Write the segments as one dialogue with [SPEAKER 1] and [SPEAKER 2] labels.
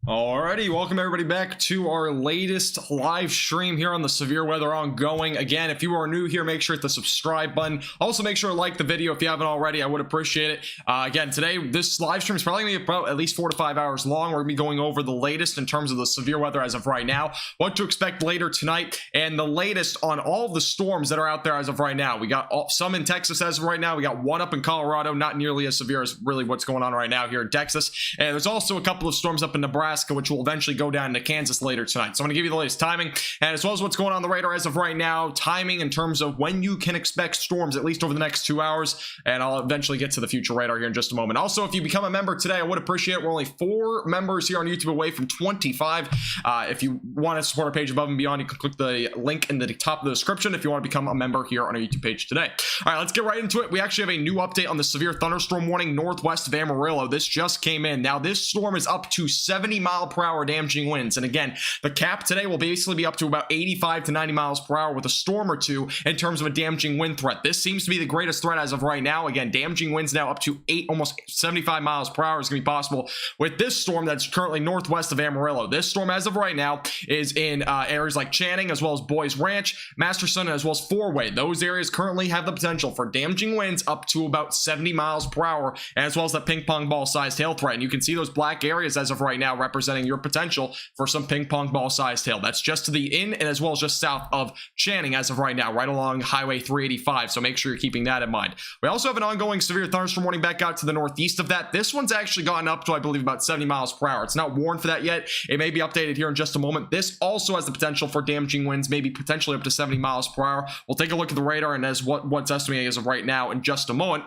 [SPEAKER 1] Alrighty, welcome everybody back to our latest live stream here on the Severe Weather Ongoing. Again, if you are new here, make sure to hit the subscribe button. Also, make sure to like the video if you haven't already. I would appreciate it. Again, today, this live stream is probably going to be about at least 4 to 5 hours long. We're going to be going over the latest in terms of the severe weather as of right now, what to expect later tonight, and the latest on all of the storms that are out there as of right now. We got some in Texas as of right now. We got one up in Colorado, not nearly as severe as really what's going on right now here in Texas. And there's also a couple of storms up in Nebraska, which will eventually go down to Kansas later tonight. So I'm going to give you the latest timing, and as well as what's going on the radar as of right now, timing in terms of when you can expect storms, at least over the next 2 hours, and I'll eventually get to the future radar here in just a moment. Also, if you become a member today, I would appreciate it. We're only 4 members here on YouTube away from 25. If you want to support our page above and beyond, you can click the link in the top of the description if you want to become a member here on our YouTube page today. All right, let's get right into it. We actually have a new update on the severe thunderstorm warning northwest of Amarillo. This just came in. Now, this storm is up to 70-mile-per-hour damaging winds, and again, the cap today will basically be up to about 85 to 90 miles per hour with a storm or two in terms of a damaging wind threat. This seems to be the greatest threat as of right now. Again, damaging winds now up to almost 75 miles per hour is going to be possible with this storm that's currently northwest of Amarillo. This storm as of right now is in areas like Channing, as well as Boys Ranch, Masterson, as well as Four-Way. Those areas currently have the potential for damaging winds up to about 70 miles per hour, as well as that ping pong ball sized hail threat. And you can see those black areas as of right now representing your potential for some ping pong ball sized hail. That's just to the in and as well as just south of Channing as of right now, right along Highway 385. So make sure you're keeping that in mind. We also have an ongoing severe thunderstorm warning back out to the northeast of that. This one's actually gotten up to, I believe, about 70 miles per hour. It's not warned for that yet. It may be updated here in just a moment. This also has the potential for damaging winds, maybe potentially up to 70 miles per hour. We'll take a look at the radar and as what's estimated as of right now in just a moment.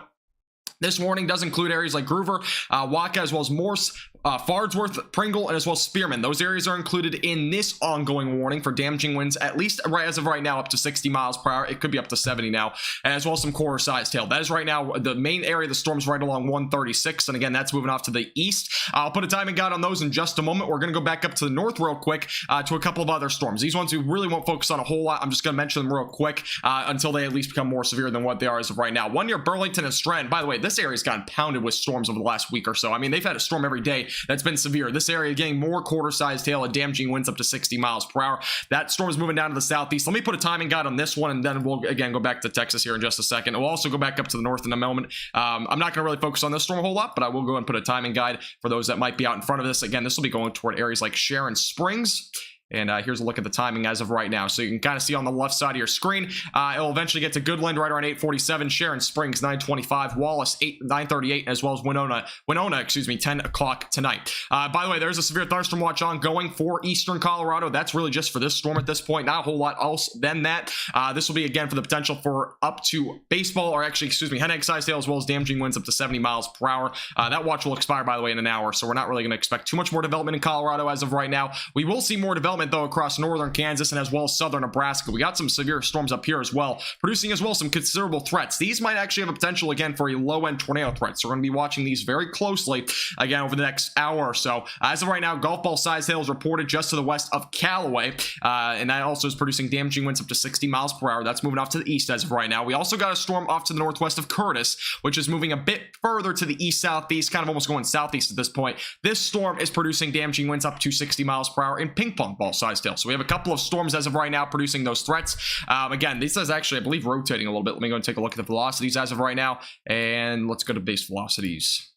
[SPEAKER 1] This warning does include areas like Groover, Waka, as well as Morse, Fardsworth, Pringle, and as well as Spearman. Those areas are included in this ongoing warning for damaging winds, at least right as of right now, up to 60 miles per hour. It could be up to 70 now, and as well as some quarter-sized hail. That is right now the main area of the storm is right along 136, and again, that's moving off to the east. I'll put a timing guide on those in just a moment. We're going to go back up to the north real quick to a couple of other storms. These ones we really won't focus on a whole lot. I'm just going to mention them real quick until they at least become more severe than what they are as of right now. One near Burlington and Strand. By the way, this area's gotten pounded with storms over the last week or so. I mean, they've had a storm every day that's been severe. This area getting more quarter-sized hail and damaging winds up to 60 miles per hour. That storm is moving down to the southeast. Let me put a timing guide on this one, and then we'll again go back to Texas here in just a second. We'll also go back up to the north in a moment. I'm not going to really focus on this storm a whole lot, but I will go and put a timing guide for those that might be out in front of this. Again, this will be going toward areas like Sharon Springs. And here's a look at the timing as of right now. So you can kind of see on the left side of your screen, it'll eventually get to Goodland right around 8:47, Sharon Springs 9:25, Wallace 9:38, as well as Winona, 10 o'clock tonight. By the way, there's a severe thunderstorm watch ongoing for eastern Colorado. That's really just for this storm at this point, not a whole lot else than that. This will be again for the potential for up to baseball, or actually, hen egg size hail, as well as damaging winds up to 70 miles per hour. That watch will expire, by the way, in an hour, so we're not really going to expect too much more development in Colorado as of right now. We will see more development though across northern Kansas and as well as southern Nebraska. We got some severe storms up here as well, producing as well some considerable threats. These might actually have a potential again for a low-end tornado threat, so we're going to be watching these very closely again over the next hour or so. As of right now, golf ball size hail is reported just to the west of Callaway, and that also is producing damaging winds up to 60 miles per hour. That's moving off to the east as of right now. We also got a storm off to the northwest of Curtis, which is moving a bit further to the east-southeast, kind of almost going southeast at this point. This storm is producing damaging winds up to 60 miles per hour in ping pong ball size hail. So we have a couple of storms as of right now producing those threats. Again, this is actually, I believe, rotating a little bit. Let me go and take a look at the velocities as of right now, and let's go to base velocities.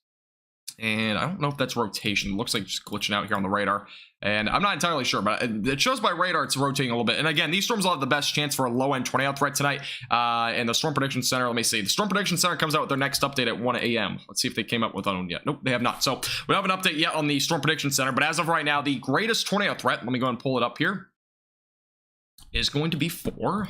[SPEAKER 1] And I don't know if that's rotation. It looks like it's glitching out here on the radar, and I'm not entirely sure, but it shows by radar it's rotating a little bit. And again, these storms will have the best chance for a low-end tornado threat tonight. And the Storm Prediction Center, let me see. The Storm Prediction Center comes out with their next update at 1 a.m. Let's see if they came up with one yet. Nope, they have not. So we don't have an update yet on the Storm Prediction Center, but as of right now, the greatest tornado threat, let me go and pull it up here, is going to be 4.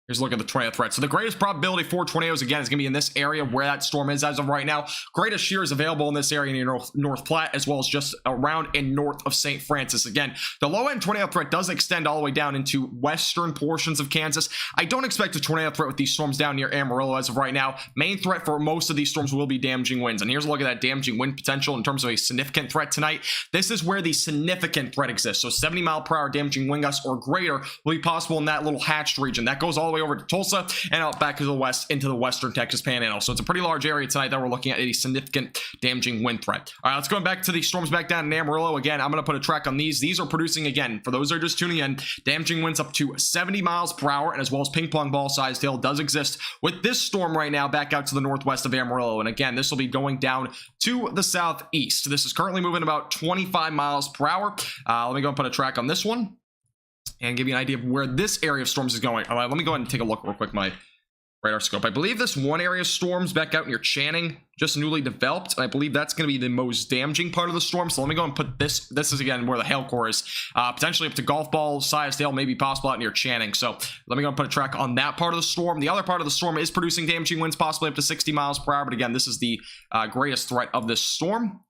[SPEAKER 1] Here's a look at the tornado threat. So the greatest probability for tornadoes, again, is going to be in this area where that storm is as of right now. Greatest shear is available in this area near North Platte, as well as just around and north of St. Francis. Again, the low-end tornado threat does extend all the way down into western portions of Kansas. I don't expect a tornado threat with these storms down near Amarillo as of right now. Main threat for most of these storms will be damaging winds. And here's a look at that damaging wind potential in terms of a significant threat tonight. This is where the significant threat exists. So 70-mile-per-hour damaging wind gusts or greater will be possible in that little hatched region. That goes all the way way over to Tulsa and out back to the west into the western Texas Panhandle. So it's a pretty large area tonight that we're looking at a significant damaging wind threat. All right, let's go back to the storms back down in Amarillo. Again, I'm going to put a track on these. These are producing, again, for those that are just tuning in, damaging winds up to 70 miles per hour, and as well as ping pong ball sized hail does exist with this storm right now back out to the northwest of Amarillo. And again, this will be going down to the southeast. This is currently moving about 25 miles per hour. Let me go and put a track on this one and give you an idea of where this area of storms is going. All right, let me go ahead and take a look real quick, my radar scope. I believe this one area of storms back out near Channing, just newly developed, and I believe that's going to be the most damaging part of the storm. So let me go and put this is again where the hail core is, potentially up to golf ball sized hail, maybe possible out near Channing. So let me go and put a track on that part of the storm. The other part of the storm is producing damaging winds possibly up to 60 miles per hour, but again, this is the greatest threat of this storm.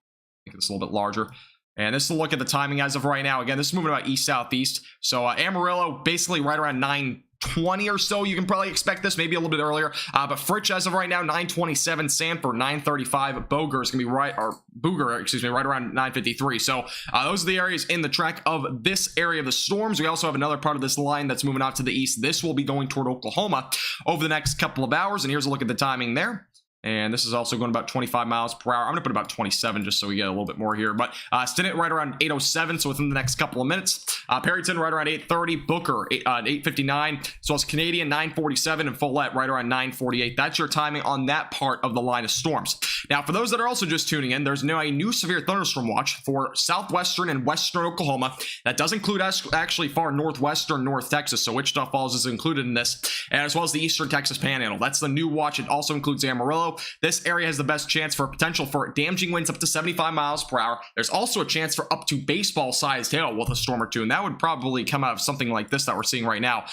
[SPEAKER 1] Make this a little bit larger. And this is a look at the timing as of right now. Again, this is moving about east-southeast. So Amarillo, basically right around 9:20 or so. You can probably expect this, maybe a little bit earlier. But Fritch, as of right now, 9:27. Sanford, 9:35. Booger is going to be right around 9:53. So those are the areas in the track of this area of the storms. We also have another part of this line that's moving off to the east. This will be going toward Oklahoma over the next couple of hours. And here's a look at the timing there. And this is also going about 25 miles per hour. I'm going to put about 27 just so we get a little bit more here. But Stinnett right around 8:07, so within the next couple of minutes. Perryton right around 8:30. Booker 8:59. So as Canadian 9:47 and Follett right around 9:48. That's your timing on that part of the line of storms. Now, for those that are also just tuning in, there's now a new severe thunderstorm watch for southwestern and western Oklahoma. That does include actually far northwestern North Texas. So Wichita Falls is included in this, and as well as the eastern Texas Panhandle. That's the new watch. It also includes Amarillo. This area has the best chance for potential for damaging winds up to 75 miles per hour. There's also a chance for up to baseball-sized hail with a storm or two, and that would probably come out of something like this that we're seeing right now,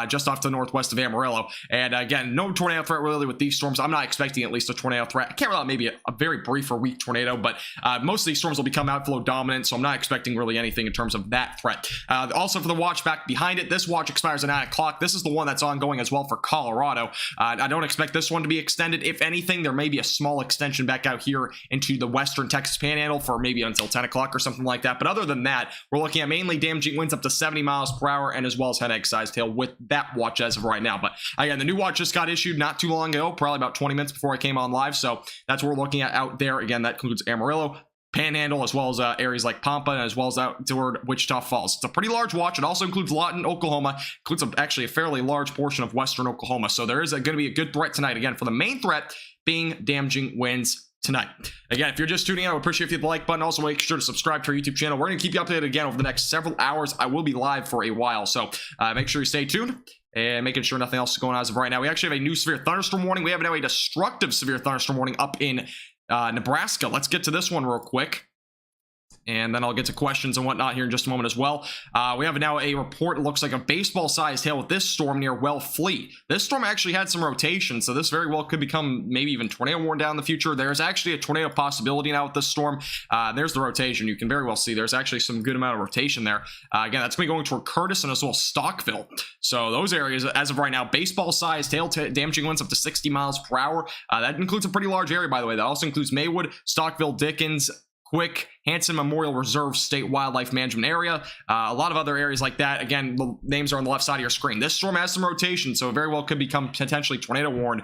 [SPEAKER 1] just off to the northwest of Amarillo. And again, no tornado threat really with these storms. I'm not expecting at least a tornado threat. I can't rule out maybe a very brief or weak tornado, but most of these storms will become outflow dominant, so I'm not expecting really anything in terms of that threat. Also for the watch back behind it, this watch expires at 9 o'clock. This is the one that's ongoing as well for Colorado. I don't expect this one to be extended. If anything, there may be a small extension back out here into the western Texas Panhandle for maybe until 10 o'clock or something like that. But other than that, we're looking at mainly damaging winds up to 70 miles per hour and as well as head egg sized hail with that watch as of right now. But again, the new watch just got issued not too long ago, probably about 20 minutes before I came on live. So that's what we're looking at out there. Again, that includes Amarillo, Panhandle, as well as areas like Pampa, and as well as out toward Wichita Falls. It's a pretty large watch. It also includes Lawton, Oklahoma. Includes actually a fairly large portion of western Oklahoma. So there is going to be a good threat tonight. Again, for the main threat being damaging winds tonight. Again, if you're just tuning in, I would appreciate if you hit the like button. Also, make sure to subscribe to our YouTube channel. We're going to keep you updated again over the next several hours. I will be live for a while, so make sure you stay tuned. And making sure nothing else is going on as of right now. We actually have a new severe thunderstorm warning. We have now a destructive severe thunderstorm warning up in Nebraska. Let's get to this one real quick, and then I'll get to questions and whatnot here in just a moment as well. We have now a report, it looks like a baseball-sized hail with this storm near Wellfleet. This storm actually had some rotation, so this very well could become maybe even tornado warned down in the future. There's actually a tornado possibility now with this storm. There's the rotation. You can very well see there's actually some good amount of rotation there. Again, that's going to be going toward Curtis and as well as Stockville. So those areas, as of right now, baseball-sized hail, damaging winds up to 60 miles per hour. That includes a pretty large area, by the way. That also includes Maywood, Stockville, Dickens, Quick, Hanson Memorial Reserve State Wildlife Management Area, a lot of other areas like that. Again, the names are on the left side of your screen. This storm has some rotation, so it very well could become potentially tornado warned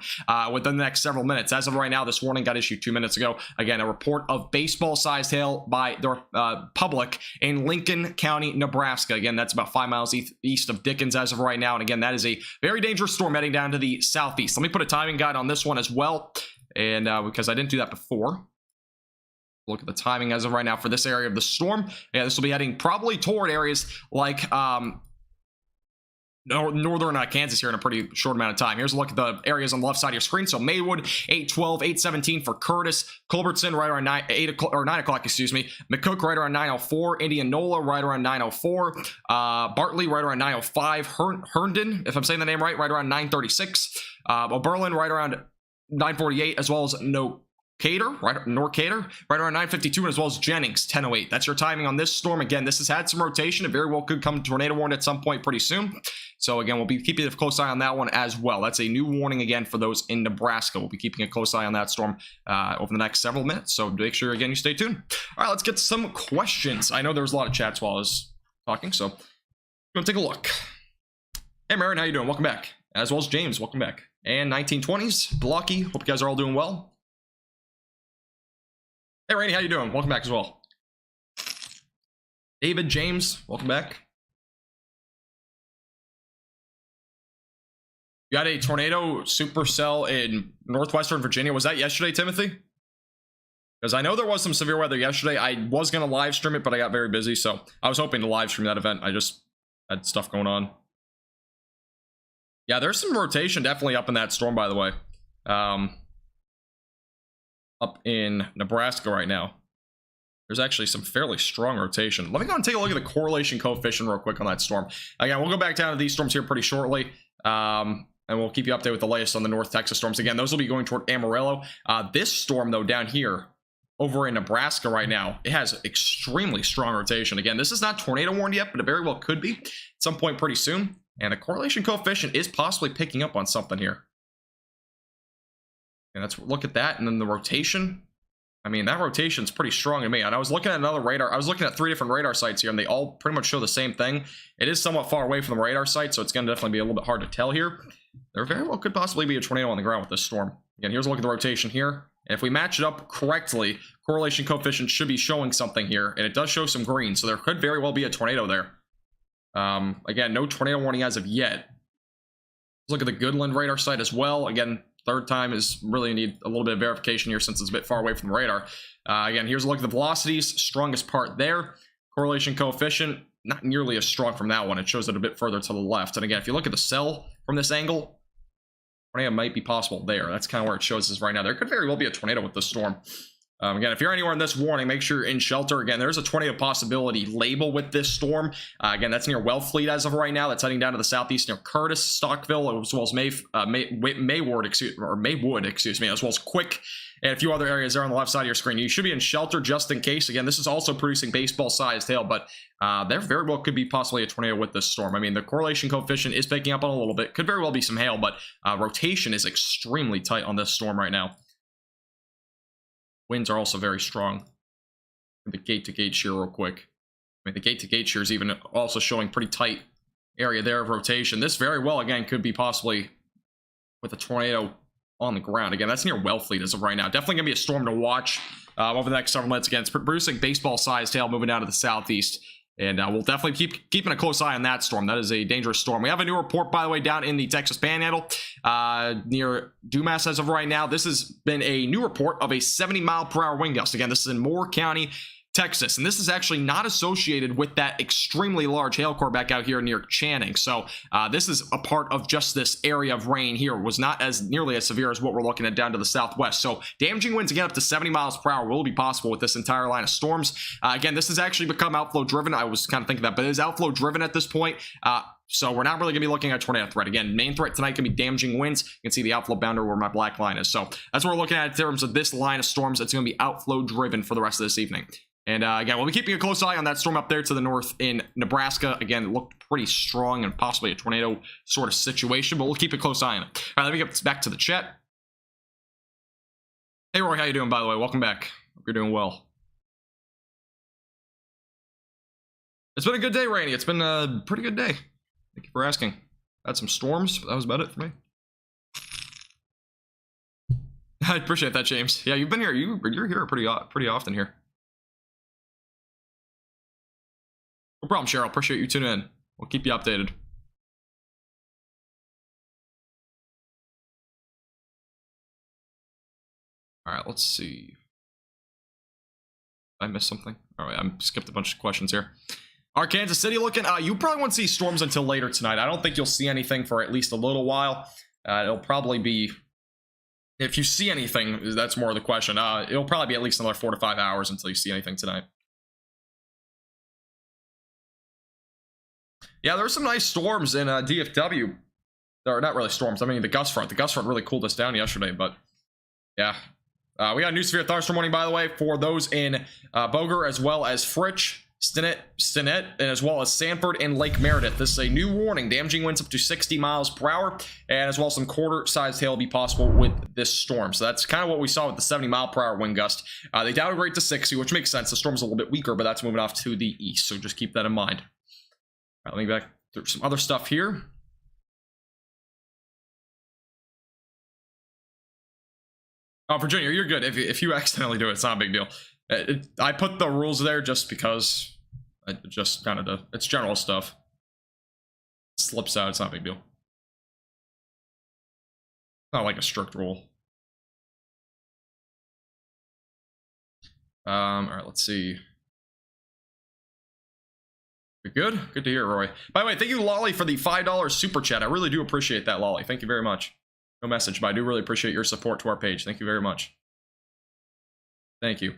[SPEAKER 1] within the next several minutes. As of right now, this warning got issued 2 minutes ago. Again, a report of baseball-sized hail by the public in Lincoln County, Nebraska. Again, that's about 5 miles east of Dickens as of right now. And again, that is a very dangerous storm heading down to the southeast. Let me put a timing guide on this one as well, and because I didn't do that before. Look at the timing as of right now for this area of the storm. Yeah, this will be heading probably toward areas like northern Kansas here in a pretty short amount of time. Here's a look at the areas on the left side of your screen. So Maywood, 8:12, 8:17 for Curtis. Culbertson right around 9 o'clock, excuse me. McCook right around 9:04. Indianola right around 9:04. Bartley right around 9:05. Herndon, if I'm saying the name right around 9:36. Oberlin right around 9:48, as well as Norcator, right around 9:52, and as well as Jennings, 10:08. That's your timing on this storm. Again, this has had some rotation. It very well could come tornado warned at some point pretty soon. So again, we'll be keeping a close eye on that one as well. That's a new warning again for those in Nebraska. We'll be keeping a close eye on that storm over the next several minutes. So make sure, again, you stay tuned. All right, let's get to some questions. I know there was a lot of chats while I was talking, so I'm going to take a look. Hey, Marin, how you doing? Welcome back. as well as James. Welcome back. And 1920s, Blocky. Hope you guys are all doing well. Hey, Rainey, how you doing? Welcome back as well. David, James, welcome back. You got a tornado supercell in northwestern Virginia. Was that yesterday, Timothy? Because I know there was some severe weather yesterday. I was going to live stream it, but I got very busy, so I was hoping to live stream that event. I just had stuff going on. Yeah, there's some rotation definitely up in that storm, by the way. Up in Nebraska right now. There's actually some fairly strong rotation. Let me go and take a look at the correlation coefficient real quick on that storm. Again, we'll go back down to these storms here pretty shortly. And we'll keep you updated with the latest on the North Texas storms. Again, those will be going toward Amarillo. This storm, though, down here, over in Nebraska right now, it has extremely strong rotation. Again, this is not tornado warned yet, but it very well could be at some point pretty soon. And the correlation coefficient is possibly picking up on something here. And let's look at that. And then the rotation. I mean, that rotation's pretty strong to me. And I was looking at another radar. I was looking at 3 different radar sites here, and they all pretty much show the same thing. It is somewhat far away from the radar site, so it's going to definitely be a little bit hard to tell here. There very well could possibly be a tornado on the ground with this storm. Again, here's a look at the rotation here. And if we match it up correctly, correlation coefficient should be showing something here. And it does show some green, so there could very well be a tornado there. Again, no tornado warning as of yet. Let's look at the Goodland radar site as well. Again, third time is really need a little bit of verification here since it's a bit far away from the radar. Again, here's a look at the velocities. Strongest part there. Correlation coefficient, not nearly as strong from that one. It shows it a bit further to the left. And again, if you look at the cell from this angle, tornado might be possible there. That's kind of where it shows us right now. There could very well be a tornado with this storm. Again, if you're anywhere in this warning, make sure you're in shelter. Again, there's a tornado possibility label with this storm. Again, that's near Wellfleet as of right now. That's heading down to the southeast near Curtis, Stockville, as well as Maywood, excuse me, as well as Quick, and a few other areas there on the left side of your screen. You should be in shelter just in case. Again, this is also producing baseball-sized hail, but there very well could be possibly a tornado with this storm. I mean, the correlation coefficient is picking up on a little bit. Could very well be some hail, but rotation is extremely tight on this storm right now. Winds are also very strong. The gate-to-gate shear real quick. I mean, the gate-to-gate shear is even also showing pretty tight area there of rotation. This very well, again, could be possibly with a tornado on the ground. Again, that's near Wellfleet as of right now. Definitely going to be a storm to watch over the next several minutes. Again, it's producing baseball-sized hail moving down to the southeast. And we'll definitely keep keeping a close eye on that storm. That is a dangerous storm. We have a new report, by the way, down in the Texas Panhandle near Dumas as of right now. This has been a new report of a 70-mile-per-hour wind gust. Again, this is in Moore County, Texas, and this is actually not associated with that extremely large hail core back out here near Channing. So this is a part of just this area of rain here. It was not as nearly as severe as what we're looking at down to the southwest. So damaging winds again up to 70 miles per hour will be possible with this entire line of storms. Again, this has actually become outflow driven. I was kind of thinking that, but it is outflow driven at this point. So we're not really going to be looking at tornado threat. Again, main threat tonight can be damaging winds. You can see the outflow boundary where my black line is. So that's what we're looking at in terms of this line of storms. It's going to be outflow driven for the rest of this evening. And again, we'll be keeping a close eye on that storm up there to the north in Nebraska. Again, it looked pretty strong and possibly a tornado sort of situation, but we'll keep a close eye on it. All right, let me get back to the chat. Hey, Roy, how you doing, by the way? Welcome back. Hope you're doing well. It's been a good day, Rainey. It's been a pretty good day. Thank you for asking. Had some storms, but that was about it for me. I appreciate that, James. Yeah, you've been here. You're here pretty often here. No problem, Cheryl. Appreciate you tuning in. We'll keep you updated. All right, let's see. Did I missed something? All right, I skipped a bunch of questions here. Kansas City looking. You probably won't see storms until later tonight. I don't think you'll see anything for at least a little while. It'll probably be, if you see anything, that's more of the question. It'll probably be at least another 4 to 5 hours until you see anything tonight. Yeah, there were some nice storms in DFW. Or not really storms. I mean, the gust front. The gust front really cooled us down yesterday, but yeah. We got a new severe thunderstorm warning, by the way, for those in Boger, as well as Fritch, Stinnett, and as well as Sanford and Lake Meredith. This is a new warning. Damaging winds up to 60 miles per hour, and as well as some quarter-sized hail will be possible with this storm. So that's kind of what we saw with the 70-mile-per-hour wind gust. They downgraded to 60, which makes sense. The storm's a little bit weaker, but that's moving off to the east, so just keep that in mind. All right, let me back through some other stuff here. Oh, Virginia, you're good. If you accidentally do it, it's not a big deal. I put the rules there just because it just kind of it's general stuff. Slips out, it's not a big deal. Not like a strict rule. All right, let's see. You're good? Good to hear, Roy. By the way, thank you, Lolly, for the $5 super chat. I really do appreciate that, Lolly. Thank you very much. No message, but I do really appreciate your support to our page. Thank you very much. Thank you.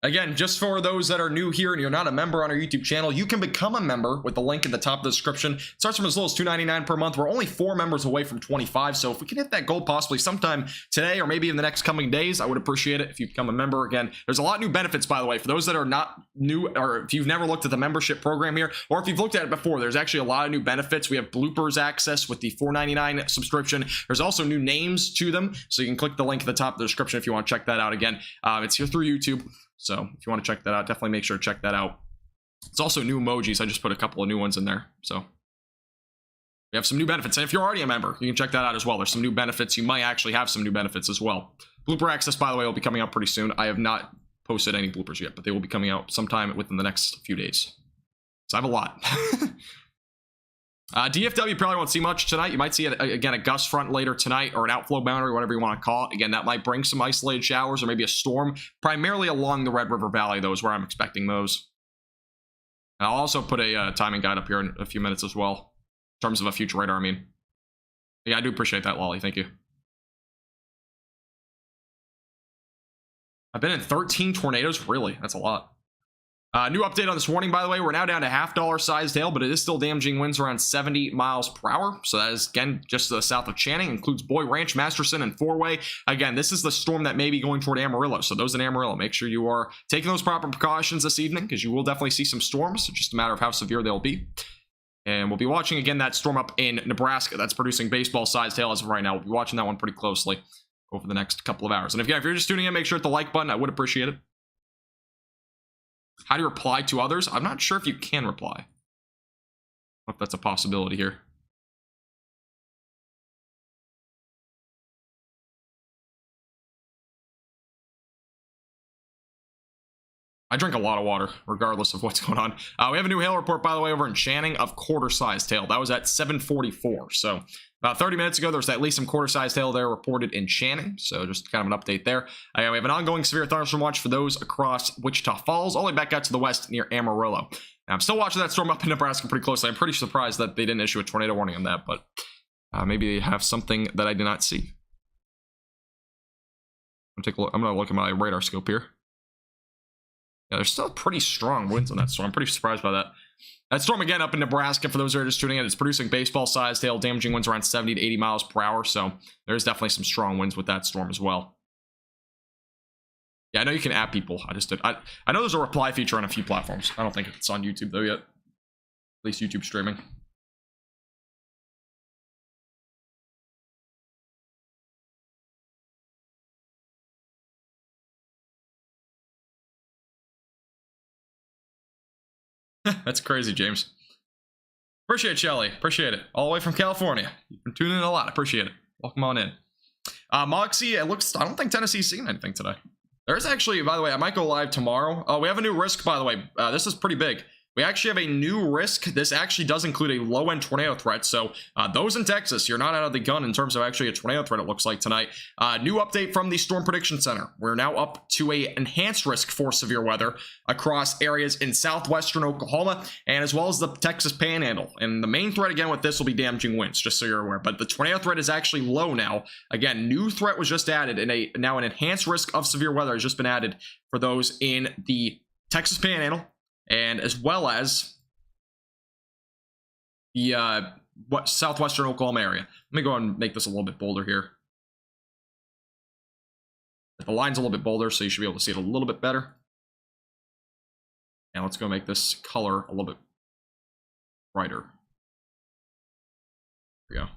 [SPEAKER 1] Again, just for those that are new here and you're not a member on our YouTube channel, you can become a member with the link in the top of the description. It starts from as low as $2.99 per month. We're only 4 members away from 25, so if we can hit that goal possibly sometime today or maybe in the next coming days, I would appreciate it if you become a member. Again, there's a lot of new benefits, by the way, for those that are not new, or if you've never looked at the membership program here, or if you've looked at it before, there's actually a lot of new benefits. We have bloopers access with the $4.99 subscription. There's also new names to them, so you can click the link at the top of the description if you want to check that out. Again, it's here through YouTube. So if you want to check that out, definitely make sure to check that out. It's also new emojis. I just put a couple of new ones in there. So we have some new benefits. And if you're already a member, you can check that out as well. There's some new benefits. You might actually have some new benefits as well. Blooper access, by the way, will be coming out pretty soon. I have not posted any bloopers yet, but they will be coming out sometime within the next few days. So I have a lot. DFW probably won't see much tonight. You might see, again, a gust front later tonight or an outflow boundary, whatever you want to call it. Again, that might bring some isolated showers or maybe a storm, primarily along the Red River Valley, though, is where I'm expecting those. And I'll also put a timing guide up here in a few minutes as well, in terms of a future radar, I mean. Yeah, I do appreciate that, Lolly. Thank you. I've been in 13 tornadoes? Really? That's a lot. New update on this warning, by the way. We're now down to $0.5 sized hail, but it is still damaging winds around 70 miles per hour. So that is, again, just to the south of Channing. Includes Boy Ranch, Masterson, and Four-Way. Again, this is the storm that may be going toward Amarillo. So those in Amarillo, make sure you are taking those proper precautions this evening, because you will definitely see some storms. It's just a matter of how severe they'll be. And we'll be watching, again, that storm up in Nebraska. That's producing baseball-sized hail as of right now. We'll be watching that one pretty closely over the next couple of hours. And if you're just tuning in, make sure to hit the like button. I would appreciate it. How do you reply to others? I'm not sure if you can reply. I don't know if that's a possibility here. I drink a lot of water, regardless of what's going on. We have a new hail report, by the way, over in Channing of quarter-sized hail. That was at 7:44. So about 30 minutes ago, there's at least some quarter-sized hail there reported in Channing. So just kind of an update there. We have an ongoing severe thunderstorm watch for those across Wichita Falls, all the way back out to the west near Amarillo. Now, I'm still watching that storm up in Nebraska pretty closely. I'm pretty surprised that they didn't issue a tornado warning on that, but maybe they have something that I did not see. I'm going to look at my radar scope here. Yeah, there's still pretty strong winds on that storm. I'm pretty surprised by that. That storm, again, up in Nebraska, for those who are just tuning in, it's producing baseball-sized hail, damaging winds around 70 to 80 miles per hour. So there's definitely some strong winds with that storm as well. Yeah, I know you can add people. I know there's a reply feature on a few platforms. I don't think it's on YouTube, though, yet. At least YouTube streaming. That's crazy, James. Appreciate it, Shelly. Appreciate it. All the way from California. You've been tuning in a lot. Appreciate it. Welcome on in. Moxie, it looks, I don't think Tennessee's seen anything today. There's actually, by the way, I might go live tomorrow. We have a new risk, by the way. This is pretty big. We actually have a new risk. This actually does include a low-end tornado threat. So those in Texas, you're not out of the gun in terms of actually a tornado threat, it looks like tonight. New update from the Storm Prediction Center. We're now up to a enhanced risk for severe weather across areas in southwestern Oklahoma and as well as the Texas Panhandle. And the main threat, again, with this will be damaging winds, just so you're aware. But the tornado threat is actually low now. Again, new threat was just added, and now an enhanced risk of severe weather has just been added for those in the Texas Panhandle, and as well as the southwestern Oklahoma area. Let me go and make this a little bit bolder here. The line's a little bit bolder, so you should be able to see it a little bit better. And let's go make this color a little bit brighter. There we go. All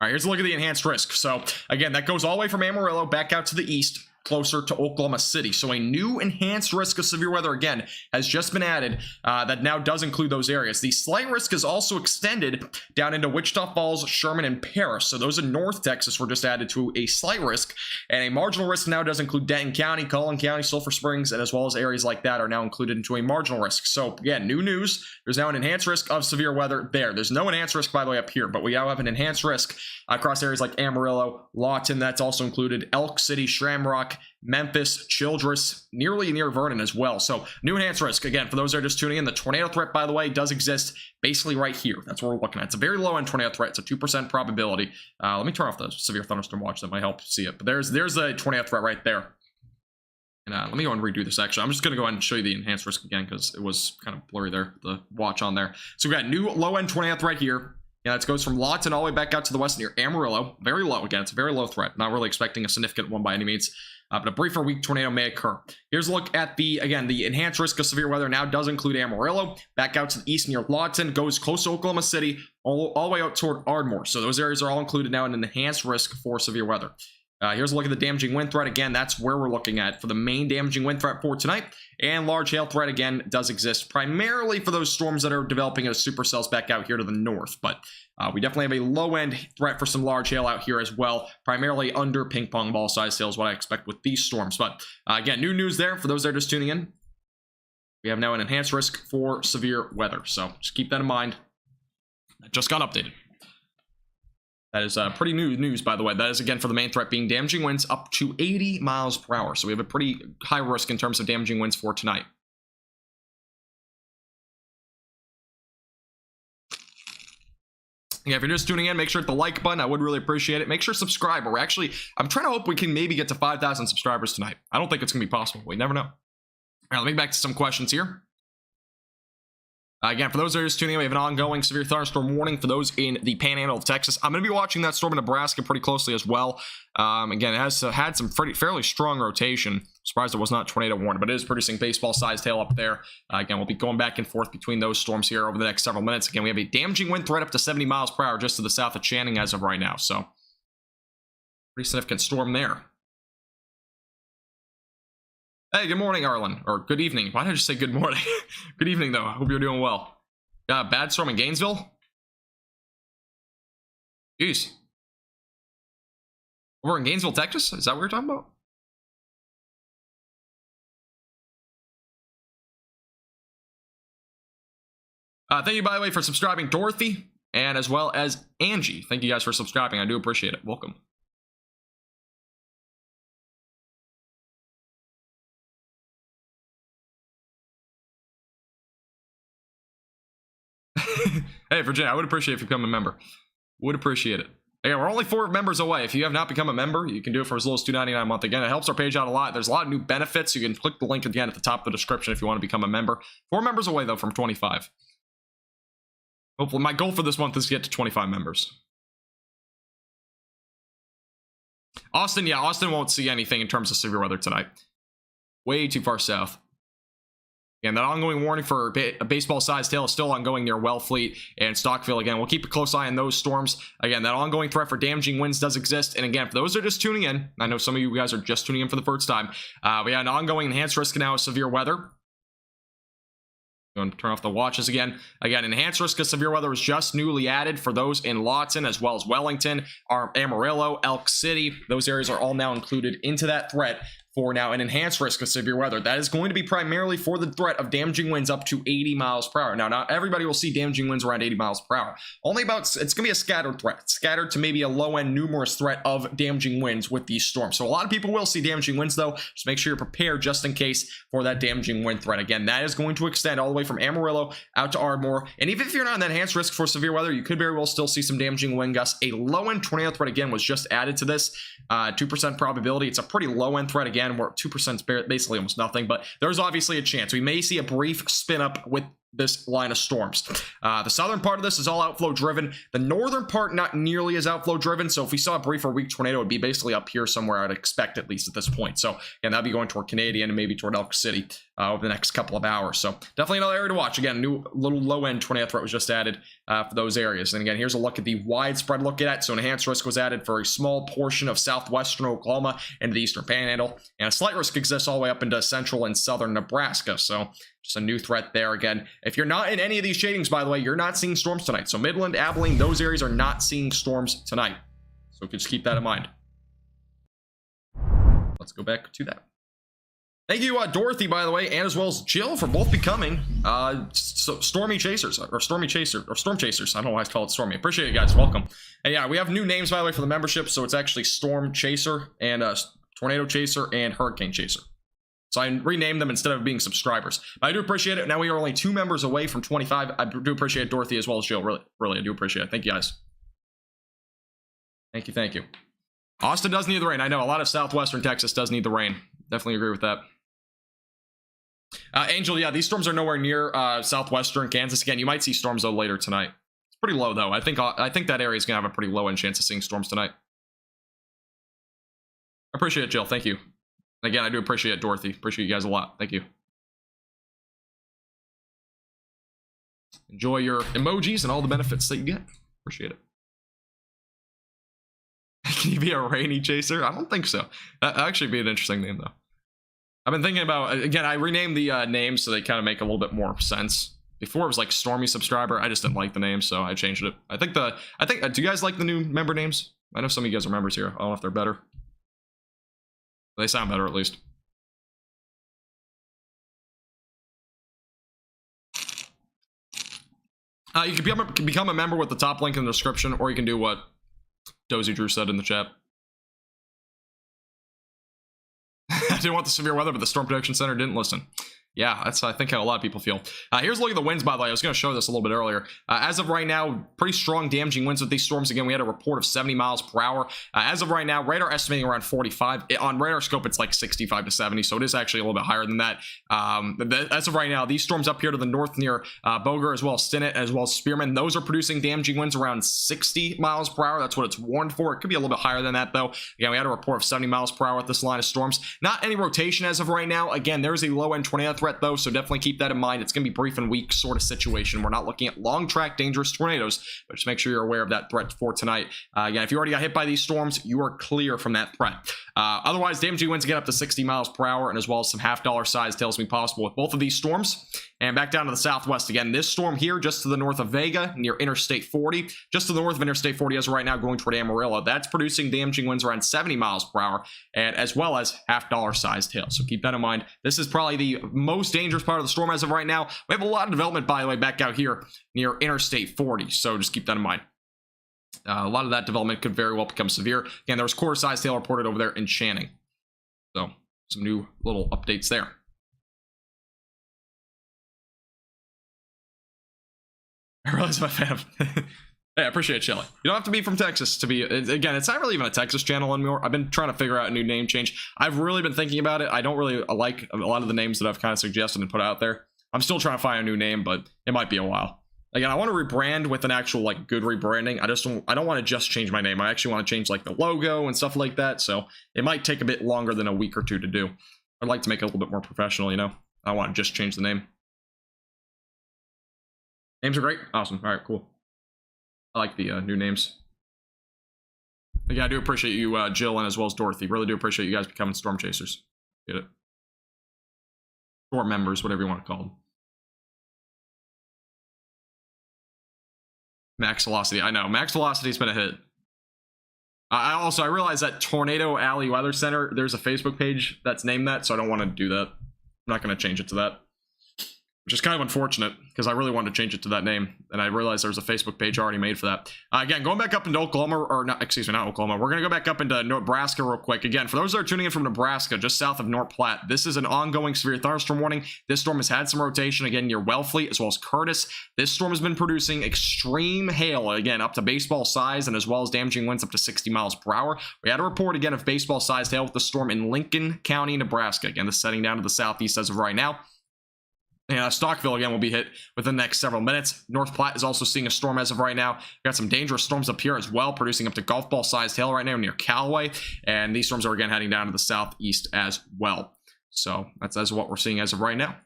[SPEAKER 1] right, here's a look at the enhanced risk. So again, that goes all the way from Amarillo back out to the east. closer to Oklahoma City. So a new enhanced risk of severe weather, again, has just been added that now does include those areas. The slight risk is also extended down into Wichita Falls, Sherman, and Paris. So those in North Texas were just added to a slight risk. And a marginal risk now does include Denton County, Collin County, Sulphur Springs, and as well as areas like that are now included into a marginal risk. So again, new news. There's now an enhanced risk of severe weather there. There's no enhanced risk, by the way, up here, but we now have an enhanced risk across areas like Amarillo, Lawton. That's also included Elk City, Shamrock, Memphis, Childress, nearly near Vernon as well. So new enhanced risk. Again, for those that are just tuning in, the tornado threat, by the way, does exist basically right here. That's what we're looking at. It's a very low end tornado threat. It's a 2% probability. Let me turn off the severe thunderstorm watch. That might help see it. But there's a tornado threat right there. And let me go and redo this actually. I'm just going to go ahead and show you the enhanced risk again because it was kind of blurry there, the watch on there. So we got new low end tornado threat here. Yeah, it goes from Lawton all the way back out to the west near Amarillo. Very low. Again, it's a very low threat. Not really expecting a significant one by any means. But a briefer weak tornado may occur. Here's a look at the enhanced risk of severe weather now does include Amarillo. Back out to the east near Lawton. Goes close to Oklahoma City. All the way out toward Ardmore. So those areas are all included now in an enhanced risk for severe weather. Here's a look at the damaging wind threat. Again, that's where we're looking at for the main damaging wind threat for tonight. And large hail threat, again, does exist primarily for those storms that are developing as supercells back out here to the north. But we definitely have a low-end threat for some large hail out here as well, primarily under ping pong ball size hail is what I expect with these storms. But again, new news there for those that are just tuning in. We have now an enhanced risk for severe weather. So just keep that in mind. That just got updated. That is pretty new news, by the way. That is, again, for the main threat being damaging winds up to 80 miles per hour. So we have a pretty high risk in terms of damaging winds for tonight. Yeah, if you're just tuning in, make sure to hit the like button. I would really appreciate it. Make sure to subscribe. I'm trying to hope we can maybe get to 5,000 subscribers tonight. I don't think it's going to be possible. We never know. All right, let me get back to some questions here. Again, for those that are just tuning in, we have an ongoing severe thunderstorm warning for those in the panhandle of Texas. I'm going to be watching that storm in Nebraska pretty closely as well. Again, it has had some fairly strong rotation. Surprised it was not tornado warning, but it is producing baseball-sized hail up there. Again, we'll be going back and forth between those storms here over the next several minutes. Again, we have a damaging wind threat up to 70 miles per hour just to the south of Channing as of right now. So, pretty significant storm there. Hey, good morning, Arlen. Or good evening. Why did I just say good morning? Good evening, though. I hope you're doing well. Bad storm in Gainesville? Jeez. Over in Gainesville, Texas? Is that what you're talking about? Thank you, by the way, for subscribing, Dorothy, and as well as Angie. Thank you guys for subscribing. I do appreciate it. Welcome. Hey, Virginia, I would appreciate if you become a member. Would appreciate it. Again, we're only 4 members away. If you have not become a member, you can do it for as little as $2.99 a month. Again, it helps our page out a lot. There's a lot of new benefits. You can click the link again at the top of the description if you want to become a member. 4 members away, though, from 25. Hopefully, my goal for this month is to get to 25 members. Austin, yeah, Austin won't see anything in terms of severe weather tonight. Way too far south. And that ongoing warning for a baseball-sized hail is still ongoing near Wellfleet and Stockville. Again, we'll keep a close eye on those storms. Again, that ongoing threat for damaging winds does exist. And again, for those that are just tuning in, I know some of you guys are just tuning in for the first time. We have an ongoing enhanced risk now of severe weather. Going to turn off the watches again. Again, enhanced risk of severe weather was just newly added for those in Lawton as well as Wellington, Amarillo, Elk City. Those areas are all now included into that threat for now an enhanced risk of severe weather. That is going to be primarily for the threat of damaging winds up to 80 miles per hour. Now, not everybody will see damaging winds around 80 miles per hour. Only about, it's going to be a scattered threat. Scattered to maybe a low-end numerous threat of damaging winds with these storms. So a lot of people will see damaging winds, though. Just make sure you're prepared just in case for that damaging wind threat. Again, that is going to extend all the way from Amarillo out to Ardmore. And even if you're not in that enhanced risk for severe weather, you could very well still see some damaging wind gusts. A low-end tornado threat, again, was just added to this. 2% probability. It's a pretty low-end threat, again, where 2% is basically almost nothing, but there's obviously a chance. We may see a brief spin up with this line of storms. The southern part of this is all outflow driven. The northern part not nearly as outflow driven. So if we saw a brief or weak tornado, it would be basically up here somewhere, I'd expect, at least at this point. So again, that'd be going toward Canadian and maybe toward Elk City over the next couple of hours. So definitely another area to watch. Again, new little low end tornado threat was just added for those areas. And again, here's a look at the widespread look at it. So enhanced risk was added for a small portion of southwestern Oklahoma and the eastern panhandle, and a slight risk exists all the way up into central and southern Nebraska. So just a new threat there. Again, if you're not in any of these shadings, by the way, you're not seeing storms tonight. So Midland, Abilene, those areas are not seeing storms tonight. So just keep that in mind. Let's go back to that. Thank you, Dorothy, by the way, and as well as Jill for both becoming stormy chasers, or storm chasers. I don't know why I call it stormy. Appreciate it, guys. Welcome. And yeah, we have new names, by the way, for the membership. So it's actually Storm Chaser and Tornado Chaser and Hurricane Chaser. So I renamed them instead of being subscribers. But I do appreciate it. Now we are only 2 members away from 25. I do appreciate Dorothy as well as Jill. Really, I do appreciate it. Thank you, guys. Thank you, thank you. Austin does need the rain. I know a lot of southwestern Texas does need the rain. Definitely agree with that. Angel, yeah, these storms are nowhere near southwestern Kansas. Again, you might see storms though later tonight. It's pretty low though. I think that area is gonna have a pretty low end chance of seeing storms tonight. I appreciate it, Jill. Thank you. Again, I do appreciate it, Dorothy. Appreciate you guys a lot. Thank you. Enjoy your emojis and all the benefits that you get. Appreciate it. Can you be a rainy chaser? I don't think so. That'd actually be an interesting name, though. I've been thinking about, again, I renamed the names so they kind of make a little bit more sense. Before it was like Stormy Subscriber. I just didn't like the name, so I changed it. I think, do you guys like the new member names? I know some of you guys are members here. I don't know if they're better. They sound better, at least. You can become a member with the top link in the description, or you can do what Dozy Drew said in the chat. I didn't want the severe weather, but the Storm Protection Center didn't listen. Yeah, that's, I think, how a lot of people feel. Here's a look at the winds, by the way. I was going to show this a little bit earlier. As of right now, pretty strong damaging winds with these storms. Again, we had a report of 70 miles per hour. As of right now, radar estimating around 45. On radar scope, it's like 65 to 70, so it is actually a little bit higher than that. As of right now, these storms up here to the north near Boger, as well as Stinnett, as well as Spearman, those are producing damaging winds around 60 miles per hour. That's what it's warned for. It could be a little bit higher than that, though. Again, we had a report of 70 miles per hour with this line of storms. Not any rotation as of right now. Again, there's a low-end tornado threat, though, so definitely keep that in mind. It's going to be brief and weak sort of situation. We're not looking at long track dangerous tornadoes, but just make sure you're aware of that threat for tonight. Again, if you already got hit by these storms, you are clear from that threat. Otherwise, damaging winds get up to 60 miles per hour, and as well as some $half size tails be possible with both of these storms. And back down to the southwest again, this storm here just to the north of Vega near Interstate 40, just to the north of Interstate 40 as of right now going toward Amarillo. That's producing damaging winds around 70 miles per hour, and as well as $half size tails. So keep that in mind. This is probably the most dangerous part of the storm as of right now. We have a lot of development, by the way, back out here near Interstate 40, so just keep that in mind. A lot of that development could very well become severe. Again, there was quarter size tail reported over there in Channing. So some new little updates there. I realize I'm a fan of hey, I appreciate it, Shelly. You don't have to be from Texas to be, again, it's not really even a Texas channel anymore. I've been trying to figure out a new name change. I've really been thinking about it. I don't really like a lot of the names that I've kind of suggested and put out there. I'm still trying to find a new name, but it might be a while. Again, I want to rebrand with an actual like good rebranding. I don't want to just change my name. I actually want to change like the logo and stuff like that. So it might take a bit longer than a week or two to do. I'd like to make it a little bit more professional, you know. I don't want to just change the name. Names are great. Awesome. All right, cool. I like the new names. Yeah, I do appreciate you, Jill, and as well as Dorothy. Really do appreciate you guys becoming storm chasers. Get it? Storm members, whatever you want to call them. Max velocity. I know. Max velocity's been a hit. I realize that Tornado Alley Weather Center, there's a Facebook page that's named that, so I don't want to do that. I'm not going to change it to that. Which is kind of unfortunate, because I really wanted to change it to that name, and I realized there was a Facebook page already made for that. Again, going back up into Oklahoma, or not, excuse me, not Oklahoma. We're going to go back up into Nebraska real quick. Again, for those that are tuning in from Nebraska, just south of North Platte, this is an ongoing severe thunderstorm warning. This storm has had some rotation, again, near Wellfleet, as well as Curtis. This storm has been producing extreme hail, again, up to baseball size, and as well as damaging winds up to 60 miles per hour. We had a report, again, of baseball-sized hail with the storm in Lincoln County, Nebraska. Again, this is setting down to the southeast as of right now. And Stockville, again, will be hit within the next several minutes. North Platte is also seeing a storm as of right now. We've got some dangerous storms up here as well, producing up to golf ball-sized hail right now near Callaway. And these storms are, again, heading down to the southeast as well. So that's what we're seeing as of right now.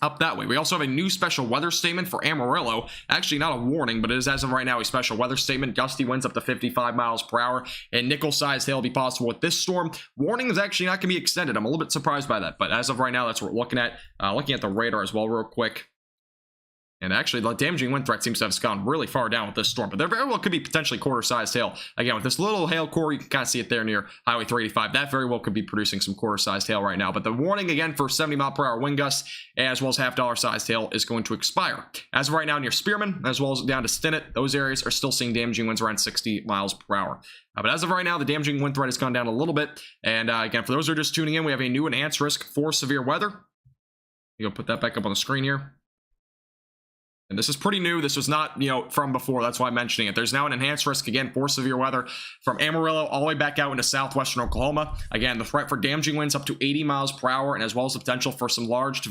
[SPEAKER 1] Up that way. We also have a new special weather statement for Amarillo. Actually, not a warning, but it is as of right now a special weather statement. Gusty winds up to 55 miles per hour, and nickel-sized hail will be possible with this storm. Warning is actually not going to be extended. I'm a little bit surprised by that, but as of right now, that's what we're looking at. Looking at the radar as well real quick. And actually, the damaging wind threat seems to have gone really far down with this storm. But there very well could be potentially quarter-sized hail. Again, with this little hail core, you can kind of see it there near Highway 385. That very well could be producing some quarter-sized hail right now. But the warning, again, for 70-mile-per-hour wind gusts, as well as half-dollar-sized hail, is going to expire. As of right now, near Spearman, as well as down to Stinnett, those areas are still seeing damaging winds around 60 miles per hour. But as of right now, the damaging wind threat has gone down a little bit. And again, for those who are just tuning in, we have a new enhanced risk for severe weather. You'll put that back up on the screen here. And this is pretty new. This was not, from before. That's why I'm mentioning it. There's now an enhanced risk, again, for severe weather from Amarillo all the way back out into southwestern Oklahoma. Again, the threat for damaging winds up to 80 miles per hour, and as well as the potential for some large,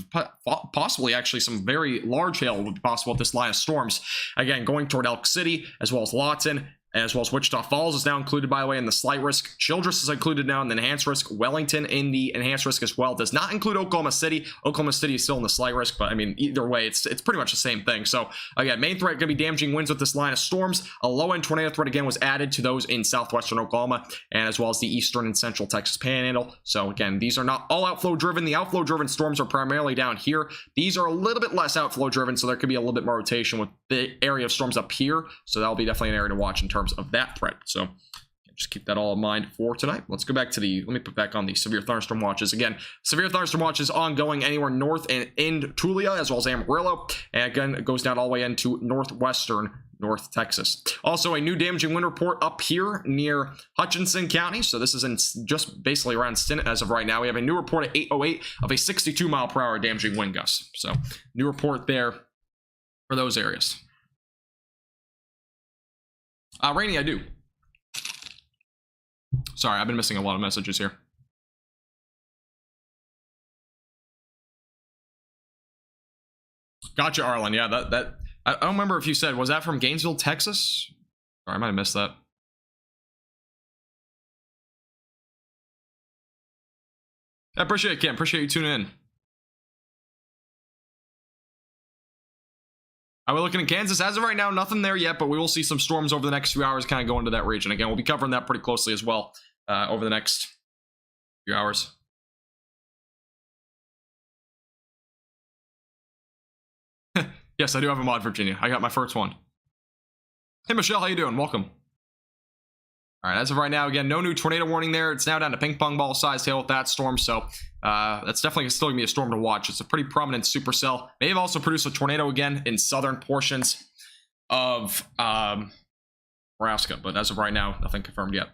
[SPEAKER 1] possibly actually some very large hail would be possible with this line of storms. Again, going toward Elk City, as well as Lawton, as well as Wichita Falls is now included, by the way, in the slight risk. Childress is included now in the enhanced risk. Wellington in the enhanced risk as well. Does not include Oklahoma City. Oklahoma City is still in the slight risk, but I mean, either way, it's pretty much the same thing. So again, main threat going to be damaging winds with this line of storms. A low-end tornado threat again was added to those in southwestern Oklahoma, and as well as the eastern and central Texas Panhandle. So again, these are not all outflow driven. The outflow driven storms are primarily down here. These are a little bit less outflow driven, so there could be a little bit more rotation with the area of storms up here. So that'll be definitely an area to watch in terms of that threat. So just keep that all in mind for tonight. Let's go back to let me put back on the severe thunderstorm watches. Again, severe thunderstorm watches ongoing anywhere north and in Tulia, as well as Amarillo. And again, it goes down all the way into northwestern North Texas. Also, a new damaging wind report up here near Hutchinson County. So this is in just basically around Stinnett as of right now. We have a new report at 8:08 of a 62-mile-per-hour damaging wind gust. So new report there for those areas. Rainy, I do. Sorry, I've been missing a lot of messages here. Gotcha, Arlen. Yeah, that I don't remember if you said, was that from Gainesville, Texas? Sorry, I might have missed that. I appreciate it, Kim. Appreciate you tuning in. We're looking at Kansas. As of right now, nothing there yet, but we will see some storms over the next few hours kind of go into that region. Again, we'll be covering that pretty closely as well over the next few hours. Yes, I do have a mod, Virginia. I got my first one. Hey, Michelle, how you doing? Welcome. All right, as of right now, again, no new tornado warning there. It's now down to ping pong ball size hail with that storm, so that's definitely still going to be a storm to watch. It's a pretty prominent supercell. May have also produced a tornado again in southern portions of Nebraska, but as of right now, nothing confirmed yet.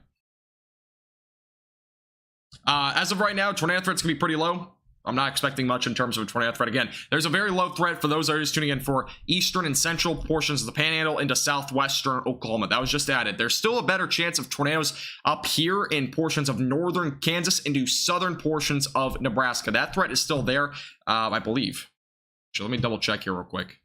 [SPEAKER 1] As of right now, tornado threat's going to be pretty low. I'm not expecting much in terms of a tornado threat. Again, there's a very low threat for those areas tuning in for eastern and central portions of the Panhandle into southwestern Oklahoma. That was just added. There's still a better chance of tornadoes up here in portions of northern Kansas into southern portions of Nebraska. That threat is still there, I believe. So let me double check here real quick.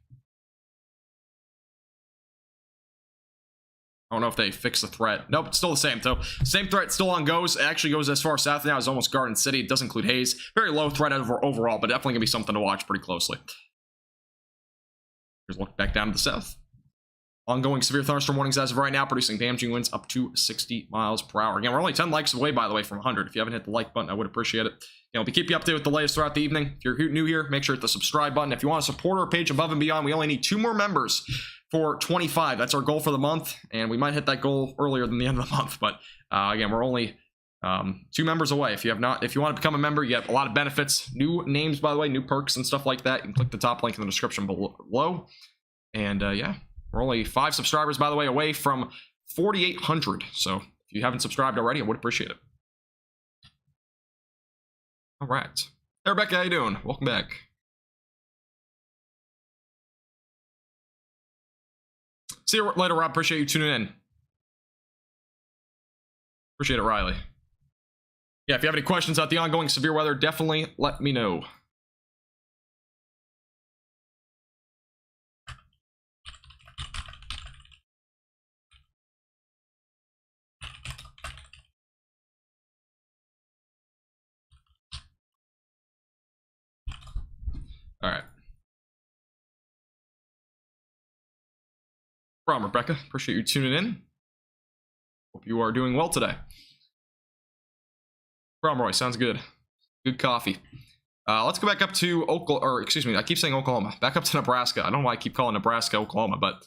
[SPEAKER 1] I don't know if they fixed the threat. Nope, it's still the same. So same threat still on goes. It actually goes as far south now as almost Garden City. It does include Hayes. Very low threat overall, but definitely going to be something to watch pretty closely. Here's a look back down to the south. Ongoing severe thunderstorm warnings as of right now, producing damaging winds up to 60 miles per hour. Again, we're only 10 likes away, by the way, from 100. If you haven't hit the like button, I would appreciate it. We'll keep you updated with the latest throughout the evening. If you're new here, make sure to hit the subscribe button. If you want to support our page above and beyond, we only need 2 more members for 25. That's our goal for the month, and we might hit that goal earlier than the end of the month. But again, we're only 2 members away. If you want to become a member, you get a lot of benefits, new names, by the way, new perks and stuff like that. You can click the top link in the description below. And yeah, we're only 5 subscribers, by the way, away from 4,800. So if you haven't subscribed already, I would appreciate it. All right. Hey, Rebecca, how you doing? Welcome back. See you later, Rob. Appreciate you tuning in. Appreciate it, Riley. Yeah, if you have any questions about the ongoing severe weather, definitely let me know. All right. From Rebecca, appreciate you tuning in. Hope you are doing well today. From Roy, sounds good. Good coffee. Let's go back up to Oklahoma, or excuse me, I keep saying Oklahoma. Back up to Nebraska. I don't know why I keep calling Nebraska Oklahoma, but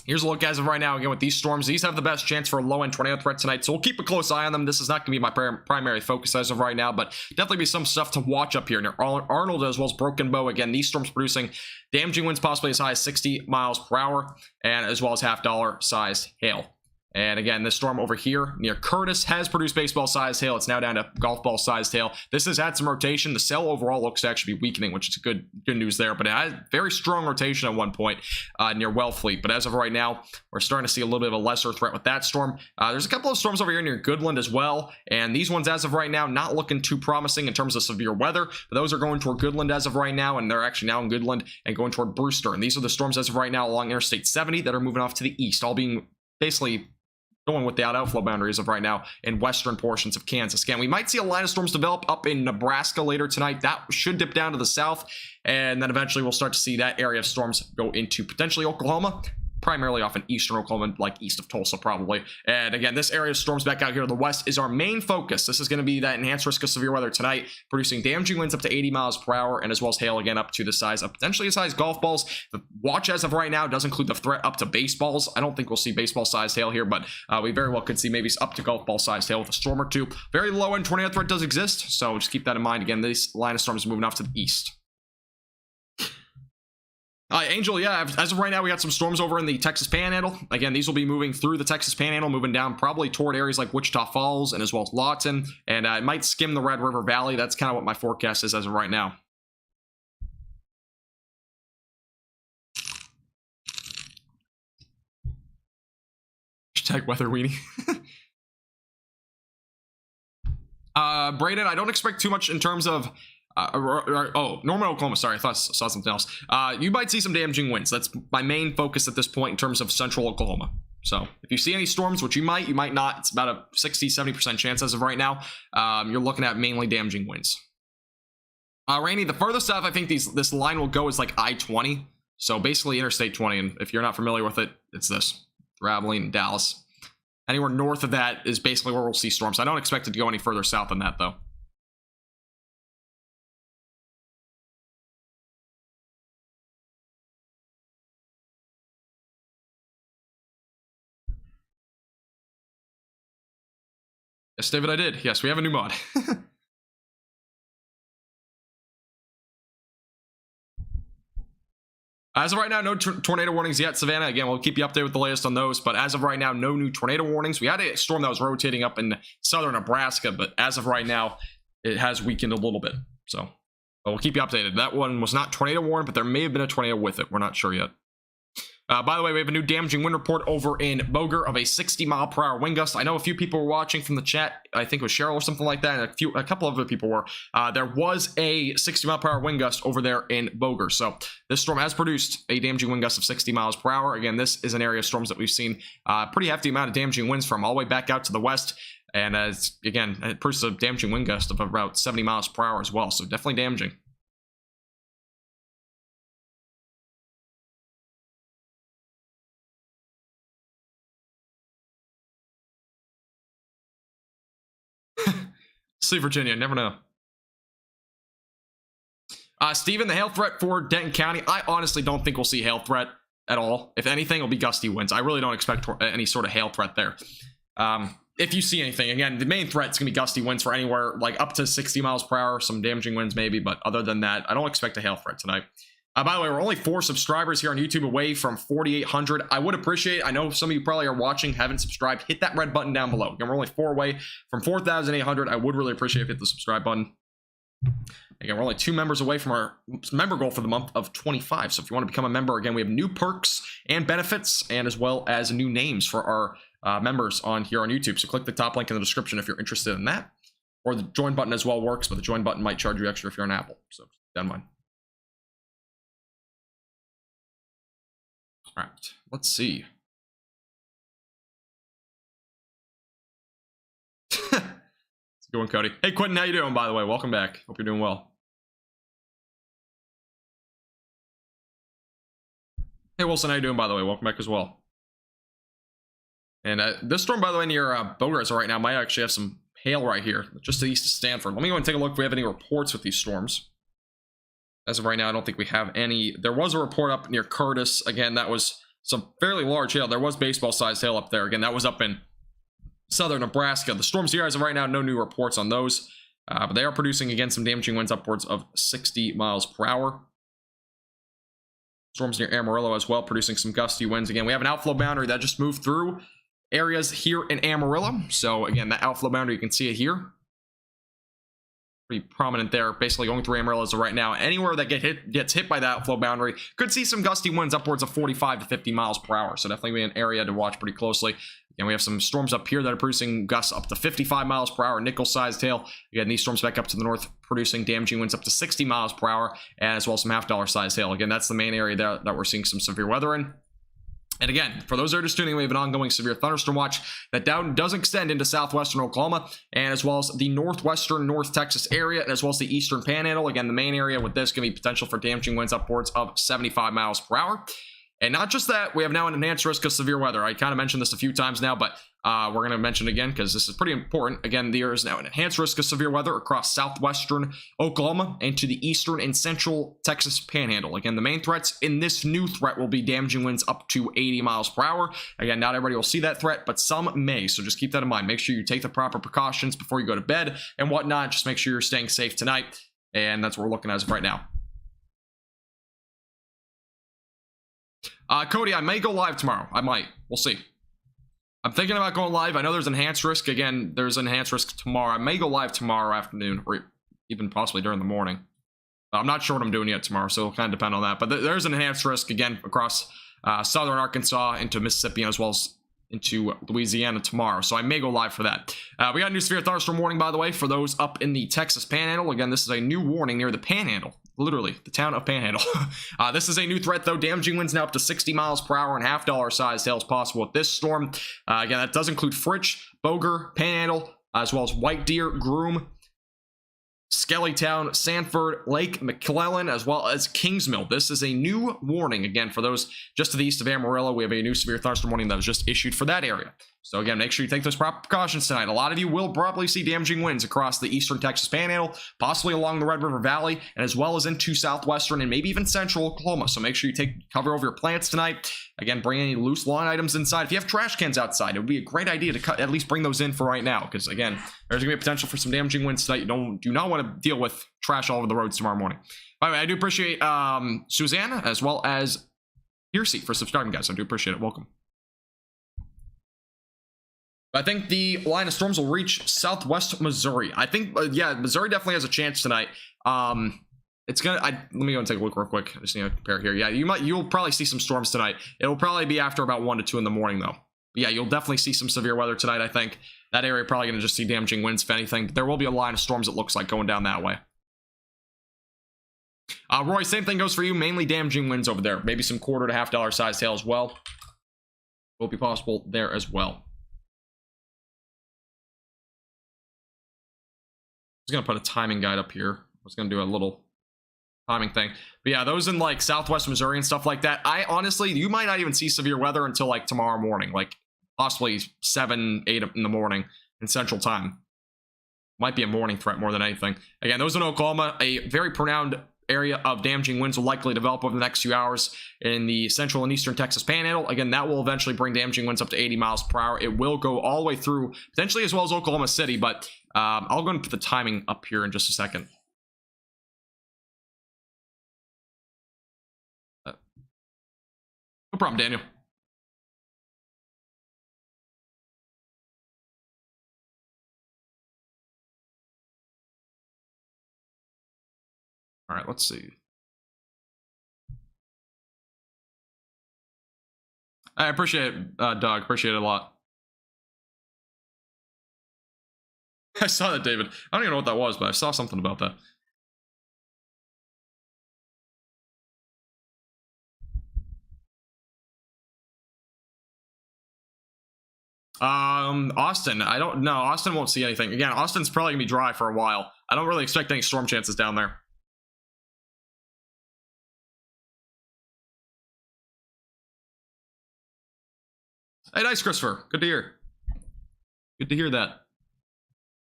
[SPEAKER 1] here's a look as of right now. Again, with these storms, these have the best chance for a low-end tornado threat tonight, so we'll keep a close eye on them. This is not going to be my primary focus as of right now, but definitely be some stuff to watch up here near Arnold as well as Broken Bow. Again, these storms producing damaging winds possibly as high as 60 miles per hour, and as well as half-dollar sized hail. And again, this storm over here near Curtis has produced baseball-sized hail. It's now down to golf ball-sized hail. This has had some rotation. The cell overall looks to actually be weakening, which is good news there. But it had very strong rotation at one point near Wellfleet. But as of right now, we're starting to see a little bit of a lesser threat with that storm. There's a couple of storms over here near Goodland as well. And these ones, as of right now, not looking too promising in terms of severe weather. But those are going toward Goodland as of right now. And they're actually now in Goodland and going toward Brewster. And these are the storms as of right now along Interstate 70 that are moving off to the east, all being basically going with the outflow boundaries of right now in western portions of Kansas. Again, we might see a line of storms develop up in Nebraska later tonight. That should dip down to the south, and then eventually we'll start to see that area of storms go into potentially Oklahoma, primarily off in eastern Oklahoma, like east of Tulsa probably. And again, this area of storms back out here to the west is our main focus. This is going to be that enhanced risk of severe weather tonight, producing damaging winds up to 80 miles per hour, and as well as hail again up to the size of potentially as high as golf balls. The watch as of right now does include the threat up to baseballs. I don't think we'll see baseball sized hail here, but we very well could see maybe up to golf ball sized hail with a storm or two. Very low end tornado threat does exist, so just keep that in mind. Again, this line of storms is moving off to the east. Angel, yeah, as of right now, we got some storms over in the Texas Panhandle. Again, these will be moving through the Texas Panhandle, moving down probably toward areas like Wichita Falls and as well as Lawton, and it might skim the Red River Valley. That's kind of what my forecast is as of right now. Hashtag weather weenie. Braden, I don't expect too much in terms of Norman, Oklahoma. Sorry, I thought I saw something else. You might see some damaging winds. That's my main focus at this point in terms of central Oklahoma. So if you see any storms, which you might not, it's about a 60-70% chance as of right now. You're looking at mainly damaging winds. Rainy, the furthest south I think this line will go is like I-20. So basically Interstate 20. And if you're not familiar with it, it's this. Raveling, Dallas. Anywhere north of that is basically where we'll see storms. I don't expect it to go any further south than that, though. Yes, David, I did. Yes, we have a new mod. As of right now, no tornado warnings yet, Savannah. Again, we'll keep you updated with the latest on those. But as of right now, no new tornado warnings. We had a storm that was rotating up in southern Nebraska, but as of right now, it has weakened a little bit. So we'll keep you updated. That one was not tornado warned, but there may have been a tornado with it. We're not sure yet. By the way, we have a new damaging wind report over in Boger of a 60-mile-per-hour wind gust. I know a few people were watching from the chat. I think it was Cheryl or something like that, and a couple of other people were. There was a 60-mile-per-hour wind gust over there in Boger. So this storm has produced a damaging wind gust of 60 miles per hour. Again, this is an area of storms that we've seen pretty hefty amount of damaging winds from all the way back out to the west. And again, it produces a damaging wind gust of about 70 miles per hour as well. So definitely damaging. See, Virginia, never know. Steven, the hail threat for Denton County, I honestly don't think we'll see hail threat at all. If anything, it'll be gusty winds. I really don't expect any sort of hail threat there. If you see anything, again, the main threat is going to be gusty winds for anywhere like up to 60 miles per hour, some damaging winds maybe, but other than that, I don't expect a hail threat tonight. By the way, we're only 4 subscribers here on YouTube away from 4,800. I would appreciate, I know some of you probably are watching, haven't subscribed, hit that red button down below. Again, we're only 4 away from 4,800. I would really appreciate if you hit the subscribe button. Again, we're only 2 members away from our member goal for the month of 25. So if you want to become a member, again, we have new perks and benefits, and as well as new names for our members on here on YouTube. So click the top link in the description if you're interested in that. Or the join button as well works, but the join button might charge you extra if you're on Apple. So keep that in mind. All right, let's see. It's going, Cody. Hey, Quentin, how you doing, by the way? Welcome back. Hope you're doing well. Hey, Wilson, how you doing, by the way? Welcome back as well. And this storm, by the way, near Bogarts right now might actually have some hail right here, just to the east of Stanford. Let me go and take a look if we have any reports with these storms. As of right now, I don't think we have any. There was a report up near Curtis. Again, that was some fairly large hail. There was baseball-sized hail up there. Again, that was up in southern Nebraska. The storms here, as of right now, no new reports on those. But they are producing, again, some damaging winds upwards of 60 miles per hour. Storms near Amarillo as well, producing some gusty winds. Again, we have an outflow boundary that just moved through areas here in Amarillo. So, again, that outflow boundary, you can see it here. Pretty prominent there, basically going through Amarillo as of right now. Anywhere that gets hit by that outflow boundary could see some gusty winds upwards of 45 to 50 miles per hour. So definitely be an area to watch pretty closely. Again, we have some storms up here that are producing gusts up to 55 miles per hour, nickel-sized hail. Again, these storms back up to the north, producing damaging winds up to 60 miles per hour, and as well as some half-dollar-sized hail. Again, that's the main area there that we're seeing some severe weather in. And again, for those that are just tuning in, we have an ongoing severe thunderstorm watch that does extend into southwestern Oklahoma, and as well as the northwestern North Texas area, and as well as the eastern panhandle. Again, the main area with this can be potential for damaging winds upwards of 75 miles per hour. And not just that, we have now an enhanced risk of severe weather. I kind of mentioned this a few times now, but we're going to mention it again because this is pretty important. Again, there is now an enhanced risk of severe weather across southwestern Oklahoma and to the eastern and central Texas panhandle. Again, the main threats in this new threat will be damaging winds up to 80 miles per hour. Again, not everybody will see that threat, but some may. So just keep that in mind. Make sure you take the proper precautions before you go to bed and whatnot. Just make sure you're staying safe tonight. And that's what we're looking at as of right now. Cody, I may go live tomorrow. I might. We'll see. I'm thinking about going live. I know there's enhanced risk. Again, there's enhanced risk tomorrow. I may go live tomorrow afternoon or even possibly during the morning. I'm not sure what I'm doing yet tomorrow, so it'll kind of depend on that. But there's an enhanced risk, again, across southern Arkansas into Mississippi as well as into Louisiana tomorrow. So I may go live for that. We got a new severe thunderstorm warning, by the way, for those up in the Texas Panhandle. Again, this is a new warning near the Panhandle. Literally, the town of Panhandle. This is a new threat, though. Damaging winds now up to 60 miles per hour and half-dollar-sized hail is possible with this storm. Again, that does include Fritch, Boger, Panhandle, as well as White Deer, Groom, Skellytown, Sanford, Lake McClellan, as well as Kingsmill. This is a new warning, again, for those just to the east of Amarillo. We have a new severe thunderstorm warning that was just issued for that area. So again, make sure you take those proper precautions tonight. A lot of you will probably see damaging winds across the eastern Texas Panhandle, possibly along the Red River Valley, and as well as into southwestern and maybe even central Oklahoma. So make sure you take cover over your plants tonight. Again, bring any loose lawn items inside. If you have trash cans outside, it would be a great idea to at least bring those in for right now, because again, there's gonna be a potential for some damaging winds tonight. You do not want to deal with trash all over the roads tomorrow morning. By the way, I do appreciate Susanna as well as Piercy for subscribing, guys. I do appreciate it. Welcome. I think the line of storms will reach southwest Missouri. I think, yeah, Missouri definitely has a chance tonight. It's gonna. Let me go and take a look real quick. I just need to compare here. Yeah, you'll probably see some storms tonight. It'll probably be after about 1 to 2 in the morning, though. But yeah, you'll definitely see some severe weather tonight. I think that area probably gonna just see damaging winds, if anything. But there will be a line of storms. It looks like going down that way. Roy, same thing goes for you. Mainly damaging winds over there. Maybe some quarter to half-dollar sized hail as well. Will be possible there as well. I was going to put a timing guide up here. I was going to do a little timing thing. But yeah, those in like southwest Missouri and stuff like that, I honestly, you might not even see severe weather until like tomorrow morning, like possibly 7, 8 in the morning in central time. Might be a morning threat more than anything. Again, those in Oklahoma, a very pronounced area of damaging winds will likely develop over the next few hours in the central and eastern Texas Panhandle. Again, that will eventually bring damaging winds up to 80 miles per hour. It will go all the way through, potentially as well as Oklahoma City, but I'll go and put the timing up here in just a second. No problem, Daniel. All right, let's see. I appreciate it, Doug. Appreciate it a lot. I saw that, David. I don't even know what that was, but I saw something about that. Austin, I don't know. Austin won't see anything. Again, Austin's probably gonna be dry for a while. I don't really expect any storm chances down there. Hey, nice, Christopher. Good to hear. Good to hear that.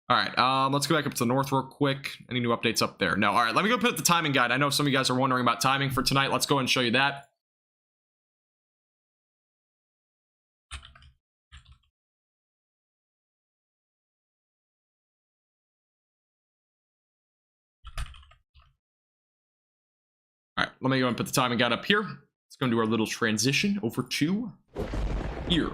[SPEAKER 1] All right, let's go back up to the north real quick. Any new updates up there? No. All right, let me go put the timing guide. I know some of you guys are wondering about timing for tonight. Let's go ahead and show you that. All right, let me go and put the timing guide up here. Let's go and do our little transition over to here.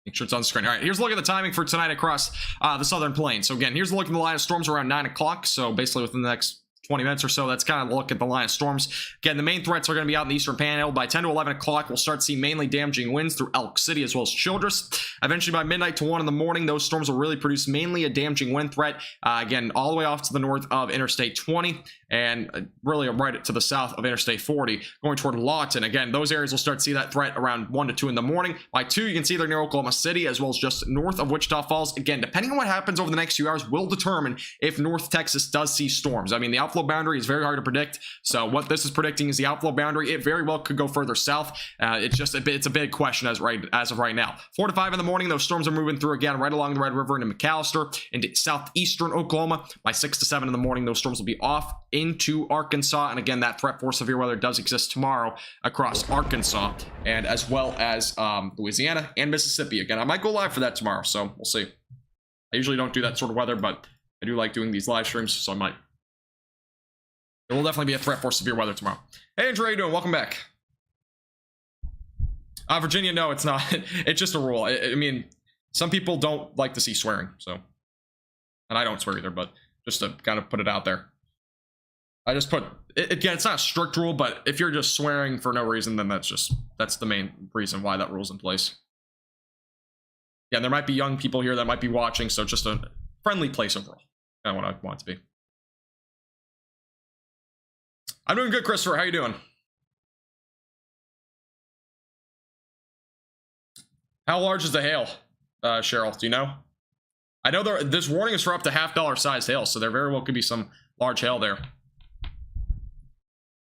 [SPEAKER 1] Make sure it's on the screen. All right, here's a look at the timing for tonight across the southern plains. So again, here's a look at the line of storms around 9 o'clock. So basically within the next 20 minutes or so, that's kind of a look at the line of storms. Again, the main threats are going to be out in the eastern panhandle. By 10 to 11 o'clock, we'll start seeing mainly damaging winds through Elk City as well as Childress. Eventually, by midnight to 1 in the morning, those storms will really produce mainly a damaging wind threat. Again, all the way off to the north of Interstate 20 and really right to the south of Interstate 40, going toward Lawton. Again, those areas will start to see that threat around 1 to 2 in the morning. By 2, you can see they're near Oklahoma City as well as just north of Wichita Falls. Again, depending on what happens over the next few hours will determine if North Texas does see storms. I mean, the outflow boundary is very hard to predict. So what this is predicting is the outflow boundary. It very well could go further south. It's a big question as of right now. 4 to 5 in the morning, those storms are moving through again right along the Red River into McAllister into southeastern Oklahoma. By 6 to 7 in the morning, those storms will be off into Arkansas. And again, that threat for severe weather does exist tomorrow across Arkansas and as well as Louisiana and Mississippi. Again, I might go live for that tomorrow, so we'll see. I usually don't do that sort of weather, but I do like doing these live streams, so I might. There will definitely be a threat for severe weather tomorrow. Hey, Andrew, how you doing? Welcome back. Virginia, no, it's not. It's just a rule. I mean, some people don't like to see swearing, so. And I don't swear either, but just to kind of put it out there. I just put, again, it's not a strict rule, but if you're just swearing for no reason, then that's the main reason why that rule's in place. Yeah, there might be young people here that might be watching, so just a friendly place overall. Kind of what I want it to be. I'm doing good, Christopher. How you doing? How large is the hail, Cheryl? Do you know? I know this warning is for up to $half sized hail, so there very well could be some large hail there.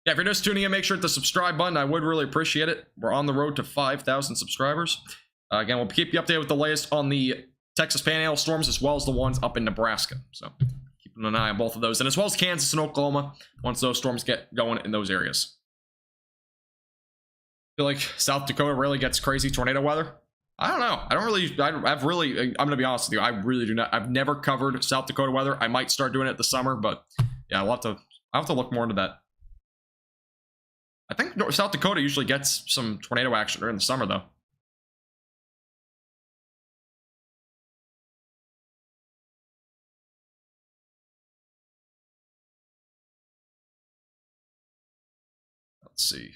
[SPEAKER 1] Yeah, if you're just tuning in, make sure to hit the subscribe button. I would really appreciate it. We're on the road to 5,000 subscribers. Again, we'll keep you updated with the latest on the Texas Panhandle storms as well as the ones up in Nebraska. So keeping an eye on both of those, and as well as Kansas and Oklahoma once those storms get going in those areas. I feel like South Dakota really gets crazy tornado weather. I don't know. I'm going to be honest with you. I really do not. I've never covered South Dakota weather. I might start doing it this summer, but yeah, I'll have to look more into that. I think South Dakota usually gets some tornado action during the summer, though. Let's see.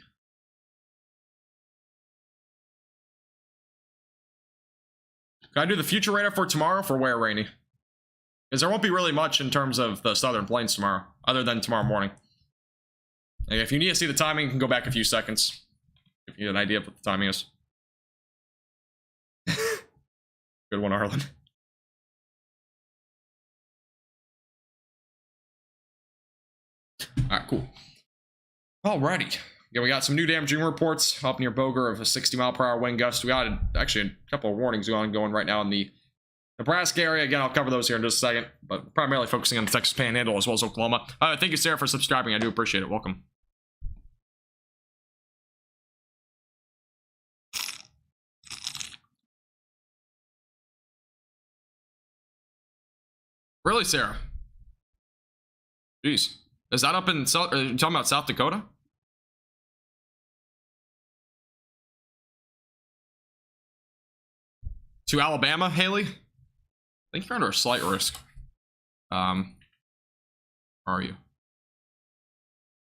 [SPEAKER 1] Can I do the future radar for tomorrow for where, Rainy? Because there won't be really much in terms of the southern plains tomorrow, other than tomorrow morning. And if you need to see the timing, you can go back a few seconds. If you get an idea of what the timing is. Good one, Arlen. Alright, cool. Alrighty. Yeah, we got some new damaging reports up near Boger of a 60-mile-per-hour wind gust. We got actually a couple of warnings going right now in the Nebraska area. Again, I'll cover those here in just a second, but primarily focusing on the Texas Panhandle as well as Oklahoma. Thank you, Sarah, for subscribing. I do appreciate it. Welcome. Really, Sarah? Jeez. Is that up in South? Are you talking about South Dakota? To Alabama, Haley? I think you're under a slight risk. Where are you?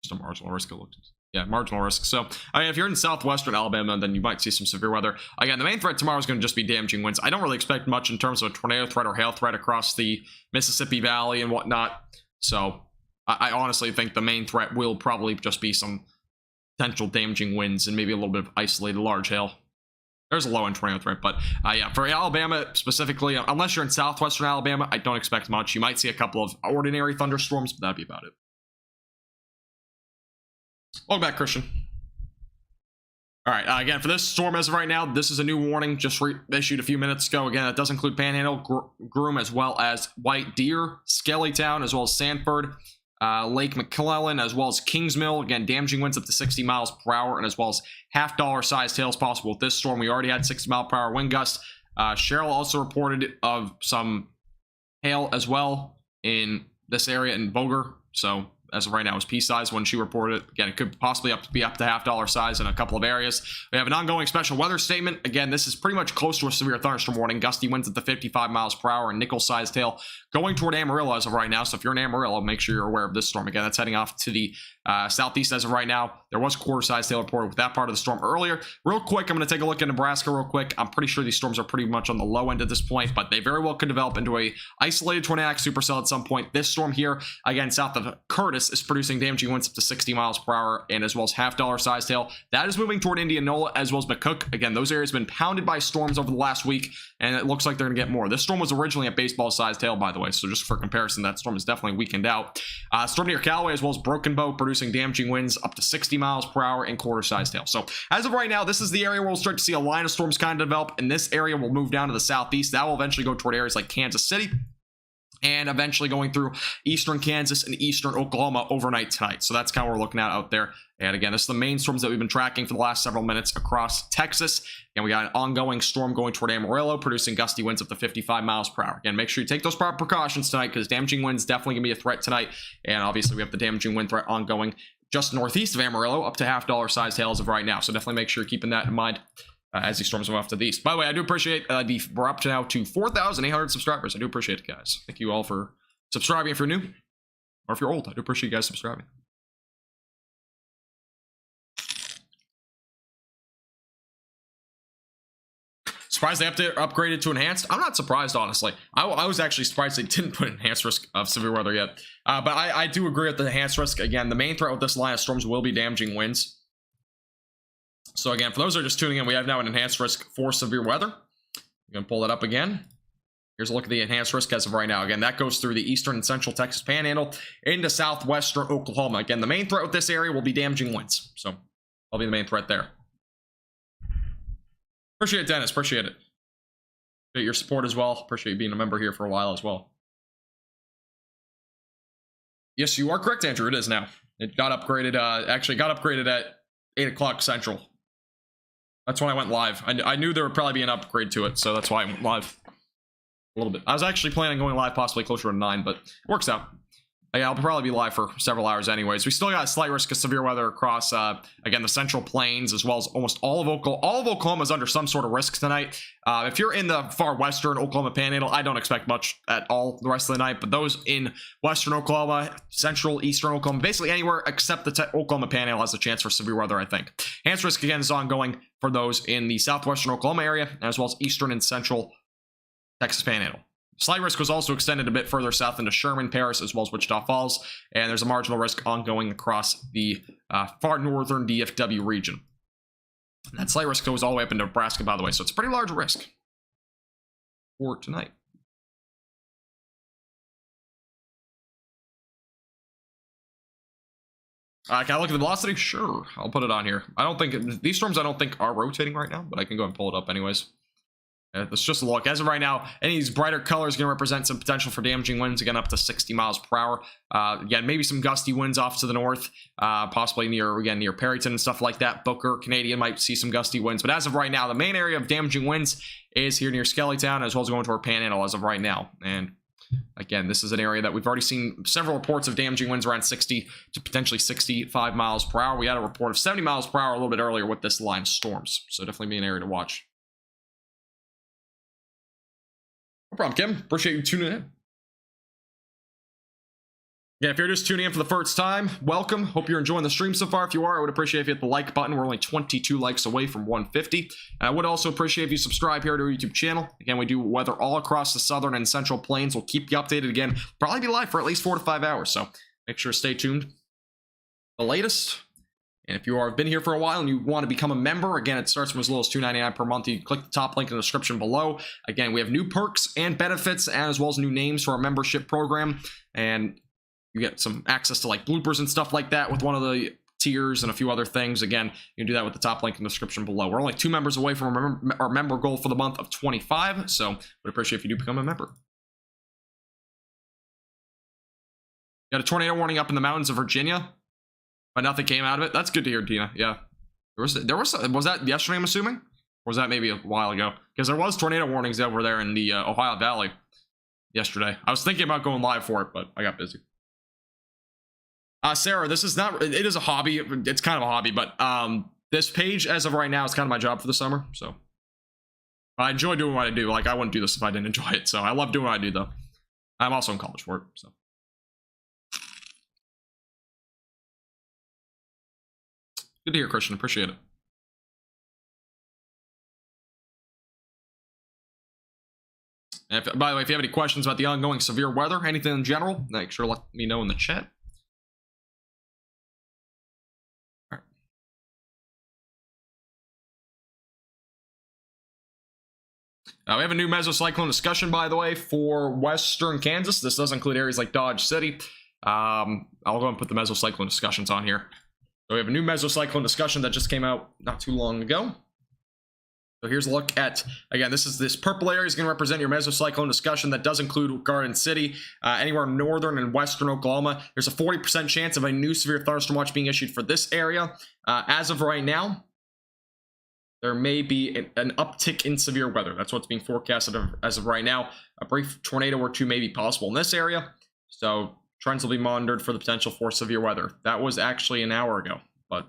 [SPEAKER 1] Just a marginal risk. It looks. Yeah, marginal risk. So, I mean, if you're in southwestern Alabama, then you might see some severe weather. Again, the main threat tomorrow is going to just be damaging winds. I don't really expect much in terms of a tornado threat or hail threat across the Mississippi Valley and whatnot. So, I honestly think the main threat will probably just be some potential damaging winds and maybe a little bit of isolated large hail. There's a low-end tornado threat, but yeah, for Alabama specifically, unless you're in southwestern Alabama, I don't expect much. You might see a couple of ordinary thunderstorms, but that'd be about it. Welcome back, Christian. All right, again, for this storm as of right now, this is a new warning just issued a few minutes ago. Again, it does include Panhandle, Groom, as well as White Deer, Skellytown, as well as Sanford, Lake McClellan, as well as Kingsmill. Again, damaging winds up to 60 miles per hour, and as well as half-dollar size hails possible with this storm. We already had 60 mile per hour wind gusts. Cheryl also reported of some hail as well in this area in Boger. So as of right now, it's pea-size when she reported it. Again, it could possibly be up to half-dollar size in a couple of areas. We have an ongoing special weather statement. Again, this is pretty much close to a severe thunderstorm warning. Gusty winds at the 55 miles per hour and nickel-sized hail going toward Amarillo as of right now. So if you're in Amarillo, make sure you're aware of this storm. Again, that's heading off to the southeast as of right now. There was quarter-sized hail reported with that part of the storm earlier. Real quick, I'm going to take a look at Nebraska real quick. I'm pretty sure these storms are pretty much on the low end at this point, but they very well could develop into a isolated tornadic supercell at some point. This storm here, again, south of Curtis, is producing damaging winds up to 60 miles per hour and as well as half-dollar sized hail. That is moving toward Indianola as well as McCook. Again, those areas have been pounded by storms over the last week, and it looks like they're going to get more. This storm was originally a baseball-sized hail, by the way, so just for comparison, that storm is definitely weakened out. Storm near Callaway as well as Broken Bow producing damaging winds up to 60 miles per hour and quarter-sized hail. So as of right now, this is the area where we'll start to see a line of storms kind of develop, and this area will move down to the southeast. That will eventually go toward areas like Kansas City, and eventually going through eastern Kansas and eastern Oklahoma overnight tonight. So that's kind of what we're looking at out there. And again, this is the main storms that we've been tracking for the last several minutes across Texas. And we got an ongoing storm going toward Amarillo, producing gusty winds up to 55 miles per hour. Again, make sure you take those proper precautions tonight, because damaging winds definitely going to be a threat tonight. And obviously, we have the damaging wind threat ongoing just northeast of Amarillo, up to half-dollar sized hail as of right now. So definitely make sure you're keeping that in mind as these storms move off to the east. By the way, I do appreciate we're up to now to 4,800 subscribers. I do appreciate it, guys. Thank you all for subscribing if you're new, or if you're old. I do appreciate you guys subscribing. Surprised they upgraded to enhanced. I'm not surprised, honestly. I was actually surprised they didn't put enhanced risk of severe weather yet. But I do agree with the enhanced risk. Again, the main threat with this line of storms will be damaging winds. So again, for those who are just tuning in, we have now an enhanced risk for severe weather. I'm going to pull that up again. Here's a look at the enhanced risk as of right now. Again, that goes through the eastern and central Texas Panhandle into southwestern Oklahoma. Again, the main threat with this area will be damaging winds. So that'll be the main threat there. Appreciate it, Dennis. Appreciate it. Appreciate your support as well. Appreciate you being a member here for a while as well. Yes, you are correct, Andrew. It is now. It got upgraded. Actually, got upgraded at 8 o'clock Central. That's when I went live. I knew there would probably be an upgrade to it, so that's why I went live a little bit. I was actually planning on going live possibly closer to 9, but it works out. Yeah, I'll probably be live for several hours anyways. We still got a slight risk of severe weather across, again, the Central Plains, as well as almost all of Oklahoma. All of Oklahoma is under some sort of risk tonight. If you're in the far western Oklahoma Panhandle, I don't expect much at all the rest of the night. But those in western Oklahoma, central, eastern Oklahoma, basically anywhere except the Oklahoma Panhandle has a chance for severe weather, I think. Enhanced risk, again, is ongoing for those in the southwestern Oklahoma area, as well as eastern and central Texas Panhandle. Slight risk was also extended a bit further south into Sherman, Paris, as well as Wichita Falls, and there's a marginal risk ongoing across the far northern DFW region. And that slight risk goes all the way up into Nebraska, by the way, so it's a pretty large risk for tonight. Can I look at the velocity? Sure, I'll put it on here. I don't think these storms are rotating right now, but I can go and pull it up anyways. Let's just look. As of right now, any of these brighter colors are going to represent some potential for damaging winds, again, up to 60 miles per hour. Again, maybe some gusty winds off to the north, possibly near Perryton and stuff like that. Booker, Canadian might see some gusty winds. But as of right now, the main area of damaging winds is here near Skellytown, as well as going toward Panhandle as of right now. And again, this is an area that we've already seen several reports of damaging winds around 60 to potentially 65 miles per hour. We had a report of 70 miles per hour a little bit earlier with this line of storms. So definitely be an area to watch. No problem, Kim. Appreciate you tuning in. Yeah, if you're just tuning in for the first time, welcome. Hope you're enjoying the stream so far. If you are, I would appreciate if you hit the like button. We're only 22 likes away from 150. And I would also appreciate if you subscribe here to our YouTube channel. Again, we do weather all across the southern and central plains. We'll keep you updated again. Probably be live for at least 4 to 5 hours. So make sure to stay tuned. The latest. And if you have been here for a while and you want to become a member, again, it starts from as little as $2.99 per month. You click the top link in the description below. Again, we have new perks and benefits, as well as new names for our membership program. And you get some access to like bloopers and stuff like that with one of the tiers and a few other things. Again, you can do that with the top link in the description below. We're only 2 members away from our member goal for the month of 25, so would appreciate if you do become a member. Got a tornado warning up in the mountains of Virginia, but nothing came out of it. That's good to hear, Dina. Yeah, was that yesterday, I'm assuming, or was that maybe a while ago? Because there was tornado warnings over there in the Ohio Valley yesterday. I was thinking about going live for it, but I got busy. Sarah, this is not, it is a hobby. It's kind of a hobby, but this page as of right now is kind of my job for the summer. So I enjoy doing what I do. Like, I wouldn't do this if I didn't enjoy it. So I love doing what I do, though. I'm also in college for it. So good to hear, Christian. Appreciate it. And if, by the way, if you have any questions about the ongoing severe weather, anything in general, make sure to let me know in the chat. We have a new mesocyclone discussion, by the way, for western Kansas. This does include areas like Dodge City. I'll go and put the mesocyclone discussions on here. So we have a new mesocyclone discussion that just came out not too long ago. So here's a look at, again, this purple area is going to represent your mesocyclone discussion. That does include Garden City, anywhere northern and western Oklahoma. There's a 40% chance of a new severe thunderstorm watch being issued for this area. As of right now, there may be an uptick in severe weather. That's what's being forecasted as of right now. A brief tornado or two may be possible in this area. So trends will be monitored for the potential for severe weather. That was actually an hour ago, but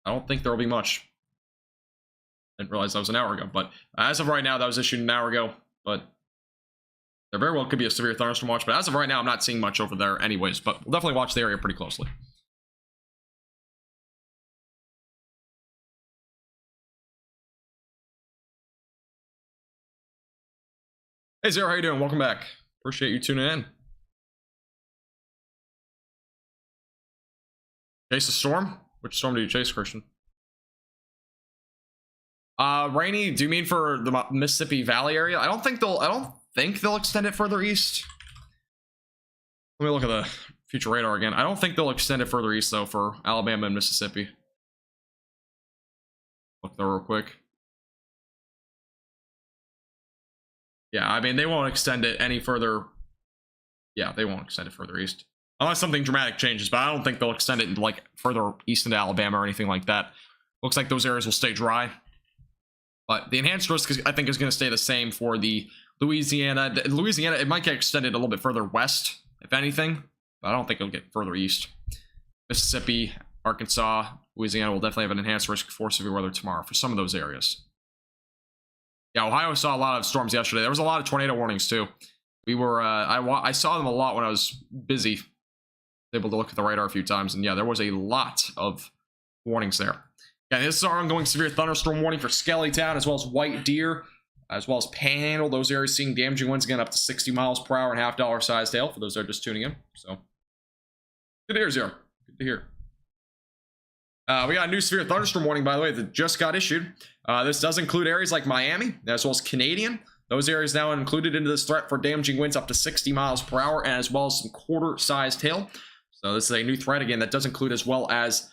[SPEAKER 1] I don't think there will be much. Didn't realize that was an hour ago, but as of right now, that was issued an hour ago, but there very well could be a severe thunderstorm watch, but as of right now, I'm not seeing much over there anyways, but we'll definitely watch the area pretty closely. Hey Zero, how you doing? Welcome back. Appreciate you tuning in. Chase a storm? Which storm do you chase, Christian? Rainy, do you mean for the Mississippi Valley area? I don't think they'll extend it further east. Let me look at the future radar again. I don't think they'll extend it further east though for Alabama and Mississippi. Look there real quick. Yeah, I mean, they won't extend it any further. Yeah, they won't extend it further east. Unless something dramatic changes, but I don't think they'll extend it into, like, further east into Alabama or anything like that. Looks like those areas will stay dry. But the enhanced risk, I think, is going to stay the same for the Louisiana. Louisiana, it might get extended a little bit further west, if anything. But I don't think it'll get further east. Mississippi, Arkansas, Louisiana will definitely have an enhanced risk for severe weather tomorrow for some of those areas. Yeah, Ohio saw a lot of storms yesterday. There was a lot of tornado warnings too. We were, I saw them a lot when I was busy. Able to look at the radar a few times, and yeah, there was a lot of warnings there. And this is our ongoing severe thunderstorm warning for Skellytown, as well as White Deer, as well as Panhandle. Those areas seeing damaging winds again up to 60 miles per hour and $half sized hail for those that are just tuning in. So good to hear, Zero. Good to hear. We got a new severe thunderstorm warning, by the way, that just got issued. This does include areas like Miami, as well as Canadian. Those areas now included into this threat for damaging winds up to 60 miles per hour, and as well as some quarter-sized hail. So this is a new threat again that does include as well as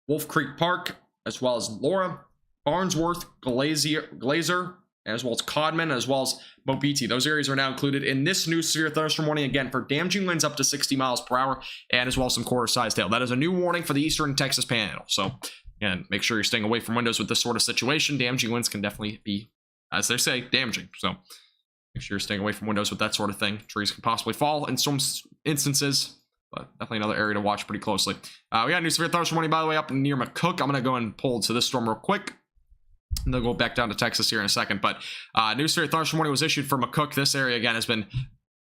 [SPEAKER 1] Wolf Creek Park, as well as Laura, Barnsworth, Glazer, as well as Codman, as well as Mobeetie. Those areas are now included in this new severe thunderstorm warning, again, for damaging winds up to 60 miles per hour, and as well as some quarter-sized hail. That is a new warning for the eastern Texas Panhandle. So, again, make sure you're staying away from windows with this sort of situation. Damaging winds can definitely be, as they say, damaging. So, make sure you're staying away from windows with that sort of thing. Trees can possibly fall in some instances, but definitely another area to watch pretty closely. We got a new severe thunderstorm warning, by the way, up near McCook. I'm going to go and pull to this storm real quick, and they'll go back down to Texas here in a second. But new severe thunderstorm warning was issued for McCook. This area, again, has been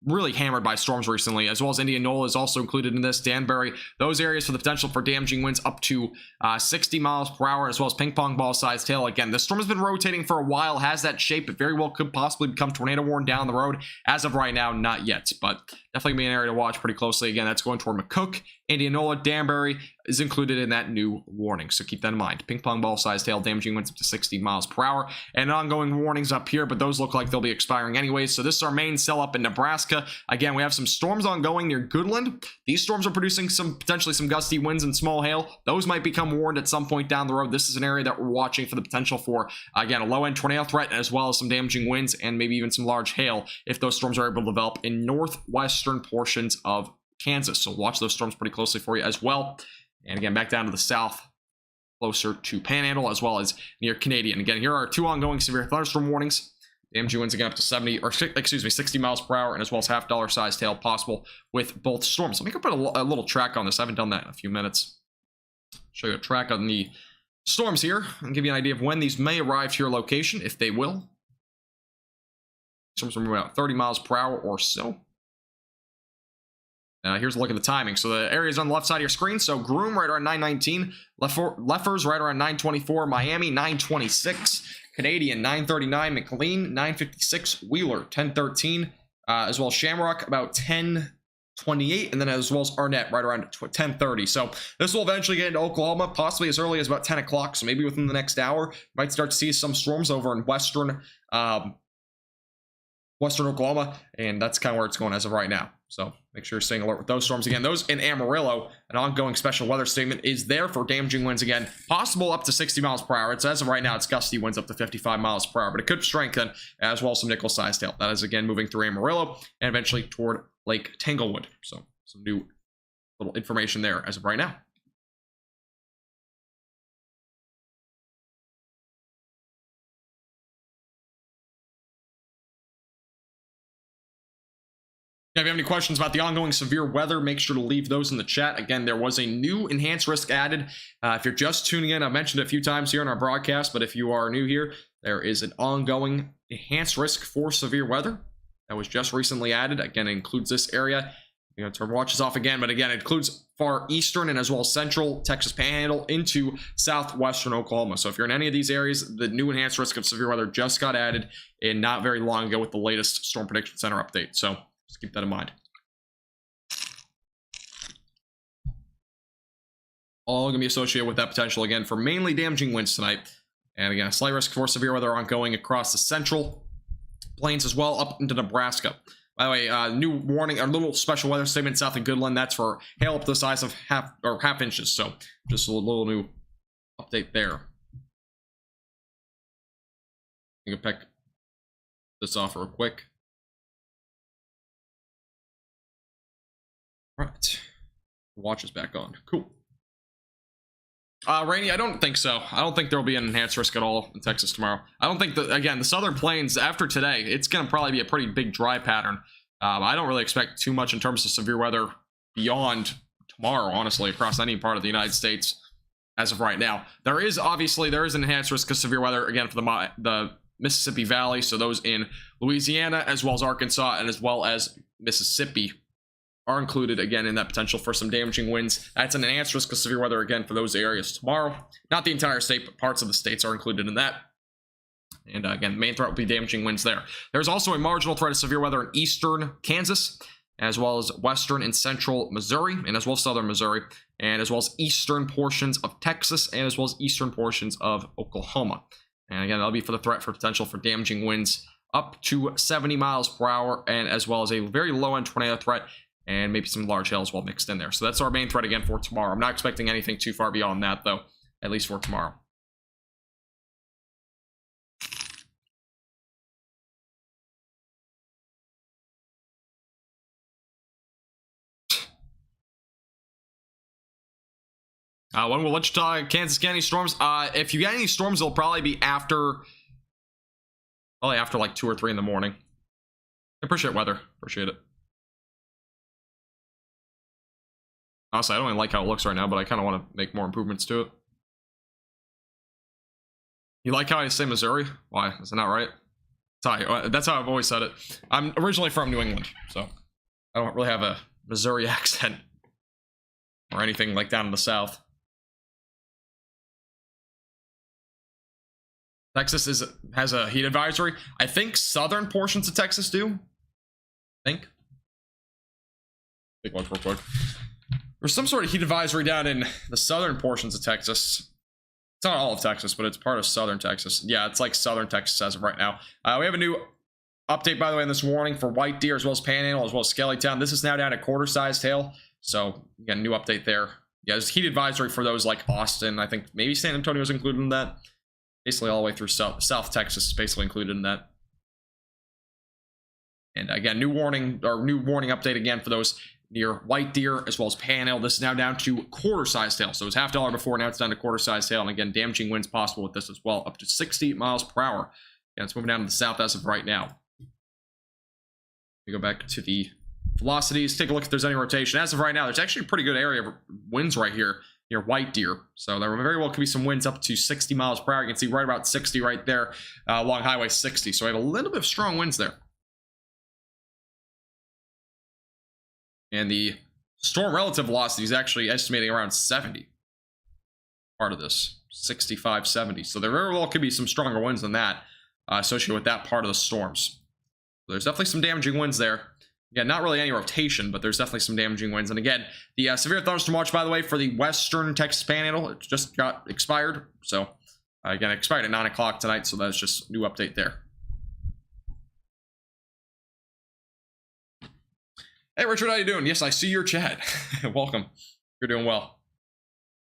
[SPEAKER 1] really hammered by storms recently, as well as Indianola is also included in this. Danbury, those areas for the potential for damaging winds up to 60 miles per hour, as well as ping pong ball sized hail. Again, the storm has been rotating for a while, has that shape. It very well could possibly become tornado warned down the road. As of right now, not yet, but definitely be an area to watch pretty closely. Again, that's going toward McCook. Indianola, Danbury is included in that new warning, so keep that in mind. Ping pong ball sized hail, damaging winds up to 60 miles per hour, and ongoing warnings up here, but those look like they'll be expiring anyways. So this is our main cell up in Nebraska. Nebraska. Again, we have some storms ongoing near Goodland. These storms are producing potentially some gusty winds and small hail. Those might become warned at some point down the road. This is an area that we're watching for the potential for, again, a low-end tornado threat, as well as some damaging winds and maybe even some large hail if those storms are able to develop in northwestern portions of Kansas. So watch those storms pretty closely for you as well. And again, back down to the south, closer to Panhandle, as well as near Canadian. Again, here are 2 ongoing severe thunderstorm warnings. Damaging winds again up to 60 miles per hour, and as well as $half sized hail possible with both storms. Let me go put a little track on this. I haven't done that in a few minutes. Show you a track on the storms here and give you an idea of when these may arrive to your location, if they will. Storms are moving about 30 miles per hour or so. Here's a look at the timing. So the area is on the left side of your screen. So Groom right around 9:19, Leffers right around 9:24, Miami 9:26, Canadian 9:39, McLean 9:56, Wheeler 10:13, as well as Shamrock about 10:28, and then as well as Arnett right around 10:30. So this will eventually get into Oklahoma, possibly as early as about 10 o'clock. So maybe within the next hour, you might start to see some storms over in western Oklahoma, and that's kind of where it's going as of right now. So make sure you're staying alert with those storms. Again, those in Amarillo, an ongoing special weather statement is there for damaging winds again, possible up to 60 miles per hour. It's as of right now, it's gusty winds up to 55 miles per hour, but it could strengthen as well as some nickel-sized hail. That is again moving through Amarillo and eventually toward Lake Tanglewood. So some new little information there as of right now. If you have any questions about the ongoing severe weather, make sure to leave those in the chat. Again, there was a new enhanced risk added. If you're just tuning in, I've mentioned it a few times here in our broadcast, but if you are new here, there is an ongoing enhanced risk for severe weather that was just recently added. Again, it includes this area. You know, turn watches off again, but again, it includes far eastern and as well as central Texas Panhandle into southwestern Oklahoma. So if you're in any of these areas, the new enhanced risk of severe weather just got added and not very long ago with the latest Storm Prediction Center update. So just keep that in mind. All going to be associated with that potential again for mainly damaging winds tonight. And again, a slight risk for severe weather ongoing across the central plains as well up into Nebraska. By the way, new warning, a little special weather statement south of Goodland. That's for hail up to the size of half inches. So just a little new update there. You can pick this off real quick. All right, watch is back on. Cool. Rainy, I don't think so. I don't think there will be an enhanced risk at all in Texas tomorrow. I don't think that, again, the southern plains after today, it's going to probably be a pretty big dry pattern. I don't really expect too much in terms of severe weather beyond tomorrow, honestly, across any part of the United States as of right now. There is an enhanced risk of severe weather, again, for the Mississippi Valley, so those in Louisiana, as well as Arkansas, and as well as Mississippi are included again in that potential for some damaging winds. That's an enhanced risk of severe weather again for those areas tomorrow. Not the entire state, but parts of the states are included in that. And again, the main threat will be damaging winds there. There's also a marginal threat of severe weather in eastern Kansas, as well as western and central Missouri, and as well as southern Missouri, and as well as eastern portions of Texas, and as well as eastern portions of Oklahoma. And again, that'll be for the threat for potential for damaging winds up to 70 miles per hour, and as well as a very low-end tornado threat, and maybe some large hail as well mixed in there. So that's our main threat again for tomorrow. I'm not expecting anything too far beyond that, though, at least for tomorrow. When will Wichita, Kansas get any storms? If you get any storms, it'll probably be after like 2 or 3 in the morning. I appreciate weather. Appreciate it. Honestly, I don't even like how it looks right now, but I kind of want to make more improvements to it. You like how I say Missouri? Why? Is that not right? That's how I've always said it. I'm originally from New England, so I don't really have a Missouri accent or anything like down in the South. Texas has a heat advisory. I think southern portions of Texas do. Take one real quick. There's some sort of heat advisory down in the southern portions of Texas. It's not all of Texas, but it's part of southern Texas. Yeah, it's like southern Texas as of right now. We have a new Update, by the way, in this warning for white deer as well as panhandle as well as Skellytown. This is now down to quarter-sized hail. So, again, new update there. Yeah, there's heat advisory for those like Austin. I think maybe San Antonio is included in that. Basically, all the way through South Texas is basically included in that. And again, new warning update again for those near white deer as well as panhandle. This is now down to quarter-sized hail. So it was $0.50 before, now it's down to quarter-sized hail. And again, damaging winds possible with this as well, up to 60 miles per hour. Yeah, it's moving down to the south as of right now. We go back to the velocities, take a look if there's any rotation. As of right now, there's actually a pretty good area of winds right here near white deer. So there very well could be some winds up to 60 miles per hour. You can see right about 60 right there along Highway 60. So we have a little bit of strong winds there. And the storm relative velocity is actually estimating around 70. Part of this, 65, 70. So there very well could be some stronger winds than that associated with that part of the storms. So there's definitely some damaging winds there. Again, not really any rotation, but there's definitely some damaging winds. And again, the severe thunderstorm watch, by the way, for the western Texas Panhandle, it just got expired. So again, it expired at 9 o'clock tonight. So that's just a new update there. Hey, Richard, how you doing? Yes, I see your chat. Welcome. You're doing well.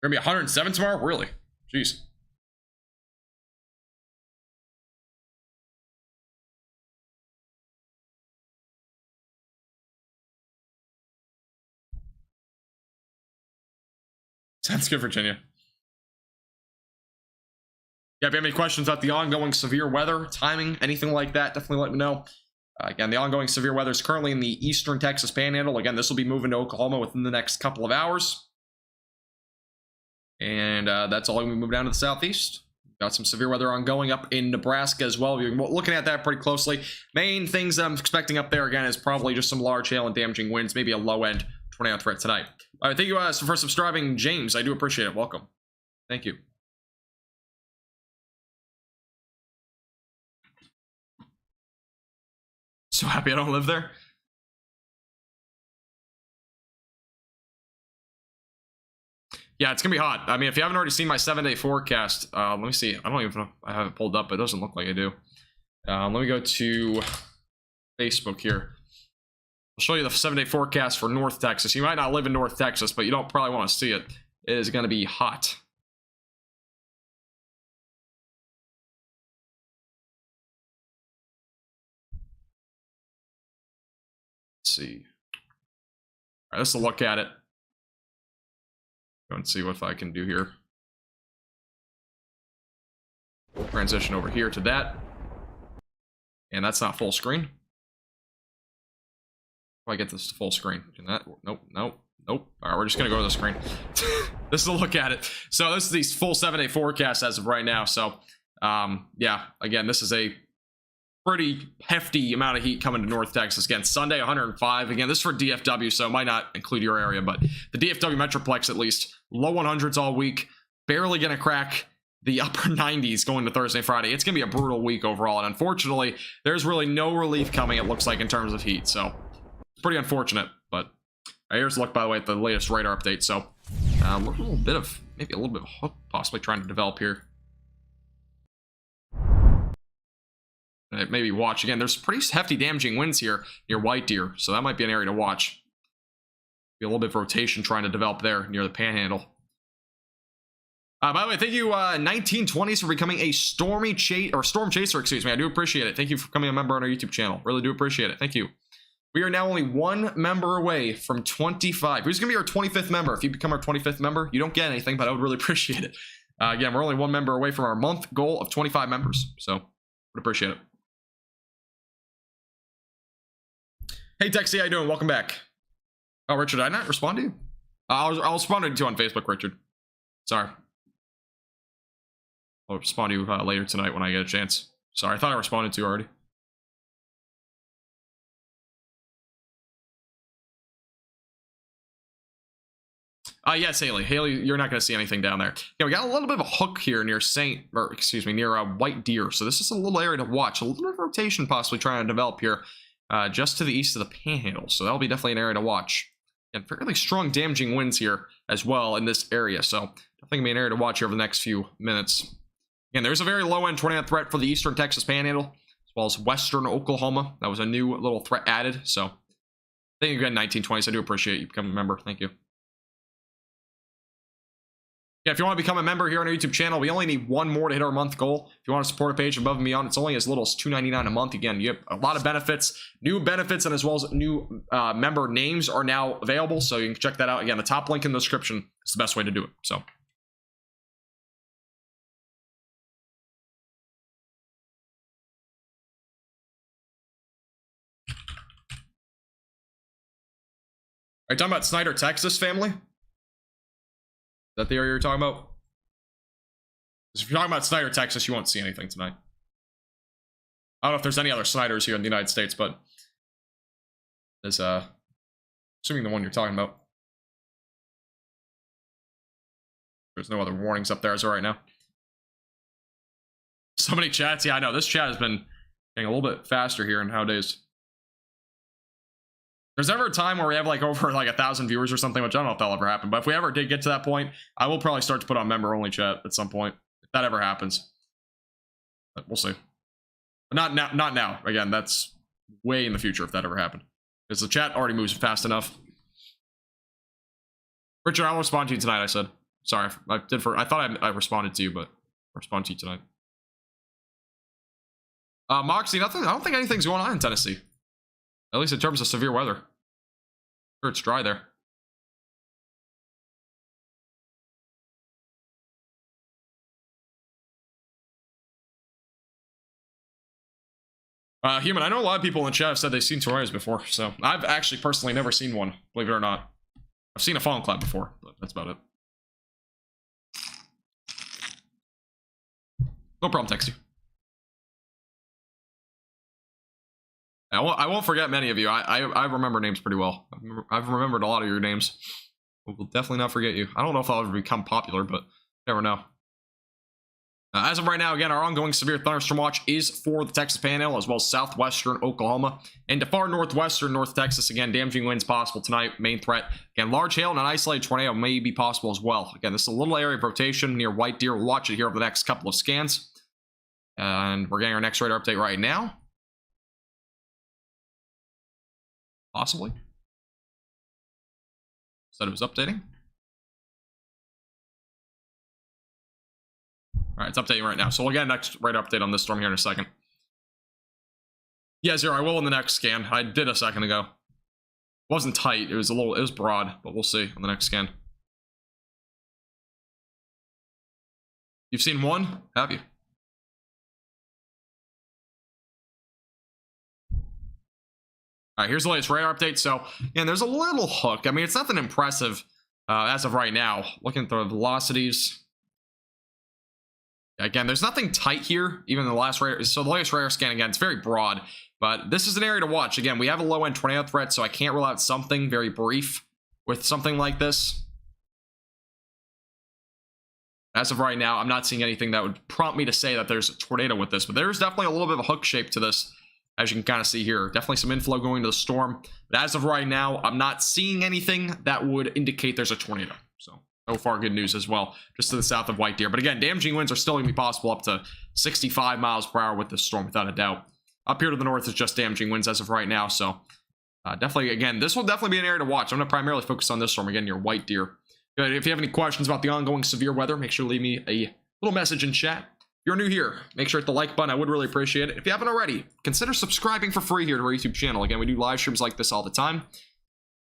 [SPEAKER 1] We're going to be 107 tomorrow? Really? Jeez. Sounds good, Virginia. Yeah, if you have any questions about the ongoing severe weather, timing, anything like that, definitely let me know. Again, the ongoing severe weather is currently in the eastern Texas Panhandle. Again, this will be moving to Oklahoma within the next couple of hours. And that's all we move down to the southeast. Got some severe weather ongoing up in Nebraska as well. We're looking at that pretty closely. Main things I'm expecting up there, again, is probably just some large hail and damaging winds, maybe a low-end tornado threat tonight. All right, thank you for subscribing, James. I do appreciate it. Welcome. Thank you. So happy I don't live there. Yeah, it's gonna be hot. I mean, if you haven't already seen my 7-day forecast, let me see. I don't even know if I have it pulled up. It doesn't look like I do. Let me go to Facebook here. I'll show you the 7-day forecast for North Texas. You might not live in North Texas, but you don't probably want to see it. It is gonna be hot. See. All right, let's look at it. Go and see what I can do here. Transition over here to that. And that's not full screen. If I get this to full screen. Can that? Nope, nope, nope. All right, we're just gonna go to the screen. This is a look at it. So this is the full 7-day forecast as of right now. So yeah, again, this is a pretty hefty amount of heat coming to North Texas. Again, Sunday 105. Again, this is for DFW, so it might not include your area, but the DFW Metroplex at least, low 100s all week, barely gonna crack the upper 90s going to Thursday, Friday. It's gonna be a brutal week overall, and unfortunately, there's really no relief coming, it looks like, in terms of heat, so it's pretty unfortunate. But here's a look, by the way, at the latest radar update. So a little bit of, maybe a little bit of hook possibly trying to develop here. Maybe watch again. There's pretty hefty damaging winds here near White Deer, so that might be an area to watch. Be a little bit of rotation trying to develop there near the Panhandle. By the way, thank you 1920s for becoming a storm chaser. Excuse me. I do appreciate it. Thank you for becoming a member on our YouTube channel. Really do appreciate it. Thank you. We are now only one member away from 25. Who's gonna be our 25th member? If you become our 25th member, you don't get anything, but I would really appreciate it. Again, we're only one member away from our month goal of 25 members, so would appreciate it. Hey, Texie, how you doing? Welcome back. Oh, Richard, did I not respond to you? I'll respond to you on Facebook, Richard. Sorry. I'll respond to you later tonight when I get a chance. Sorry, I thought I responded to you already. Yes, Haley. Haley, you're not going to see anything down there. Yeah, we got a little bit of a hook here near near White Deer. So this is a little area to watch. A little bit of rotation possibly trying to develop here. Just to the east of the Panhandle, so that'll be definitely an area to watch. And fairly strong damaging winds here as well in this area, so definitely gonna be an area to watch over the next few minutes. Again, there's a very low-end tornado threat for the eastern Texas Panhandle, as well as Western Oklahoma. That was a new little threat added. So thank you again, 1920s. I do appreciate you becoming a member. Thank you. Yeah, if you want to become a member here on our YouTube channel, we only need one more to hit our month goal. If you want to support a page above and beyond, it's only as little as $2.99 a month. Again, you have a lot of benefits, new benefits, and as well as new member names are now available. So you can check that out. Again, the top link in the description is the best way to do it. So. Are you talking about Snyder, Texas, family? Is that the area you're talking about? If you're talking about Snyder, Texas, you won't see anything tonight. I don't know if there's any other Snyders here in the United States, but there's assuming the one you're talking about. There's no other warnings up there as of right now. So many chats. Yeah, I know this chat has been getting a little bit faster here nowadays. There's ever a time where we have like over like 1,000 viewers or something, which I don't know if that'll ever happen, but if we ever did get to that point, I will probably start to put on member only chat at some point, if that ever happens. But we'll see. But not now. Again, that's way in the future if that ever happened, because the chat already moves fast enough. Richard, I'll respond to you tonight. I said sorry. I thought I responded to you, but I'll respond to you tonight. Moxie, nothing. I don't think anything's going on in Tennessee, at least in terms of severe weather. Sure, it's dry there. Human, I know a lot of people in the chat have said they've seen tornadoes before, so I've actually personally never seen one, believe it or not. I've seen a fallen cloud before, but that's about it. No problem, text you. I won't forget many of you. I remember names pretty well. I've remembered a lot of your names. We'll definitely not forget you. I don't know if I'll ever become popular, but never know. As of right now, again, our ongoing severe thunderstorm watch is for the Texas Panhandle, as well as southwestern Oklahoma and to far northwestern North Texas. Again, damaging winds possible tonight. Main threat. Again, large hail and an isolated tornado may be possible as well. Again, this is a little area of rotation near White Deer. We'll watch it here over the next couple of scans. And we're getting our next radar update right now. Possibly. Said it was updating. All right, it's updating right now. So we'll get a next radar update on this storm here in a second. Yeah, Zero, I will in the next scan. I did a second ago. It wasn't tight. It was broad, but we'll see on the next scan. You've seen one, have you? All right, here's the latest radar update. So, and there's a little hook. I mean, it's nothing impressive as of right now. Looking at the velocities. Again, there's nothing tight here, even the last radar. So the latest radar scan, again, it's very broad, but this is an area to watch. Again, we have a low-end tornado threat, so I can't rule out something very brief with something like this. As of right now, I'm not seeing anything that would prompt me to say that there's a tornado with this, but there's definitely a little bit of a hook shape to this, as you can kind of see here. Definitely some inflow going to the storm, but as of right now, I'm not seeing anything that would indicate there's a tornado. So far, good news as well, just to the south of White Deer. But again, damaging winds are still going to be possible up to 65 miles per hour with this storm, without a doubt. Up here to the north is just damaging winds as of right now. So definitely, again, this will definitely be an area to watch. I'm going to primarily focus on this storm, again, near White Deer. If you have any questions about the ongoing severe weather, make sure to leave me a little message in chat. If you're new here, make sure to hit the like button. I would really appreciate it. If you haven't already, consider subscribing for free here to our YouTube channel. Again, we do live streams like this all the time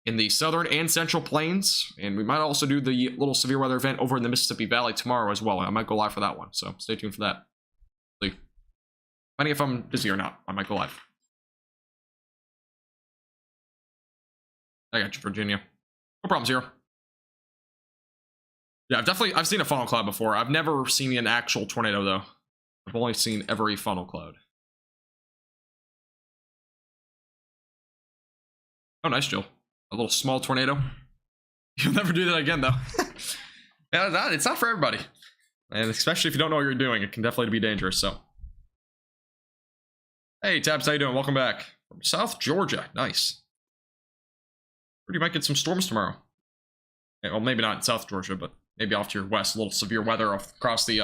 [SPEAKER 1] in the southern and central plains, and we might also do the little severe weather event over in the Mississippi Valley tomorrow as well. I might go live for that one, so stay tuned for that. Depending if I'm busy or not, I might go live. I got you, Virginia. No problems here. Yeah, I've seen a funnel cloud before. I've never seen an actual tornado though. I've only seen every funnel cloud. Oh, nice, Jill. A little small tornado. You'll never do that again, though. Yeah, it's not for everybody. And especially if you don't know what you're doing, it can definitely be dangerous, so. Hey, Tabs, how you doing? Welcome back. From South Georgia. Nice. You might get some storms tomorrow. Yeah, well, maybe not in South Georgia, but maybe off to your west. A little severe weather across the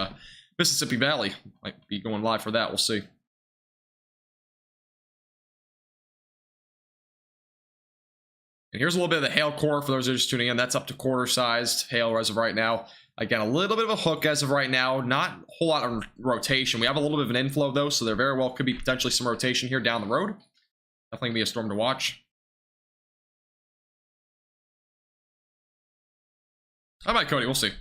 [SPEAKER 1] Mississippi Valley. Might be going live for that. We'll see. And here's a little bit of the hail core for those who are just tuning in. That's up to quarter-sized hail as of right now. Again, a little bit of a hook as of right now. Not a whole lot of rotation. We have a little bit of an inflow, though, so there very well could be potentially some rotation here down the road. Definitely be a storm to watch. How about Cody? We'll see.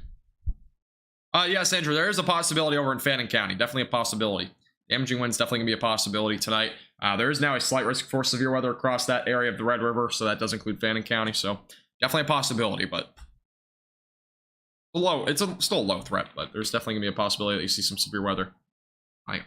[SPEAKER 1] Yes, Andrew, there is a possibility over in Fannin County. Definitely a possibility. Damaging winds definitely going to be a possibility tonight. There is now a slight risk for severe weather across that area of the Red River, so that does include Fannin County. So definitely a possibility, but low. It's still a low threat, but there's definitely going to be a possibility that you see some severe weather. All right.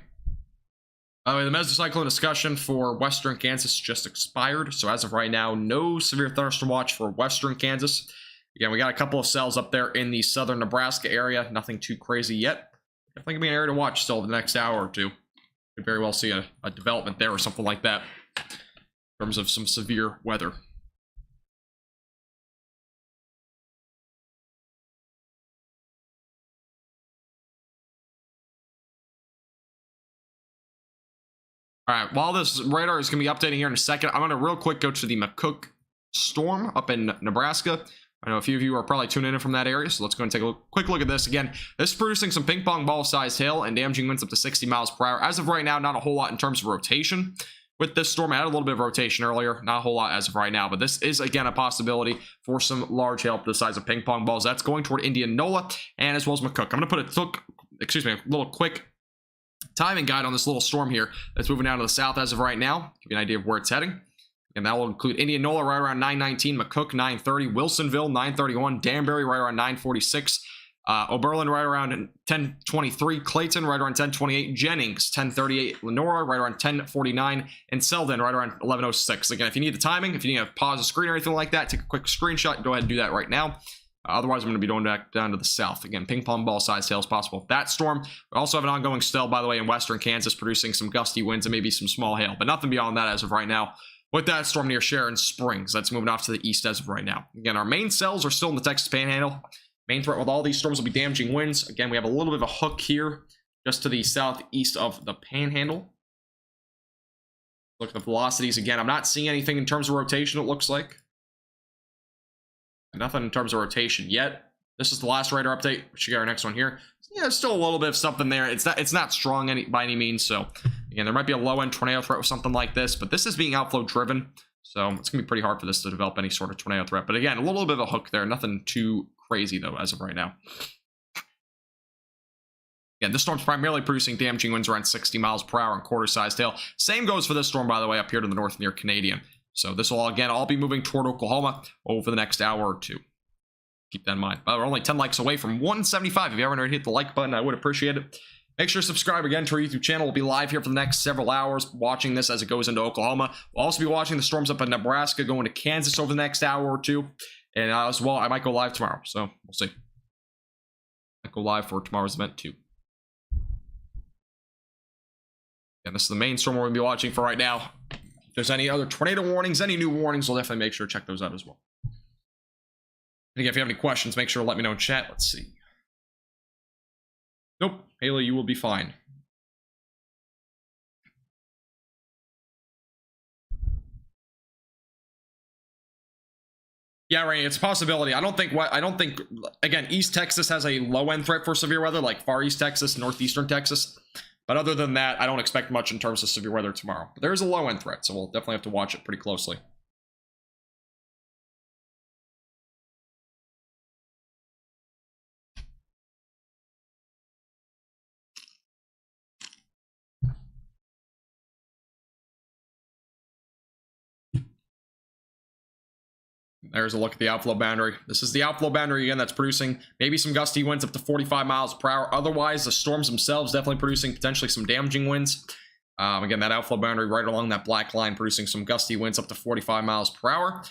[SPEAKER 1] By the way, the mesocyclone discussion for western Kansas just expired. So as of right now, no severe thunderstorm watch for western Kansas. Again, we got a couple of cells up there in the southern Nebraska area. Nothing too crazy yet. Definitely going to be an area to watch still the next hour or two. Could very well see a development there or something like that in terms of some severe weather. All right, while this radar is going to be updating here in a second, I'm going to real quick go to the McCook storm up in Nebraska. I know a few of you are probably tuning in from that area, so let's go and take a quick look at this. Again, this is producing some ping pong ball sized hail and damaging winds up to 60 miles per hour. As of right now, not a whole lot in terms of rotation. With this storm, I had a little bit of rotation earlier, not a whole lot as of right now, but this is, again, a possibility for some large hail the size of ping pong balls. That's going toward Indianola and as well as McCook. I'm going to put a little quick timing guide on this little storm here that's moving down to the south as of right now. Give you an idea of where it's heading. And that will include Indianola right around 9:19, McCook 9:30, Wilsonville 9:31, Danbury right around 9:46, Oberlin right around 10:23, Clayton right around 10:28, Jennings 10:38, Lenora right around 10:49, and Selden right around 11:06. Again, if you need the timing, if you need to pause the screen or anything like that, take a quick screenshot, go ahead and do that right now. Otherwise, I'm going to be going back down to the south. Again, ping pong ball size hail is possible. That storm, we also have an ongoing still, by the way, in western Kansas, producing some gusty winds and maybe some small hail, but nothing beyond that as of right now. With that storm near Sharon Springs, that's moving off to the east as of right now. Again, our main cells are still in the Texas Panhandle. Main threat with all these storms will be damaging winds. Again, we have a little bit of a hook here just to the southeast of the Panhandle. Look at the velocities again. I'm not seeing anything in terms of rotation, it looks like. Nothing in terms of rotation yet. This is the last radar update. We should get our next one here. Yeah, there's still a little bit of something there. It's not strong by any means. So again, there might be a low-end tornado threat with something like this, but this is being outflow driven. So it's gonna be pretty hard for this to develop any sort of tornado threat. But again, a little bit of a hook there. Nothing too crazy though, as of right now. Again, this storm's primarily producing damaging winds around 60 miles per hour and quarter-sized hail. Same goes for this storm, by the way, up here to the north near Canadian. So this will, again, all be moving toward Oklahoma over the next hour or two. Keep that in mind. We're only 10 likes away from 175. If you haven't already hit the like button, I would appreciate it. Make sure to subscribe again to our YouTube channel. We'll be live here for the next several hours watching this as it goes into Oklahoma. We'll also be watching the storms up in Nebraska, going to Kansas over the next hour or two. And as well, I might go live tomorrow. So we'll see. I might go live for tomorrow's event too. And this is the main storm we're going to be watching for right now. If there's any other tornado warnings, any new warnings, we'll definitely make sure to check those out as well. And again, if you have any questions, make sure to let me know in chat. Let's see. Nope. Haley, you will be fine. Yeah, Rainy, it's a possibility. I don't think, again, East Texas has a low-end threat for severe weather, like Far East Texas, Northeastern Texas. But other than that, I don't expect much in terms of severe weather tomorrow. But there is a low-end threat, so we'll definitely have to watch it pretty closely. There's a look at the outflow boundary. This is the outflow boundary again that's producing maybe some gusty winds up to 45 miles per hour. Otherwise, the storms themselves definitely producing potentially some damaging winds. Again, that outflow boundary right along that black line producing some gusty winds up to 45 miles per hour.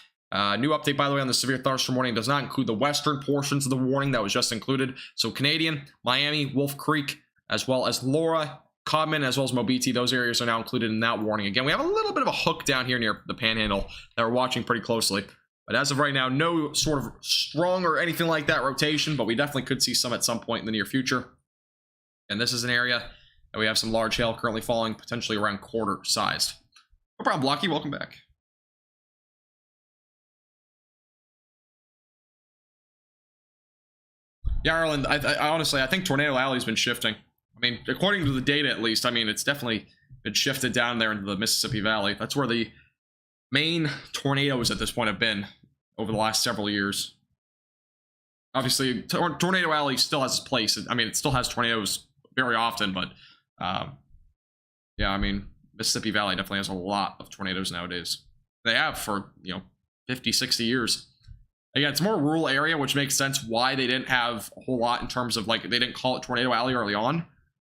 [SPEAKER 1] New update, by the way, on the severe thunderstorm warning does not include the western portions of the warning that was just included. So Canadian, Miami, Wolf Creek, as well as Laura, Codman, as well as Mobiti, those areas are now included in that warning. Again, we have a little bit of a hook down here near the Panhandle that we're watching pretty closely. But as of right now, no sort of strong or anything like that rotation, but we definitely could see some at some point in the near future. And this is an area that we have some large hail currently falling, potentially around quarter-sized. No problem, Blocky. Welcome back. Yeah, Ireland, I honestly, I think Tornado Alley's been shifting. I mean, according to the data at least, I mean, it's definitely been shifted down there into the Mississippi Valley. That's where the main tornadoes at this point have been over the last several years. Obviously, Tornado Alley still has its place. I mean, it still has tornadoes very often, but yeah, I mean, Mississippi Valley definitely has a lot of tornadoes nowadays. They have for, 50, 60 years. Again, it's more a rural area, which makes sense why they didn't have a whole lot in terms of, like, they didn't call it Tornado Alley early on.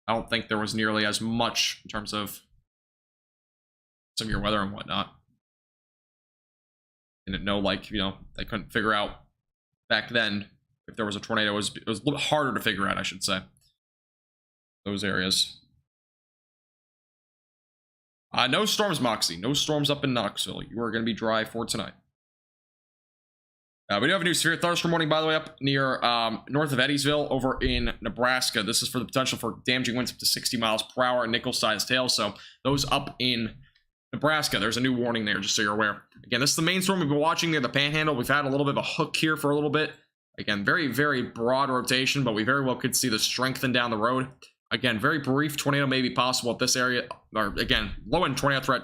[SPEAKER 1] I don't think there was nearly as much in terms of severe weather and whatnot. Didn't know, like, they couldn't figure out back then if there was a tornado. It was a little bit harder to figure out, I should say. Those areas. No storms, Moxie. No storms up in Knoxville. You are going to be dry for tonight. We do have a new severe thunderstorm warning, by the way, up near north of Eddiesville over in Nebraska. This is for the potential for damaging winds up to 60 miles per hour and nickel-sized hail. So those up in Nebraska, there's a new warning there, just so you're aware. Again, this is the main storm we've been watching near the Panhandle. We've had a little bit of a hook here for a little bit. Again, very, very broad rotation, but we very well could see the strengthen down the road. Again, very brief tornado may be possible at this area. Or, again, low-end tornado threat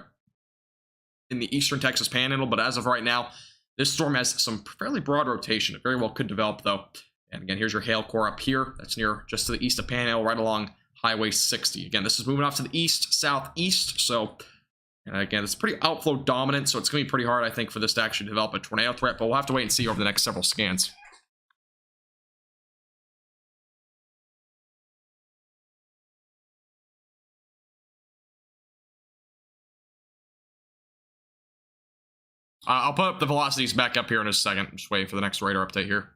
[SPEAKER 1] in the eastern Texas Panhandle, but as of right now, this storm has some fairly broad rotation. It very well could develop, though. And again, here's your hail core up here. That's near just to the east of Panhandle, right along Highway 60. Again, this is moving off to the east, southeast. So, and again, it's pretty outflow dominant, so it's going to be pretty hard, I think, for this to actually develop a tornado threat. But we'll have to wait and see over the next several scans. I'll put up the velocities back up here in a second. I'm just waiting for the next radar update here.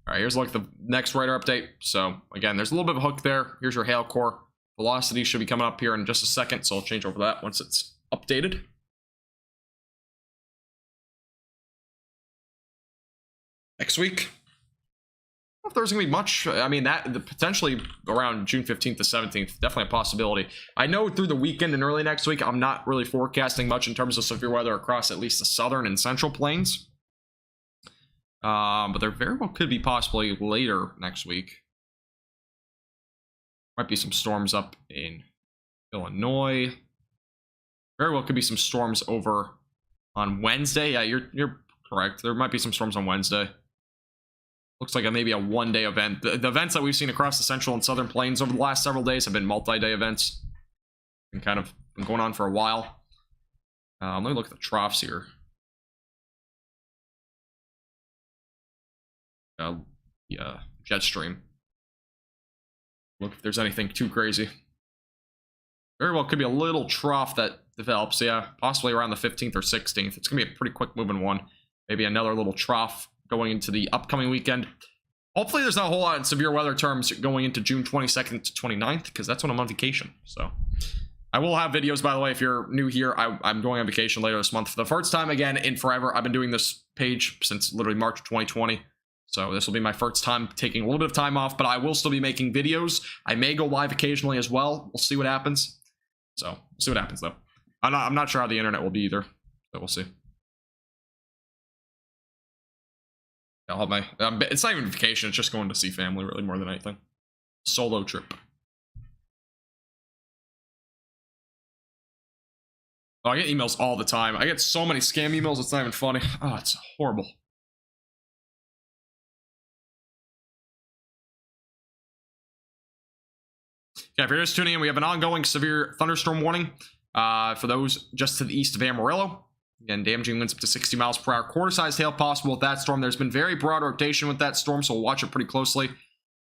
[SPEAKER 1] All right, here's like the next radar update. So again, there's a little bit of a hook there. Here's your hail core. Velocity should be coming up here in just a second, so I'll change over that once it's updated. Next week, if there's gonna be much, I mean, that potentially around June 15th to 17th, definitely a possibility. I know through the weekend and early next week, I'm not really forecasting much in terms of severe weather across at least the southern and central plains. But there very well could be possibly later next week. Might be some storms up in Illinois. Very well could be some storms over on Wednesday. Yeah, you're correct. There might be some storms on Wednesday. Looks like maybe a one-day event. The events that we've seen across the central and southern plains over the last several days have been multi-day events. And kind of been going on for a while. Let me look at the troughs here. Yeah, jet stream. Look if there's anything too crazy. Very well could be a little trough that develops. Yeah, possibly around the 15th or 16th. It's going to be a pretty quick moving one. Maybe another little trough going into the upcoming weekend. Hopefully there's not a whole lot in severe weather terms going into June 22nd to 29th, because that's when I'm on vacation. So I will have videos, by the way, if you're new here. I'm going on vacation later this month for the first time again in forever. I've been doing this page since literally March 2020. So this will be my first time taking a little bit of time off, but I will still be making videos. I may go live occasionally as well. We'll see what happens. So we'll see what happens, though. I'm not sure how the internet will be either, but we'll see. I'll have my, it's not even a vacation, it's just going to see family, really, more than anything. Solo trip. Oh, I get emails all the time. I get so many scam emails, it's not even funny. Oh, it's horrible. Yeah, if you're just tuning in, we have an ongoing severe thunderstorm warning for those just to the east of Amarillo. Again, damaging winds up to 60 miles per hour. Quarter-sized hail possible with that storm. There's been very broad rotation with that storm, so we'll watch it pretty closely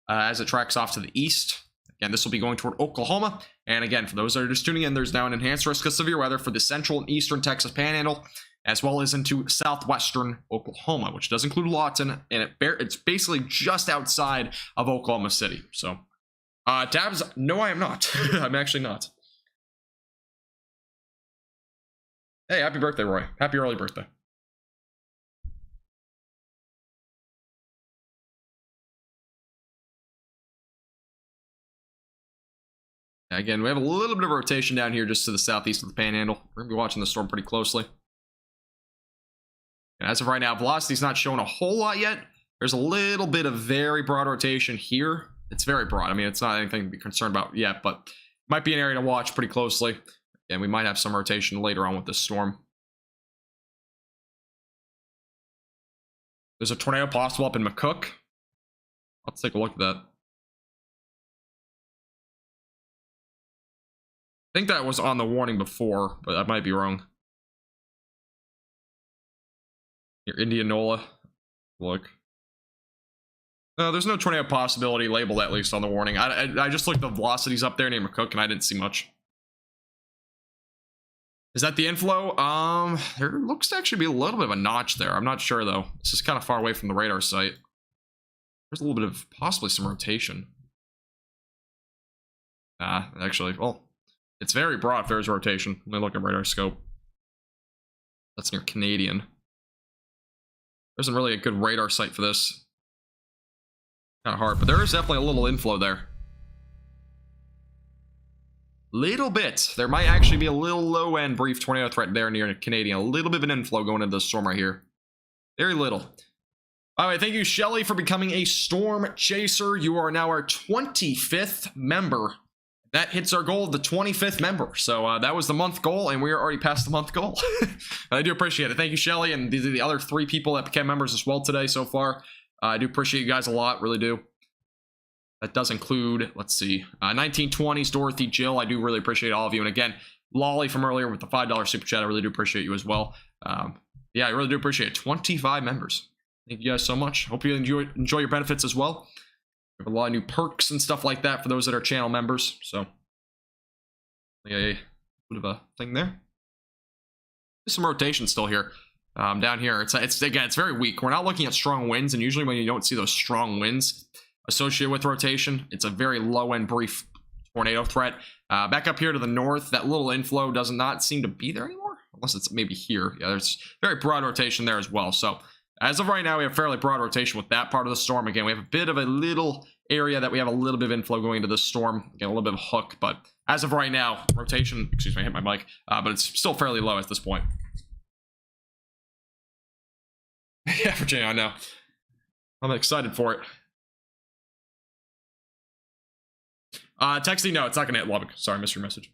[SPEAKER 1] as it tracks off to the east. Again, this will be going toward Oklahoma. And again, for those that are just tuning in, there's now an enhanced risk of severe weather for the central and eastern Texas Panhandle, as well as into southwestern Oklahoma, which does include Lawton, and it's basically just outside of Oklahoma City. So, Tabs, no, I am not. I'm actually not. Hey, happy birthday, Roy. Happy early birthday. Again, we have a little bit of rotation down here just to the southeast of the Panhandle. We're going to be watching the storm pretty closely. And as of right now, velocity's not showing a whole lot yet. There's a little bit of very broad rotation here. It's very broad. I mean, it's not anything to be concerned about yet, but might be an area to watch pretty closely. And we might have some rotation later on with this storm. There's a tornado possible up in McCook. Let's take a look at that. I think that was on the warning before, but I might be wrong. Near Indianola. Look. No, there's no tornado possibility labeled, at least on the warning. I just looked at the velocities up there near McCook, and I didn't see much. Is that the inflow? There looks to actually be a little bit of a notch there. I'm not sure, though. This is kind of far away from the radar site. There's a little bit of possibly some rotation. Actually, well, it's very broad if there's rotation. Let me look at radar scope. That's near Canadian. There isn't really a good radar site for this. Kind of hard, but there is definitely a little inflow there. Little bit. There might actually be a little low-end brief tornado threat there near Canadian. A little bit of an inflow going into the storm right here. Very little. All right, thank you, Shelly, for becoming a storm chaser. You are now our 25th member. That hits our goal of the 25th member. So that was the month goal, and we are already past the month goal. I do appreciate it. Thank you, Shelly, and these are the other 3 people that became members as well today so far. I do appreciate you guys a lot, really do. That does include, let's see, 1920s, Dorothy, Jill. I do really appreciate all of you. And again, Lolly from earlier with the $5 super chat. I really do appreciate you as well. Yeah, I really do appreciate it. 25 members. Thank you guys so much. Hope you enjoy your benefits as well. We have a lot of new perks and stuff like that for those that are channel members. So, yeah, a bit of a thing there. There's some rotation still here. Down here, it's again, it's very weak. We're not looking at strong winds, and usually when you don't see those strong winds associated with rotation, it's a very low-end brief tornado threat. Back up here to the north, that little inflow does not seem to be there anymore, unless it's maybe here. Yeah, there's very broad rotation there as well. So as of right now, we have fairly broad rotation with that part of the storm. Again, we have a bit of a little area that we have a little bit of inflow going into this storm. Again, a little bit of a hook, but as of right now, rotation, excuse me, I hit my mic, but it's still fairly low at this point. Yeah, Virginia, I know. I'm excited for it. Texting, no, it's not gonna hit Lubbock. Sorry, I missed your message.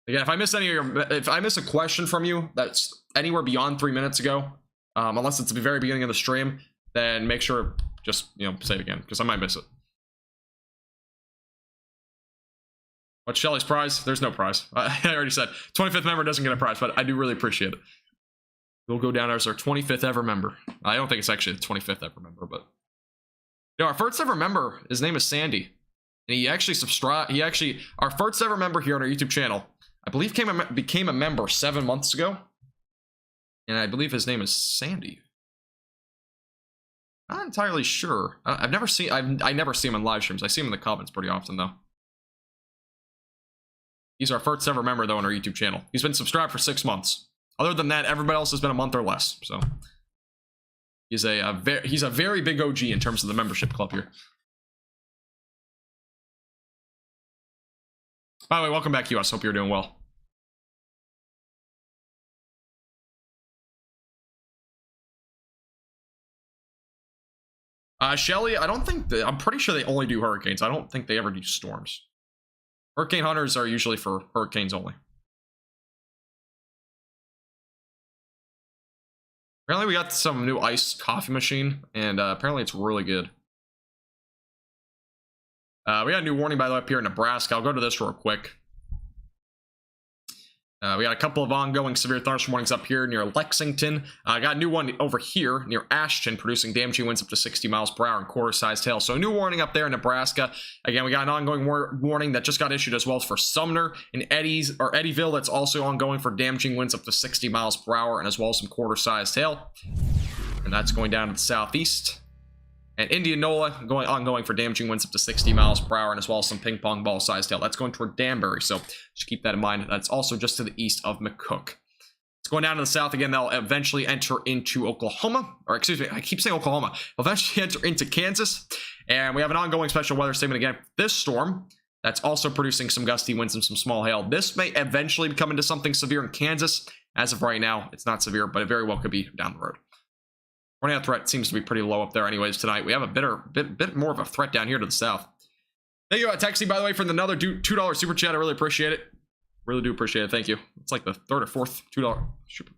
[SPEAKER 1] Again, if I miss if I miss a question from you that's anywhere beyond 3 minutes ago, unless it's the very beginning of the stream, then make sure just say it again, because I might miss it. What's Shelly's prize? There's no prize. I already said 25th member doesn't get a prize, but I do really appreciate it. We'll go down as our 25th ever member. I don't think it's actually the 25th ever member, but our first ever member, his name is Sandy. And he actually subscribed. Our first ever member here on our YouTube channel, I believe became a member 7 months ago. And I believe his name is Sandy. Not entirely sure. I never see him in live streams. I see him in the comments pretty often, though. He's our first ever member, though, on our YouTube channel. He's been subscribed for 6 months. Other than that, everybody else has been a month or less. So he's a very big OG in terms of the membership club here. By the way, welcome back, US. Hope you're doing well. Shelly, I'm pretty sure they only do hurricanes. I don't think they ever do storms. Hurricane hunters are usually for hurricanes only. Apparently we got some new ice coffee machine, and apparently it's really good. We got a new warning, by the way, up here in Nebraska. I'll go to this real quick. We got a couple of ongoing severe thunderstorm warnings up here near Lexington. I got a new one over here near Ashton, producing damaging winds up to 60 miles per hour and quarter-sized hail. So a new warning up there in Nebraska. Again, we got an ongoing warning that just got issued as well as for Sumner and Eddyville. That's also ongoing for damaging winds up to 60 miles per hour and as well as some quarter-sized hail. And that's going down to the southeast. And Indianola ongoing for damaging winds up to 60 miles per hour and as well as some ping pong ball sized hail. That's going toward Danbury, so just keep that in mind. That's also just to the east of McCook. It's going down to the south again. They'll eventually enter into Oklahoma, or excuse me, I keep saying Oklahoma. They'll eventually enter into Kansas, and we have an ongoing special weather statement again. This storm, that's also producing some gusty winds and some small hail. This may eventually become into something severe in Kansas, As of right now, it's not severe, but it very well could be down the road. Tornado threat seems to be pretty low up there anyways tonight. We have a bit more of a threat down here to the south. Thank you, Texie, by the way, for another $2 super chat. I really appreciate it. Really do appreciate it. Thank you. It's like the third or fourth $2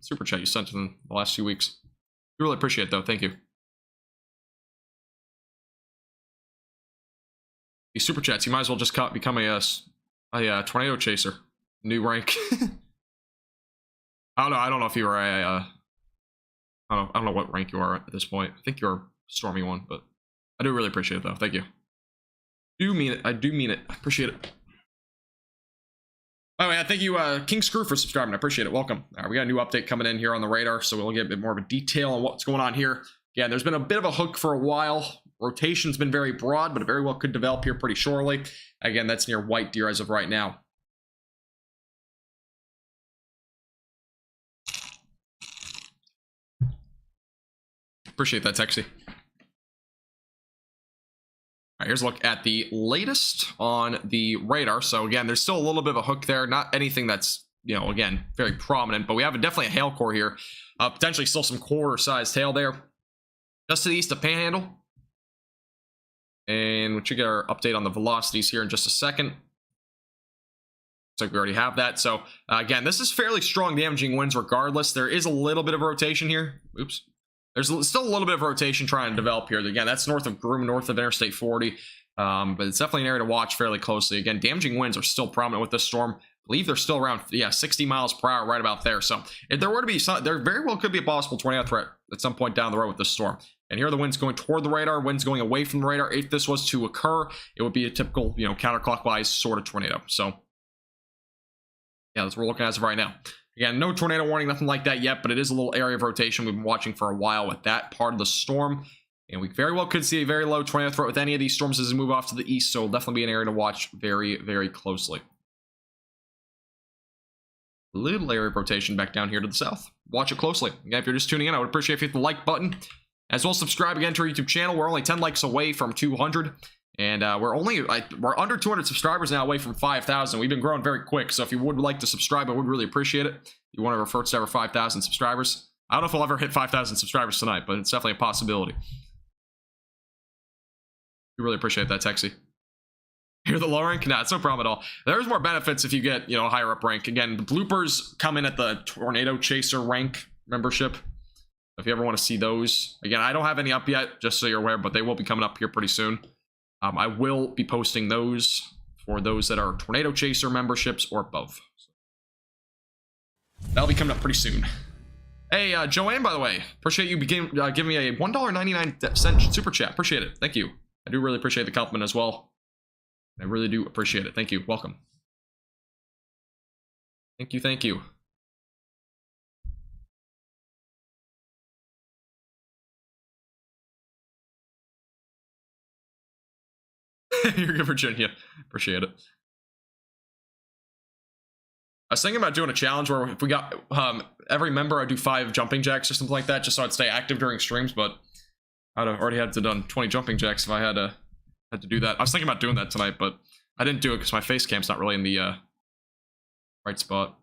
[SPEAKER 1] super chat you sent in the last few weeks. We really appreciate it, though. Thank you. These super chats, you might as well just become a tornado chaser. New rank. I don't know if you are a I don't know what rank you are at this point. I think you're a stormy one, but I do really appreciate it though. Thank you. I do mean it. I do mean it. I appreciate it. By the way, thank you, King Screw, for subscribing. I appreciate it. Welcome. All right, we got a new update coming in here on the radar, so we'll get a bit more of a detail on what's going on here. Yeah, there's been a bit of a hook for a while. Rotation's been very broad, but it very well could develop here pretty shortly. Again, that's near White Deer as of right now. Appreciate that, Texie. All right, here's a look at the latest on the radar. So again, there's still a little bit of a hook there. Not anything that's, you know, again, very prominent, but we have definitely a hail core here. Potentially still some quarter-sized hail there. Just to the east of Panhandle. And we should get our update on the velocities here in just a second. Looks like we already have that. So again, this is fairly strong damaging winds regardless. There is a little bit of rotation here. Oops. There's still a little bit of rotation trying to develop here. Again, that's north of Groom, north of Interstate 40. But it's definitely an area to watch fairly closely. Again, damaging winds are still prominent with this storm. I believe they're still around, 60 miles per hour, right about there. So if there were to be some, there very well could be a possible tornado threat at some point down the road with this storm. And here are the winds going toward the radar, winds going away from the radar. If this was to occur, it would be a typical, counterclockwise sort of tornado. So yeah, that's what we're looking at as of right now. Again, no tornado warning, nothing like that yet, but it is a little area of rotation we've been watching for a while with that part of the storm. And we very well could see a very low tornado threat with any of these storms as they move off to the east, so it'll definitely be an area to watch very, very closely. A little area of rotation back down here to the south. Watch it closely. Again, if you're just tuning in, I would appreciate if you hit the like button. As well, subscribe again to our YouTube channel. We're only 10 likes away from 200. And we're under 200 subscribers now, away from 5,000. We've been growing very quick, so if you would like to subscribe, I would really appreciate it. If you want to refer to over 5,000 subscribers. I don't know if we'll ever hit 5,000 subscribers tonight, but it's definitely a possibility. We really appreciate that, Texie. Hear the low rank? Nah, it's no problem at all. There's more benefits if you get, a higher up rank. Again, the bloopers come in at the Tornado Chaser rank membership. If you ever want to see those. Again, I don't have any up yet, just so you're aware, but they will be coming up here pretty soon. I will be posting those for those that are Tornado Chaser memberships or both. That'll be coming up pretty soon. Hey, Joanne, by the way, appreciate you giving me a $1.99 super chat. Appreciate it. Thank you. I do really appreciate the compliment as well. I really do appreciate it. Thank you. Welcome. Thank you. Thank you. You're good, Virginia. Appreciate it. I was thinking about doing a challenge where if we got every member, I'd do 5 jumping jacks or something like that, just so I'd stay active during streams. But I'd have already had to done 20 jumping jacks if I had to do that. I was thinking about doing that tonight, but I didn't do it because my face cam's not really in the right spot.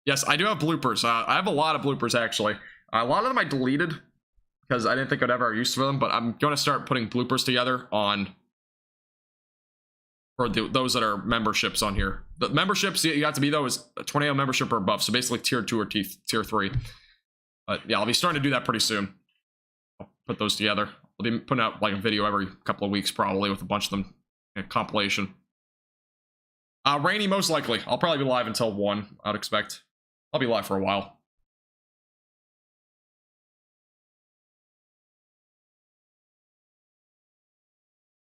[SPEAKER 1] Yes, I do have bloopers. I have a lot of bloopers actually. A lot of them I deleted because I didn't think I'd ever have use for them. But I'm going to start putting bloopers together on. For those that are memberships on here. The memberships, you have to be those a Tornado membership or above. So basically tier 2 or tier 3. But yeah, I'll be starting to do that pretty soon. I'll put those together. I'll be putting out like a video every couple of weeks probably with a bunch of them. A compilation. Rainy, most likely. I'll probably be live until 1, I'd expect. I'll be live for a while.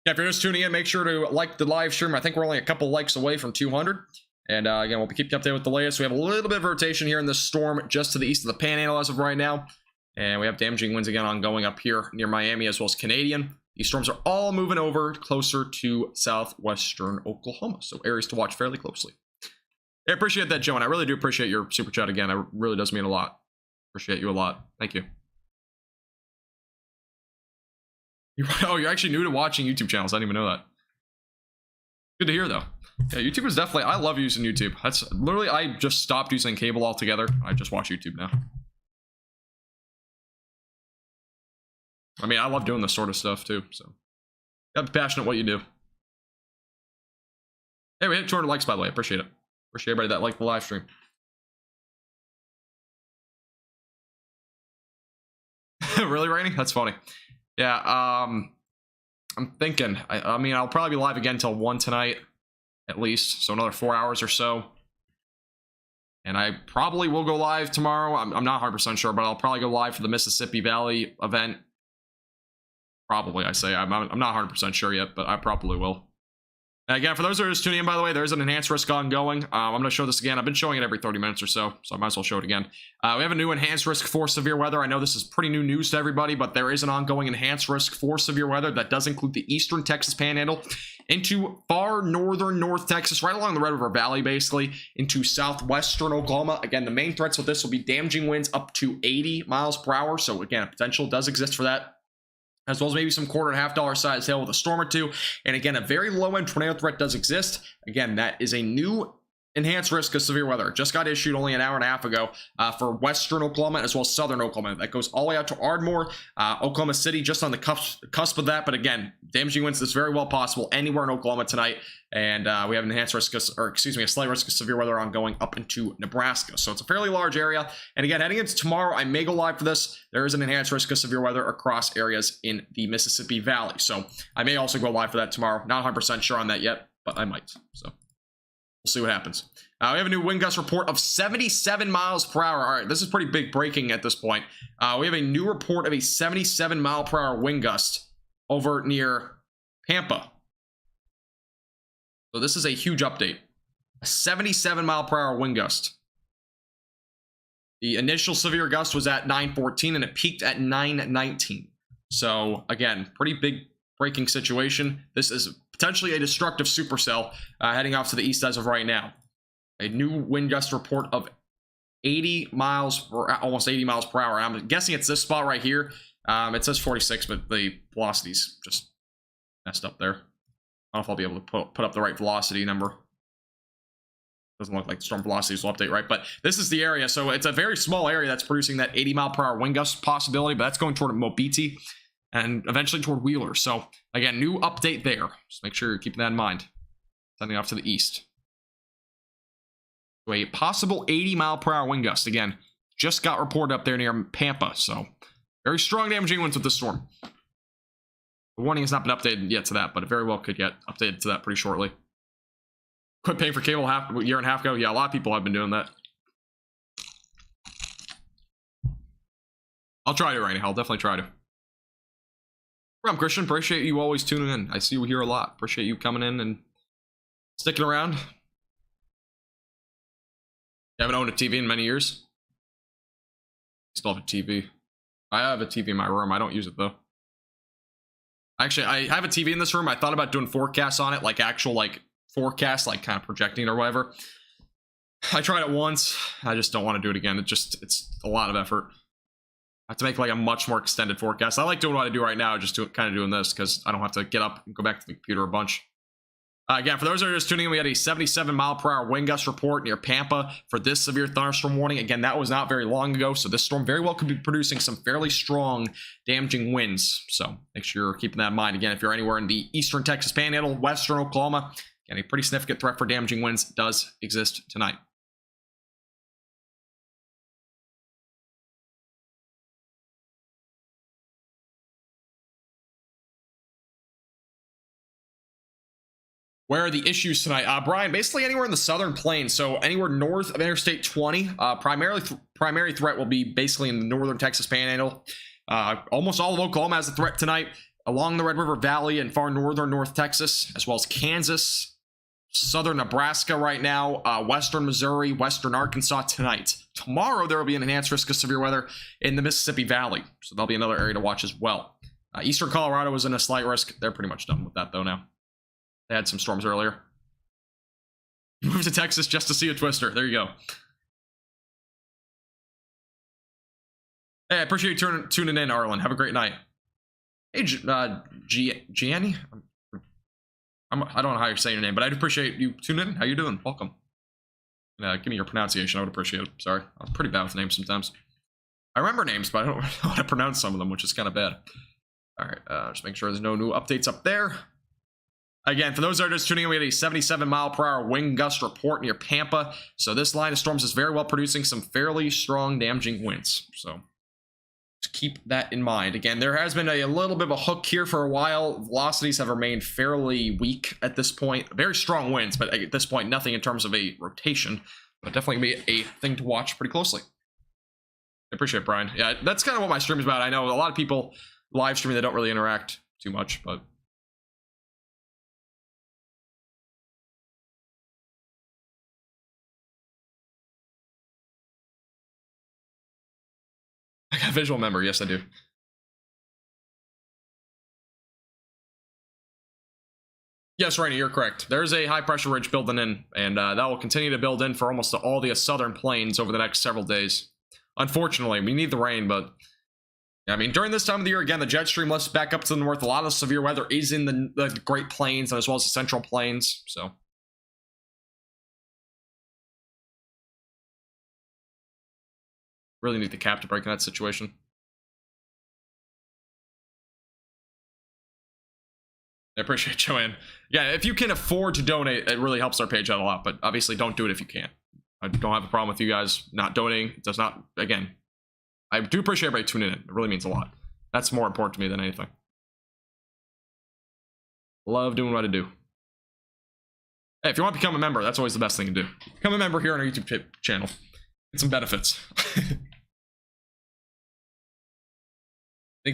[SPEAKER 1] Yeah, if you're just tuning in, make sure to like the live stream. I think we're only a couple likes away from 200. And again, we'll keep you updated with the latest. We have a little bit of rotation here in this storm just to the east of the Panhandle as of right now. And we have damaging winds again ongoing up here near Miami as well as Canadian. These storms are all moving over closer to southwestern Oklahoma. So areas to watch fairly closely. I appreciate that, Joe, and I really do appreciate your super chat again. It really does mean a lot. Appreciate you a lot. Thank you. Oh, you're actually new to watching YouTube channels. I didn't even know that. Good to hear, though. Yeah, YouTube is definitely, I love using YouTube. That's literally, I just stopped using cable altogether. I just watch YouTube now. I mean, I love doing this sort of stuff too, so. You gotta be passionate what you do. Hey, we hit 200 likes, by the way. Appreciate it. Appreciate everybody that liked the live stream. Really, Rainy? That's funny. Yeah, I'm thinking. I mean, I'll probably be live again till 1 tonight, at least. So another 4 hours or so. And I probably will go live tomorrow. I'm not 100% sure, but I'll probably go live for the Mississippi Valley event. Probably, I say. I'm not 100% sure yet, but I probably will. And again, for those that are just tuning in, by the way, there's an enhanced risk ongoing. I'm going to show this again. I've been showing it every 30 minutes or so, so I might as well show it again. We have a new enhanced risk for severe weather. I know this is pretty new news to everybody, but there is an ongoing enhanced risk for severe weather that does include the eastern Texas Panhandle into far northern North Texas, right along the Red River Valley, basically, into southwestern Oklahoma. Again, the main threats with this will be damaging winds up to 80 miles per hour. So again, potential does exist for that, as well as maybe some $1.25 size hail with a storm or two. And again, a very low-end tornado threat does exist. Again, that is a new enhanced risk of severe weather. Just got issued only an hour and a half ago for western Oklahoma as well as southern Oklahoma. That goes all the way out to Ardmore, Oklahoma City, just on the cusp of that. But again, damaging winds is very well possible anywhere in Oklahoma tonight. And we have an enhanced risk, or excuse me, a slight risk of severe weather ongoing up into Nebraska. So it's a fairly large area. And again, heading into tomorrow, I may go live for this. There is an enhanced risk of severe weather across areas in the Mississippi Valley. So I may also go live for that tomorrow. Not 100% sure on that yet, but I might. So we'll see what happens. We have a new wind gust report of 77 miles per hour. All right, this is pretty big breaking at this point. We have a new report of a 77 mile per hour wind gust over near Pampa. So this is a huge update. A 77 mile per hour wind gust. The initial severe gust was at 9:14 and it peaked at 9:19. So again, pretty big breaking situation. This is potentially a destructive supercell heading off to the east as of right now. A new wind gust report of 80 miles per almost 80 miles per hour. I'm guessing it's this spot right here. It says 46, but the velocity's just messed up there. I don't know if I'll be able to put up the right velocity number. Doesn't look like the storm velocities will update right, but this is the area. So it's a very small area that's producing that 80 mile per hour wind gust possibility, but that's going toward Mobiti and eventually toward Wheeler. So again, new update there. Just make sure you're keeping that in mind. Sending off to the east. So a possible 80 mile per hour wind gust. Again, just got reported up there near Pampa. So very strong damaging winds with this storm. The warning has not been updated yet to that, but it very well could get updated to that pretty shortly. Quit paying for cable a year and a half ago. Yeah, a lot of people have been doing that. I'll try to right now. I'll definitely try to. I'm Christian. Appreciate you always tuning in. I see you here a lot. Appreciate you coming in and sticking around. You haven't owned a TV in many years. Still have a TV. I have a TV in my room. I don't use it though. Actually, I have a TV in this room. I thought about doing forecasts on it, like actual like forecasts, like kind of projecting or whatever. I tried it once. I just don't want to do it again. It's a lot of effort. I have to make like a much more extended forecast. I like doing what I do right now, just kind of doing this because I don't have to get up and go back to the computer a bunch. Again, for those that are just tuning in, we had a 77 mile per hour wind gust report near Pampa for this severe thunderstorm warning. Again, that was not very long ago, so this storm very well could be producing some fairly strong damaging winds. So make sure you're keeping that in mind. Again, if you're anywhere in the eastern Texas Panhandle, western Oklahoma, again, a pretty significant threat for damaging winds does exist tonight. Where are the issues tonight? Brian, basically anywhere in the southern plains. So anywhere north of Interstate 20. Primary threat will be basically in the northern Texas Panhandle. Almost all of Oklahoma has a threat tonight along the Red River Valley and far northern North Texas, as well as Kansas, southern Nebraska right now, western Missouri, western Arkansas tonight. Tomorrow, there will be an enhanced risk of severe weather in the Mississippi Valley. So that'll be another area to watch as well. Eastern Colorado is in a slight risk. They're pretty much done with that though now. They had some storms earlier. Moved to Texas just to see a twister. There you go. Hey, I appreciate you tuning in, Arlen. Have a great night. Hey, Gianni. I'm I don't know how you're saying your name, but I'd appreciate you tuning in. How you doing? Welcome. Give me your pronunciation. I would appreciate it. Sorry, I'm pretty bad with names sometimes. I remember names, but I don't know how to pronounce some of them, which is kind of bad. All right, just make sure there's no new updates up there. Again, for those that are just tuning in, we had a 77-mile-per-hour wind gust report near Pampa. So this line of storms is very well producing some fairly strong damaging winds. So just keep that in mind. Again, there has been a little bit of a hook here for a while. Velocities have remained fairly weak at this point. Very strong winds, but at this point, nothing in terms of a rotation. But definitely going to be a thing to watch pretty closely. I appreciate it, Brian. Yeah, that's kind of what my stream is about. I know a lot of people live streaming that don't really interact too much, but... I got visual memory. Yes, I do. Yes, Rainy, you're correct. There's a high-pressure ridge building in, and that will continue to build in for almost all the southern plains over the next several days. Unfortunately, we need the rain, but... yeah, I mean, during this time of the year, again, the jet stream lifts back up to the north. A lot of severe weather is in the Great Plains as well as the Central Plains, so... really need the cap to break in that situation. I appreciate Joanne. Yeah, if you can afford to donate, it really helps our page out a lot, but obviously don't do it if you can't. I don't have a problem with you guys not donating. It does not, again, I do appreciate everybody tuning in. It really means a lot. That's more important to me than anything. Love doing what I do. Hey, if you want to become a member, that's always the best thing to do. Become a member here on our YouTube channel. Get some benefits. I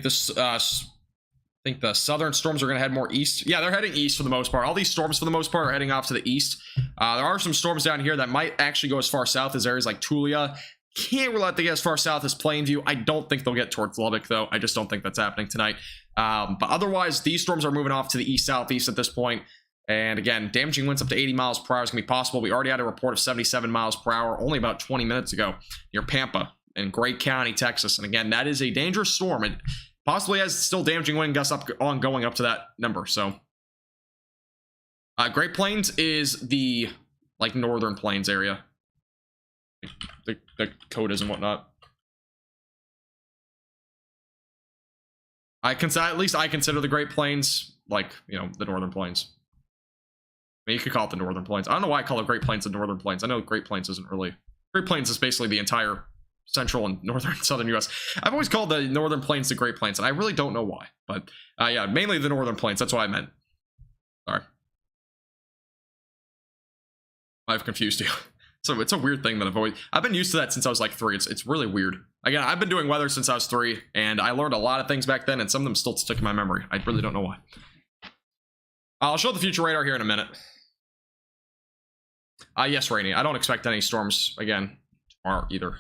[SPEAKER 1] think the southern storms are going to head more east. Yeah, they're heading east for the most part. All these storms, for the most part, are heading off to the east. There are some storms down here that might actually go as far south as areas like Tulia. Can't rule out they get as far south as Plainview. I don't think they'll get towards Lubbock, though. I just don't think that's happening tonight. But otherwise, these storms are moving off to the east-southeast at this point. And again, damaging winds up to 80 miles per hour is going to be possible. We already had a report of 77 miles per hour only about 20 minutes ago near Pampa in Gray County, Texas. And again, that is a dangerous storm. It possibly has still damaging wind gusts ongoing up to that number. So Great Plains is the northern plains area. The Dakotas and whatnot. At least I consider the Great Plains the northern plains. I mean, you could call it the northern plains. I don't know why I call it Great Plains the northern plains. I know Great Plains isn't really... Great Plains is basically the entire central and northern southern U.S. I've always called the northern plains the Great Plains, and I really don't know why. But yeah, mainly the northern plains. That's what I meant. Sorry. I've confused you. So it's a weird thing that I've been used to that since I was like 3. It's really weird. Again, I've been doing weather since I was 3, and I learned a lot of things back then, and some of them still stick in my memory. I really don't know why. I'll show the future radar here in a minute. Yes, Rainy. I don't expect any storms again tomorrow either.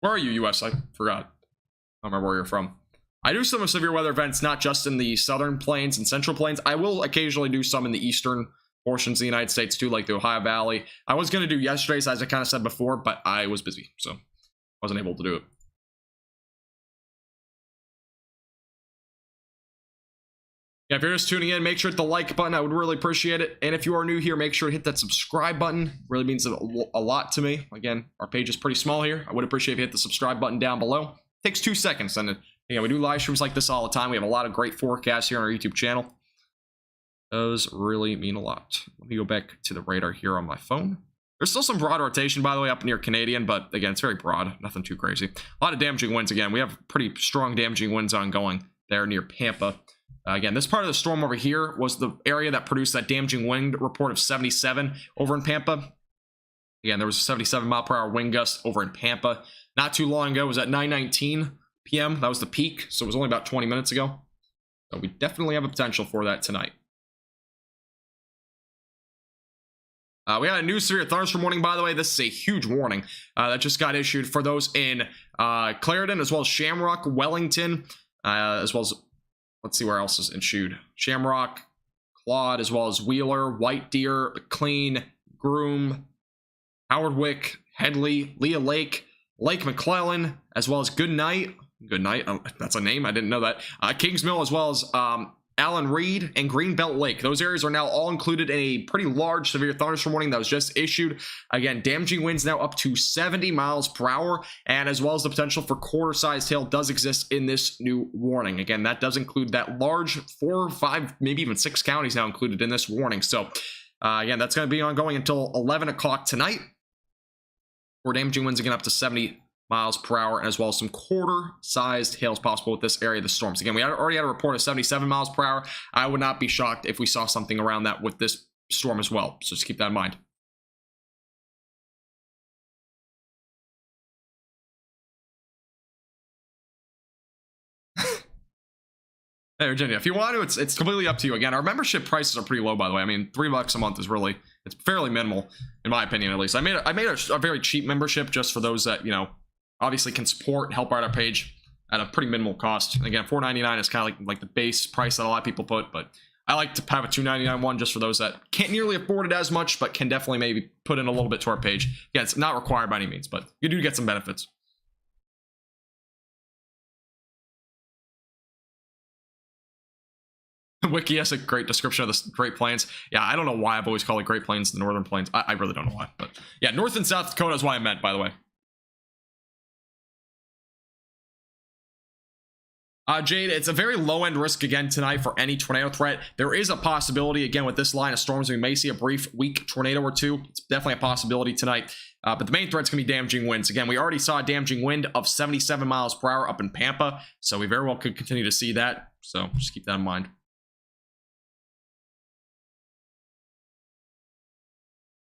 [SPEAKER 1] Where are you, US? I forgot. I don't remember where you're from. I do some severe weather events, not just in the southern plains and central plains. I will occasionally do some in the eastern portions of the United States too, like the Ohio Valley. I was going to do yesterday's, as I kind of said before, but I was busy, so wasn't able to do it. Yeah, if you're just tuning in, make sure to hit the like button. I would really appreciate it. And if you are new here, make sure to hit that subscribe button. It really means a lot to me. Again, our page is pretty small here. I would appreciate if you hit the subscribe button down below. It takes 2 seconds. And we do live streams like this all the time. We have a lot of great forecasts here on our YouTube channel. Those really mean a lot. Let me go back to the radar here on my phone. There's still some broad rotation, by the way, up near Canadian, but again, it's very broad. Nothing too crazy. A lot of damaging winds again. We have pretty strong damaging winds ongoing there near Pampa. Again, this part of the storm over here was the area that produced that damaging wind report of 77 over in Pampa. Again, there was a 77-mile-per-hour wind gust over in Pampa. Not too long ago, it was at 9:19 p.m. That was the peak, so it was only about 20 minutes ago. So we definitely have a potential for that tonight. We had a new severe thunderstorm warning, by the way. This is a huge warning that just got issued for those in Clarendon, as well as Shamrock, Wellington, as well as... Let's see where else is issued. Shamrock, Claude, as well as Wheeler, White Deer, McLean, Groom, Howardwick, Headley, Leah Lake, Lake McClellan, as well as Goodnight, Good night. That's a name. I didn't know that. Kings Mill, as well as Allen Reed and Greenbelt Lake. Those areas are now all included in a pretty large severe thunderstorm warning that was just issued. Again, damaging winds now up to 70 miles per hour, and as well as the potential for quarter-sized hail does exist in this new warning. Again, that does include that large 4, 5, maybe even 6 counties now included in this warning. So, again, that's going to be ongoing until 11 o'clock tonight. Or damaging winds again up to 70 miles per hour, and as well as some quarter-sized hails possible with this area of the storms. Again, we already had a report of 77 miles per hour. I would not be shocked if we saw something around that with this storm as well. So just keep that in mind. Hey, Virginia, if you want to, it's completely up to you. Again, our membership prices are pretty low, by the way. I mean, $3 a month is really, it's fairly minimal, in my opinion, at least. I made a very cheap membership just for those that, you know, obviously can support and help out our page at a pretty minimal cost. And again, $4.99 is kind of like the base price that a lot of people put, but I like to have a $2.99 one just for those that can't nearly afford it as much, but can definitely maybe put in a little bit to our page. Yeah, it's not required by any means, but you do get some benefits. Wiki has a great description of the Great Plains. Yeah, I don't know why I've always called it Great Plains, the Northern Plains. I really don't know why, but yeah, North and South Dakota is what I meant, by the way. Jade, it's a very low-end risk again tonight for any tornado threat. There is a possibility, again, with this line of storms, we may see a brief, weak tornado or two. It's definitely a possibility tonight. But the main threat's going to be damaging winds. Again, we already saw a damaging wind of 77 miles per hour up in Pampa, so we very well could continue to see that. So just keep that in mind.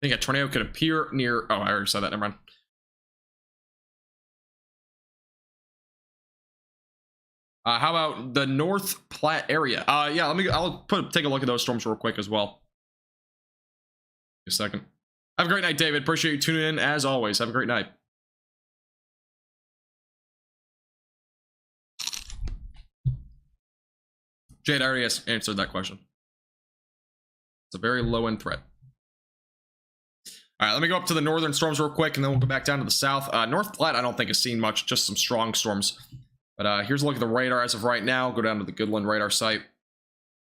[SPEAKER 1] I think a tornado could appear near... Oh, I already said that. Never mind. How about the North Platte area? Yeah, I'll take a look at those storms real quick as well. A second. Have a great night, David. Appreciate you tuning in as always. Have a great night. Jade, I already answered that question. It's a very low-end threat. All right, let me go up to the northern storms real quick, and then we'll go back down to the south. North Platte, I don't think has seen much, just some strong storms. But here's a look at the radar as of right now. Go down to the Goodland radar site.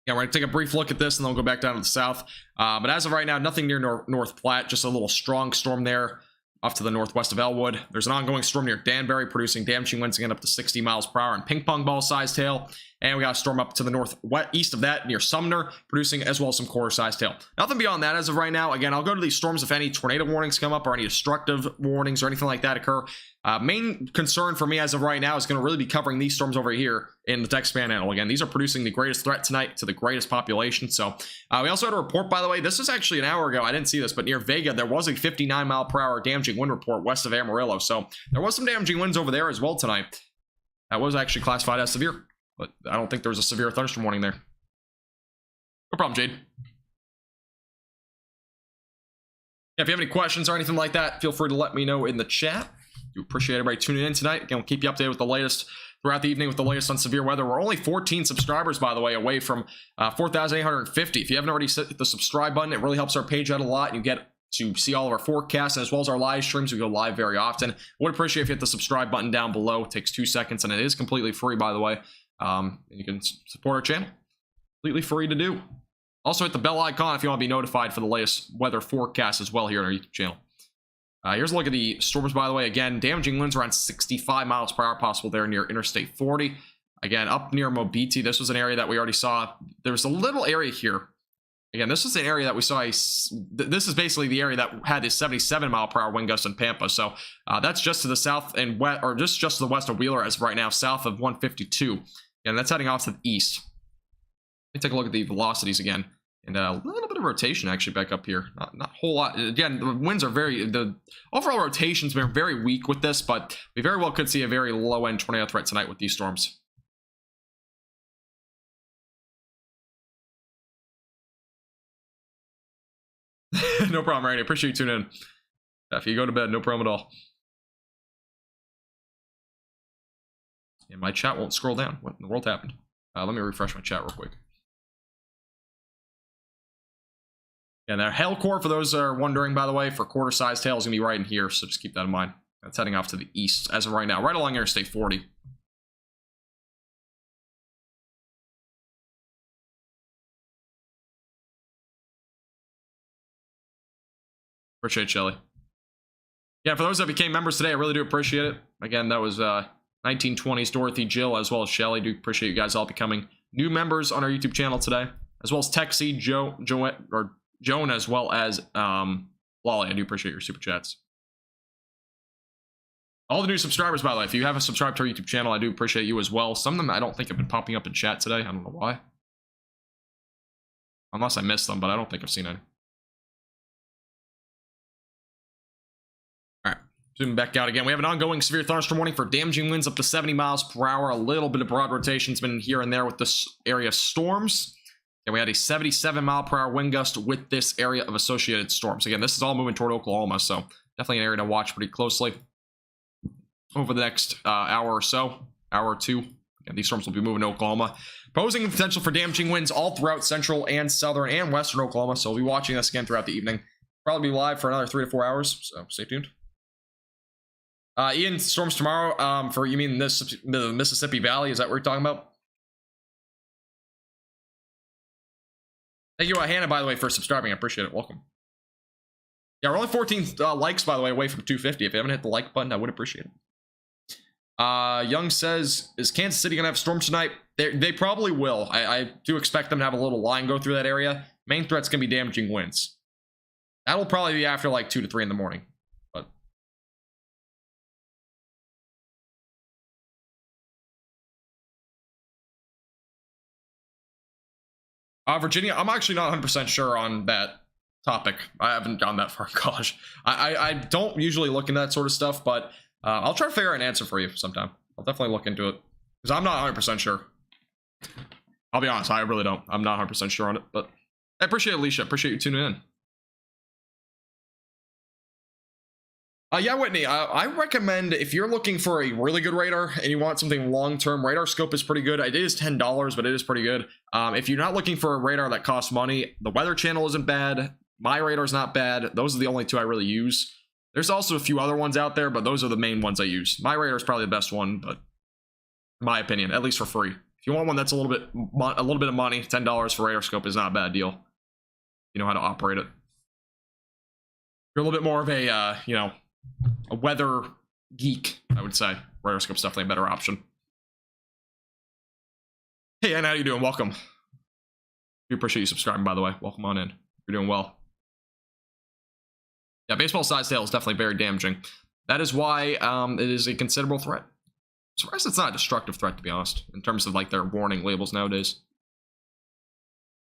[SPEAKER 1] Yeah, we're going to take a brief look at this, and then we'll go back down to the south. But as of right now, nothing near North Platte, just a little strong storm there off to the northwest of Elwood. There's an ongoing storm near Danbury, producing damaging winds again up to 60 miles per hour and ping-pong ball-sized hail. And we got a storm up to the northeast of that near Sumner, producing as well as some quarter-sized hail. Nothing beyond that as of right now. Again, I'll go to these storms if any tornado warnings come up or any destructive warnings or anything like that occur. Main concern for me as of right now is going to really be covering these storms over here in the Texas Panhandle. Again, these are producing the greatest threat tonight to the greatest population. So we also had a report, by the way, this was actually an hour ago. I didn't see this, but near Vega, there was a 59 mile per hour damaging wind report west of Amarillo. So there was some damaging winds over there as well tonight. That was actually classified as severe, but I don't think there was a severe thunderstorm warning there. No problem, Jade. Yeah, if you have any questions or anything like that, feel free to let me know in the chat. Do appreciate everybody tuning in tonight. Again, we'll keep you updated with the latest throughout the evening with the latest on severe weather. We're only 14 subscribers, by the way, away from 4,850. If you haven't already hit the subscribe button, it really helps our page out a lot. You get to see all of our forecasts as well as our live streams. We go live very often. Would appreciate if you hit the subscribe button down below. It takes 2 seconds, and it is completely free, by the way. You can support our channel. Completely free to do. Also, hit the bell icon if you want to be notified for the latest weather forecast as well here on our YouTube channel. Here's a look at the storms, by the way. Again, damaging winds around 65 miles per hour possible there near Interstate 40. Again, up near Mobiti, this was an area that we already saw. There's a little area here. Again, this is an area that we saw. This is basically the area that had a 77 mile per hour wind gust in Pampa. So that's just to the south and west, or just to the west of Wheeler as of right now, south of 152. And that's heading off to the east. Let me take a look at the velocities again. And a little bit of rotation actually back up here. Not a whole lot. Again, the winds are the overall rotation's been very weak with this, but we very well could see a very low-end tornado threat tonight with these storms. No problem, Randy. Appreciate you tuning in. If you go to bed, no problem at all. And my chat won't scroll down. What in the world happened? Let me refresh my chat real quick. And that hail core, for those that are wondering, by the way, for quarter-sized hail is going to be right in here, so just keep that in mind. That's heading off to the east as of right now, right along Interstate 40. Appreciate it, Shelly. Yeah, for those that became members today, I really do appreciate it. Again, that was 1920s Dorothy, Jill, as well as Shelly. Do appreciate you guys all becoming new members on our YouTube channel today, as well as Texie, Joan, as well as Lolly. I do appreciate your super chats. All the new subscribers, by the way, if you haven't subscribed to our YouTube channel, I do appreciate you as well. Some of them I don't think have been popping up in chat today. I don't know why. Unless I missed them, but I don't think I've seen any. Alright, zooming back out again. We have an ongoing severe thunderstorm warning for damaging winds up to 70 miles per hour. A little bit of broad rotation's been here and there with this area of storms. And we had a 77 mile per hour wind gust with this area of associated storms. Again, this is all moving toward Oklahoma, so definitely an area to watch pretty closely over the next hour or so, hour or two. Again, these storms will be moving to Oklahoma, posing the potential for damaging winds all throughout central and southern and western Oklahoma. So we'll be watching this again throughout the evening. Probably be live for another 3 to 4 hours, so stay tuned. Ian, storms tomorrow. For you mean this the Mississippi Valley? Is that what you're talking about? Thank you, Hannah, by the way, for subscribing. I appreciate it. Welcome. Yeah, we're only 14 likes, by the way, away from 250. If you haven't hit the like button, I would appreciate it. Young says, is Kansas City gonna have storms tonight? They probably will. I do expect them to have a little line go through that area. Main threat's gonna be damaging winds. That'll probably be after like 2 to 3 in the morning. But Virginia, I'm actually not 100% sure on that topic. I haven't gone that far in college. I don't usually look into that sort of stuff, but I'll try to figure out an answer for you sometime. I'll definitely look into it, because I'm not 100% sure. I'll be honest, I really don't. I'm not 100% sure on it, but I appreciate it, Alicia. I appreciate you tuning in. Yeah, Whitney, I recommend if you're looking for a really good radar and you want something long-term, Radar Scope is pretty good. It is $10, but it is pretty good. If you're not looking for a radar that costs money, the Weather Channel isn't bad. My Radar's not bad. Those are the only two I really use. There's also a few other ones out there, but those are the main ones I use. My Radar is probably the best one, but in my opinion, at least for free. If you want one that's a little bit of money, $10 for Radar Scope is not a bad deal. You know how to operate it. You're a little bit more of a, you know, a weather geek, I would say. Radar Scope's definitely a better option. Hey, Anna, how you doing? Welcome. We appreciate you subscribing, by the way. Welcome on in. You're doing well. Yeah, baseball size hail is definitely very damaging. That is why it is a considerable threat. I'm surprised it's not a destructive threat, to be honest, in terms of like their warning labels nowadays.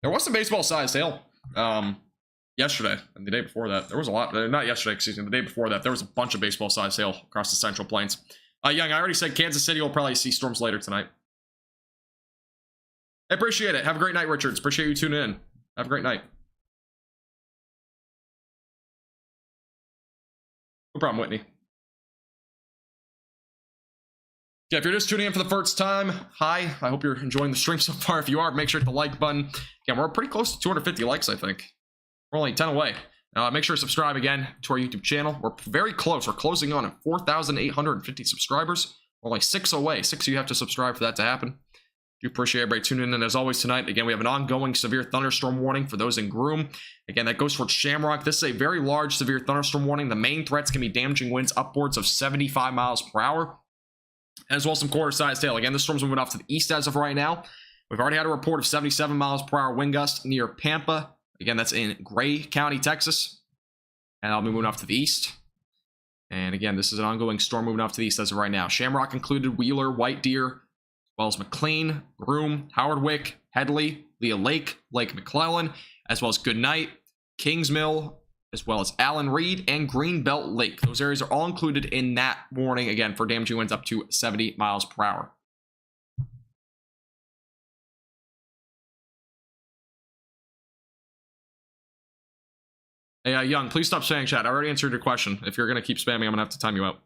[SPEAKER 1] There was some baseball size hail yesterday and the day before that. There was a lot. Not yesterday, excuse me. The day before that, there was a bunch of baseball size hail across the Central Plains. Young, I already said Kansas City will probably see storms later tonight. I appreciate it. Have a great night, Richards. Appreciate you tuning in. Have a great night. No problem, Whitney. Yeah, if you're just tuning in for the first time, hi. I hope you're enjoying the stream so far. If you are, make sure to hit the like button. Again, we're pretty close to 250 likes, I think. We're only 10 away. Make sure to subscribe again to our YouTube channel. We're very close. We're closing on at 4,850 subscribers. We're only 6 away. 6 of you have to subscribe for that to happen. Do appreciate everybody tuning in. As always tonight, again, we have an ongoing severe thunderstorm warning for those in Groom. Again, that goes towards Shamrock. This is a very large severe thunderstorm warning. The main threats can be damaging winds upwards of 75 miles per hour, as well as some quarter-sized hail. Again, the storm's moving off to the east as of right now. We've already had a report of 77 miles per hour wind gust near Pampa. Again, that's in Gray County, Texas. And I'll be moving off to the east. And again, this is an ongoing storm moving off to the east as of right now. Shamrock included Wheeler, White Deer, as well as McLean, Groom, Howard-Wick, Headley, Leah Lake, Lake McClellan, as well as Goodnight, Kings Mill, as well as Allen Reed, and Greenbelt Lake. Those areas are all included in that warning, again, for damaging winds up to 70 miles per hour. Hey, Young, please stop spamming chat. I already answered your question. If you're going to keep spamming, I'm going to have to time you out.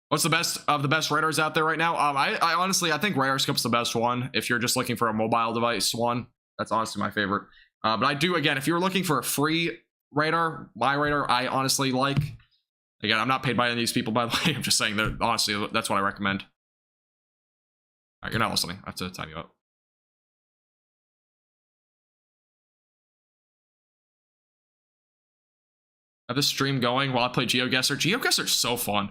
[SPEAKER 1] What's the best of the best radars out there right now? I honestly, I think Radar Scope's the best one. If you're just looking for a mobile device one, that's honestly my favorite. But I do, again, if you're looking for a free radar, my radar, I honestly like. Again, I'm not paid by any of these people, by the way. I'm just saying that, honestly, that's what I recommend. All right, you're not listening. I have to time you out. have this stream going while I play GeoGuessr. GeoGuessr's so fun.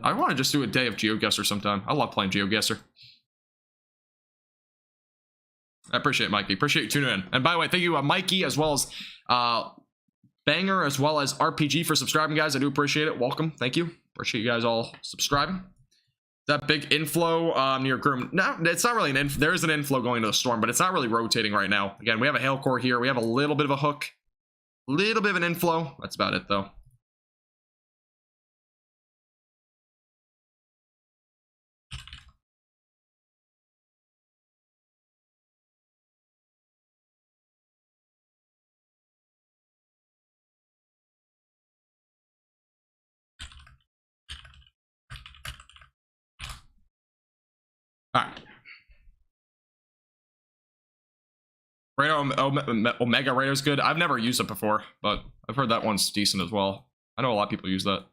[SPEAKER 1] I want to just do a day of GeoGuessr sometime. I love playing GeoGuessr. I appreciate it, Mikey. Appreciate you tuning in. And by the way, thank you, Mikey, as well as Banger, as well as RPG for subscribing, guys. I do appreciate it. Welcome. Thank you. Appreciate you guys all subscribing. That big inflow near Groom. No, it's not really an inflow. There is an inflow going to the storm, but it's not really rotating right now. Again, we have a hail core here. We have a little bit of a hook. A little bit of an inflow. That's about it, though. All right. Omega Radar's good. I've never used it before, but I've heard that one's decent as well. I know a lot of people use that.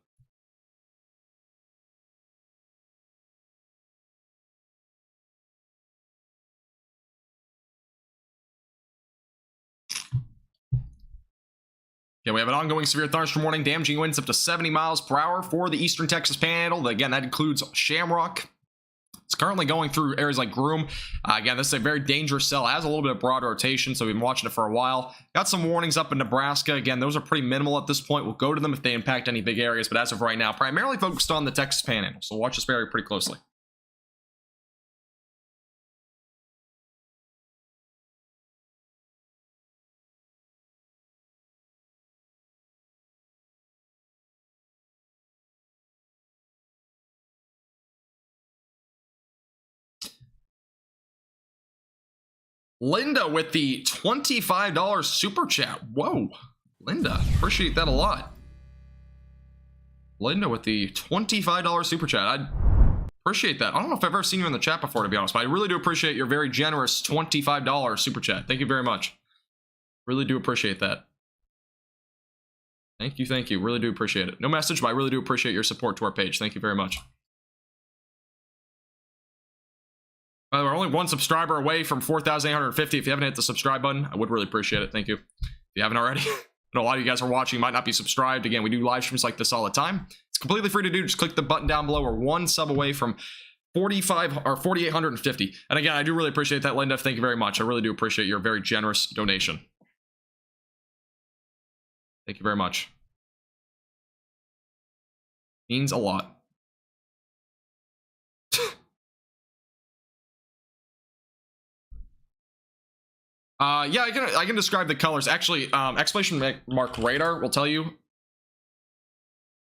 [SPEAKER 1] Yeah, we have an ongoing severe thunderstorm warning, damaging winds up to 70 miles per hour for the Eastern Texas Panhandle. Again, that includes Shamrock. It's currently going through areas like Groom. Again, this is a very dangerous cell. It has a little bit of broad rotation, so we've been watching it for a while. Got some warnings up in Nebraska. Again, those are pretty minimal at this point. We'll go to them if they impact any big areas, but as of right now, primarily focused on the Texas Panhandle. So watch this area pretty closely. Linda with the $25 super chat. Whoa, Linda, appreciate that a lot. Linda with the $25 super chat. I appreciate that. I don't know if I've ever seen you in the chat before, to be honest, but I really do appreciate your very generous $25 super chat. Thank you very much. Really do appreciate that. Thank you, thank you. Really do appreciate it. No message, but I really do appreciate your support to our page. Thank you very much. We're only one subscriber away from 4,850. If you haven't hit the subscribe button, I would really appreciate it. Thank you. If you haven't already, I know a lot of you guys are watching, might not be subscribed. Again, we do live streams like this all the time. It's completely free to do. Just click the button down below. We're one sub away from 4,850. And again, I do really appreciate that, Linda. Thank you very much. I really do appreciate your very generous donation. Thank you very much. Means a lot. Yeah, I can describe the colors. Actually, exclamation mark radar will tell you,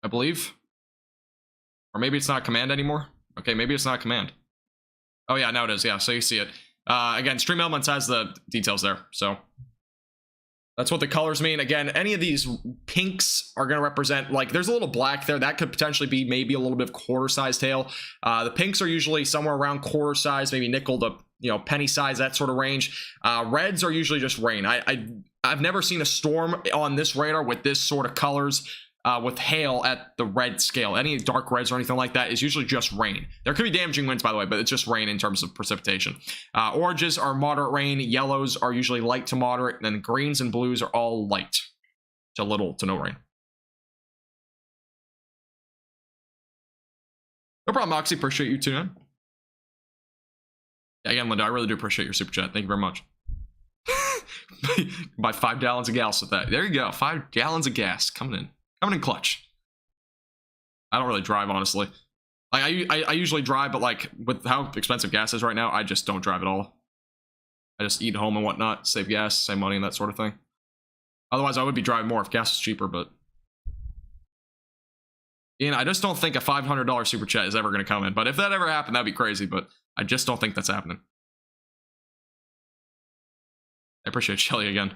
[SPEAKER 1] I believe. Or maybe it's not command anymore. Okay, maybe it's not command. Oh yeah, now it is. Yeah, so you see it. Again, Stream Elements has the details there. So that's what the colors mean. Again, any of these pinks are going to represent, like, there's a little black there. That could potentially be maybe a little bit of quarter-size tail. The pinks are usually somewhere around quarter size, maybe nickel to, you know, penny size, that sort of range. Reds are usually just rain. I've never seen a storm on this radar with this sort of colors, with hail at the red scale. Any dark reds or anything like that is usually just rain. There could be damaging winds, by the way, but it's just rain in terms of precipitation. Oranges are moderate rain. Yellows are usually light to moderate. And then greens and blues are all light to little to no rain. No problem, Moxie. Appreciate you tuning in. Yeah, again, Linda, I really do appreciate your super chat. Thank you very much. Buy 5 gallons of gas with that. There you go. 5 gallons of gas coming in. Coming in clutch. I don't really drive, honestly. Like, I usually drive, but like with how expensive gas is right now, I just don't drive at all. I just eat home and whatnot, save gas, save money, and that sort of thing. Otherwise, I would be driving more if gas was cheaper, but Ian, I just don't think a $500 super chat is ever going to come in. But if that ever happened, that'd be crazy, but I just don't think that's happening. I appreciate Shelly again.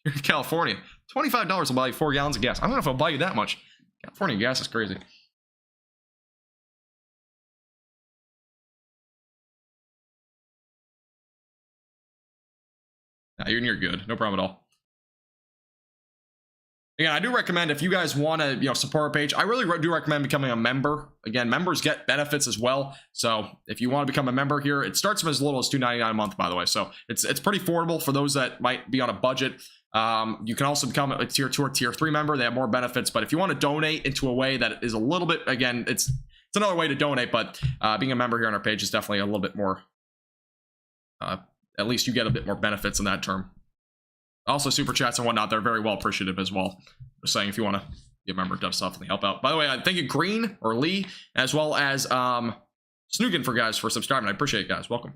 [SPEAKER 1] You're in California. $25 will buy you 4 gallons of gas. I don't know if I'll buy you that much. California gas is crazy. Nah, you're good. No problem at all. Again, I do recommend if you guys want to, support our page, I really do recommend becoming a member. Again, members get benefits as well. So if you want to become a member here, it starts from as little as $2.99 a month, by the way. So it's pretty affordable for those that might be on a budget. You can also become a tier 2 or tier 3 member. They have more benefits, but if you want to donate into a way that is a little bit, again, it's another way to donate, but being a member here on our page is definitely a little bit more, at least you get a bit more benefits in that term. Also, super chats and whatnot, they're very well appreciative as well. Just saying, if you want to be a member, does definitely help out. By the way, thank you, Green or Lee, as well as Snoogan for subscribing. I appreciate it, guys. Welcome.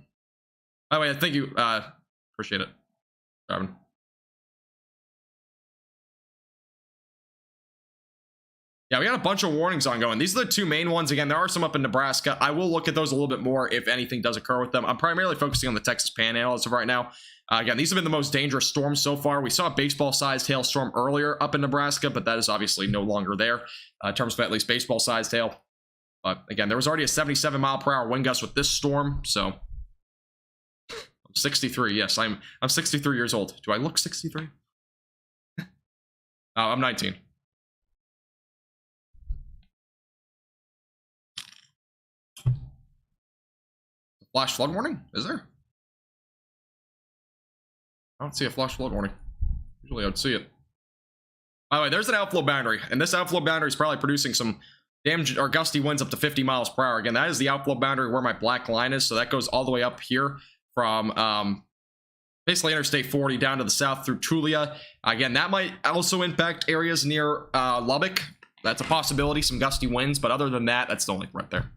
[SPEAKER 1] By the way, thank you. Appreciate it. Subscribing. Yeah, we got a bunch of warnings ongoing. These are the two main ones. Again, there are some up in Nebraska. I will look at those a little bit more if anything does occur with them. I'm primarily focusing on the Texas Panhandle as of right now. Again, these have been the most dangerous storms so far. We saw a baseball-sized hailstorm earlier up in Nebraska, but that is obviously no longer there in terms of at least baseball-sized hail. But again, there was already a 77-mile-per-hour wind gust with this storm, so I'm 63. Yes, I'm 63 years old. Do I look 63? I'm 19. Flash flood warning? Is there? I don't see a flash flood warning. Usually I would see it. By the way, there's an outflow boundary, and this outflow boundary is probably producing some damage or gusty winds up to 50 miles per hour. Again, that is the outflow boundary where my black line is, so that goes all the way up here from basically Interstate 40 down to the south through Tulia. Again, that might also impact areas near Lubbock. That's a possibility, some gusty winds, but other than that, that's the only right there.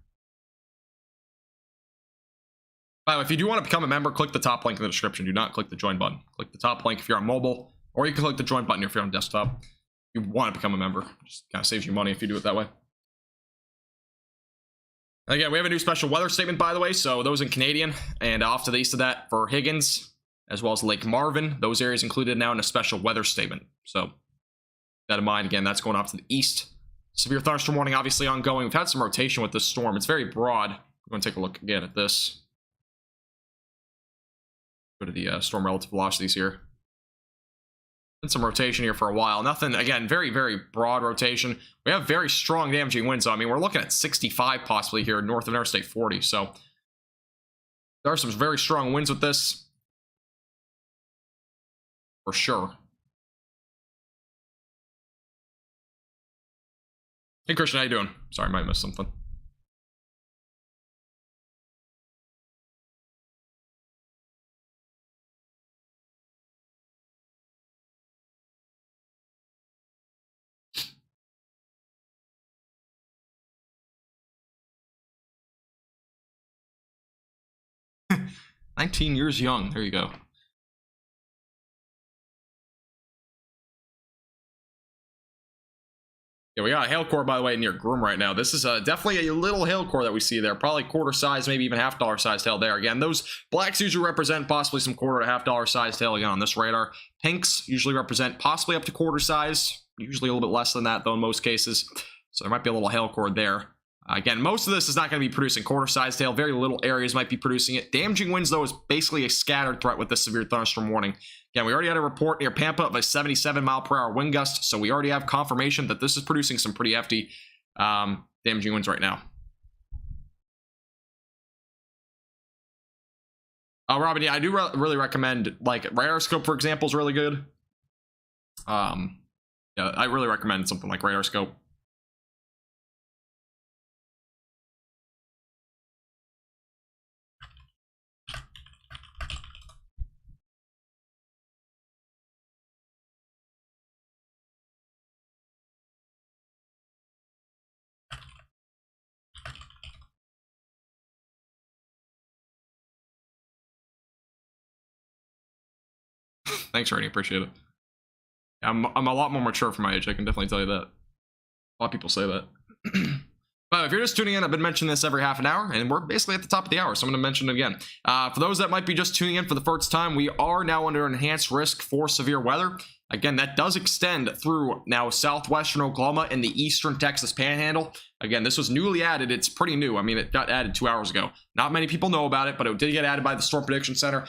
[SPEAKER 1] By the way, if you do want to become a member, click the top link in the description. Do not click the join button. Click the top link if you're on mobile, or you can click the join button if you're on desktop. If you want to become a member, it just kind of saves you money if you do it that way. Again, we have a new special weather statement, by the way, so those in Canadian and off to the east of that for Higgins, as well as Lake Marvin, those areas included now in a special weather statement. So keep that in mind. Again, that's going off to the east. Severe thunderstorm warning obviously ongoing. We've had some rotation with this storm. It's very broad. We're going to take a look again at this. Go to the storm relative velocities here. Been some rotation here for a while. Nothing, again, very, very broad rotation. We have very strong damaging winds. So, I mean, we're looking at 65 possibly here north of Interstate 40. So there are some very strong winds with this. For sure. Hey, Christian, how you doing? Sorry, I might miss something. "19 years young." There you go. Yeah, we got a hail core, by the way, near Groom right now. This is definitely a little hail core that we see there. Probably quarter size, maybe even $half sized hail there. Again, those blacks usually represent possibly some quarter to $half sized hail again on this radar. Pinks usually represent possibly up to quarter size. Usually a little bit less than that, though, in most cases. So there might be a little hail core there. Again, most of this is not going to be producing quarter-sized hail. Very little areas might be producing it. Damaging winds, though, is basically a scattered threat with this severe thunderstorm warning. Again, we already had a report near Pampa of a 77-mile-per-hour wind gust, so we already have confirmation that this is producing some pretty hefty damaging winds right now. Robin, yeah, I do really recommend, like, radar scope, for example, is really good. Yeah, I really recommend something like radar scope. Thanks, Rainy. Appreciate it. I'm a lot more mature for my age. I can definitely tell you that. A lot of people say that. But if you're just tuning in, I've been mentioning this every half an hour, and we're basically at the top of the hour, so I'm going to mention it again. For those that might be just tuning in for the first time, we are now under enhanced risk for severe weather. Again, that does extend through now southwestern Oklahoma and the eastern Texas Panhandle. Again, this was newly added. It's pretty new. I mean, it got added 2 hours ago. Not many people know about it, but it did get added by the Storm Prediction Center.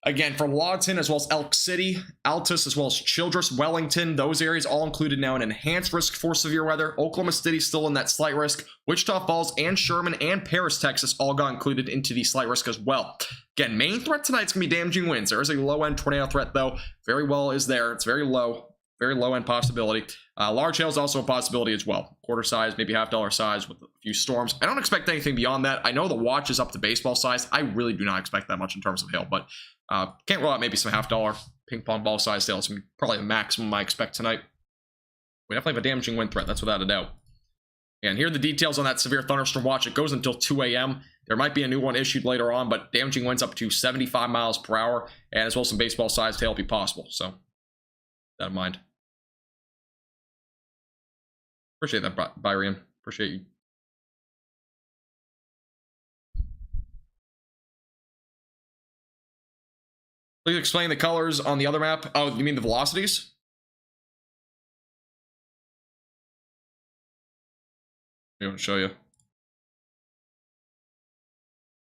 [SPEAKER 1] Again, from Lawton, as well as Elk City, Altus, as well as Childress, Wellington, those areas all included now in enhanced risk for severe weather. Oklahoma City still in that slight risk. Wichita Falls and Sherman and Paris, Texas all got included into the slight risk as well. Again, main threat tonight is going to be damaging winds. There is a low-end tornado threat, though. Very well is there. It's very low-end possibility. Large hail is also a possibility as well. Quarter size, maybe $half size with a few storms. I don't expect anything beyond that. I know the watch is up to baseball size. I really do not expect that much in terms of hail, but can't rule out maybe some $half ping pong ball size hail. It's probably the maximum I expect tonight. We definitely have a damaging wind threat. That's without a doubt. And here are the details on that severe thunderstorm watch. It goes until 2 a.m. There might be a new one issued later on, but damaging winds up to 75 miles per hour, and as well as some baseball-sized hail will be possible. So, keep that in mind. Appreciate that, Byrian. Appreciate you. Please explain the colors on the other map. Oh, you mean the velocities? I'm going to show you.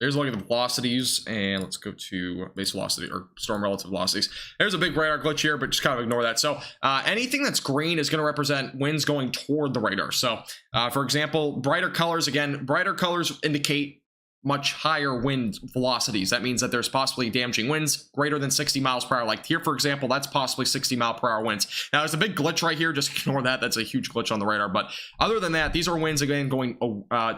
[SPEAKER 1] There's a look at the velocities, and let's go to base velocity or storm relative velocities. There's a big radar glitch here, but just kind of ignore that. So anything that's green is going to represent winds going toward the radar. So for example, brighter colors, again, brighter colors indicate much higher wind velocities. That means that there's possibly damaging winds greater than 60 miles per hour. Like here, for example, that's possibly 60 mile per hour winds. Now, there's a big glitch right here. Just ignore that. That's a huge glitch on the radar. But other than that, these are winds, again, going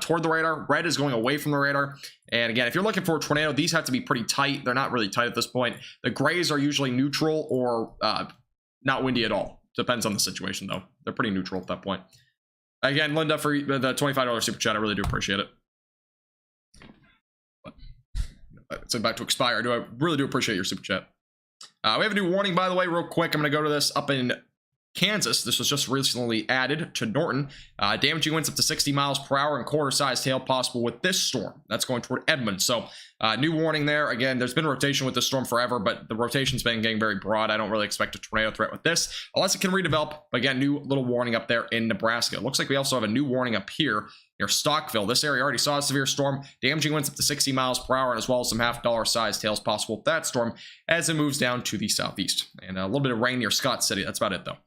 [SPEAKER 1] toward the radar. Red is going away from the radar. And again, if you're looking for a tornado, these have to be pretty tight. They're not really tight at this point. The grays are usually neutral or not windy at all. Depends on the situation, though. They're pretty neutral at that point. Again, Linda, for the $25 super chat, I really do appreciate it. It's about to expire. I really do appreciate your super chat. We have a new warning, by the way, real quick. I'm going to go to this up in Kansas. This was just recently added to Norton. Damaging winds up to 60 miles per hour and quarter-sized hail possible with this storm. That's going toward Edmond. So, new warning there. Again, there's been rotation with this storm forever, but the rotation's been getting very broad. I don't really expect a tornado threat with this, unless it can redevelop. But again, new little warning up there in Nebraska. It looks like we also have a new warning up here near Stockville. This area already saw a severe storm. Damaging winds up to 60 miles per hour, and as well as some $half-sized hails possible with that storm as it moves down to the southeast. And a little bit of rain near Scott City. That's about it, though.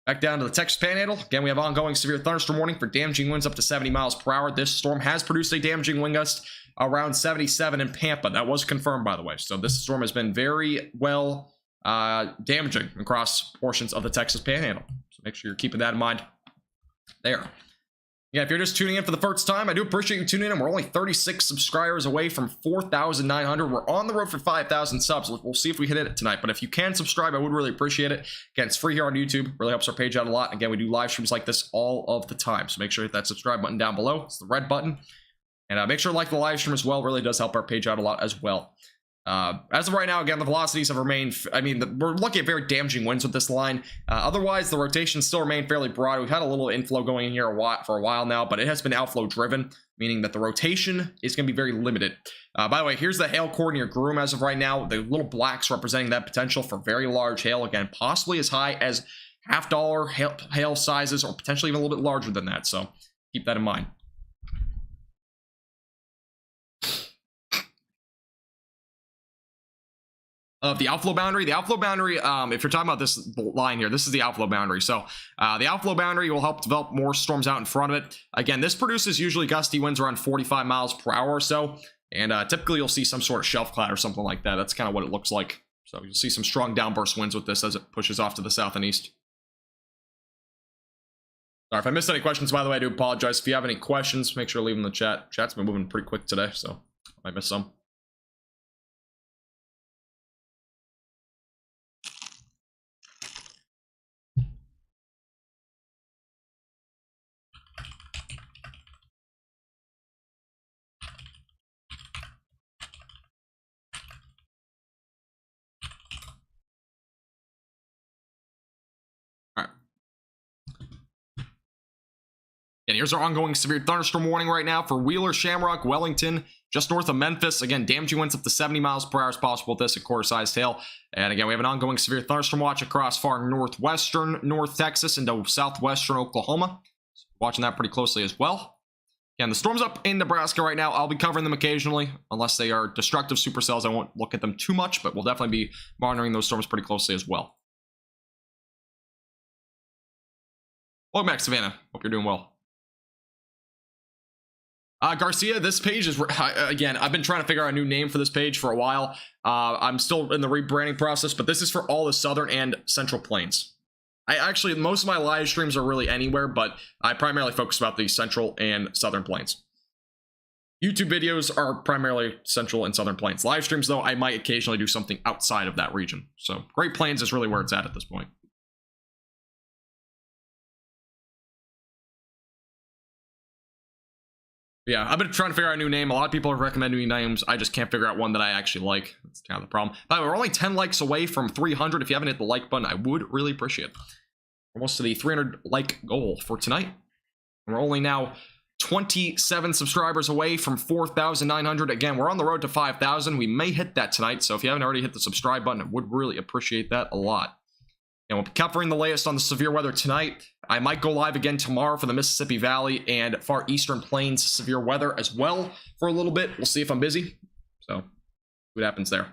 [SPEAKER 1] Back down to the Texas Panhandle. Again, we have ongoing severe thunderstorm warning for damaging winds up to 70 miles per hour. This storm has produced a damaging wind gust around 77 in Pampa. That was confirmed, by the way. So this storm has been very well damaging across portions of the Texas Panhandle. So make sure you're keeping that in mind there. Yeah, if you're just tuning in for the first time, I do appreciate you tuning in. We're only 36 subscribers away from 4,900. We're on the road for 5,000 subs. We'll see if we hit it tonight. But if you can subscribe, I would really appreciate it. Again, it's free here on YouTube. Really helps our page out a lot. Again, we do live streams like this all of the time. So make sure you hit that subscribe button down below. It's the red button. And make sure to like the live stream as well. It really does help our page out a lot as well. As of right now, again, the velocities have remained, we're looking at very damaging winds with this line. Otherwise, the rotation still remained fairly broad. We've had a little inflow going in here for a while now, but it has been outflow driven, meaning that the rotation is going to be very limited. By the way, here's the hail core near Groom as of right now. The little blacks representing that potential for very large hail. Again, possibly as high as $half hail sizes, or potentially even a little bit larger than that. So keep that in mind. Of the outflow boundary. The outflow boundary, if you're talking about this line here, this is the outflow boundary. So the outflow boundary will help develop more storms out in front of it. Again, this produces usually gusty winds around 45 miles per hour or so. And typically you'll see some sort of shelf cloud or something like that. That's kind of what it looks like. So you'll see some strong downburst winds with this as it pushes off to the south and east. Sorry, if I missed any questions, by the way, I do apologize. If you have any questions, make sure to leave them in the chat. Chat's been moving pretty quick today, so I might miss some. And here's our ongoing severe thunderstorm warning right now for Wheeler, Shamrock, Wellington, just north of Memphis. Again, damaging winds up to 70 miles per hour is possible with this at quarter-sized hail. And again, we have an ongoing severe thunderstorm watch across far northwestern North Texas into southwestern Oklahoma. So watching that pretty closely as well. Again, the storms up in Nebraska right now. I'll be covering them occasionally, unless they are destructive supercells. I won't look at them too much, but we'll definitely be monitoring those storms pretty closely as well. Welcome back, Savannah. Hope you're doing well. Garcia, this page is, again, I've been trying to figure out a new name for this page for a while. I'm still in the rebranding process, but this is for all the southern and central plains. Most of my live streams are really anywhere, but I primarily focus about the central and southern plains. YouTube videos are primarily central and southern plains. Live streams, though, I might occasionally do something outside of that region. So Great Plains is really where it's at this point. Yeah, I've been trying to figure out a new name. A lot of people have recommended new names. I just can't figure out one that I actually like. That's kind of the problem. By the way, we're only 10 likes away from 300. If you haven't hit the like button, I would really appreciate it. Almost to the 300 like goal for tonight. We're only now 27 subscribers away from 4,900. Again, we're on the road to 5,000. We may hit that tonight. So if you haven't already hit the subscribe button, I would really appreciate that a lot. And we'll be covering the latest on the severe weather tonight. I might go live again tomorrow for the Mississippi Valley and Far Eastern Plains severe weather as well for a little bit. We'll see if I'm busy. So, see what happens there.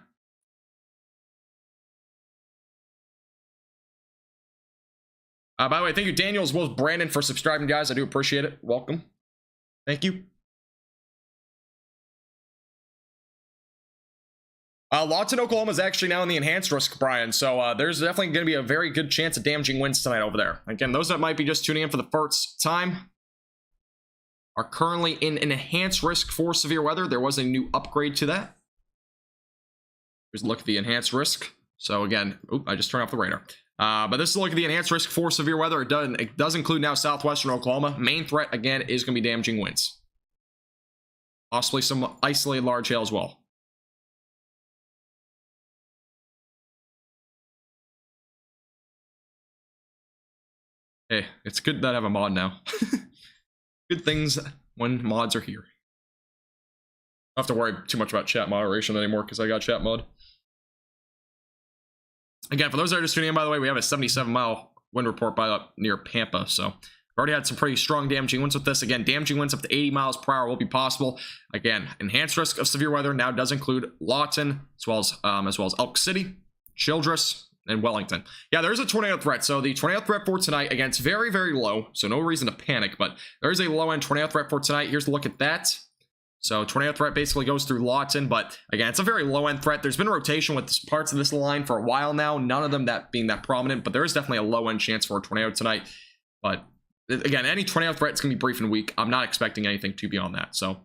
[SPEAKER 1] By the way, thank you, Daniel, as well as Brandon, for subscribing, guys. I do appreciate it. Welcome. Thank you. Lawton, Oklahoma is actually now in the enhanced risk, Brian. So there's definitely going to be a very good chance of damaging winds tonight over there. Again, those that might be just tuning in for the first time are currently in an enhanced risk for severe weather. There was a new upgrade to that. Here's a look at the enhanced risk. So again, I just turned off the radar. But this is a look at the enhanced risk for severe weather. It does include now southwestern Oklahoma. Main threat, again, is going to be damaging winds. Possibly some isolated large hail as well. Hey, it's good that I have a mod now. Good things when mods are here. I don't have to worry too much about chat moderation anymore because I got chat mod. Again, for those that are just tuning in, by the way, we have a 77-mile wind report by up near Pampa. So we've already had some pretty strong damaging winds with this. Again, damaging winds up to 80 miles per hour will be possible. Again, enhanced risk of severe weather now does include Lawton, as well as Elk City, Childress, and Wellington. Yeah, there's a tornado threat. So the tornado threat for tonight, again, it's very, very low. So no reason to panic, but there is a low-end tornado threat for tonight. Here's a look at that. So tornado threat basically goes through Lawton, but again, it's a very low-end threat. There's been a rotation with parts of this line for a while now, none of them that being that prominent, but there is definitely a low-end chance for a tornado tonight. But again, any tornado threat is going to be brief and weak. I'm not expecting anything to beyond that. So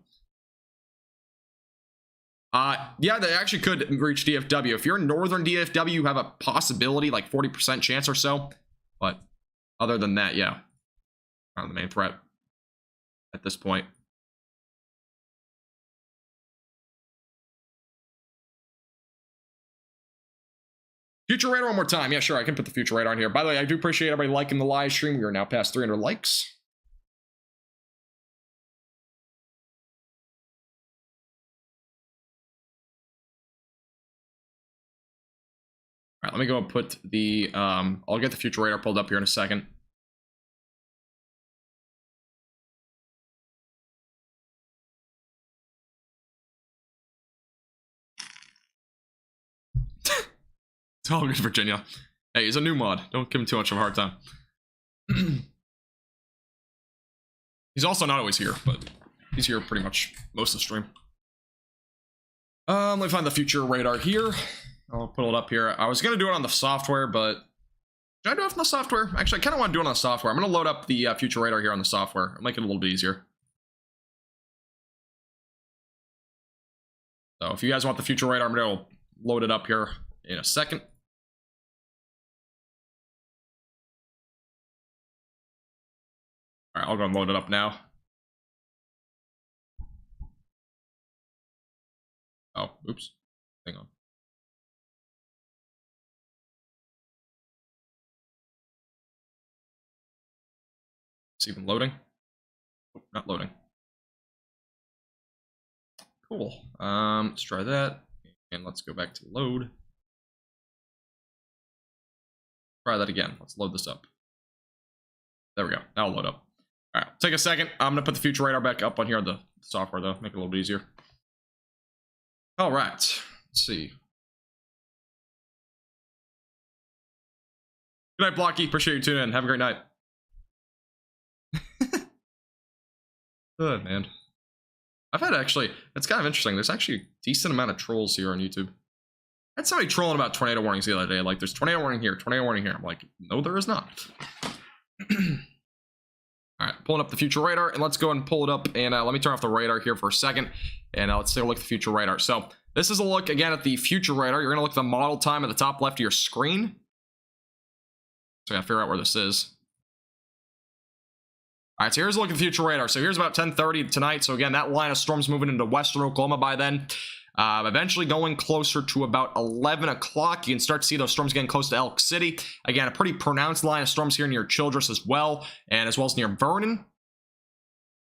[SPEAKER 1] yeah, they actually could reach DFW. If you're in northern DFW, you have a possibility, like 40% chance or so. But other than that, yeah, not the main threat at this point. Future radar one more time. Yeah, sure, I can put the future radar on here. By the way, I do appreciate everybody liking the live stream. We are now past 300 likes. All right, let me go and put the, I'll get the future radar pulled up here in a second. It's all good, Virginia. Hey, he's a new mod. Don't give him too much of a hard time. He's also not always here, but he's here pretty much most of the stream. Let me find the future radar here. I'll put it up here. I was going to do it on the software, but should I do it on the software? Actually, I kind of want to do it on the software. I'm going to load up the future radar here on the software. It'll make it a little bit easier. So if you guys want the future radar, I'm going to load it up here in a second. All right, I'll go and load it up now. Oh, oops. Hang on. It's even loading. Oh, not loading. Cool. Let's try that. And let's go back to load. Try that again. Let's load this up. There we go. Now I'll load up. All right, take a second. I'm gonna put the future radar back up on here on the software though, make it a little bit easier. All right, let's see. Good night, Blocky. Appreciate you tuning in. Have a great night. Good, man. I've had actually, it's kind of interesting. There's actually a decent amount of trolls here on YouTube. I had somebody trolling about tornado warnings the other day. Like, there's tornado warning here, tornado warning here. I'm like, no, there is not. All right, pulling up the future radar, and let's go and pull it up. And let me turn off the radar here for a second, and let's take a look at the future radar. So this is a look again at the future radar. You're gonna look at the model time at the top left of your screen. So I gotta figure out where this is. All right, so here's a look at the future radar. So here's about 10:30 tonight. So again, that line of storms moving into western Oklahoma by then. Eventually going closer to about 11 o'clock. You can start to see those storms getting close to Elk City. Again, a pretty pronounced line of storms here near Childress as well as near Vernon.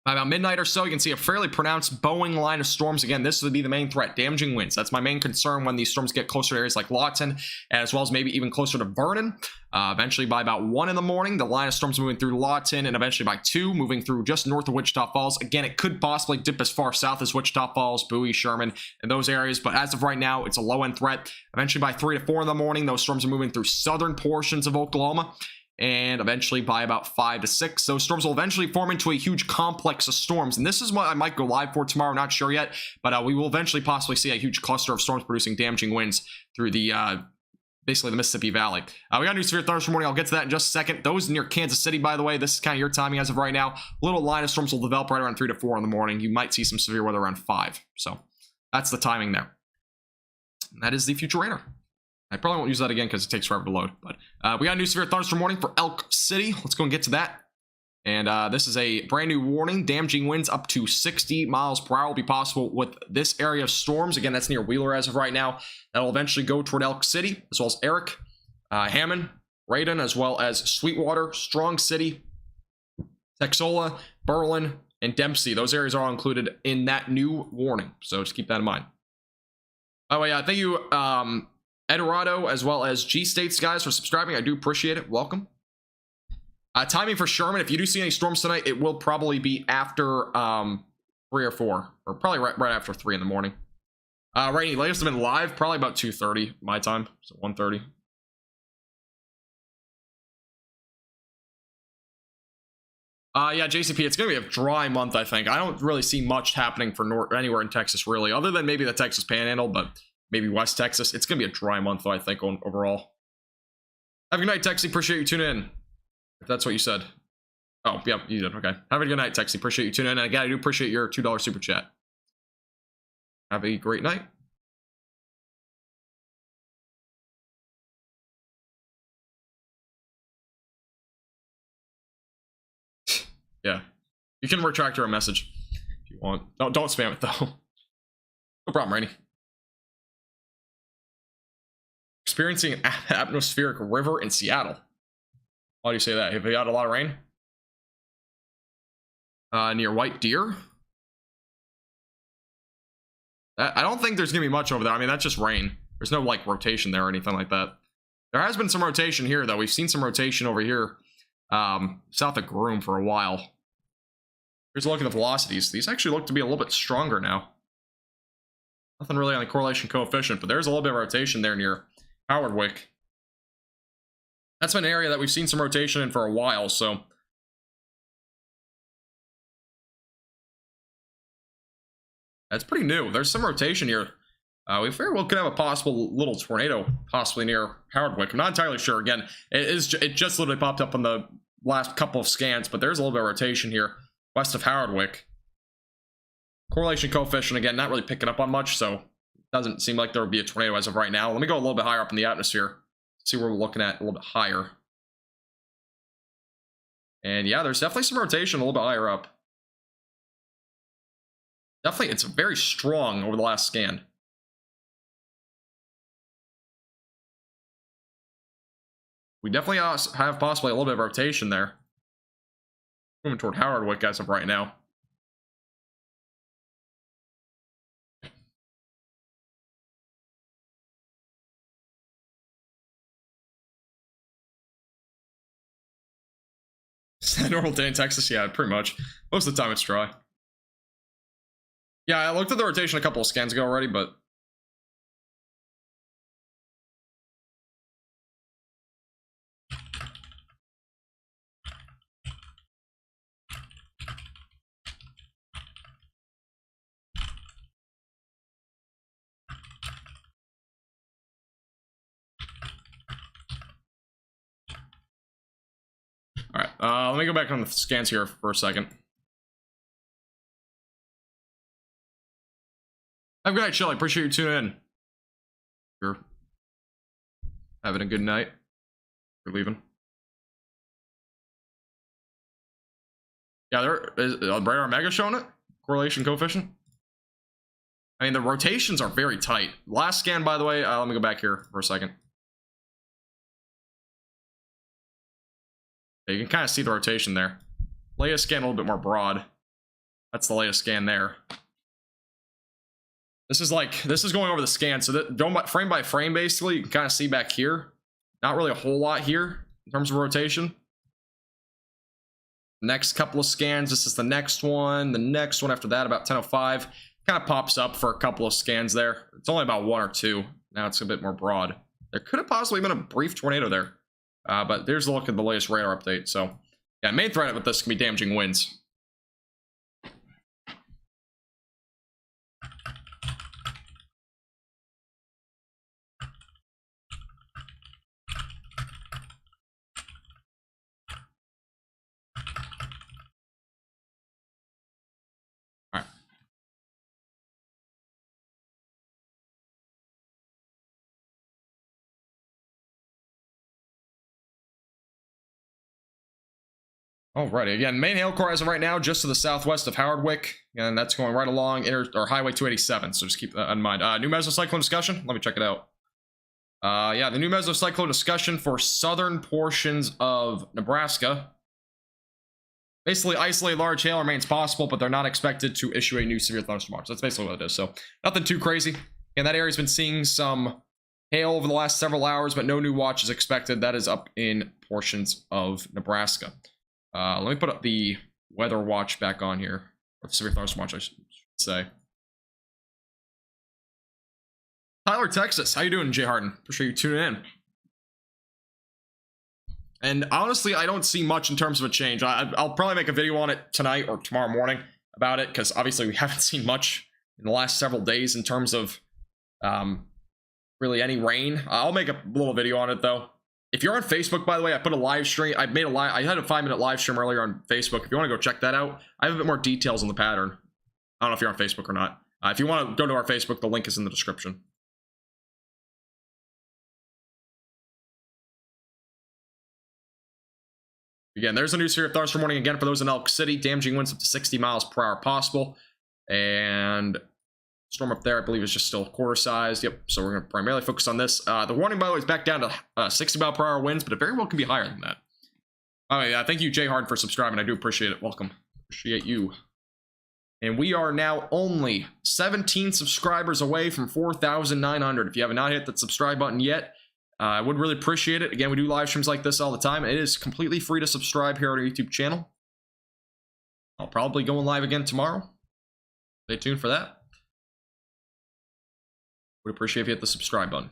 [SPEAKER 1] By about midnight or so, you can see a fairly pronounced Boeing line of storms. Again, this would be the main threat, damaging winds. That's my main concern when these storms get closer to areas like Lawton, as well as maybe even closer to Vernon. Eventually, by about 1 in the morning, the line of storms moving through Lawton, and eventually by 2, moving through just north of Wichita Falls. Again, it could possibly dip as far south as Wichita Falls, Bowie, Sherman, and those areas, but as of right now, it's a low-end threat. Eventually, by 3 to 4 in the morning, those storms are moving through southern portions of Oklahoma. And eventually by about 5 to 6, those storms will eventually form into a huge complex of storms. And this is what I might go live for tomorrow, not sure yet, but we will eventually possibly see a huge cluster of storms producing damaging winds through the basically the Mississippi Valley. We got new severe thunderstorms morning. I'll get to that in just a second. Those near Kansas City, by the way, this is kind of your timing as of right now. A little line of storms will develop right around 3 to 4 in the morning. You might see some severe weather around 5. So that's the timing there. And that is the future radar. I probably won't use that again because it takes forever to load. But we got a new severe thunderstorm warning for Elk City. Let's go and get to that. And this is a brand new warning. Damaging winds up to 60 miles per hour will be possible with this area of storms. Again, that's near Wheeler as of right now. That will eventually go toward Elk City, as well as Eric, Hammond, Radon, as well as Sweetwater, Strong City, Texola, Berlin, and Dempsey. Those areas are all included in that new warning. So just keep that in mind. Oh, yeah. Thank you, Edorado, as well as G-States, guys, for subscribing. I do appreciate it. Welcome. Timing for Sherman, if you do see any storms tonight, it will probably be after 3 or 4, or probably right after 3 in the morning. Rainy, latest have been live, probably about 2:30 my time, so 1:30. Yeah, JCP, it's going to be a dry month, I think. I don't really see much happening for anywhere in Texas, really, other than maybe the Texas Panhandle, but maybe West Texas. It's going to be a dry month, though, I think, overall. Have a good night, Texie. Appreciate you tuning in. If that's what you said. Oh, yeah, you did. Okay. Have a good night, Texie. Appreciate you tuning in. And again, I do appreciate your $2 super chat. Have a great night. Yeah. You can retract your message if you want. Don't spam it, though. No problem, Rainy. Experiencing an atmospheric river in Seattle. Why do you say that? Have you got a lot of rain? Near White Deer? I don't think there's going to be much over there. I mean, that's just rain. There's no, like, rotation there or anything like that. There has been some rotation here, though. We've seen some rotation over here south of Groom for a while. Here's a look at the velocities. These actually look to be a little bit stronger now. Nothing really on the correlation coefficient, but there's a little bit of rotation there near Howardwick. That's been an area that we've seen some rotation in for a while, so. That's pretty new. There's some rotation here. We very well could have a possible little tornado possibly near Howardwick. I'm not entirely sure. Again, it just literally popped up on the last couple of scans, but there's a little bit of rotation here west of Howardwick. Correlation coefficient, again, not really picking up on much, so it doesn't seem like there would be a tornado as of right now. Let me go a little bit higher up in the atmosphere. See where we're looking at a little bit higher. And yeah, there's definitely some rotation a little bit higher up. Definitely, it's very strong over the last scan. We definitely have possibly a little bit of rotation there. Moving toward Howardwick as of right now. Is that a normal day in Texas? Yeah, pretty much. Most of the time it's dry. Yeah, I looked at the rotation a couple of scans ago already, but all right, let me go back on the scans here for a second. Have a good night, Shelly. Appreciate you tuning in. You're having a good night. You're leaving. Yeah, there is Radar Mega showing it. Correlation coefficient. I mean, the rotations are very tight. Last scan, by the way, let me go back here for a second. You can kind of see the rotation there. Latest scan a little bit more broad. That's the latest scan there. This is going over the scan. So that going by, frame by frame, basically, you can kind of see back here. Not really a whole lot here in terms of rotation. Next couple of scans, this is the next one. The next one after that, about 10:05, kind of pops up for a couple of scans there. It's only about one or two. Now it's a bit more broad. There could have possibly been a brief tornado there. But there's a look at the latest radar update. So, yeah, main threat with this can be damaging winds. All right. Alrighty, again, main hail core as of right now, just to the southwest of Howardwick, and that's going right along Highway 287, so just keep that in mind. New mesocyclone discussion, let me check it out. Yeah, the new mesocyclone discussion for southern portions of Nebraska. Basically, isolated large hail remains possible, but they're not expected to issue a new severe thunderstorm watch. That's basically what it is, so nothing too crazy. And that area's been seeing some hail over the last several hours, but no new watch is expected. That is up in portions of Nebraska. Let me put up the weather watch back on here. Or the severe thunderstorm watch, I should say. Tyler, Texas. How you doing, Jay Harden? Appreciate you tuning in. And honestly, I don't see much in terms of a change. I'll probably make a video on it tonight or tomorrow morning about it, because obviously we haven't seen much in the last several days in terms of really any rain. I'll make a little video on it, though. If you're on Facebook, by the way, I put a live stream. I had a 5-minute live stream earlier on Facebook. If you want to go check that out, I have a bit more details on the pattern. I don't know if you're on Facebook or not. If you want to go to our Facebook, the link is in the description. Again, there's a new severe thunderstorm warning again for those in Elk City. Damaging winds up to 60 miles per hour possible. And storm up there, I believe, is just still quarter sized. Yep, so we're going to primarily focus on this. The warning, by the way, is back down to 60 mile per hour winds, but it very well can be higher than that. Oh, yeah, thank you, Jay Hard, for subscribing. I do appreciate it. Welcome. Appreciate you. And we are now only 17 subscribers away from 4,900. If you have not hit that subscribe button yet, I would really appreciate it. Again, we do live streams like this all the time. It is completely free to subscribe here on our YouTube channel. I'll probably go live again tomorrow. Stay tuned for that. Would appreciate if you hit the subscribe button.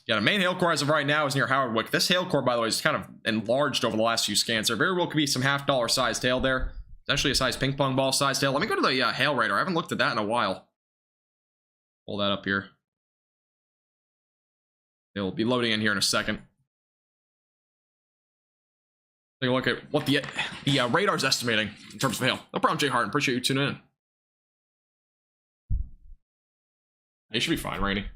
[SPEAKER 1] Yeah, the main hail core as of right now is near Howardwick. This hail core, by the way, is kind of enlarged over the last few scans. There very well could be some $half sized hail there. Essentially a size ping pong ball sized hail. Let me go to the hail radar. I haven't looked at that in a while. Pull that up here. It'll be loading in here in a second. Take a look at what the radar's estimating in terms of hail. No problem, Jay Hart. Appreciate you tuning in. You should be fine, Rainy. If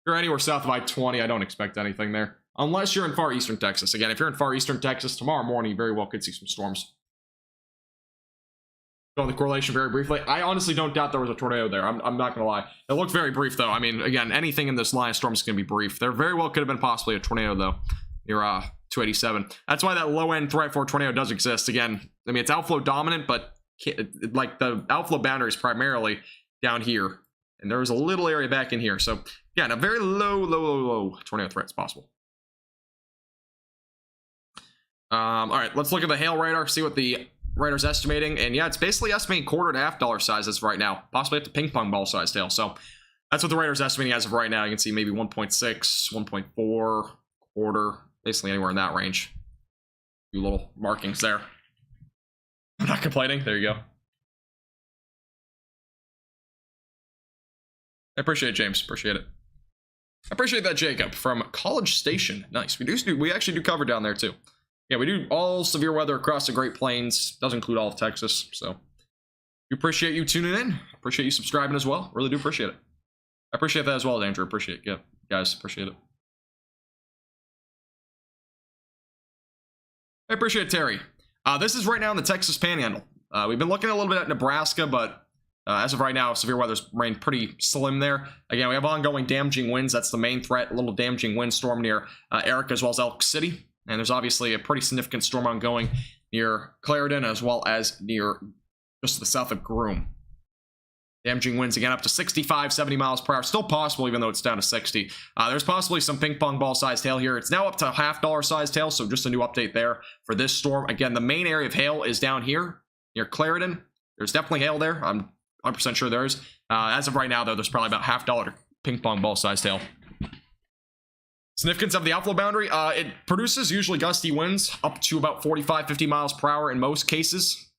[SPEAKER 1] you're anywhere south of I-20, I don't expect anything there. Unless you're in far eastern Texas. Again, if you're in far eastern Texas, tomorrow morning, you very well could see some storms. On the correlation very briefly, I honestly don't doubt there was a tornado there. I'm not going to lie. It looked very brief, though. I mean, again, anything in this line of storm is going to be brief. There very well could have been possibly a tornado, though. Near 287. That's why that low-end threat for a tornado does exist. Again, I mean, it's outflow dominant, but like the outflow boundary is primarily down here. And there's a little area back in here. So, again, a very low tornado threat is possible. All right, let's look at the hail radar, see what the radar's estimating. And yeah, it's basically estimating quarter to $half sizes right now, possibly up to ping pong ball sized hail. So that's what the radar's estimating as of right now. You can see maybe 1.6, 1.4, quarter, basically anywhere in that range. A few little markings there. I'm not complaining. There you go. I appreciate it, James. Appreciate it. I appreciate that, Jacob from College Station. Nice. We actually do cover down there too. Yeah, we do all severe weather across the Great Plains. Does include all of Texas. So we appreciate you tuning in. Appreciate you subscribing as well. Really do appreciate it. I appreciate that as well, Andrew. Appreciate it. Yeah, guys, appreciate it. I appreciate it, Terry. This is right now in the Texas Panhandle. We've been looking a little bit at Nebraska, but as of right now, severe weather's remained pretty slim there. Again, we have ongoing damaging winds. That's the main threat. A little damaging windstorm near Erica as well as Elk City. And there's obviously a pretty significant storm ongoing near Clarendon as well as near just to the south of Groom. Damaging winds again up to 65, 70 miles per hour. Still possible even though it's down to 60. There's possibly some ping pong ball sized hail here. It's now up to $half sized hail, so just a new update there for this storm. Again, the main area of hail is down here near Clarendon. There's definitely hail there. I'm 100% sure there is. As of right now, though, there's probably about $half ping pong ball sized hail. Significance of the outflow boundary. It produces usually gusty winds up to about 45, 50 miles per hour in most cases.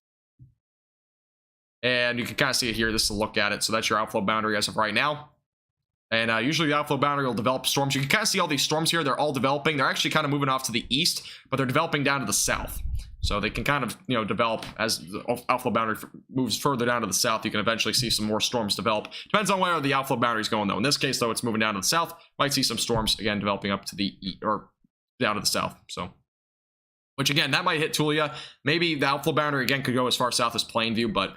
[SPEAKER 1] And you can kind of see it here. This is a look at it. So that's your outflow boundary as of right now. And usually the outflow boundary will develop storms. You can kind of see all these storms here. They're all developing. They're actually kind of moving off to the east, but they're developing down to the south. So they can kind of, develop as the outflow boundary moves further down to the south. You can eventually see some more storms develop. Depends on where the outflow boundary is going, though. In this case, though, it's moving down to the south. Might see some storms, again, developing up to the east, or down to the south. So, which, again, that might hit Tulia. Maybe the outflow boundary, again, could go as far south as Plainview, but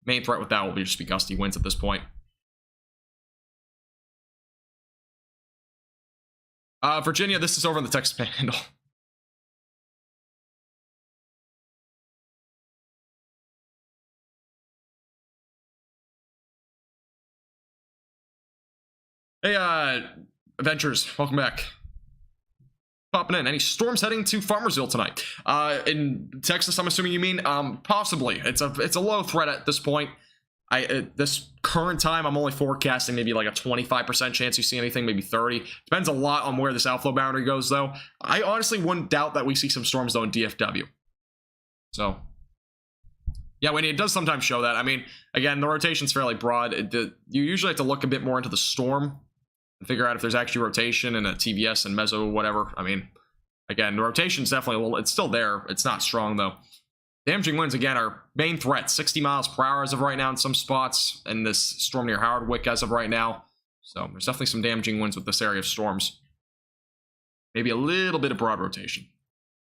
[SPEAKER 1] main threat with that will just be gusty winds at this point. Virginia, this is over in the Texas Panhandle. Hey, Adventures, welcome back. Popping in. Any storms heading to Farmersville tonight? In Texas, I'm assuming you mean? Possibly. It's a low threat at this point. At this current time, I'm only forecasting maybe like a 25% chance you see anything, maybe 30. Depends a lot on where this outflow boundary goes, though. I honestly wouldn't doubt that we see some storms, though, in DFW. So, yeah, when it does sometimes show that. I mean, again, the rotation's fairly broad. You usually have to look a bit more into the storm and figure out if there's actually rotation in a TVS and meso, whatever. I mean, again, the rotation's definitely a little, it's still there. It's not strong, though. Damaging winds, again, are main threat. 60 miles per hour as of right now in some spots, and this storm near Howardwick as of right now. So there's definitely some damaging winds with this area of storms. Maybe a little bit of broad rotation.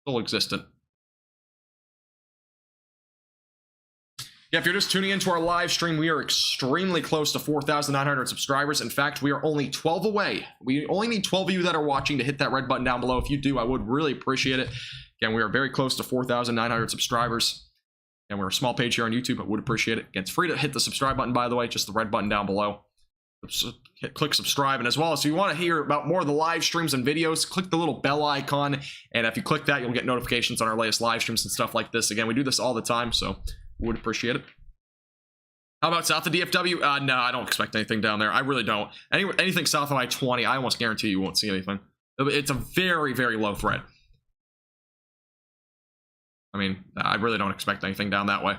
[SPEAKER 1] Still existent. Yeah, if you're just tuning into our live stream, we are extremely close to 4,900 subscribers. In fact, we are only 12 away. We only need 12 of you that are watching to hit that red button down below. If you do, I would really appreciate it. Again, we are very close to 4,900 subscribers. And we're a small page here on YouTube, but would appreciate it. Again, it's free to hit the subscribe button, by the way, just the red button down below. Click subscribe. And as well as if you want to hear about more of the live streams and videos, click the little bell icon. And if you click that, you'll get notifications on our latest live streams and stuff like this. Again, we do this all the time, so would appreciate it. How about south of DFW? No, I don't expect anything down there. I really don't. Anything south of I-20, I almost guarantee you won't see anything. It's a very, very low threat. I mean, I really don't expect anything down that way.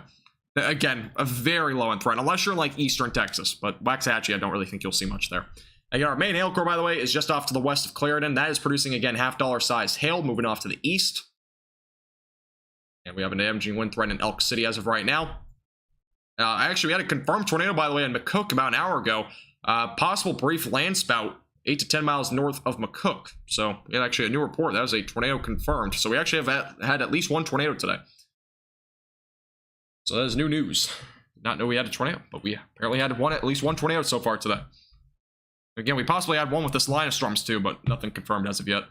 [SPEAKER 1] Again, a very low end threat, unless you're in like eastern Texas. But Waxahachie, I don't really think you'll see much there. Again, our main hail core, by the way, is just off to the west of Clarendon. That is producing, again, $half sized hail, moving off to the east. And we have an damaging wind threat in Elk City as of right now. Actually, we had a confirmed tornado, by the way, in McCook about an hour ago. Possible brief land spout 8 to 10 miles north of McCook. So, we had actually a new report. That was a tornado confirmed. So, we actually have had at least one tornado today. So, that is new news. Did not know we had a tornado, but we apparently had at least one tornado so far today. Again, we possibly had one with this line of storms too, but nothing confirmed as of yet.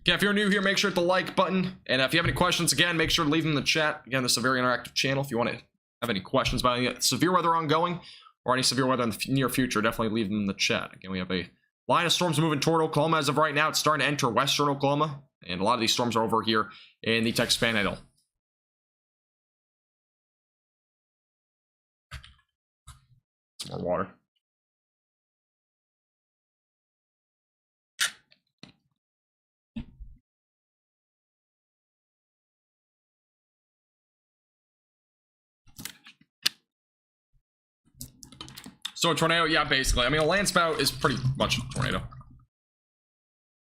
[SPEAKER 1] Okay, if you're new here, make sure to hit the like button. And if you have any questions, again, make sure to leave them in the chat. Again, this is a very interactive channel. If you want to have any questions about any severe weather ongoing, or any severe weather in the near future, definitely leave them in the chat. Again, we have a line of storms moving toward Oklahoma as of right now. It's starting to enter western Oklahoma, and a lot of these storms are over here in the Texas Panhandle. Some more water. So a tornado, yeah, basically. I mean, a landspout is pretty much a tornado.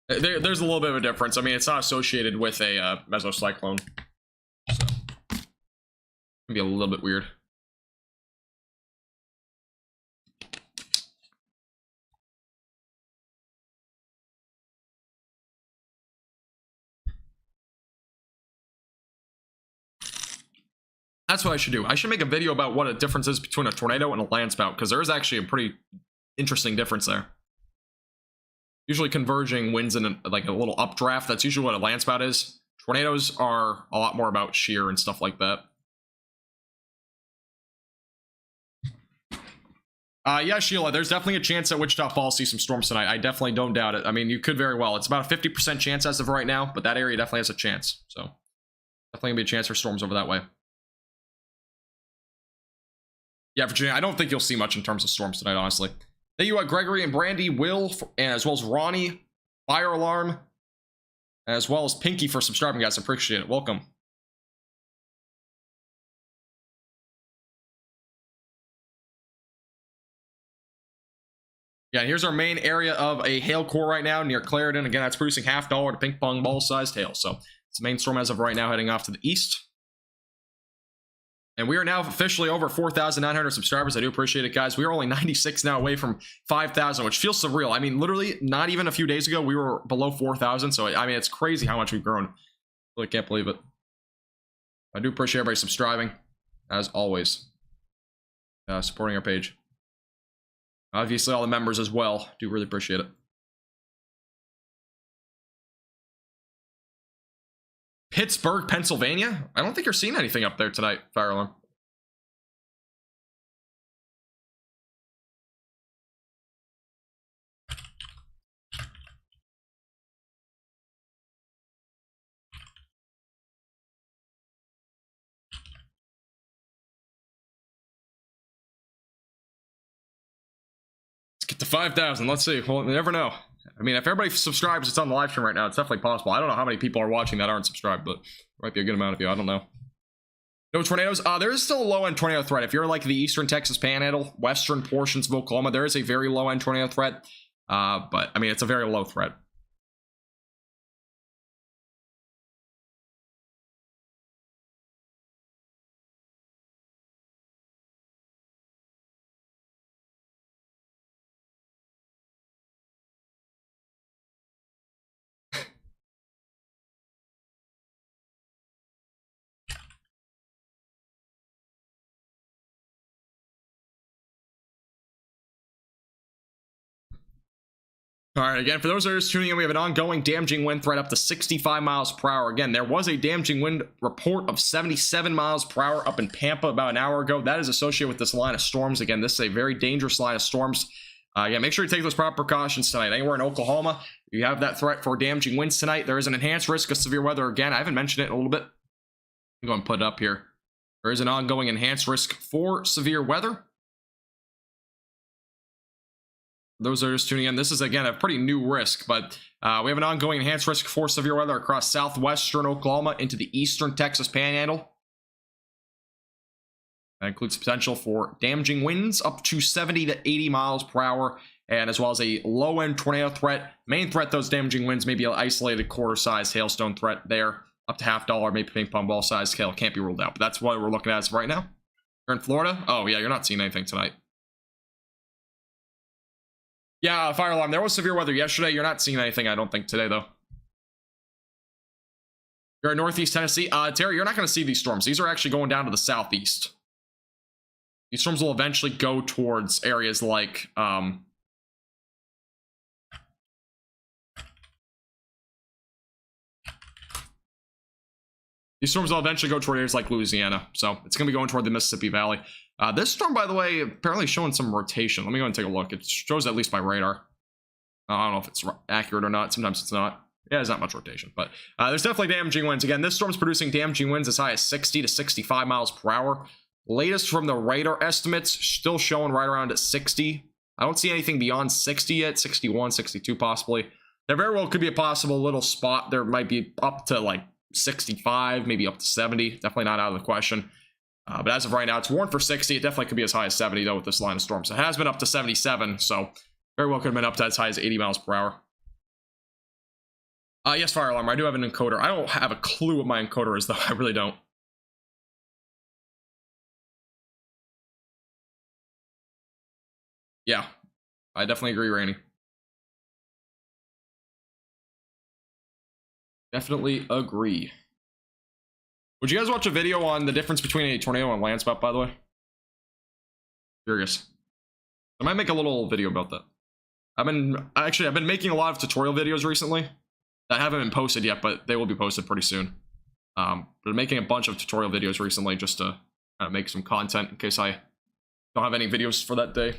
[SPEAKER 1] There's a little bit of a difference. I mean, it's not associated with a mesocyclone, so it can be a little bit weird. That's what I should do. I should make a video about what a difference is between a tornado and a landspout, because there is actually a pretty interesting difference there. Usually converging winds in like a little updraft. That's usually what a landspout is. Tornadoes are a lot more about shear and stuff like that. Yeah, Sheila, there's definitely a chance that Wichita Falls sees some storms tonight. I definitely don't doubt it. I mean, you could very well. It's about a 50% chance as of right now, but that area definitely has a chance. So definitely gonna be a chance for storms over that way. Yeah, Virginia, I don't think you'll see much in terms of storms tonight, honestly. Thank you, Gregory and Brandy, Will, as well as Ronnie, Fire Alarm, as well as Pinky for subscribing, guys. I appreciate it. Welcome. Yeah, here's our main area of a hail core right now near Clarendon. Again, that's producing $50 to ping pong ball-sized hail. So it's the main storm as of right now, heading off to the east. And we are now officially over 4,900 subscribers. I do appreciate it, guys. We are only 96 now away from 5,000, which feels surreal. I mean, literally, not even a few days ago, we were below 4,000. So, I mean, it's crazy how much we've grown. Really can't believe it. I do appreciate everybody subscribing, as always. Supporting our page. Obviously, all the members as well. Do really appreciate it. Pittsburgh, Pennsylvania? I don't think you're seeing anything up there tonight, Fire Alarm. Let's get to 5,000. Let's see. Well, you never know. I mean, if everybody subscribes, it's on the live stream right now. It's definitely possible. I don't know how many people are watching that aren't subscribed, but there might be a good amount of you. I don't know. No tornadoes. There is still a low-end tornado threat. If you're like the eastern Texas Panhandle, western portions of Oklahoma, there is a very low-end tornado threat. But, I mean, it's a very low threat. All right, again, for those that are just tuning in, we have an ongoing damaging wind threat up to 65 miles per hour. Again, there was a damaging wind report of 77 miles per hour up in Pampa about an hour ago. That is associated with this line of storms. Again, this is a very dangerous line of storms. Again, make sure you take those proper precautions tonight. Anywhere in Oklahoma, you have that threat for damaging winds tonight. There is an enhanced risk of severe weather. Again, I haven't mentioned it in a little bit. I'm going to put it up here. There is an ongoing enhanced risk for severe weather. Those are just tuning in. This is, again, a pretty new risk, but we have an ongoing enhanced risk for severe weather across southwestern Oklahoma into the eastern Texas Panhandle. That includes potential for damaging winds up to 70 to 80 miles per hour, and as well as a low-end tornado threat. Main threat, those damaging winds, maybe an isolated quarter-sized hailstone threat there, up to $50, maybe ping pong ball-sized hail. Can't be ruled out, but that's what we're looking at as of right now. You're in Florida? Oh, yeah, you're not seeing anything tonight. Yeah, Fire Alarm, there was severe weather yesterday. You're not seeing anything, I don't think, today, though. You're in Northeast Tennessee. Terry, you're not going to see these storms. These are actually going down to the southeast. These storms will eventually go towards areas like... These storms will eventually go toward areas like Louisiana, so it's going to be going toward the Mississippi Valley. This storm, by the way, apparently showing some rotation. Let me go and take a look. It shows at least by radar. I don't know if it's accurate or not. Sometimes it's not. Yeah, there's not much rotation, but there's definitely damaging winds. Again, this storm's producing damaging winds as high as 60 to 65 miles per hour. Latest from the radar estimates, still showing right around at 60. I don't see anything beyond 60 yet, 61, 62 possibly. There very well could be a possible little spot. There might be up to like 65, maybe up to 70. Definitely not out of the question. But as of right now, it's warned for 60. It definitely could be as high as 70, though, with this line of storms. It has been up to 77, so very well could have been up to as high as 80 miles per hour. Yes, fire alarm. I do have an encoder. I don't have a clue what my encoder is, though. I really don't. Yeah, I definitely agree, Rainey. Definitely agree. Would you guys watch a video on the difference between a tornado and a landspout, by the way? Curious. I might make a little video about that. I've been making a lot of tutorial videos recently that haven't been posted yet, but they will be posted pretty soon. But I'm making a bunch of tutorial videos recently just to make some content in case I don't have any videos for that day.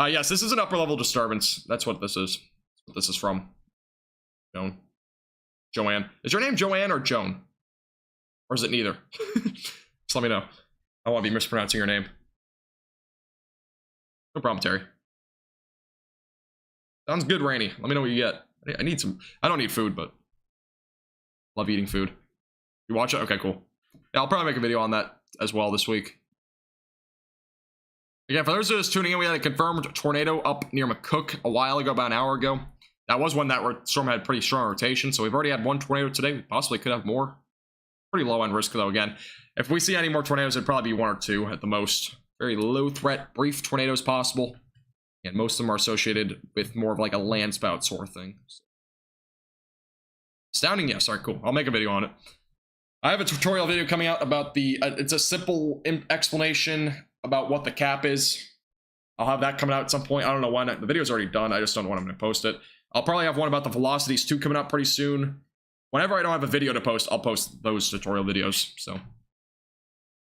[SPEAKER 1] Yes, this is an upper level disturbance. That's what this is. That's what this is from. Joanne. Is your name Joanne or Joan? Or is it neither? Just let me know. I don't want to be mispronouncing your name. No problem, Terry. Sounds good, Rainy. Let me know what you get. I need some. I don't need food, but love eating food. You watch it? Okay, cool. Yeah, I'll probably make a video on that as well this week. Again, for those of us tuning in, we had a confirmed tornado up near McCook a while ago, about an hour ago. That was one that storm had pretty strong rotation, so we've already had one tornado today. We possibly could have more. Pretty low on risk, though, again. If we see any more tornadoes, it'd probably be one or two at the most. Very low threat, brief tornadoes possible. And most of them are associated with more of like a land spout sort of thing. Astounding, yes. All right, cool. I'll make a video on it. I have a tutorial video coming out about the... it's a simple explanation about what the cap is. I'll have that coming out at some point. I don't know when. The video's already done. I just don't know when I'm going to post it. I'll probably have one about the velocities, too, coming out pretty soon. Whenever I don't have a video to post, I'll post those tutorial videos. So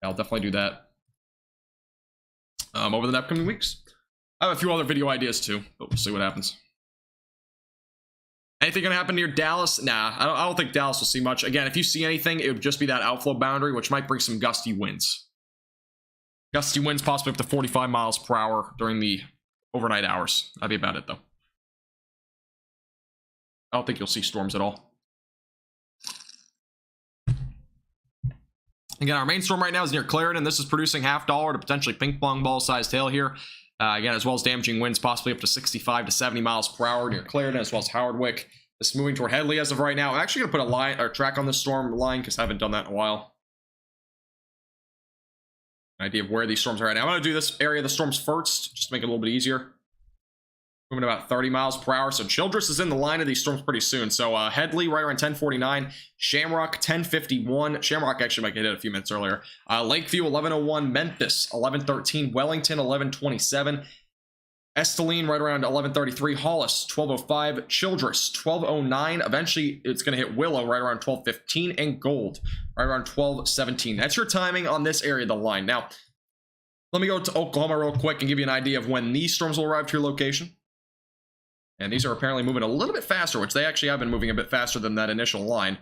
[SPEAKER 1] I'll definitely do that over the upcoming weeks. I have a few other video ideas too, but we'll see what happens. Anything gonna happen near Dallas? Nah, I don't think Dallas will see much. Again, if you see anything, it would just be that outflow boundary, which might bring some gusty winds. Gusty winds possibly up to 45 miles per hour during the overnight hours. That'd be about it, though. I don't think you'll see storms at all. Again, our main storm right now is near Clarendon. This is producing $half to potentially ping pong ball sized hail here. Again, as well as damaging winds, possibly up to 65 to 70 miles per hour near Clarendon, as well as Howardwick. This is moving toward Headley as of right now. I'm actually going to put a line or track on this storm line because I haven't done that in a while. An idea of where these storms are right now. I'm going to do this area of the storms first, just to make it a little bit easier. Moving about 30 miles per hour. So Childress is in the line of these storms pretty soon. So Headley right around 10:49. Shamrock 10:51. Shamrock actually might get hit a few minutes earlier. Lakeview 11:01. Memphis 11:13. Wellington 11:27. Esteline right around 11:33. Hollis 12:05. Childress 12:09. Eventually it's going to hit Willow right around 12:15. And Gold right around 12:17. That's your timing on this area of the line. Now, let me go to Oklahoma real quick and give you an idea of when these storms will arrive to your location. And these are apparently moving a little bit faster, which they actually have been moving a bit faster than that initial line.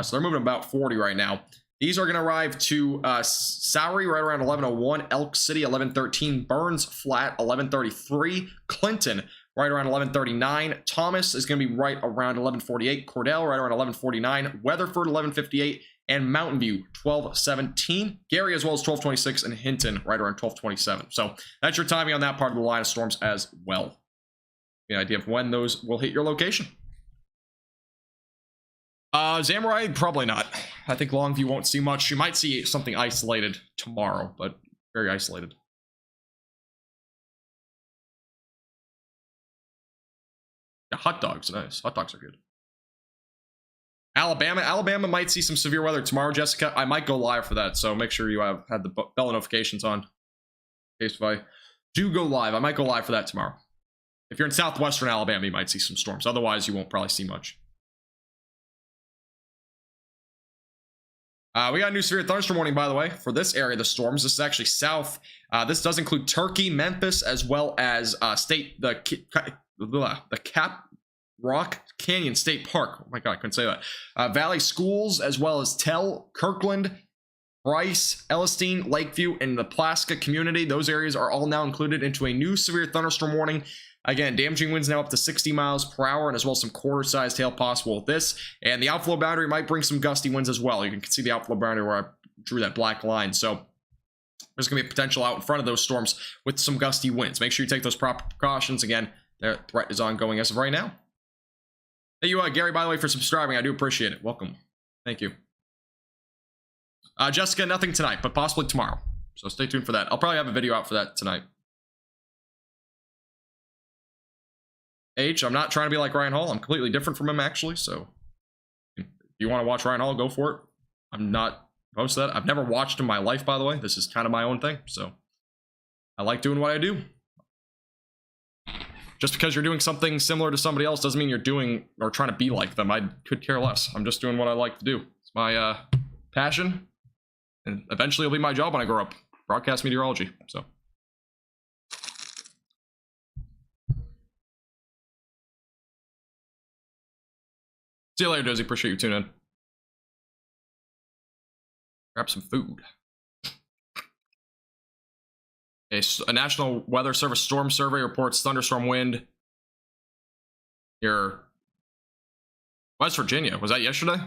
[SPEAKER 1] So they're moving about 40 right now. These are going to arrive to Soury right around 11:01, Elk City 11:13, Burns Flat 11:33, Clinton right around 11:39, Thomas is going to be right around 11:48, Cordell right around 11:49, Weatherford 11:58, and Mountain View 12:17, Gary as well as 12:26, and Hinton right around 12:27. So that's your timing on that part of the line of storms as well. An idea of when those will hit your location. Zamorai, probably not. I think Longview won't see much. You might see something isolated tomorrow, but very isolated. Yeah, hot dogs, nice. Hot dogs are good. Alabama might see some severe weather tomorrow, Jessica. I might go live for that, so make sure you have had the bell notifications on. In case if I do go live, I might go live for that tomorrow. If you're in southwestern Alabama, you might see some storms. Otherwise, you won't probably see much. We got a new severe thunderstorm warning, by the way, for this area of the storms. This is actually south. This does include Turkey, Memphis, as well as the Cap Rock Canyon State Park. Oh my God, I couldn't say that. Valley Schools, as well as Tell, Kirkland, Bryce, Elistine, Lakeview, and the Nebraska community. Those areas are all now included into a new severe thunderstorm warning. Again, damaging winds now up to 60 miles per hour, and as well as some quarter-sized hail possible with this. And the outflow boundary might bring some gusty winds as well. You can see the outflow boundary where I drew that black line. So there's going to be a potential out in front of those storms with some gusty winds. Make sure you take those proper precautions. Again, the threat is ongoing as of right now. Thank you, Gary, by the way, for subscribing. I do appreciate it. Welcome. Thank you. Jessica, nothing tonight, but possibly tomorrow. So stay tuned for that. I'll probably have a video out for that tonight. I'm not trying to be like Ryan Hall. I'm completely different from him, actually. So if you want to watch Ryan Hall, go for it. I'm not opposed to that. I've never watched in my life, by the way. This is kind of my own thing. So I like doing what I do. Just because you're doing something similar to somebody else doesn't mean you're doing or trying to be like them. I could care less. I'm just doing what I like to do. It's my passion. And eventually it'll be my job when I grow up. Broadcast meteorology. So. See you later, Dozy. Appreciate you tuning in. Grab some food. A National Weather Service storm survey reports thunderstorm wind here. West Virginia. Was that yesterday?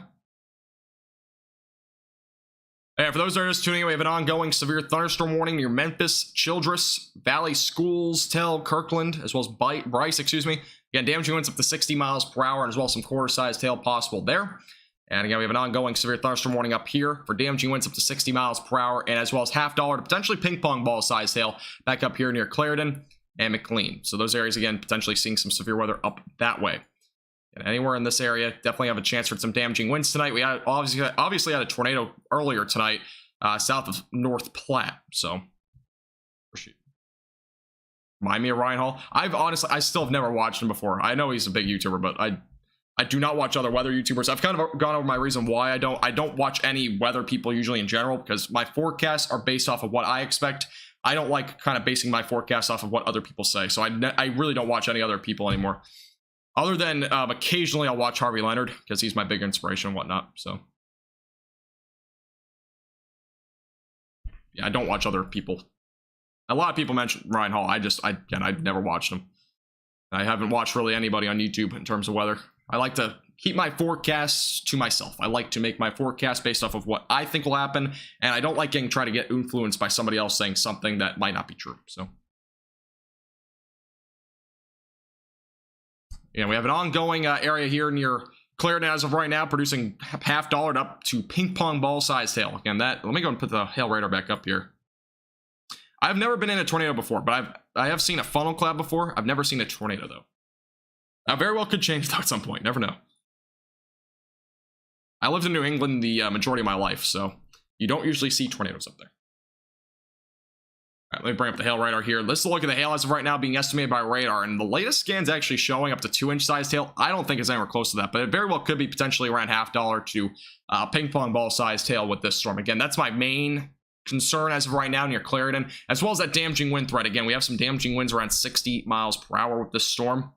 [SPEAKER 1] And for those that are just tuning in, we have an ongoing severe thunderstorm warning near Memphis, Childress, Valley Schools, Tell, Kirkland, as well as Bryce, excuse me. Again, damaging winds up to 60 miles per hour, and as well as some quarter-sized hail possible there. And again, we have an ongoing severe thunderstorm warning up here for damaging winds up to 60 miles per hour, and as well as $50 to potentially ping-pong ball-sized hail back up here near Clarendon and McLean. So those areas, again, potentially seeing some severe weather up that way. And anywhere in this area, definitely have a chance for some damaging winds tonight. We had obviously had a tornado earlier tonight south of North Platte. So, remind me of Ryan Hall. I still have never watched him before. I know he's a big YouTuber, but I do not watch other weather YouTubers. I've kind of gone over my reason why I don't watch any weather people usually in general, because my forecasts are based off of what I expect. I don't like kind of basing my forecasts off of what other people say. So I really don't watch any other people anymore. Other than occasionally I'll watch Harvey Leonard because he's my big inspiration and whatnot. So yeah, I don't watch other people. A lot of people mention Ryan Hall. I've never watched him. I haven't watched really anybody on YouTube in terms of weather. I like to keep my forecasts to myself. I like to make my forecast based off of what I think will happen, and I don't like trying to get influenced by somebody else saying something that might not be true. So yeah, we have an ongoing area here near Clarendon as of right now, producing $50 up to ping pong ball sized hail. Again, let me go and put the hail radar back up here. I've never been in a tornado before, but I have seen a funnel cloud before. I've never seen a tornado though. Now, very well could change though at some point. Never know. I lived in New England the majority of my life, so you don't usually see tornadoes up there. All right, let me bring up the hail radar here. Let's look at the hail as of right now being estimated by radar, and the latest scan's actually showing up to 2-inch sized hail. I don't think it's anywhere close to that, but it very well could be potentially around $50 to ping pong ball sized hail with this storm. Again, that's my main concern as of right now near Clarendon, as well as that damaging wind threat. Again, we have some damaging winds around 60 miles per hour with this storm.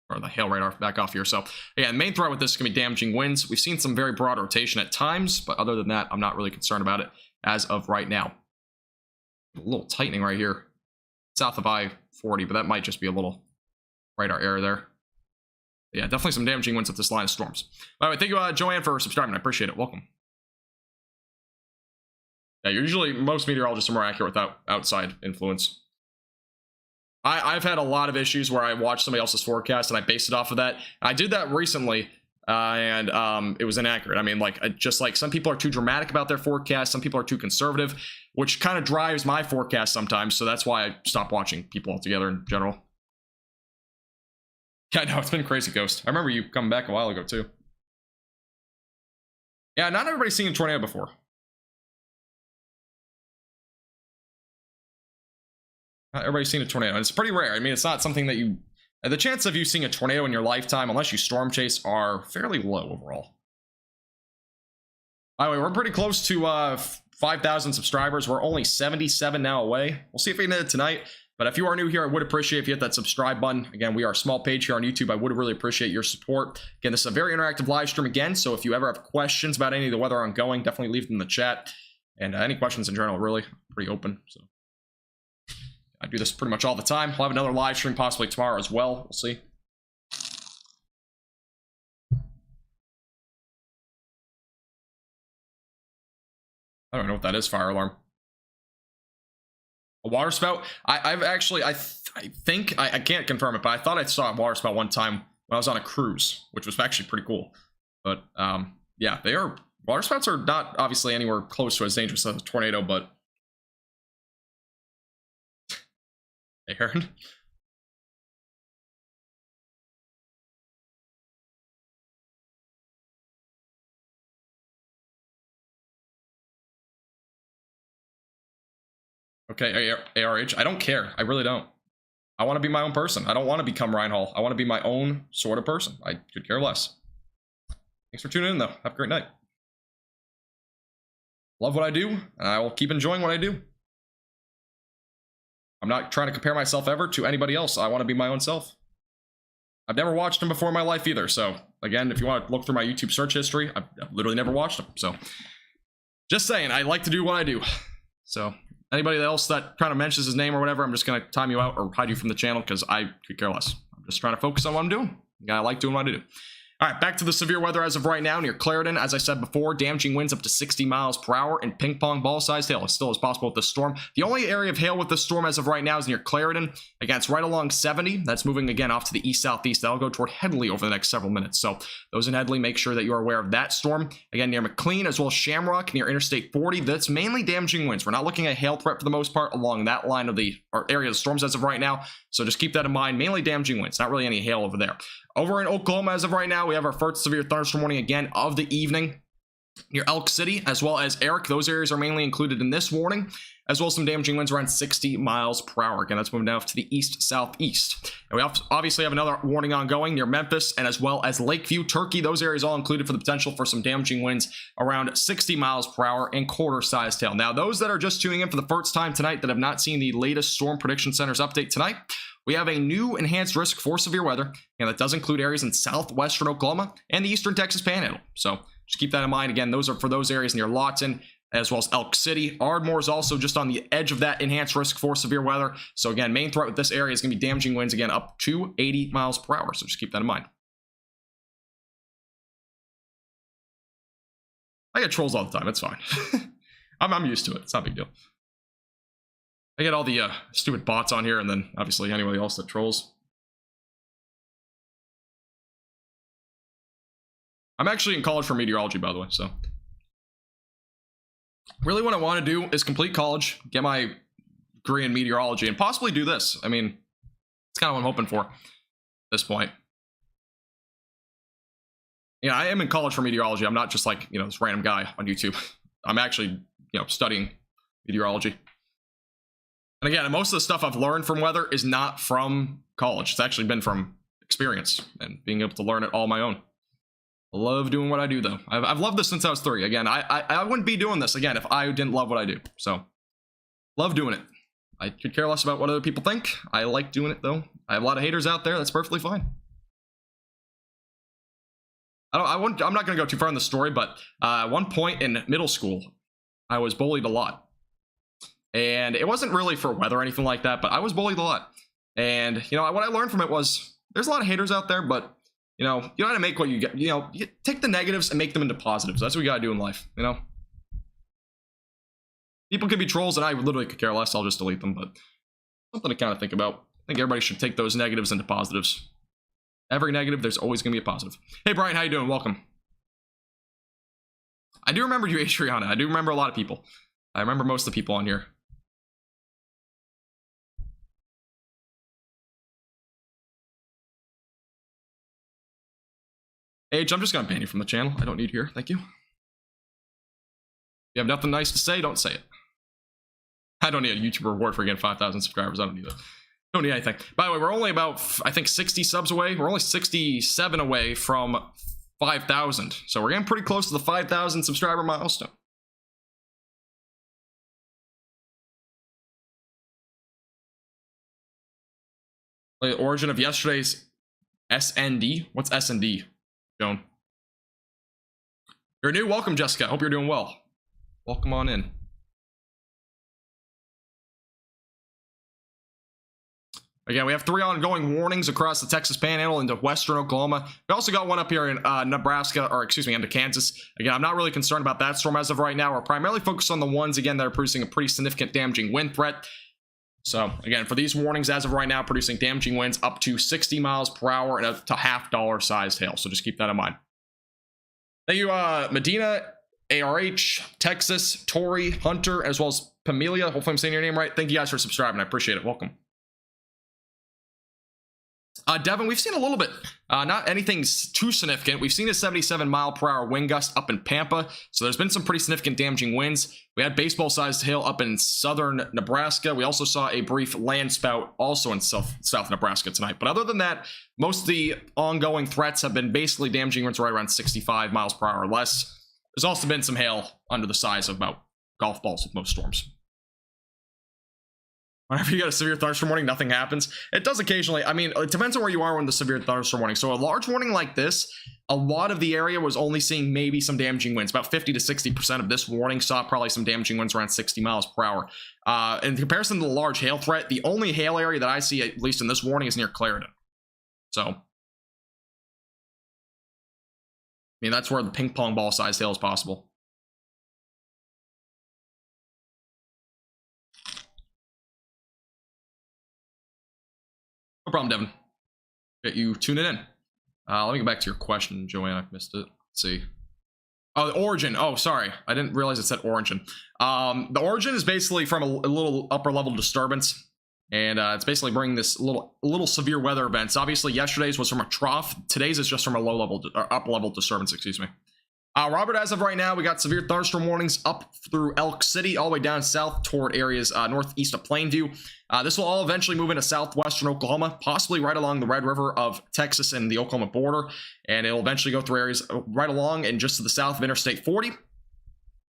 [SPEAKER 1] Or the hail radar back off here. So yeah, the main threat with this is going to be damaging winds. We've seen some very broad rotation at times, but other than that, I'm not really concerned about it as of right now. A little tightening right here south of I-40, but that might just be a little radar error there. Yeah, definitely some damaging winds at this line of storms. By the way, thank you, Joanne, for subscribing. I appreciate it. Welcome. Yeah, usually most meteorologists are more accurate without outside influence. I've had a lot of issues where I watch somebody else's forecast and I base it off of that. I did that recently, and it was inaccurate. I mean, just like some people are too dramatic about their forecast, some people are too conservative, which kind of drives my forecast sometimes. So that's why I stopped watching people altogether in general. Yeah, no, it's been crazy, Ghost. I remember you coming back a while ago too. Yeah, not everybody's seen a tornado before. Not everybody's seen a tornado. It's pretty rare. I mean, it's not something that the chance of you seeing a tornado in your lifetime, unless you storm chase, are fairly low overall. By the way, we're pretty close to 5,000 subscribers. We're only 77 now away. We'll see if we can hit it tonight. But if you are new here, I would appreciate if you hit that subscribe button. Again, we are a small page here on YouTube. I would really appreciate your support. Again, this is a very interactive live stream again. So if you ever have questions about any of the weather ongoing, definitely leave them in the chat. And any questions in general, really pretty open. So I do this pretty much all the time. We'll have another live stream possibly tomorrow as well. We'll see. I don't know what that is, fire alarm. A water spout? I've actually, I think, I can't confirm it, but I thought I saw a water spout one time when I was on a cruise, which was actually pretty cool. But, yeah, they are, water spouts are not obviously anywhere close to as dangerous as a tornado, but... Hey, Aaron? Okay, ARH, I don't care. I really don't. I want to be my own person. I don't want to become Ryan Hall. I want to be my own sort of person. I could care less. Thanks for tuning in, though. Have a great night. Love what I do, and I will keep enjoying what I do. I'm not trying to compare myself ever to anybody else. I want to be my own self. I've never watched him before in my life either, so, again, if you want to look through my YouTube search history, I've literally never watched him, so. Just saying, I like to do what I do. So... Anybody else that kind of mentions his name or whatever, I'm just going to time you out or hide you from the channel because I could care less. I'm just trying to focus on what I'm doing. I like doing what I do. All right, back to the severe weather as of right now near Clarendon. As I said before, damaging winds up to 60 miles per hour and ping pong ball sized hail. It still is possible with this storm. The only area of hail with this storm as of right now is near Clarendon. Again, it's right along 70. That's moving again off to the east-southeast. That'll go toward Headley over the next several minutes. So those in Headley, make sure that you are aware of that storm. Again, near McLean as well as Shamrock near Interstate 40. That's mainly damaging winds. We're not looking at hail threat for the most part along that line of the area of the storms as of right now. So just keep that in mind. Mainly damaging winds. Not really any hail over there. Over in Oklahoma as of right now, we have our first severe thunderstorm warning again of the evening near Elk City as well as Eric. Those areas are mainly included in this warning, as well as some damaging winds around 60 miles per hour. Again, that's moving down to the east-southeast. And we obviously have another warning ongoing near Memphis and as well as Lakeview, Turkey. Those areas all included for the potential for some damaging winds around 60 miles per hour and quarter-sized hail. Now, those that are just tuning in for the first time tonight that have not seen the latest Storm Prediction Center's update tonight, we have a new enhanced risk for severe weather, and that does include areas in southwestern Oklahoma and the eastern Texas Panhandle. So just keep that in mind. Again, those are for those areas near Lawton, as well as Elk City. Ardmore is also just on the edge of that enhanced risk for severe weather. So again, main threat with this area is going to be damaging winds, again, up to 80 miles per hour. So just keep that in mind. I get trolls all the time. It's fine. I'm used to it. It's not a big deal. I get all the stupid bots on here, and then obviously anybody else that trolls. I'm actually in college for meteorology, by the way, so. Really what I want to do is complete college, get my degree in meteorology, and possibly do this. I mean, it's kind of what I'm hoping for at this point. Yeah, I am in college for meteorology. I'm not just like, you know, this random guy on YouTube. I'm actually, you know, studying meteorology. And again, most of the stuff I've learned from weather is not from college. It's actually been from experience and being able to learn it all on my own. I love doing what I do, though. I've loved this since I was 3. Again, I wouldn't be doing this, again, if I didn't love what I do. So, love doing it. I could care less about what other people think. I like doing it, though. I have a lot of haters out there. That's perfectly fine. I'm not going to go too far in the story, but at one point in middle school, I was bullied a lot. And it wasn't really for weather or anything like that, but I was bullied a lot. And, you know, what I learned from it was there's a lot of haters out there, but, you know how to make what you get. You know, you take the negatives and make them into positives. That's what you got to do in life, you know? People could be trolls, and I literally could care less. I'll just delete them, but something to kind of think about. I think everybody should take those negatives into positives. Every negative, there's always going to be a positive. Hey, Brian, how you doing? Welcome. I do remember you, Adriana. I do remember a lot of people. I remember most of the people on here. Age, I'm just going to ban you from the channel. I don't need you here. Thank you. If you have nothing nice to say, don't say it. I don't need a YouTube reward for getting 5,000 subscribers. I don't need it. Don't need anything. By the way, we're only about, I think, 60 subs away. We're only 67 away from 5,000. So we're getting pretty close to the 5,000 subscriber milestone. The origin of yesterday's SND. What's SND, Joan? You're new. Welcome, Jessica. Hope you're doing well. Welcome on in. Again, we have 3 ongoing warnings across the Texas Panhandle into western Oklahoma. We also got one up here in Nebraska, or excuse me, into Kansas. Again, I'm not really concerned about that storm as of right now. We're primarily focused on the ones, again, that are producing a pretty significant damaging wind threat. So, again, for these warnings, as of right now, producing damaging winds up to 60 miles per hour and up to $half sized hail. So just keep that in mind. Thank you, Medina, ARH, Texas, Tori, Hunter, as well as Pamelia. Hopefully I'm saying your name right. Thank you guys for subscribing. I appreciate it. Welcome. Devin, we've seen a little bit, not anything too significant. We've seen a 77-mile-per-hour wind gust up in Pampa, so there's been some pretty significant damaging winds. We had baseball-sized hail up in southern Nebraska. We also saw a brief land spout also in south Nebraska tonight. But other than that, most of the ongoing threats have been basically damaging winds right around 65 miles per hour or less. There's also been some hail under the size of about golf balls with most storms. Whenever you get a severe thunderstorm warning, nothing happens. It does occasionally. I mean, it depends on where you are when the severe thunderstorm warning. So a large warning like this, a lot of the area was only seeing maybe some damaging winds. About 50 to 60% of this warning saw probably some damaging winds around 60 miles per hour. In comparison to the large hail threat, the only hail area that I see, at least in this warning, is near Clarendon. So, I mean, that's where the ping pong ball size hail is possible. No problem, Devin. Get you tuning in. Let me go back to your question, Joanne. I missed it. Let's see. Oh, the origin. Oh, sorry. I didn't realize it said origin. The origin is basically from a little upper level disturbance. And it's basically bringing this little severe weather events. Obviously, yesterday's was from a trough. Today's is just from a low level, or up level disturbance, excuse me. Robert, as of right now, we got severe thunderstorm warnings up through Elk City, all the way down south toward areas northeast of Plainview. This will all eventually move into southwestern Oklahoma, possibly right along the Red River of Texas and the Oklahoma border. And it'll eventually go through areas right along and just to the south of Interstate 40.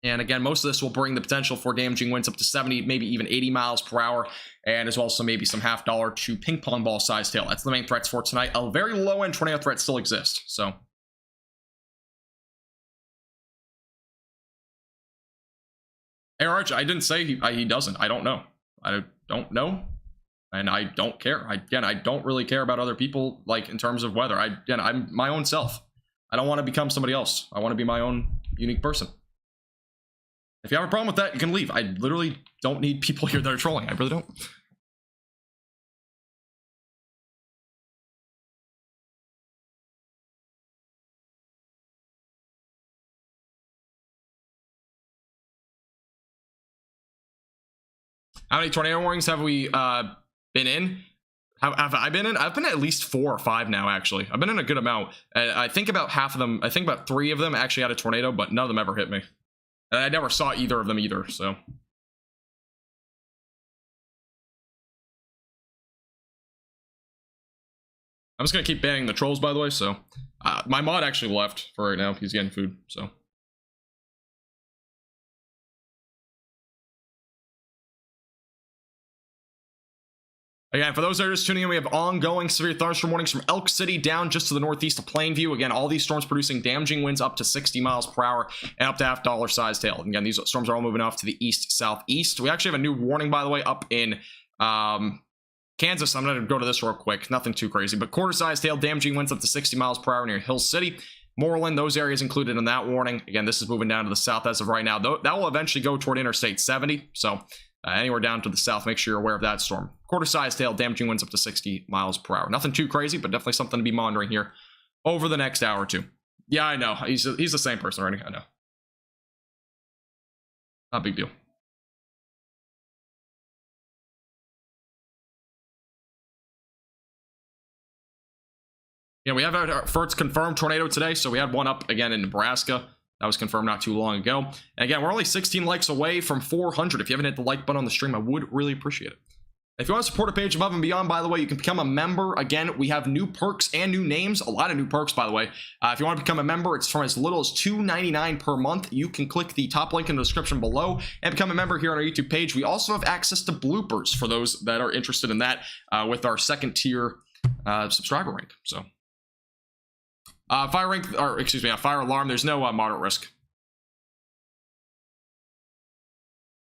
[SPEAKER 1] And again, most of this will bring the potential for damaging winds up to 70, maybe even 80 miles per hour, and as well as maybe some $half to ping pong ball sized hail. That's the main threats for tonight. A very low end tornado threat still exists. So. ARH, I didn't say he doesn't. I don't know. I don't know. And I don't care. I don't really care about other people, like, in terms of weather. I'm my own self. I don't want to become somebody else. I want to be my own unique person. If you have a problem with that, you can leave. I literally don't need people here that are trolling. I really don't. How many tornado warnings have we been in? Have I been in? I've been at least 4 or 5 now, actually. I've been in a good amount. I think about half of them, I think about 3 of them actually had a tornado, but none of them ever hit me. And I never saw either of them either, so. I'm just going to keep banning the trolls, by the way, so. My mod actually left for right now. He's getting food, so. Again, for those that are just tuning in, we have ongoing severe thunderstorm warnings from Elk City down just to the northeast of Plainview. Again, all these storms producing damaging winds up to 60 miles per hour and up to $half sized hail. Again, these storms are all moving off to the east-southeast. We actually have a new warning, by the way, up in Kansas. I'm going to go to this real quick. Nothing too crazy, but quarter-sized hail, damaging winds up to 60 miles per hour near Hill City. Moreland, those areas included in that warning. Again, this is moving down to the south as of right now. That will eventually go toward Interstate 70, so anywhere down to the south, make sure you're aware of that storm. Quarter-sized hail, damaging winds up to 60 miles per hour. Nothing too crazy, but definitely something to be monitoring here over the next hour or two. Yeah, I know. He's the same person already. I know. Not a big deal. Yeah, we have our first confirmed tornado today, so we had one up again in Nebraska. That was confirmed not too long ago. And again, we're only 16 likes away from 400. If you haven't hit the like button on the stream, I would really appreciate it. If you want to support a page above and beyond, by the way, you can become a member. Again, we have new perks and new names. A lot of new perks, by the way. If you want to become a member, it's from as little as $2.99 per month. You can click the top link in the description below and become a member here on our YouTube page. We also have access to bloopers for those that are interested in that with our second tier subscriber rank. So, fire rank, or excuse me, fire alarm. There's no moderate risk.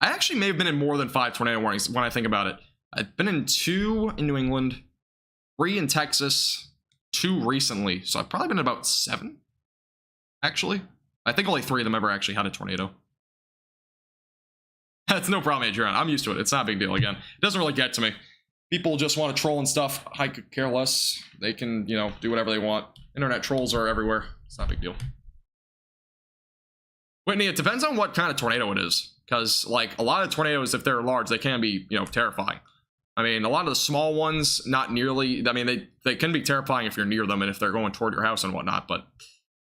[SPEAKER 1] I actually may have been in more than 5 tornado warnings when I think about it. I've been in 2 in New England, 3 in Texas, 2 recently. So I've probably been in about 7, actually. I think only 3 of them ever actually had a tornado. That's no problem, Adrian. I'm used to it. It's not a big deal. Again, it doesn't really get to me. People just want to troll and stuff. I could care less. They can, you know, do whatever they want. Internet trolls are everywhere. It's not a big deal. Whitney, it depends on what kind of tornado it is. Because, like, a lot of tornadoes, if they're large, they can be, you know, terrifying. I mean, a lot of the small ones, not nearly. I mean, they can be terrifying if you're near them and if they're going toward your house and whatnot. But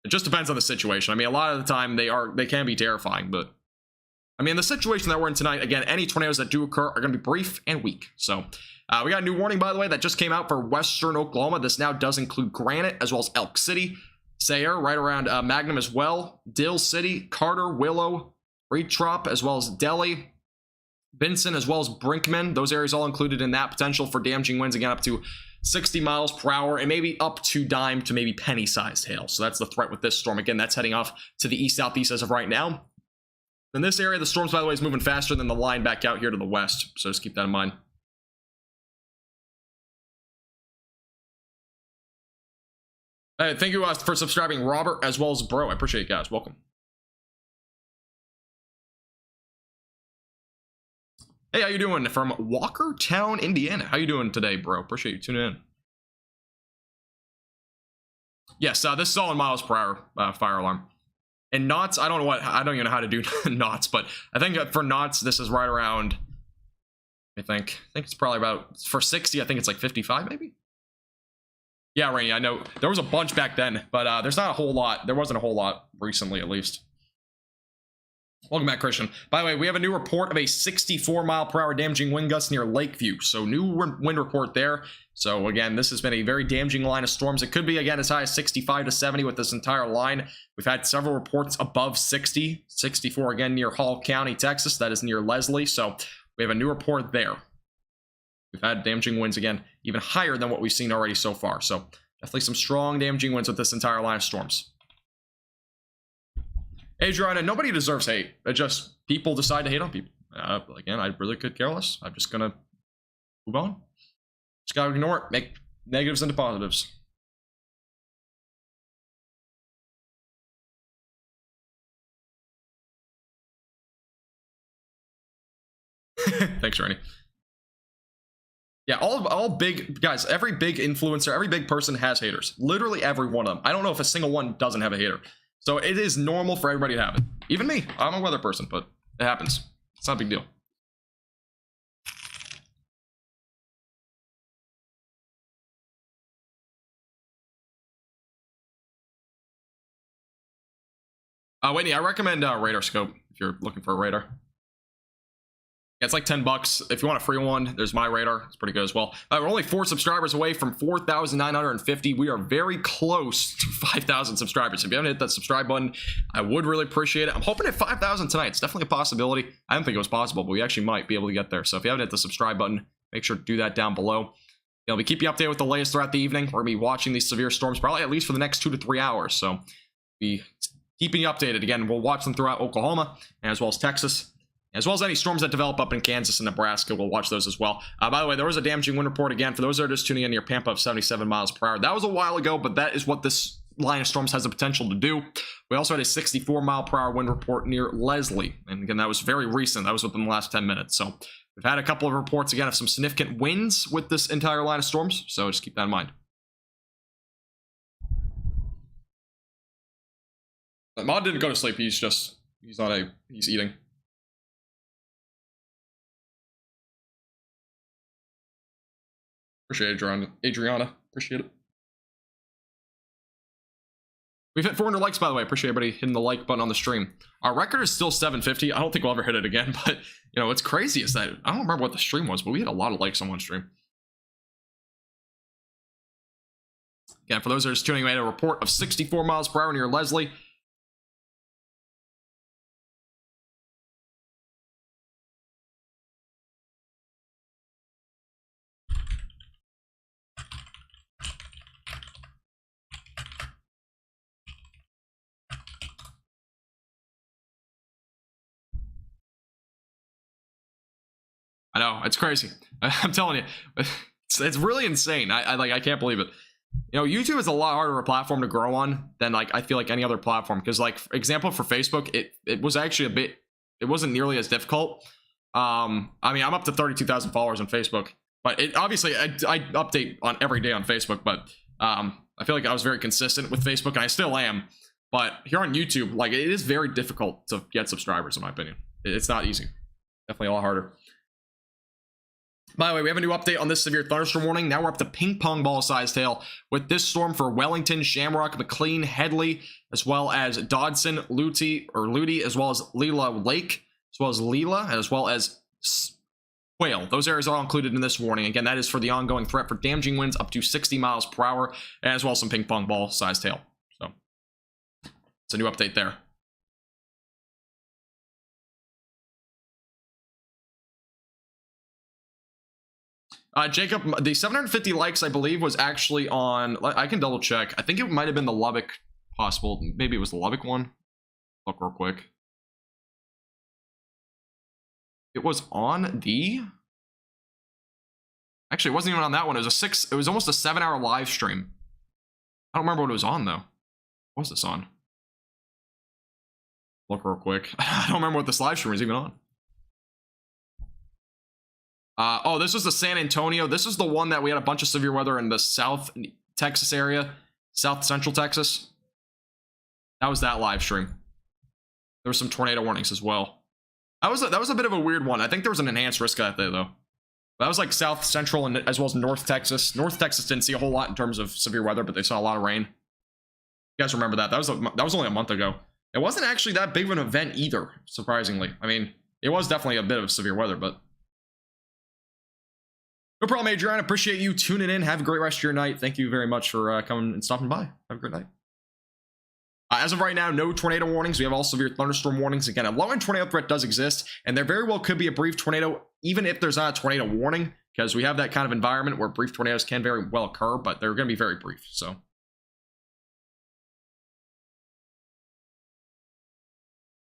[SPEAKER 1] it just depends on the situation. I mean, a lot of the time they can be terrifying. But I mean, the situation that we're in tonight, again, any tornadoes that do occur are going to be brief and weak. So we got a new warning, by the way, that just came out for western Oklahoma. This now does include Granite as well as Elk City, Sayre, right around Magnum as well, Dill City, Carter, Willow, Retrop, as well as Delhi, Benson, as well as Brinkman. Those areas all included in that. Potential for damaging winds, again, up to 60 miles per hour and maybe up to dime to maybe penny-sized hail. So that's the threat with this storm. Again, that's heading off to the east-southeast as of right now. In this area, the storms, by the way, is moving faster than the line back out here to the west. So just keep that in mind. Hey, thank you for subscribing, Robert, as well as Bro. I appreciate you guys. Welcome. Hey, how you doing? From Walkertown, Indiana. How you doing today, bro? Appreciate you tuning in. Yes, this is all in miles per hour fire alarm. And knots, I don't even know how to do knots, but I think for knots, this is right around, I think it's probably about, for 60, I think it's like 55 maybe? Yeah, Rainy, I know. There was a bunch back then, but there's not a whole lot. There wasn't a whole lot recently, at least. Welcome back, Christian. By the way, we have a new report of a 64 mile per hour damaging wind gusts near Lakeview. So new wind report there. So again, this has been a very damaging line of storms. It could be, again, as high as 65 to 70 with this entire line. We've had several reports above 60, 64 again near Hall County, Texas. That is near Leslie. So we have a new report there. We've had damaging winds, again, even higher than what we've seen already so far. So definitely some strong damaging winds with this entire line of storms. Adriana, nobody deserves hate. It just people decide to hate on people. Again, I really could care less. I'm just gonna move on. Just gotta ignore it. Make negatives into positives. Thanks, Randy. Yeah, all big guys, every big influencer, every big person has haters. Literally every one of them. I don't know if a single one doesn't have a hater. So it is normal for everybody to have it. Even me. I'm a weather person, but it happens. It's not a big deal. Whitney, I recommend Radar Scope if you're looking for a radar. Yeah, it's like $10. If you want a free one, there's my radar. It's pretty good as well. We're only 4 subscribers away from 4,950. We are very close to 5,000 subscribers. If you haven't hit that subscribe button, I would really appreciate it. I'm hoping at 5,000 tonight. It's definitely a possibility. I didn't think it was possible, but we actually might be able to get there. So if you haven't hit the subscribe button, make sure to do that down below. We'll be keeping you updated with the latest throughout the evening. We're going to be watching these severe storms probably at least for the next 2 to 3 hours. So be keeping you updated. Again, we'll watch them throughout Oklahoma as well as Texas. As well as any storms that develop up in Kansas and Nebraska. We'll watch those as well. By the way, there was a damaging wind report again for those that are just tuning in near Pampa of 77 miles per hour. That was a while ago, but that is what this line of storms has the potential to do. We also had a 64 mile per hour wind report near Leslie. And again, that was very recent. That was within the last 10 minutes. So we've had a couple of reports again of some significant winds with this entire line of storms. So just keep that in mind. But Mod didn't go to sleep. He's eating. Appreciate it, Adriana. Appreciate it. We've hit 400 likes, by the way. Appreciate everybody hitting the like button on the stream. Our record is still 750. I don't think we'll ever hit it again, but you know what's crazy is that I don't remember what the stream was, but we had a lot of likes on one stream. Again, for those that are just tuning in, a report of 64 miles per hour near Leslie. I know, it's crazy. I'm telling you, it's really insane. I can't believe it. You know, YouTube is a lot harder of a platform to grow on than like I feel like any other platform, because like for example for Facebook, it was actually it wasn't nearly as difficult. I mean, I'm up to 32,000 followers on Facebook, but it obviously I update on every day on Facebook, but I feel like I was very consistent with Facebook, and I still am. But here on YouTube, like it is very difficult to get subscribers, in my opinion. It's not easy. Definitely a lot harder. By the way, we have a new update on this severe thunderstorm warning. Now we're up to ping pong ball size hail with this storm for Wellington, Shamrock, McLean, Headley, as well as Dodson, Ludi, as well as Leela Lake, as well as Leela, and as well as Quail. Those areas are all included in this warning. Again, that is for the ongoing threat for damaging winds up to 60 miles per hour, and as well as some ping pong ball sized hail. So it's a new update there. Jacob, the 750 likes, I believe, was actually on, I can double check. I think it might have been the Lubbock possible. Maybe it was the Lubbock one. Look real quick. It was on the, actually, it wasn't even on that one. It was almost a 7-hour live stream. I don't remember what it was on, though. What was this on? Look real quick. I don't remember what this live stream was even on. Oh, this was the San Antonio. This is the one that we had a bunch of severe weather in the South Texas area, South Central Texas. That was that live stream. There were some tornado warnings as well. That was a bit of a weird one. I think there was an enhanced risk that day though. That was like South Central and as well as North Texas. North Texas didn't see a whole lot in terms of severe weather, but they saw a lot of rain. You guys remember that? That was only a month ago. It wasn't actually that big of an event either, surprisingly. I mean, it was definitely a bit of severe weather, but. No problem, Adrian. Appreciate you tuning in. Have a great rest of your night. Thank you very much for coming and stopping by. Have a great night. As of right now, no tornado warnings. We have all severe thunderstorm warnings. Again, a low-end tornado threat does exist, and there very well could be a brief tornado, even if there's not a tornado warning, because we have that kind of environment where brief tornadoes can very well occur, but they're going to be very brief, so.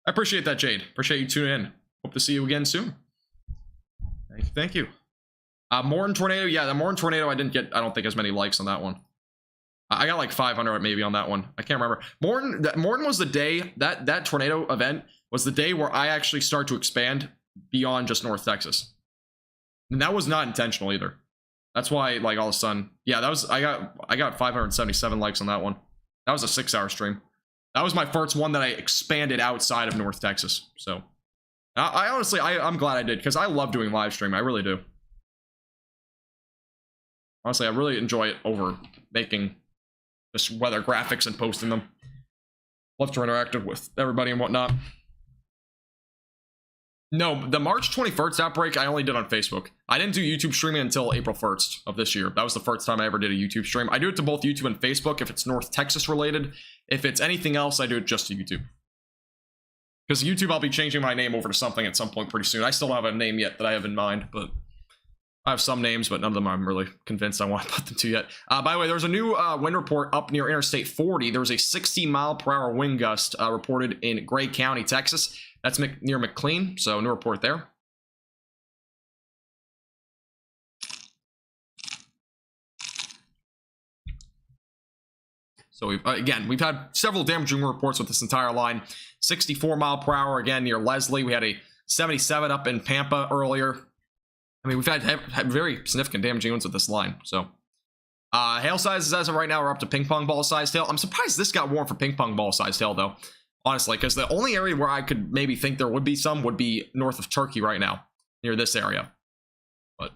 [SPEAKER 1] I appreciate that, Jade. Appreciate you tuning in. Hope to see you again soon. Thank you. Morton tornado, yeah, the Morton tornado, I don't think as many likes on that one. I got like 500 maybe on that one. I can't remember. Morton was the day, that tornado event was the day where I actually start to expand beyond just North Texas. And that was not intentional either. That's why, like, all of a sudden, yeah, that was, I got 577 likes on that one. That was a 6-hour stream. That was my first one that I expanded outside of North Texas. So, I honestly, I'm glad I did, because I love doing live stream. I really do. Honestly, I really enjoy it over making just weather graphics and posting them. Love to interact with everybody and whatnot. No, the March 21st outbreak I only did on Facebook. I didn't do YouTube streaming until April 1st of this year. That was the first time I ever did a YouTube stream. I do it to both YouTube and Facebook if it's North Texas related. If it's anything else, I do it just to YouTube. Because YouTube, I'll be changing my name over to something at some point pretty soon. I still don't have a name yet that I have in mind, but I have some names, but none of them I'm really convinced I want to put them to yet. By the way, there's a new wind report up near Interstate 40. There was a 60-mile-per-hour wind gust reported in Gray County, Texas. That's near McLean, so new report there. So we've had several damaging reports with this entire line. 64-mile-per-hour again near Leslie. We had a 77 up in Pampa earlier. I mean, we've had very significant damaging winds with this line. So, hail sizes as of right now are up to ping pong ball sized hail. I'm surprised this got warm for ping pong ball sized hail, though, honestly, because the only area where I could maybe think there would be some would be north of Turkey right now, near this area. But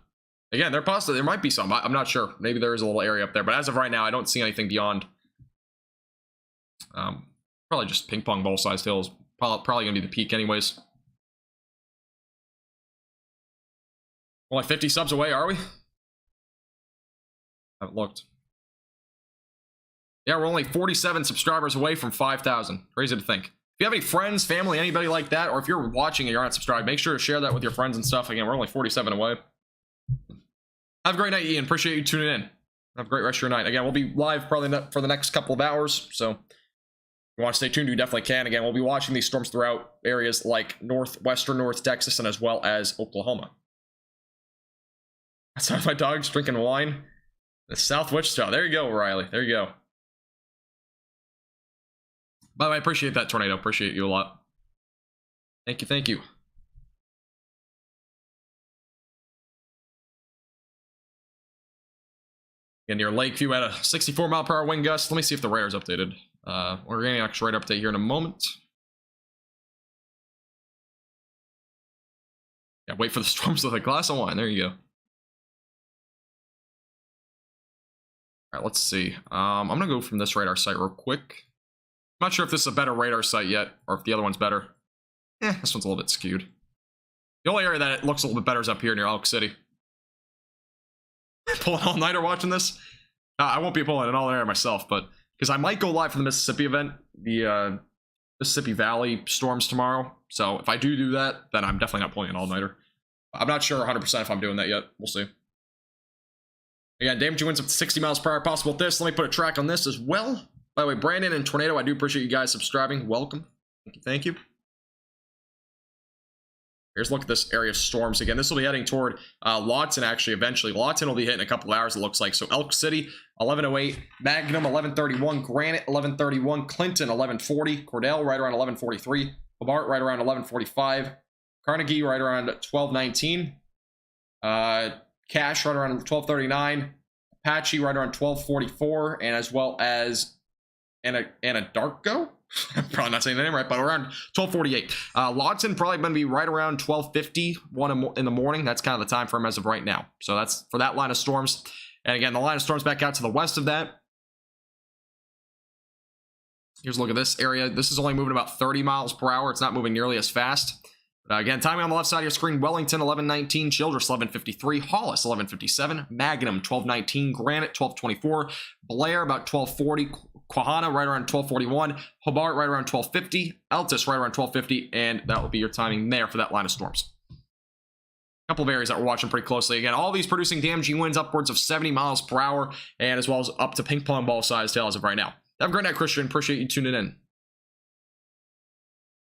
[SPEAKER 1] again, there might be some. I'm not sure. Maybe there is a little area up there, but as of right now, I don't see anything beyond Probably just ping pong ball size tail is probably gonna be the peak anyways. Only 50 subs away, are we? Haven't looked. Yeah, we're only 47 subscribers away from 5,000. Crazy to think. If you have any friends, family, anybody like that, or if you're watching and you're not subscribed, make sure to share that with your friends and stuff. Again, we're only 47 away. Have a great night, Ian. Appreciate you tuning in. Have a great rest of your night. Again, we'll be live probably for the next couple of hours, so if you want to stay tuned, you definitely can. Again, we'll be watching these storms throughout areas like northwestern North Texas and as well as Oklahoma. That's how my dog's drinking wine. The South Wichita. There you go, Riley. There you go. By the way, I appreciate that, Tornado. Appreciate you a lot. Thank you, thank you. And near Lakeview at a 64-mile-per-hour wind gust. Let me see if the radar's updated. We're getting an actual radar update here in a moment. Yeah, wait for the storms with a glass of wine. There you go. All right, let's see. I'm gonna go from this radar site real quick. I'm not sure if this is a better radar site yet, or if the other one's better. This one's a little bit skewed. The only area that it looks a little bit better is up here near Elk City. Pulling all-nighter watching this? I won't be pulling an all-nighter myself, but because I might go live for the Mississippi event, the Mississippi Valley storms tomorrow. So if I do that, then I'm definitely not pulling an all-nighter. I'm not sure 100% if I'm doing that yet. We'll see. Again, damaging winds up to 60 miles per hour possible with this. Let me put a track on this as well. By the way, Brandon and Tornado, I do appreciate you guys subscribing. Welcome. Thank you. Thank you. Here's a look at this area of storms again. This will be heading toward Lawton, actually, eventually. Lawton will be hitting in a couple hours, it looks like. So Elk City, 11:08. Magnum, 11:31. Granite, 11:31. Clinton, 11:40. Cordell, right around 11:43. Hobart, right around 11:45. Carnegie, right around 12:19. Cache, right around 12:39. Apache, right around 12:44. And as well as Anadarko? I'm probably not saying the name right, but around 12:48. Lawton probably going to be right around 12:50, 1 in the morning. That's kind of the time frame as of right now. So that's for that line of storms. And again, the line of storms back out to the west of that. Here's a look at this area. This is only moving about 30 miles per hour. It's not moving nearly as fast. Again, timing on the left side of your screen, Wellington, 11:19, Childress, 11:53, Hollis, 11:57, Magnum, 12:19, Granite, 12:24, Blair, about 12:40, Quahana, right around 12:41, Hobart, right around 12:50, Altus, right around 12:50, and that will be your timing there for that line of storms. A couple of areas that we're watching pretty closely. Again, all these producing damaging winds upwards of 70 miles per hour, and as well as up to ping pong ball size tail as of right now. Have a great night, Christian. Appreciate you tuning in.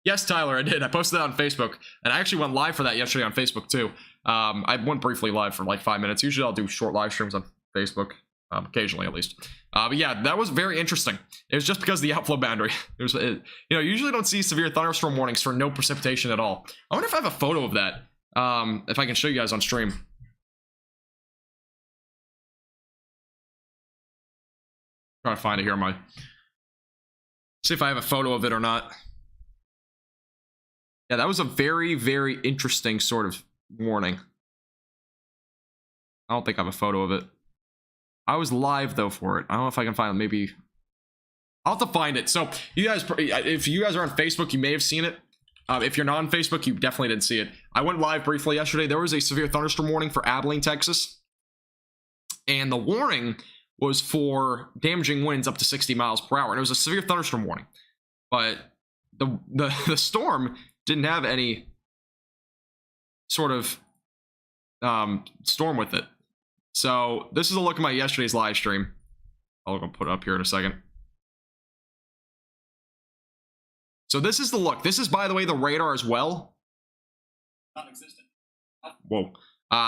[SPEAKER 1] Yes, Tyler, I did. I posted that on Facebook, and I actually went live for that yesterday on Facebook too. I went briefly live for like 5 minutes. Usually I'll do short live streams on Facebook, occasionally at least. But yeah, that was very interesting. It was just because of the outflow boundary. You know, you usually don't see severe thunderstorm warnings for no precipitation at all. I wonder if I have a photo of that, if I can show you guys on stream. Trying to find it here on my... See if I have a photo of it or not. Yeah, that was a very, very interesting sort of warning. I don't think I have a photo of it. I was live, though, for it. I don't know if I can find it. Maybe... I'll have to find it. So, you guys, if you guys are on Facebook, you may have seen it. If you're not on Facebook, you definitely didn't see it. I went live briefly yesterday. There was a severe thunderstorm warning for Abilene, Texas. And the warning was for damaging winds up to 60 miles per hour. And it was a severe thunderstorm warning. But the storm didn't have any sort of storm with it. So this is a look at my yesterday's live stream. I'll go put it up here in a second. So this is the look. This is, by the way, the radar as well. Non-existent. Whoa.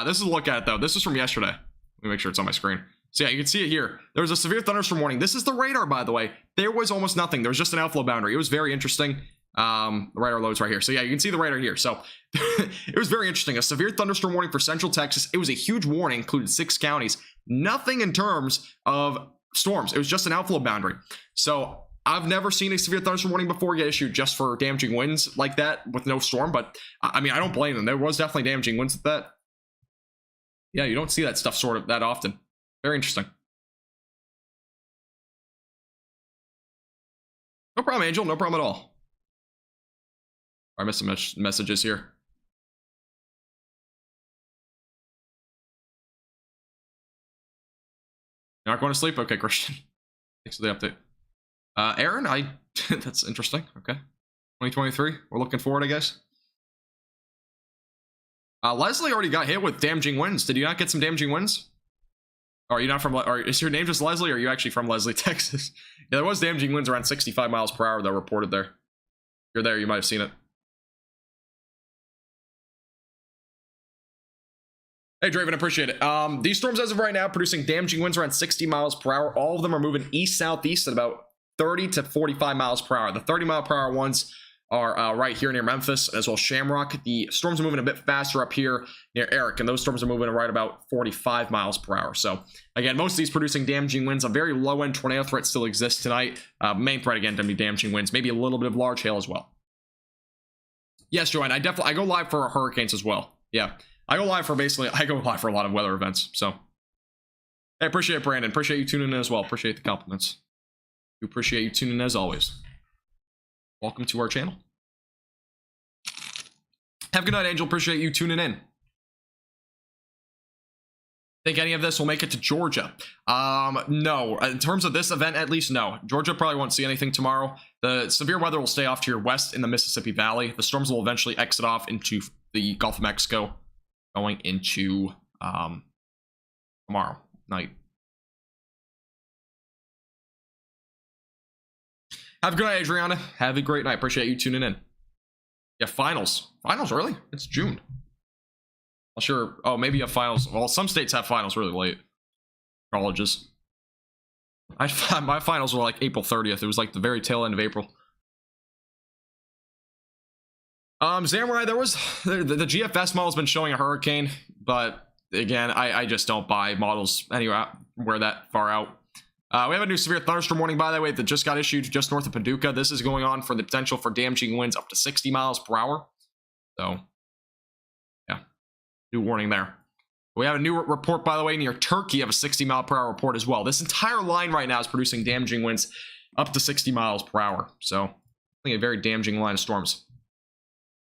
[SPEAKER 1] This is a look at it, though. This is from yesterday. Let me make sure it's on my screen. So yeah, you can see it here. There was a severe thunderstorm warning. This is the radar, by the way. There was almost nothing. There was just an outflow boundary. It was very interesting. The radar loads right here. So yeah, you can see the radar here. So it was very interesting. A severe thunderstorm warning for Central Texas. It was a huge warning, included 6 counties. Nothing in terms of storms. It was just an outflow boundary. So I've never seen a severe thunderstorm warning before get issued just for damaging winds like that with no storm. But I mean, I don't blame them. There was definitely damaging winds with that. Yeah, you don't see that stuff sort of that often. Very interesting. No problem, Angel. No problem at all. I missed some messages here. You're not going to sleep? Okay, Christian. Thanks for the update. Aaron, that's interesting. Okay. 2023. We're looking forward, I guess. Leslie already got hit with damaging winds. Did you not get some damaging winds? Or are you not from, or is your name just Leslie, or are you actually from Leslie, Texas? Yeah, there was damaging winds around 65 miles per hour that were reported there. If you're there, you might have seen it. Hey, Draven, appreciate it. These storms, as of right now, producing damaging winds around 60 miles per hour. All of them are moving east-southeast at about 30 to 45 miles per hour. The 30-mile-per-hour ones are right here near Memphis, as well as Shamrock. The storms are moving a bit faster up here near Eric, and those storms are moving right about 45 miles per hour. So, again, most of these producing damaging winds. A very low-end tornado threat still exists tonight. Main threat, again, going to be damaging winds. Maybe a little bit of large hail as well. Yes, Joanne, I go live for hurricanes as well. Yeah. I go live for a lot of weather events. So, I appreciate it, Brandon. Appreciate you tuning in as well. Appreciate the compliments. We appreciate you tuning in as always. Welcome to our channel. Have a good night, Angel. Appreciate you tuning in. Think any of this will make it to Georgia? No. In terms of this event, at least, no. Georgia probably won't see anything tomorrow. The severe weather will stay off to your west in the Mississippi Valley. The storms will eventually exit off into the Gulf of Mexico, going into tomorrow night. Have a good night, Adriana. Have a great night. Appreciate you tuning in. Yeah, finals. Finals early? It's June. Well, sure. Oh, maybe you have finals. Well, some states have finals really late. Colleges. My finals were like April 30th. It was like the very tail end of April. Samurai, there was the GFS model's been showing a hurricane, but again, I just don't buy models anywhere that far out. We have a new severe thunderstorm warning, by the way, that just got issued just north of Paducah. This is going on for the potential for damaging winds up to 60 miles per hour. So, yeah, new warning there. We have a new report, by the way, near Turkey of a 60 mile per hour report as well. This entire line right now is producing damaging winds up to 60 miles per hour. So, I think a very damaging line of storms.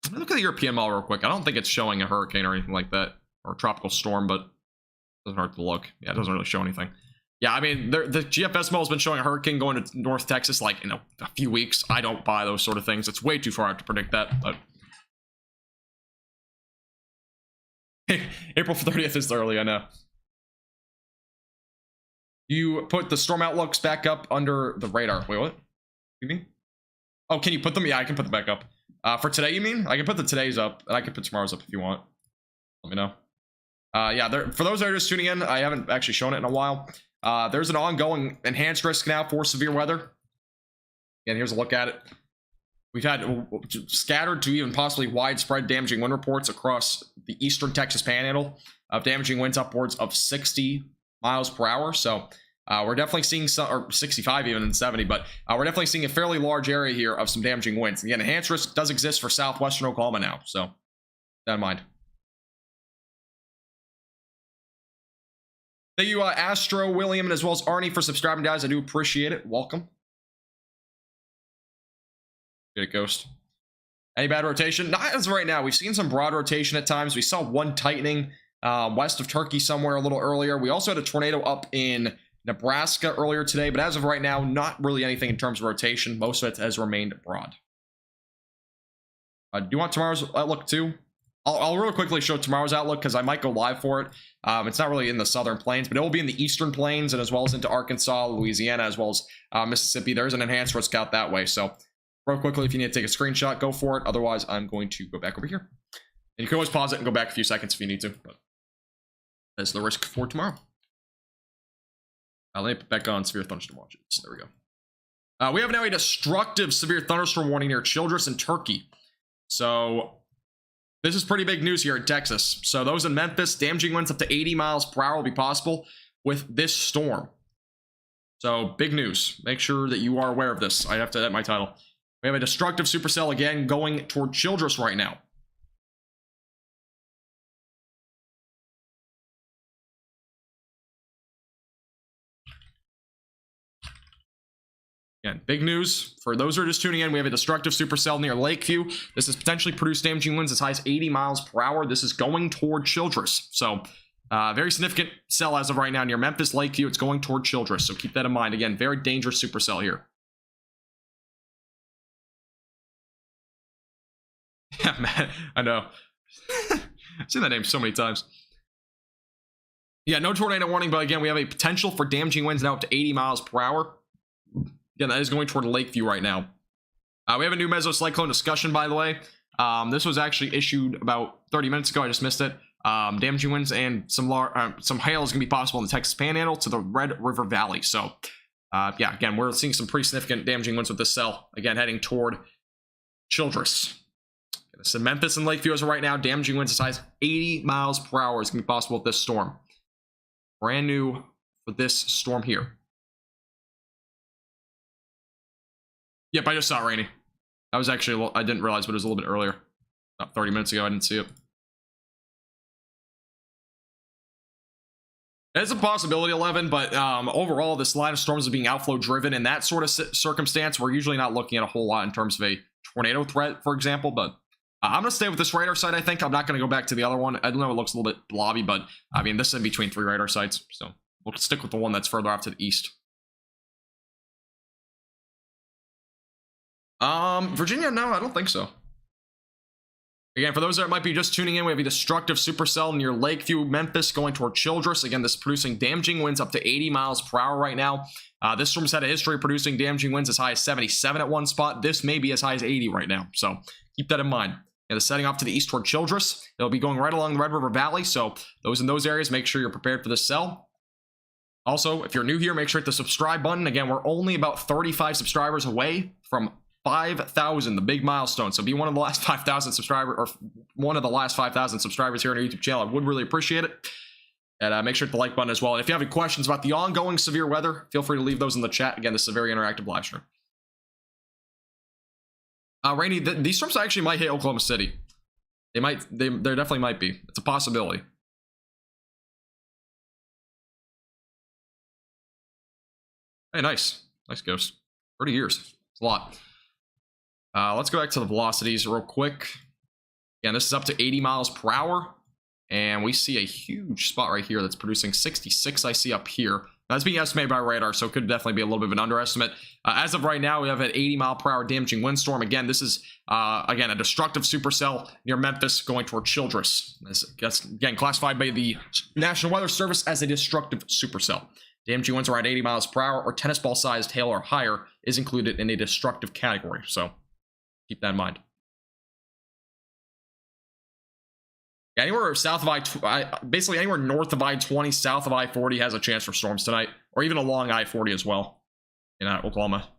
[SPEAKER 1] Let me look at the European model real quick. I don't think it's showing a hurricane or anything like that, or a tropical storm, but it doesn't hurt to look. Yeah, it doesn't really show anything. Yeah, I mean, the GFS model has been showing a hurricane going to North Texas like in a few weeks. I don't buy those sort of things. It's way too far out to predict that, but April 30th is early, I know. You put the storm outlooks back up under the radar. Wait, what? You mean? Oh, can you put them? Yeah, I can put them back up. For today, you mean? I can put the today's up, and I can put tomorrow's up if you want. Let me know. Yeah, for those that are just tuning in, I haven't actually shown it in a while. There's an ongoing enhanced risk now for severe weather. And here's a look at it. We've had scattered to even possibly widespread damaging wind reports across the eastern Texas panhandle of damaging winds upwards of 60 miles per hour. So we're definitely seeing some, or 65 even, and 70, but we're definitely seeing a fairly large area here of some damaging winds. Again, enhanced risk does exist for southwestern Oklahoma now, so keep that in mind. Thank you, Astro, William, and as well as Arnie for subscribing, guys. I do appreciate it. Welcome. Get it, Ghost. Any bad rotation? Not as of right now. We've seen some broad rotation at times. We saw one tightening west of Turkey somewhere a little earlier. We also had a tornado up in Nebraska earlier today, but as of right now, not really anything in terms of rotation. Most of it has remained broad. Do you want tomorrow's outlook too? I'll real quickly show tomorrow's outlook because I might go live for it. It's not really in the southern plains, but it will be in the eastern plains and as well as into Arkansas, Louisiana, as well as Mississippi. There's an enhanced risk out that way. So real quickly, if you need to take a screenshot, go for it. Otherwise, I'm going to go back over here. And you can always pause it and go back a few seconds if you need to. But that's the risk for tomorrow. Let me put back on severe thunderstorm watches. There we go. We have now a destructive severe thunderstorm warning near Childress and Turkey. So this is pretty big news here in Texas. So those in Memphis, damaging winds up to 80 miles per hour will be possible with this storm. So big news. Make sure that you are aware of this. I have to edit my title. We have a destructive supercell again going toward Childress right now. Again, big news for those who are just tuning in. We have a destructive supercell near Lakeview. This has potentially produced damaging winds as high as 80 miles per hour. This is going toward Childress. So very significant cell as of right now near Memphis, Lakeview. It's going toward Childress. So keep that in mind. Again, very dangerous supercell here. Yeah, man, I know. I've seen that name so many times. Yeah, no tornado warning, but again, we have a potential for damaging winds now up to 80 miles per hour. Again, that is going toward Lakeview right now. We have a new mesocyclone discussion, by the way. This was actually issued about 30 minutes ago. I just missed it. Damaging winds and some hail is going to be possible in the Texas Panhandle to the Red River Valley. So, yeah, again, we're seeing some pretty significant damaging winds with this cell. Again, heading toward Childress. So Memphis and Lakeview as of right now, damaging winds as high as 80 miles per hour is going to be possible with this storm. Brand new for this storm here. Yep, I just saw it raining. I was actually, I didn't realize, but it was a little bit earlier. About 30 minutes ago, I didn't see it. It's a possibility, 11, but overall, this line of storms is being outflow driven. In that sort of circumstance, we're usually not looking at a whole lot in terms of a tornado threat, for example, but I'm going to stay with this radar site, I think. I'm not going to go back to the other one. I know it looks a little bit blobby, but I mean, this is in between 3 radar sites, so we'll stick with the one that's further off to the east. Virginia, no, I don't think so. Again, for those that might be just tuning in, we have a destructive supercell near Lakeview, Memphis, going toward Childress. Again, this is producing damaging winds up to 80 miles per hour right now. This storm's had a history of producing damaging winds as high as 77 at one spot. This may be as high as 80 right now, so keep that in mind. And it's setting off to the east toward Childress. It'll be going right along the Red River Valley, so those in those areas, make sure you're prepared for this cell. Also, if you're new here, make sure to hit the subscribe button. Again, we're only about 35 subscribers away from 5,000, the big milestone. So be one of the last 5,000 subscribers, or one of the last 5,000 subscribers here on our YouTube channel. I would really appreciate it. And make sure to hit the like button as well. And if you have any questions about the ongoing severe weather, feel free to leave those in the chat. Again, this is a very interactive live stream. Rainy, these storms actually might hit Oklahoma City. There definitely might be. It's a possibility. Hey, nice. Nice ghost. 30 years. It's a lot. Let's go back to the velocities real quick. Again, this is up to 80 miles per hour. And we see a huge spot right here that's producing 66, I see up here. That's being estimated by radar, so it could definitely be a little bit of an underestimate. As of right now, we have an 80 mile per hour damaging windstorm. Again, this is, again, a destructive supercell near Memphis going toward Childress. This gets, again, classified by the National Weather Service as a destructive supercell. Damaging winds around 80 miles per hour or tennis ball sized hail or higher is included in a destructive category. So keep that in mind. Yeah, anywhere south of basically anywhere north of I-20, south of I-40 has a chance for storms tonight, or even along I-40 as well in Oklahoma.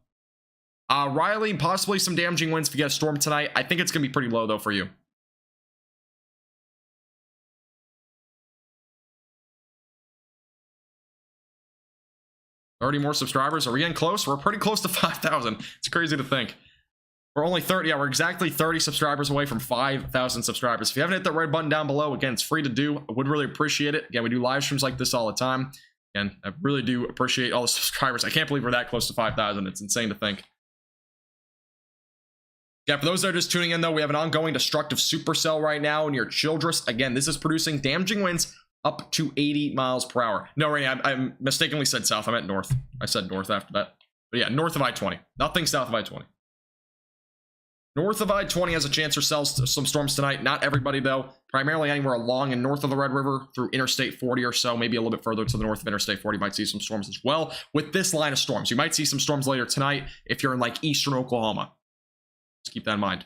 [SPEAKER 1] Riley, possibly some damaging winds if you get a storm tonight. I think it's going to be pretty low, though, for you. Already more subscribers. Are we getting close? We're pretty close to 5,000. It's crazy to think. We're only 30. Yeah, we're exactly 30 subscribers away from 5,000 subscribers. If you haven't hit that red button down below, again, it's free to do. I would really appreciate it. Again, we do live streams like this all the time. And I really do appreciate all the subscribers. I can't believe we're that close to 5,000. It's insane to think. Yeah, for those that are just tuning in, though, we have an ongoing destructive supercell right now near Childress. Again, this is producing damaging winds up to 80 miles per hour. No, Rainy, I mistakenly said south. I meant north. I said north after that. But yeah, north of I-20. Nothing south of I-20. North of I-20 has a chance for some storms tonight. Not everybody, though. Primarily anywhere along and north of the Red River through Interstate 40 or so. Maybe a little bit further to the north of Interstate 40. Might see some storms as well with this line of storms. You might see some storms later tonight if you're in like eastern Oklahoma. Just keep that in mind.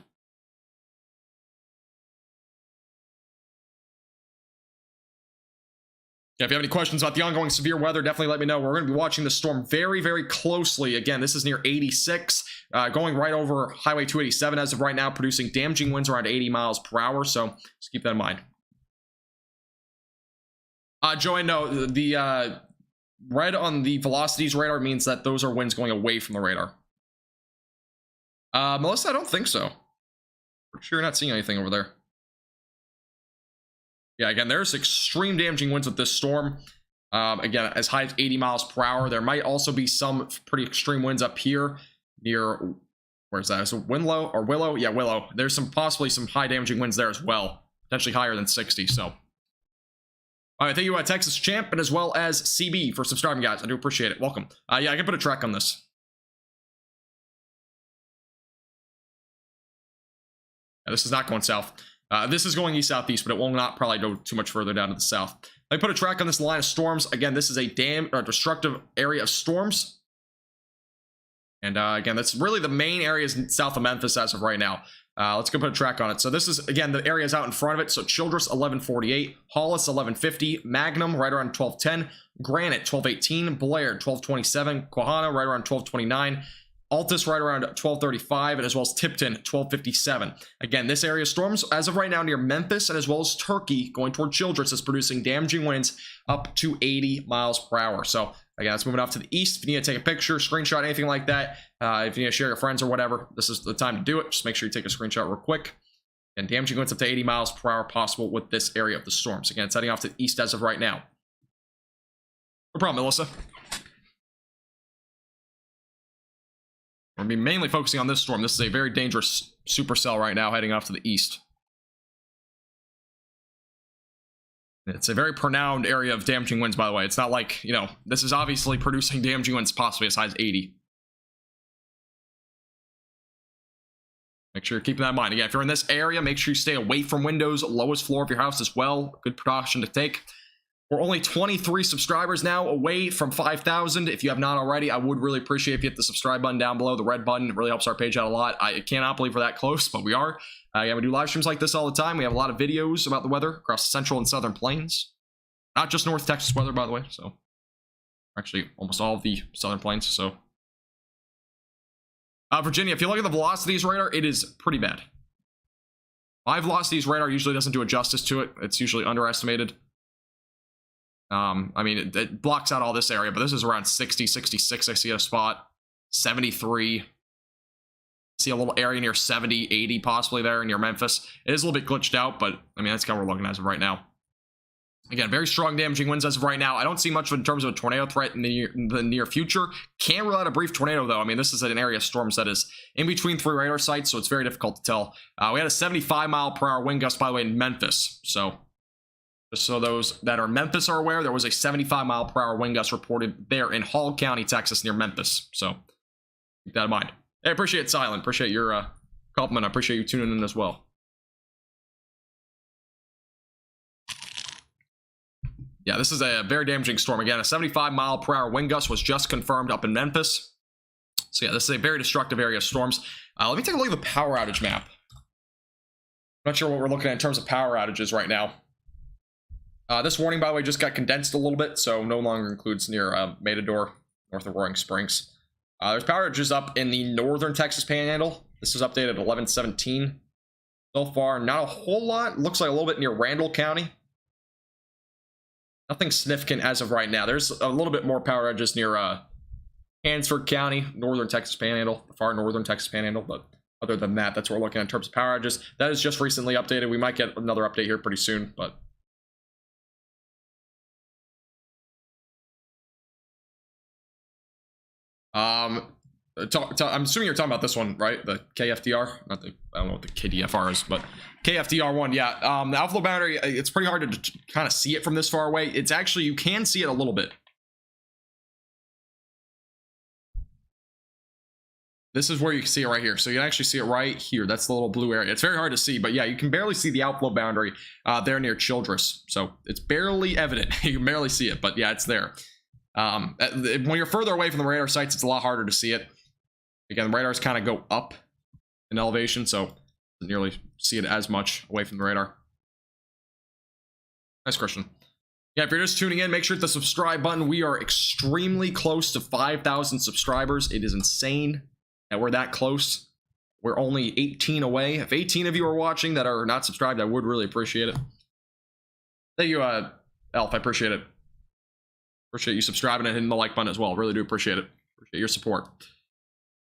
[SPEAKER 1] Yeah, if you have any questions about the ongoing severe weather, definitely let me know. We're going to be watching the storm very, very closely. Again, this is near 86, going right over Highway 287 as of right now, producing damaging winds around 80 miles per hour. So just keep that in mind. Joey, no, the red on the velocities radar means that those are winds going away from the radar. Melissa, I don't think so. For sure, not seeing anything over there. Yeah, again, there's extreme damaging winds with this storm. Again, as high as 80 miles per hour. There might also be some pretty extreme winds up here near, where's that? Is it Winlow or Willow? Yeah, Willow. There's some possibly some high damaging winds there as well, potentially higher than 60. So, all right, thank you, Texas Champ, and as well as CB for subscribing, guys. I do appreciate it. Welcome. Yeah, I can put a track on this. Yeah, this is not going south. This is going east-southeast, but it will not probably go too much further down to the south. I put a track on this line of storms. Again, this is a destructive area of storms. And again, that's really the main areas south of Memphis as of right now. Let's go put a track on it. So this is, again, the areas out in front of it. So Childress, 1148, Hollis, 1150, Magnum, right around 1210, Granite, 1218, Blair, 1227, Quahana, right around 1229, Altus right around 1235, and as well as Tipton 1257. Again, this area of storms as of right now near Memphis and as well as Turkey going toward Childress is producing damaging winds up to 80 miles per hour. So again, it's moving off to the east. If you need to take a picture, screenshot, anything like that, if you need to share your friends or whatever, this is the time to do it. Just make sure you take a screenshot real quick. And damaging winds up to 80 miles per hour possible with this area of the storms. Again, it's heading off to the east as of right now. No problem, Melissa. We're going to be mainly focusing on this storm. This is a very dangerous supercell right now heading off to the east. It's a very pronounced area of damaging winds, by the way. It's not like, you know, this is obviously producing damaging winds possibly as high as 80. Make sure you're keeping that in mind. Again, if you're in this area, make sure you stay away from windows, lowest floor of your house as well. Good precaution to take. We're only 23 subscribers now away from 5,000. If you have not already, I would really appreciate if you hit the subscribe button down below, the red button. It really helps our page out a lot. I cannot believe we're that close, but we are. Yeah, we do live streams like this all the time. We have a lot of videos about the weather across the central and southern plains. Not just North Texas weather, by the way. So, actually, almost all of the southern plains. So, Virginia, if you look at the velocities radar, it is pretty bad. My velocities radar usually doesn't do a justice to it. It's usually underestimated. I mean, it blocks out all this area, but this is around 60, 66. I see a spot 73. See a little area near 70, 80 possibly there near Memphis. It is a little bit glitched out, but I mean, that's kind of what we're looking at as of right now. Again, very strong damaging winds as of right now. I don't see much in terms of a tornado threat in the near future. Can't rule out a brief tornado, though. I mean, this is an area of storms that is in between 3 radar sites, so it's very difficult to tell. We had a 75 mile per hour wind gust, by the way, in Memphis. So, just so those that are Memphis are aware, there was a 75 mile per hour wind gust reported there in Hall County, Texas, near Memphis. So, keep that in mind. Hey, I appreciate it, Silent. Appreciate your compliment. I appreciate you tuning in as well. Yeah, this is a very damaging storm. Again, a 75 mile per hour wind gust was just confirmed up in Memphis. So yeah, this is a very destructive area of storms. Let me take a look at the power outage map. I'm not sure what we're looking at in terms of power outages right now. This warning, by the way, just got condensed a little bit, so no longer includes near Matador, north of Roaring Springs. There's power outages up in the northern Texas Panhandle. This is updated at 11:17. So far, not a whole lot. Looks like a little bit near Randall County. Nothing significant as of right now. There's a little bit more power outages near Hansford County, northern Texas Panhandle, far northern Texas Panhandle, but other than that, that's what we're looking at in terms of power outages. That is just recently updated. We might get another update here pretty soon, but I'm assuming you're talking about this one, right? The KFDR, not the, I don't know what the KDFR is, but KFDR one, yeah. The outflow boundary, it's pretty hard to kind of see it from this far away. It's actually, you can see it a little bit. This is where you can see it right here. So you can actually see it right here. That's the little blue area. It's very hard to see, but yeah, you can barely see the outflow boundary there near Childress. So it's barely evident. You can barely see it, but yeah, it's there. When you're further away from the radar sites, it's a lot harder to see it. Again, the radars kind of go up in elevation, so you don't nearly see it as much away from the radar. Nice, Christian. Yeah, if you're just tuning in, make sure to hit the subscribe button. We are extremely close to 5,000 subscribers. It is insane that we're that close. We're only 18 away. If 18 of you are watching that are not subscribed, I would really appreciate it. Thank you, Elf. I appreciate it. Appreciate you subscribing and hitting the like button as well. Really do appreciate it. Appreciate your support.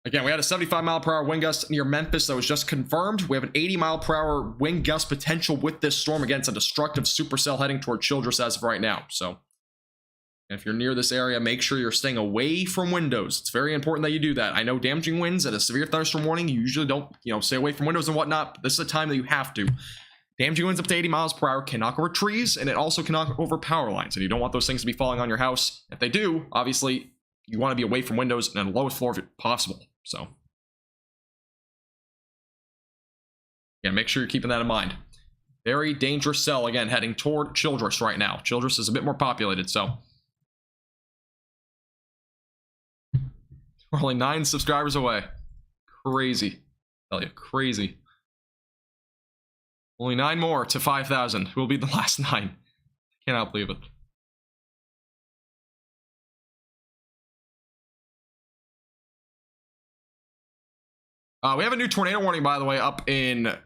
[SPEAKER 1] Again, we had a 75 mile per hour wind gust near Memphis that was just confirmed. We have an 80 mile per hour wind gust potential with this storm. Again, it's a destructive supercell heading toward Childress as of right now. So If you're near this area, make sure you're staying away from windows. It's very important that you do that. I know damaging winds at a severe thunderstorm warning, you usually don't, stay away from windows and whatnot. This is a time that you have to. Damaging winds up to 80 miles per hour can knock over trees, and it also can knock over power lines, and you don't want those things to be falling on your house. If they do, obviously, you want to be away from windows and on the lowest floor if possible. So, yeah, make sure you're keeping that in mind. Very dangerous cell, again, heading toward Childress right now. Childress is a bit more populated, so. We're only 9 subscribers away. Crazy. I tell you, crazy. Only 9 more to 5,000. We'll be the last 9. Cannot believe it. We have a new tornado warning, by the way, up in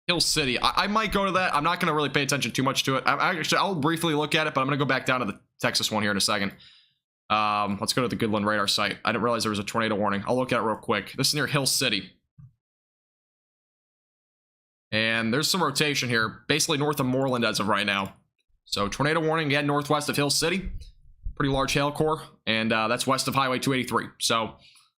[SPEAKER 1] Hill City. I might go to that. I'm not going to really pay attention too much to it. I'll briefly look at it, but I'm going to go back down to the Texas one here in a second. Let's go to the Goodland radar site. I didn't realize there was a tornado warning. I'll look at it real quick. This is near Hill City. And there's some rotation here, basically north of Moreland as of right now. So tornado warning again northwest of Hill City. Pretty large hail core, and that's west of Highway 283. So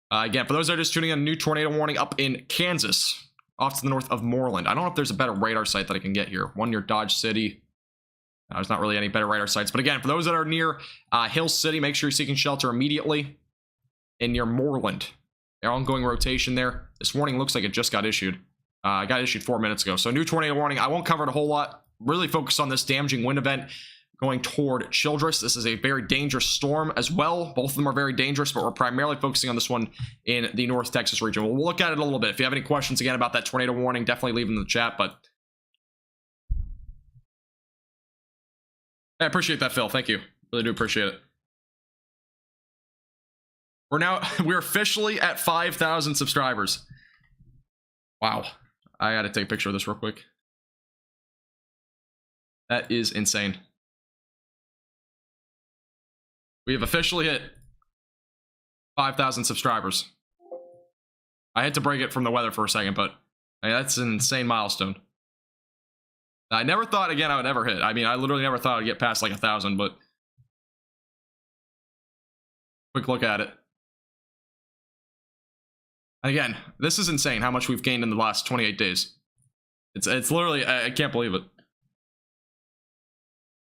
[SPEAKER 1] again, for those that are just tuning in, a new tornado warning up in Kansas, off to the north of Moreland. I don't know if there's a better radar site that I can get here. One near Dodge City. There's not really any better radar sites. But again, for those that are near Hill City, make sure you're seeking shelter immediately. And near Moreland, they're ongoing rotation there. This warning looks like it just got issued. Got issued 4 minutes ago. So new tornado warning. I won't cover it a whole lot. Really focus on this damaging wind event going toward Childress. This is a very dangerous storm as well. Both of them are very dangerous, but we're primarily focusing on this one in the North Texas region. We'll look at it a little bit. If you have any questions again about that tornado warning, definitely leave them in the chat. But I appreciate that, Phil. Thank you. Really do appreciate it. We're officially at 5,000 subscribers. Wow. I gotta take a picture of this real quick. That is insane. We have officially hit 5,000 subscribers. I had to break it from the weather for a second, but that's an insane milestone. I never thought, again, I would ever hit. I mean, I literally never thought I'd get past like 1,000, but quick look at it. And again, this is insane how much we've gained in the last 28 days. It's literally, I can't believe it.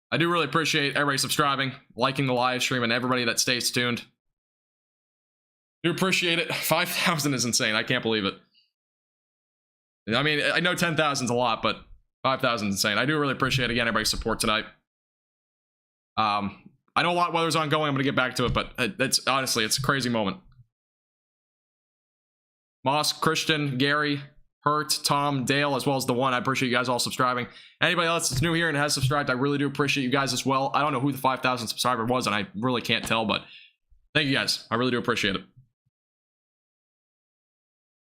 [SPEAKER 1] I do really appreciate everybody subscribing, liking the live stream, and everybody that stays tuned. Do appreciate it. 5,000 is insane. I can't believe it. I mean, I know 10,000 is a lot, but 5,000 is insane. I do really appreciate, again, everybody's support tonight. I know a lot of weather's ongoing. I'm going to get back to it, but honestly, it's a crazy moment. Moss, Christian, Gary, Hurt, Tom, Dale, as well as the one. I appreciate you guys all subscribing. Anybody else that's new here and has subscribed, I really do appreciate you guys as well. I don't know who the 5,000 subscriber was, and I really can't tell, but thank you guys. I really do appreciate it.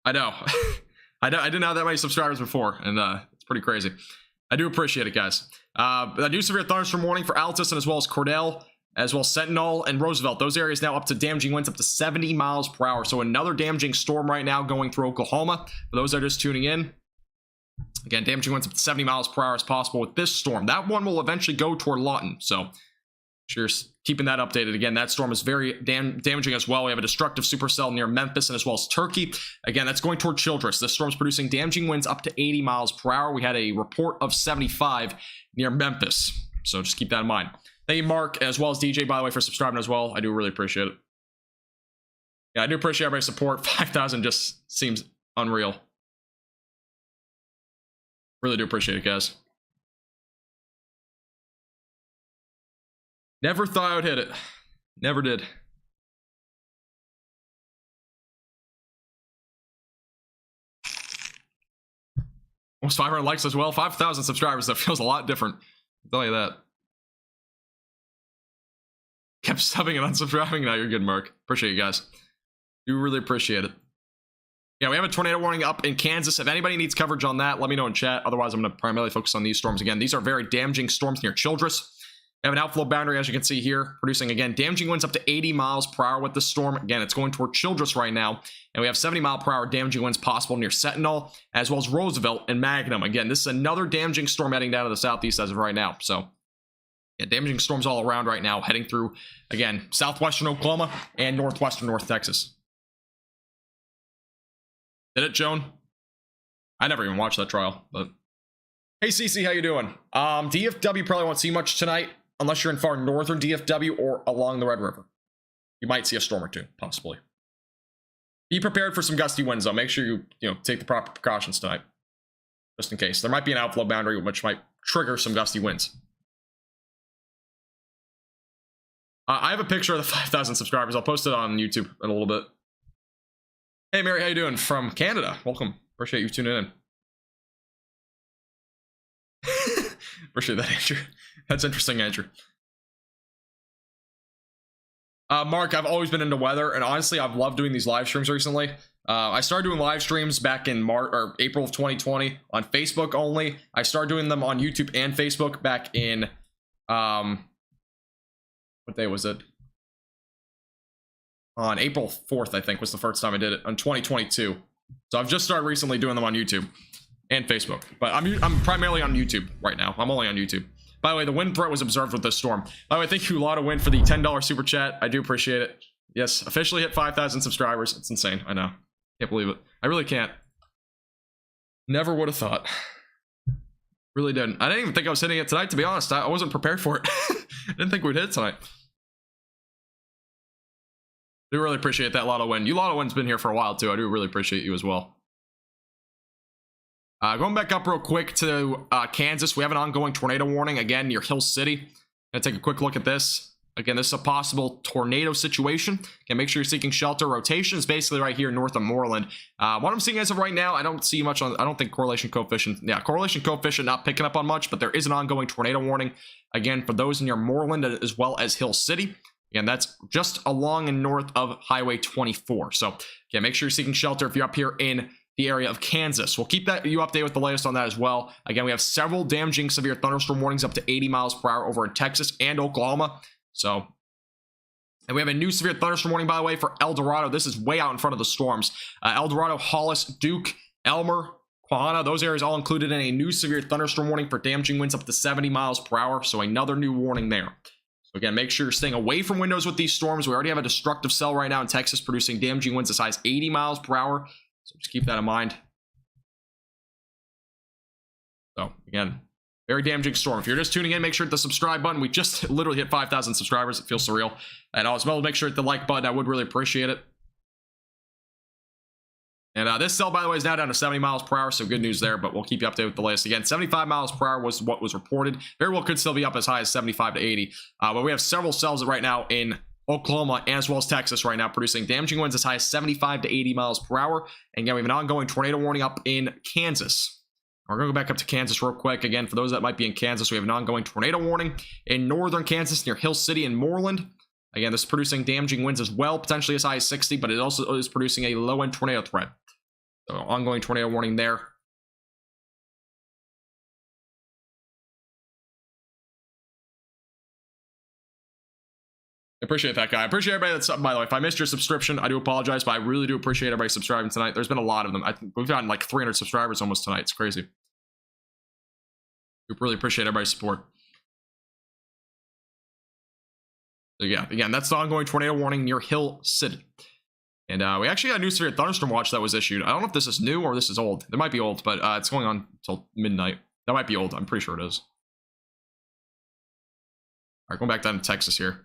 [SPEAKER 1] I know. I didn't have that many subscribers before, and it's pretty crazy. I do appreciate it, guys. A new severe thunderstorm warning for Altus and as well as Cordell, as well as Sentinel and Roosevelt. Those areas now up to damaging winds up to 70 miles per hour. So another damaging storm right now going through Oklahoma. For those that are just tuning in, again, damaging winds up to 70 miles per hour is possible with this storm. That one will eventually go toward Lawton. So sure, keeping that updated. Again, that storm is very damaging as well. We have a destructive supercell near Memphis and as well as Turkey. Again, that's going toward Childress. This storm's producing damaging winds up to 80 miles per hour. We had a report of 75 near Memphis. So just keep that in mind. Thank you, Mark, as well as DJ, by the way, for subscribing as well. I do really appreciate it. Yeah, I do appreciate everybody's support. 5,000 just seems unreal. Really do appreciate it, guys. Never thought I would hit it. Never did. Almost 500 likes as well. 5,000 subscribers. That feels a lot different. I'll tell you that. Kept subbing and unsubscribing. Now you're good, Mark. Appreciate you guys. Do really appreciate it. Yeah, we have a tornado warning up in Kansas. If anybody needs coverage on that, let me know in chat. Otherwise, I'm going to primarily focus on these storms again. These are very damaging storms near Childress. We have an outflow boundary, as you can see here, producing, again, damaging winds up to 80 miles per hour with the storm. Again, it's going toward Childress right now. And we have 70 mile per hour damaging winds possible near Sentinel, as well as Roosevelt and Magnum. Again, this is another damaging storm heading down to the southeast as of right now. So, Yeah, damaging storms all around right now, heading through, again, southwestern Oklahoma and northwestern North Texas. Did it, Joan? I never even watched that trial, but... Hey, CC, how you doing? DFW probably won't see much tonight, unless you're in far northern DFW or along the Red River. You might see a storm or two, possibly. Be prepared for some gusty winds, though. Make sure you take the proper precautions tonight, just in case. There might be an outflow boundary, which might trigger some gusty winds. I have a picture of the 5,000 subscribers. I'll post it on YouTube in a little bit. Hey, Mary, how you doing? From Canada. Welcome. Appreciate you tuning in. Appreciate that, Andrew. That's interesting, Andrew. Mark, I've always been into weather, and honestly, I've loved doing these live streams recently. I started doing live streams back in March or April of 2020 on Facebook only. I started doing them on YouTube and Facebook back in what day was it? On April 4th, I think, was the first time I did it, on 2022. So I've just started recently doing them on YouTube and Facebook, but I'm primarily on YouTube right now. I'm only on YouTube. By the way, the wind threat was observed with this storm. By the way, thank you, Lotto Win, for the $10 super chat. I do appreciate it. Yes, officially hit 5,000 subscribers. It's insane. I know. Can't believe it. I really can't. Never would have thought. Really didn't. I didn't even think I was hitting it tonight, to be honest. I wasn't prepared for it. I didn't think we'd hit it tonight. I do really appreciate that, Lotto Win. You Lotto Win's been here for a while, too. I do really appreciate you as well. Going back up real quick to Kansas, we have an ongoing tornado warning, again, near Hill City. Gonna take a quick look at this. Again, this is a possible tornado situation. Again, make sure you're seeking shelter. Rotation is basically right here north of Moreland. What I'm seeing as of right now, I don't see much on, I don't think correlation coefficient, yeah, correlation coefficient not picking up on much, but there is an ongoing tornado warning, again, for those near Moreland as well as Hill City. Again, that's just along and north of Highway 24. So, again, make sure you're seeking shelter if you're up here in the area of Kansas. We'll keep you updated with the latest on that as well. Again, we have several damaging severe thunderstorm warnings up to 80 miles per hour over in Texas and Oklahoma. So, and we have a new severe thunderstorm warning, by the way, for El Dorado. This is way out in front of the storms. El Dorado, Hollis, Duke, Elmer, Quahana, those areas all included in a new severe thunderstorm warning for damaging winds up to 70 miles per hour. So another new warning there. So again, make sure you're staying away from windows with these storms. We already have a destructive cell right now in Texas producing damaging winds as high as 80 miles per hour. So just keep that in mind. So again, very damaging storm. If you're just tuning in, make sure to hit the subscribe button. We just literally hit 5,000 subscribers. It feels surreal. And as well, make sure to hit the like button. I would really appreciate it. And this cell, by the way, is now down to 70 miles per hour, so good news there, but we'll keep you updated with the latest. Again, 75 miles per hour was what was reported. Very well could still be up as high as 75 to 80. But we have several cells right now in Oklahoma as well as Texas right now producing damaging winds as high as 75 to 80 miles per hour. And again, we have an ongoing tornado warning up in Kansas. We're going to go back up to Kansas real quick. Again, for those that might be in Kansas, we have an ongoing tornado warning in northern Kansas near Hill City and Moreland. Again, this is producing damaging winds as well, potentially as high as 60, but it also is producing a low-end tornado threat. So, ongoing tornado warning there. I appreciate that, guy. I appreciate everybody that's up, by the way. If I missed your subscription, I do apologize, but I really do appreciate everybody subscribing tonight. There's been a lot of them. I think we've gotten like 300 subscribers almost tonight. It's crazy. We really appreciate everybody's support. So yeah, again, that's the ongoing tornado warning near Hill City. And we actually got a new severe thunderstorm watch that was issued. I don't know if this is new or this is old. It might be old, but it's going on until midnight. That might be old. I'm pretty sure it is. All right, going back down to Texas here.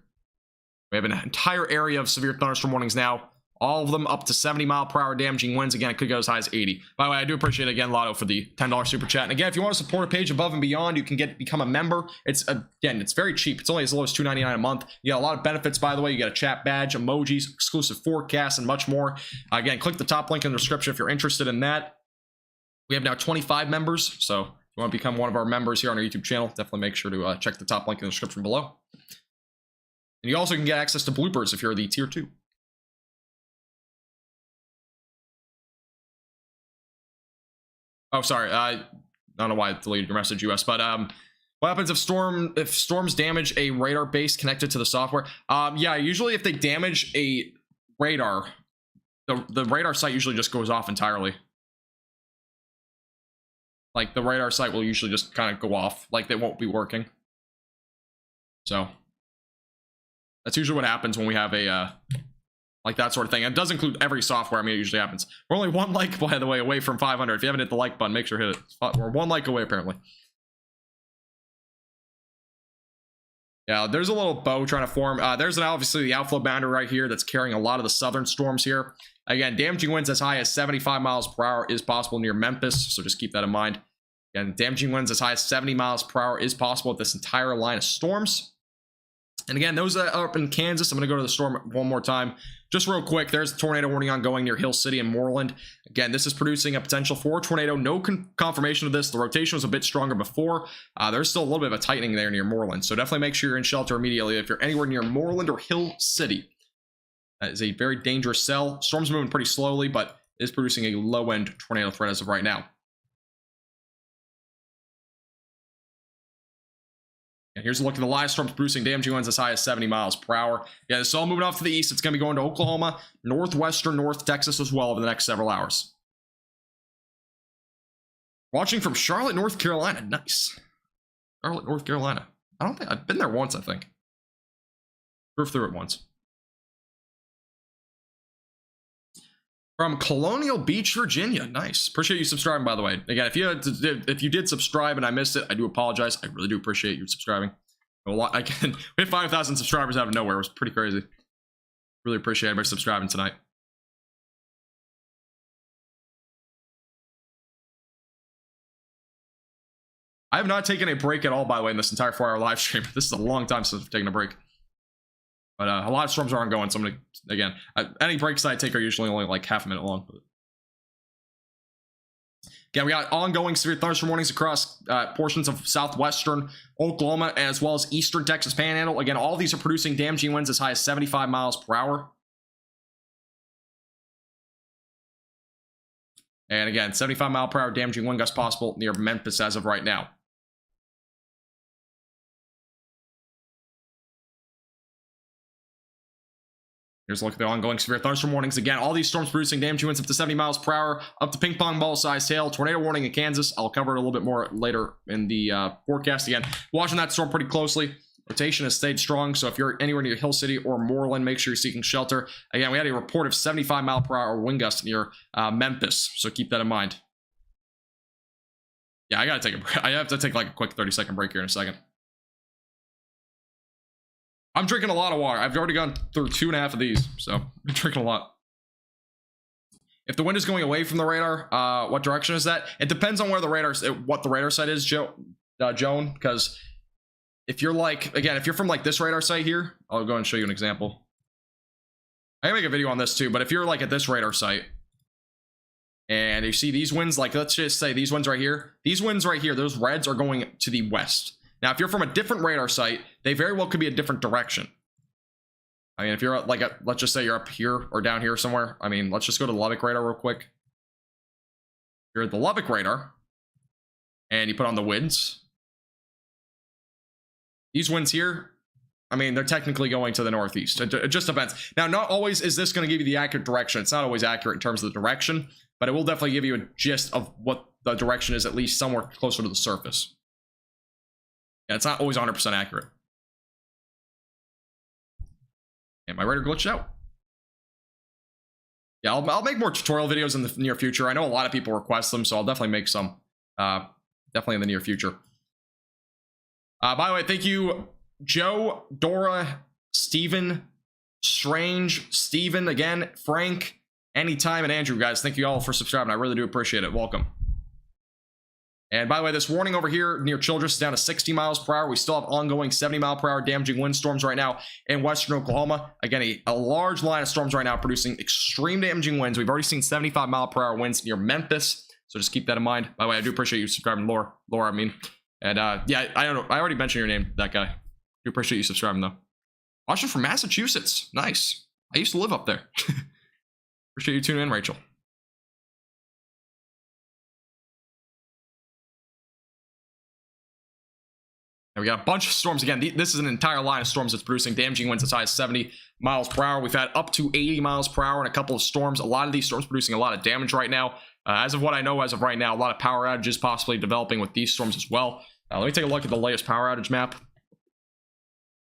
[SPEAKER 1] We have an entire area of severe thunderstorm warnings now. All of them up to 70 mile per hour damaging winds. Again, it could go as high as 80. By the way, I do appreciate it again, Lotto, for the $10 super chat. And again, if you want to support a page above and beyond, you can become a member. It's again, it's very cheap. It's only as low as $2.99 a month. You got a lot of benefits, by the way. You got a chat badge, emojis, exclusive forecasts, and much more. Again, click the top link in the description if you're interested in that. We have now 25 members, so if you want to become one of our members here on our YouTube channel, definitely make sure to check the top link in the description below. And you also can get access to bloopers if you're the tier 2. Oh, sorry. I don't know why I deleted your message, US. But what happens if storms damage a radar base connected to the software? Yeah, usually if they damage a radar, the radar site usually just goes off entirely. Like the radar site will usually just kind of go off, like they won't be working. So that's usually what happens when we have a like that sort of thing. It does include every software. I mean, it usually happens. We're only one like, by the way, away from 500. If you haven't hit the like button, make sure to hit it. We're one like away, apparently. Yeah, there's a little bow trying to form. There's obviously the outflow boundary right here that's carrying a lot of the southern storms here. Again, damaging winds as high as 75 miles per hour is possible near Memphis, so just keep that in mind. Again, damaging winds as high as 70 miles per hour is possible with this entire line of storms. And again, those that are up in Kansas, I'm going to go to the storm one more time. Just real quick, there's a tornado warning ongoing near Hill City and Moreland. Again, this is producing a potential for a tornado. No confirmation of this. The rotation was a bit stronger before. There's still a little bit of a tightening there near Moreland. So definitely make sure you're in shelter immediately if you're anywhere near Moreland or Hill City. That is a very dangerous cell. Storm's moving pretty slowly, but is producing a low-end tornado threat as of right now. And here's a look at the live storms producing damaging winds as high as 70 miles per hour. Yeah, this is all moving off to the east. It's going to be going to Oklahoma, northwestern North Texas as well over the next several hours. Watching from Charlotte, North Carolina. Nice. Charlotte, North Carolina. I don't think I've been there once, I think. Drove through it once. From Colonial Beach, Virginia. Nice. Appreciate you subscribing, by the way. Again, if you did subscribe and I missed it, I do apologize. I really do appreciate you subscribing. A lot. We had 5,000 subscribers out of nowhere. It was pretty crazy. Really appreciate everybody subscribing tonight. I have not taken a break at all, by the way, in this entire 4-hour live stream. This is a long time since I've taken a break. But a lot of storms are ongoing, so I'm going to, again, any breaks I take are usually only like half a minute long. But again, we got ongoing severe thunderstorm warnings across portions of southwestern Oklahoma, as well as eastern Texas Panhandle. Again, all of these are producing damaging winds as high as 75 miles per hour. And again, 75 mile per hour damaging wind gusts possible near Memphis as of right now. Here's a look at the ongoing severe thunderstorm warnings. Again, all these storms producing damaging winds up to 70 miles per hour, up to ping pong ball size hail. Tornado warning in Kansas. I'll cover it a little bit more later in the forecast. Again, watching that storm pretty closely. Rotation has stayed strong, so if you're anywhere near Hill City or Moreland, make sure you're seeking shelter. Again, we had a report of 75 mile per hour wind gusts near Memphis, so keep that in mind. Yeah, I gotta take a break. I have to take like a quick 30-second break here in a second. I'm drinking a lot of water. I've already gone through 2.5 of these, so I'm drinking a lot. If the wind is going away from the radar, what direction is that? It depends on where the radar, what the radar site is, Joan, because if you're like, again, if you're from like this radar site here, I'll go and show you an example. I can make a video on this too, but if you're like at this radar site and you see these winds, like let's just say these winds right here, those reds are going to the west. Now, if you're from a different radar site, they very well could be a different direction. I mean, if you're like, let's just say you're up here or down here somewhere. I mean, let's just go to the Lubbock radar real quick. You're at the Lubbock radar, and you put on the winds. These winds here, I mean, they're technically going to the northeast. It just depends. Now, not always is this going to give you the accurate direction. It's not always accurate in terms of the direction, but it will definitely give you a gist of what the direction is, at least somewhere closer to the surface. Yeah, it's not always 100% accurate. And my radar glitched out. Yeah, I'll make more tutorial videos in the near future. I know a lot of people request them, so I'll definitely make some. Definitely in the near future. By the way, thank you, Joe, Dora, Steven, Strange, Steven, again, Frank, Anytime, and Andrew, guys. Thank you all for subscribing. I really do appreciate it. Welcome. And by the way, this warning over here near Childress is down to 60 miles per hour. We still have ongoing 70 mile per hour damaging windstorms right now in western Oklahoma. Again, a large line of storms right now producing extreme damaging winds. We've already seen 75 mile per hour winds near Memphis, so just keep that in mind. By the way, I do appreciate you subscribing, Laura, I mean. And yeah, I don't know. I already mentioned your name, that guy. I do appreciate you subscribing, though. Watching from Massachusetts. Nice. I used to live up there. Appreciate you tuning in, Rachel. And we got a bunch of storms. Again, this is an entire line of storms that's producing damaging winds as high as 70 miles per hour. We've had up to 80 miles per hour in a couple of storms. A lot of these storms producing a lot of damage right now. As of what I know, as of right now, a lot of power outages possibly developing with these storms as well. Let me take a look at the latest power outage map.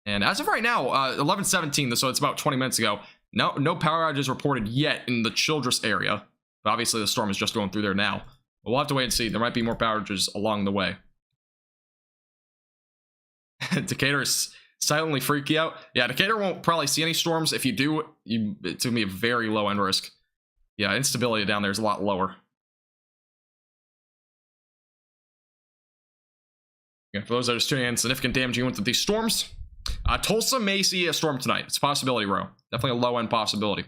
[SPEAKER 1] And as of right now, 11:17, so it's about 20 minutes ago. No power outages reported yet in the Childress area. But obviously, the storm is just going through there now. But we'll have to wait and see. There might be more power outages along the way. Decatur is silently freaky out. Yeah, Decatur won't probably see any storms. If you do, it's going to be a very low end risk. Yeah, instability down there is a lot lower. Yeah, for those that are just tuning in, significant damaging winds with these storms. Tulsa may see a storm tonight. It's a possibility, Ro. Definitely a low-end possibility.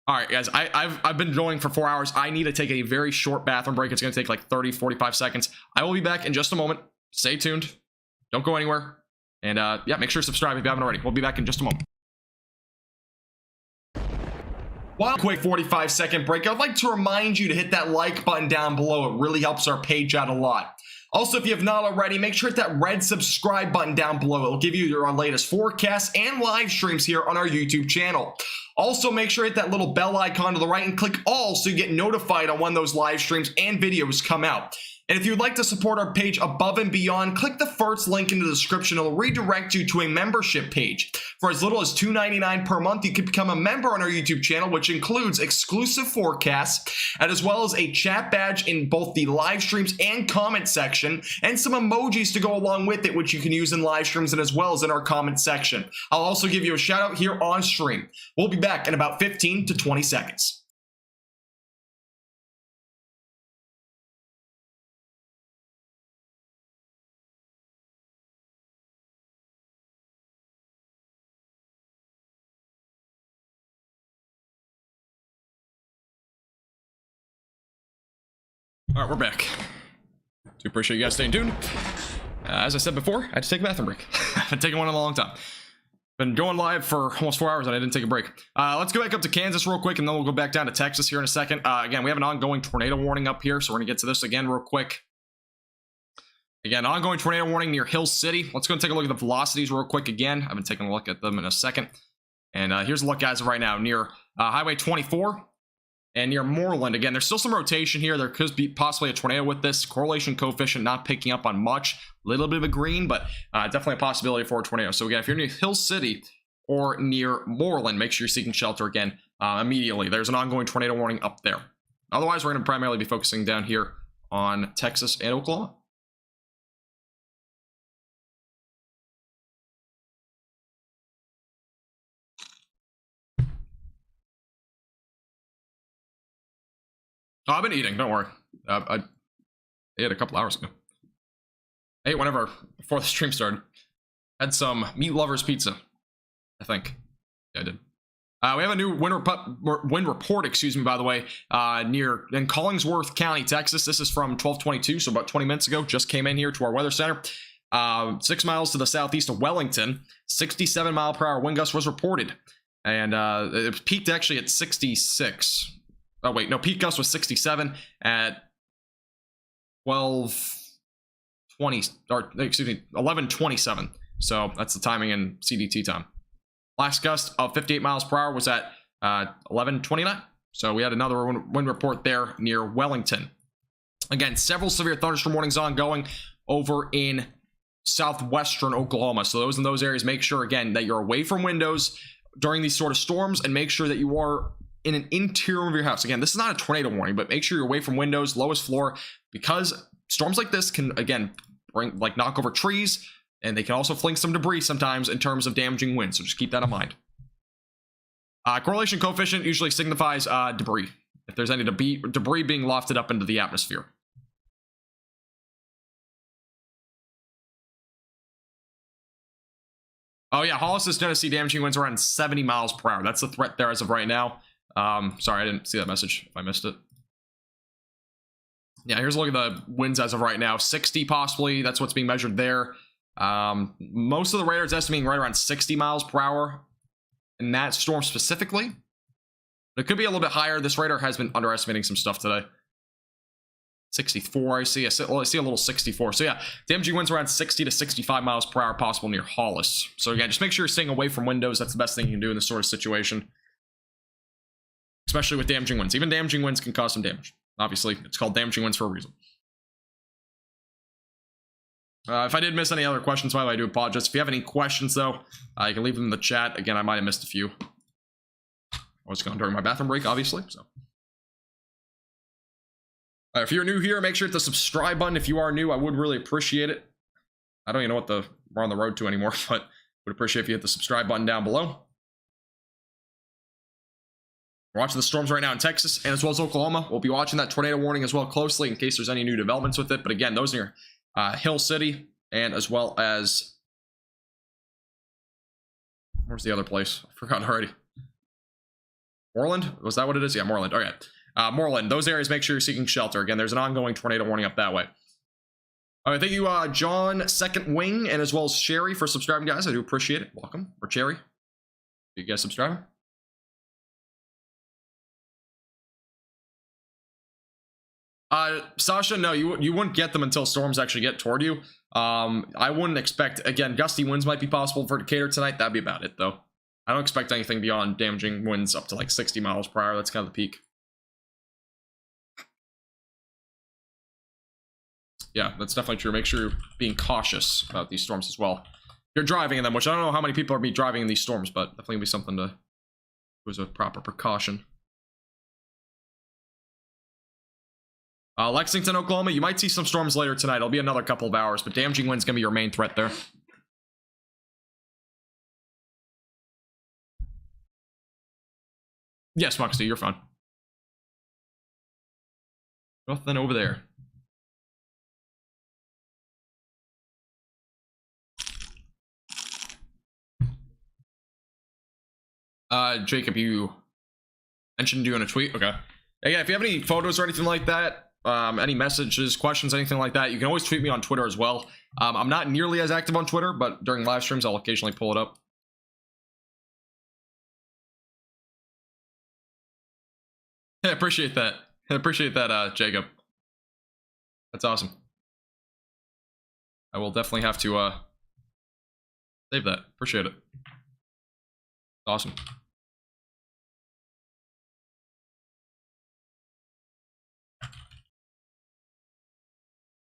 [SPEAKER 1] All right, guys, I've been going for 4 hours. I need to take a very short bathroom break. It's going to take like 30-45 seconds. I will be back in just a moment. Stay tuned. Don't go anywhere. And yeah, make sure to subscribe if you haven't already. We'll be back in just a moment. One quick 45-second break. I'd like to remind you to hit that like button down below. It really helps our page out a lot. Also, if you have not already, make sure to hit that red subscribe button down below. It will give you our latest forecasts and live streams here on our YouTube channel. Also, make sure to hit that little bell icon to the right and click all so you get notified on when those live streams and videos come out. And if you'd like to support our page above and beyond, click the first link in the description. It'll redirect you to a membership page. For as little as $2.99 per month, you can become a member on our YouTube channel, which includes exclusive forecasts, and as well as a chat badge in both the live streams and comment section, and some emojis to go along with it, which you can use in live streams and as well as in our comment section. I'll also give you a shout out here on stream. We'll be back in about 15 to 20 seconds. All right, we're back. Do appreciate you guys staying tuned. As I said before, I had to take a bathroom break. I've been taking one in a long time. Been going live for almost 4 hours and I didn't take a break. Let's go back up to Kansas real quick and then we'll go back down to Texas here in a second. Again, we have an ongoing tornado warning up here, so we're gonna get to this again real quick. Again, ongoing tornado warning near Hill City. Let's go and take a look at the velocities real quick again. I've been taking a look at them in a second. And here's a look, guys, right now near Highway 24. And near Moreland, again, there's still some rotation here. There could be possibly a tornado with this. Correlation coefficient not picking up on much. A little bit of a green, but definitely a possibility for a tornado. So again, if you're near Hill City or near Moreland, make sure you're seeking shelter again immediately. There's an ongoing tornado warning up there. Otherwise, we're going to primarily be focusing down here on Texas and Oklahoma. Oh, I've been eating, don't worry. I ate a couple hours ago. I ate whenever, before the stream started. Had some Meat Lovers Pizza, I think. Yeah, I did. We have a new wind report, excuse me, by the way, in Collingsworth County, Texas. This is from 12:22, so about 20 minutes ago. Just came in here to our weather center. 6 miles to the southeast of Wellington. 67-mile-per-hour wind gust was reported. And it peaked actually at 66. Oh, wait, no, peak gust was 67 at 11:27. So that's the timing in CDT time. Last gust of 58 miles per hour was at 11:29. So we had another wind report there near Wellington. Again, several severe thunderstorm warnings ongoing over in southwestern Oklahoma. So those in those areas, make sure, again, that you're away from windows during these sort of storms, and make sure that you are in an interior of your house. Again, this is not a tornado warning, but make sure you're away from windows, lowest floor, because storms like this can, again, knock over trees, and they can also fling some debris sometimes in terms of damaging wind. So just keep that in mind. Correlation coefficient usually signifies debris, if there's any debris being lofted up into the atmosphere. Oh yeah, Hollis is going to see damaging winds around 70 miles per hour. That's the threat there as of right now. Sorry, I didn't see that message if I missed it. Yeah, here's a look at the winds as of right now. 60 possibly, that's what's being measured there. Most of the radar is estimating right around 60 miles per hour in that storm specifically. It could be a little bit higher. This radar has been underestimating some stuff today. 64, I see a little 64. So yeah, damaging winds around 60 to 65 miles per hour possible near Hollis. So again, just make sure you're staying away from windows. That's the best thing you can do in this sort of situation, especially with damaging winds. Even damaging winds can cause some damage. Obviously, it's called damaging winds for a reason. If I did miss any other questions, by the way, I do apologize. If you have any questions, though, you can leave them in the chat. Again, I might have missed a few. I was gone during my bathroom break, obviously, so. If you're new here, make sure to hit the subscribe button. If you are new, I would really appreciate it. I don't even know what we're on the road to anymore, but would appreciate if you hit the subscribe button down below. We're watching the storms right now in Texas and as well as Oklahoma. We'll be watching that tornado warning as well closely in case there's any new developments with it. But again, those are Hill City and as well as, where's the other place? I forgot already. Moreland? Was that what it is? Yeah, Moreland. Okay. Moreland, those areas, make sure you're seeking shelter. Again, there's an ongoing tornado warning up that way. All right, thank you, John, Second Wing, and as well as Sherry for subscribing, guys. I do appreciate it. Welcome. Or Cherry. You guys subscribing? Sasha, no, you wouldn't get them until storms actually get toward you. I wouldn't expect, again, gusty winds might be possible for Decatur tonight. That'd be about it, though. I don't expect anything beyond damaging winds up to like 60 miles per hour. That's kind of the peak. Yeah, that's definitely true. Make sure you're being cautious about these storms as well. You're driving in them, which I don't know how many people are driving in these storms, but definitely be something to use a proper precaution. Lexington, Oklahoma, you might see some storms later tonight. It'll be another couple of hours, but damaging wind's gonna be your main threat there. Yes, Muxty, you're fine. Nothing over there. Jacob, you mentioned doing a tweet. Okay. Again, if you have any photos or anything like that, any messages, questions, anything like that, you can always tweet me on Twitter as well. I'm not nearly as active on Twitter, but during live streams, I'll occasionally pull it up. I appreciate that. I appreciate that, Jacob. That's awesome. I will definitely have to save that. Appreciate it. Awesome.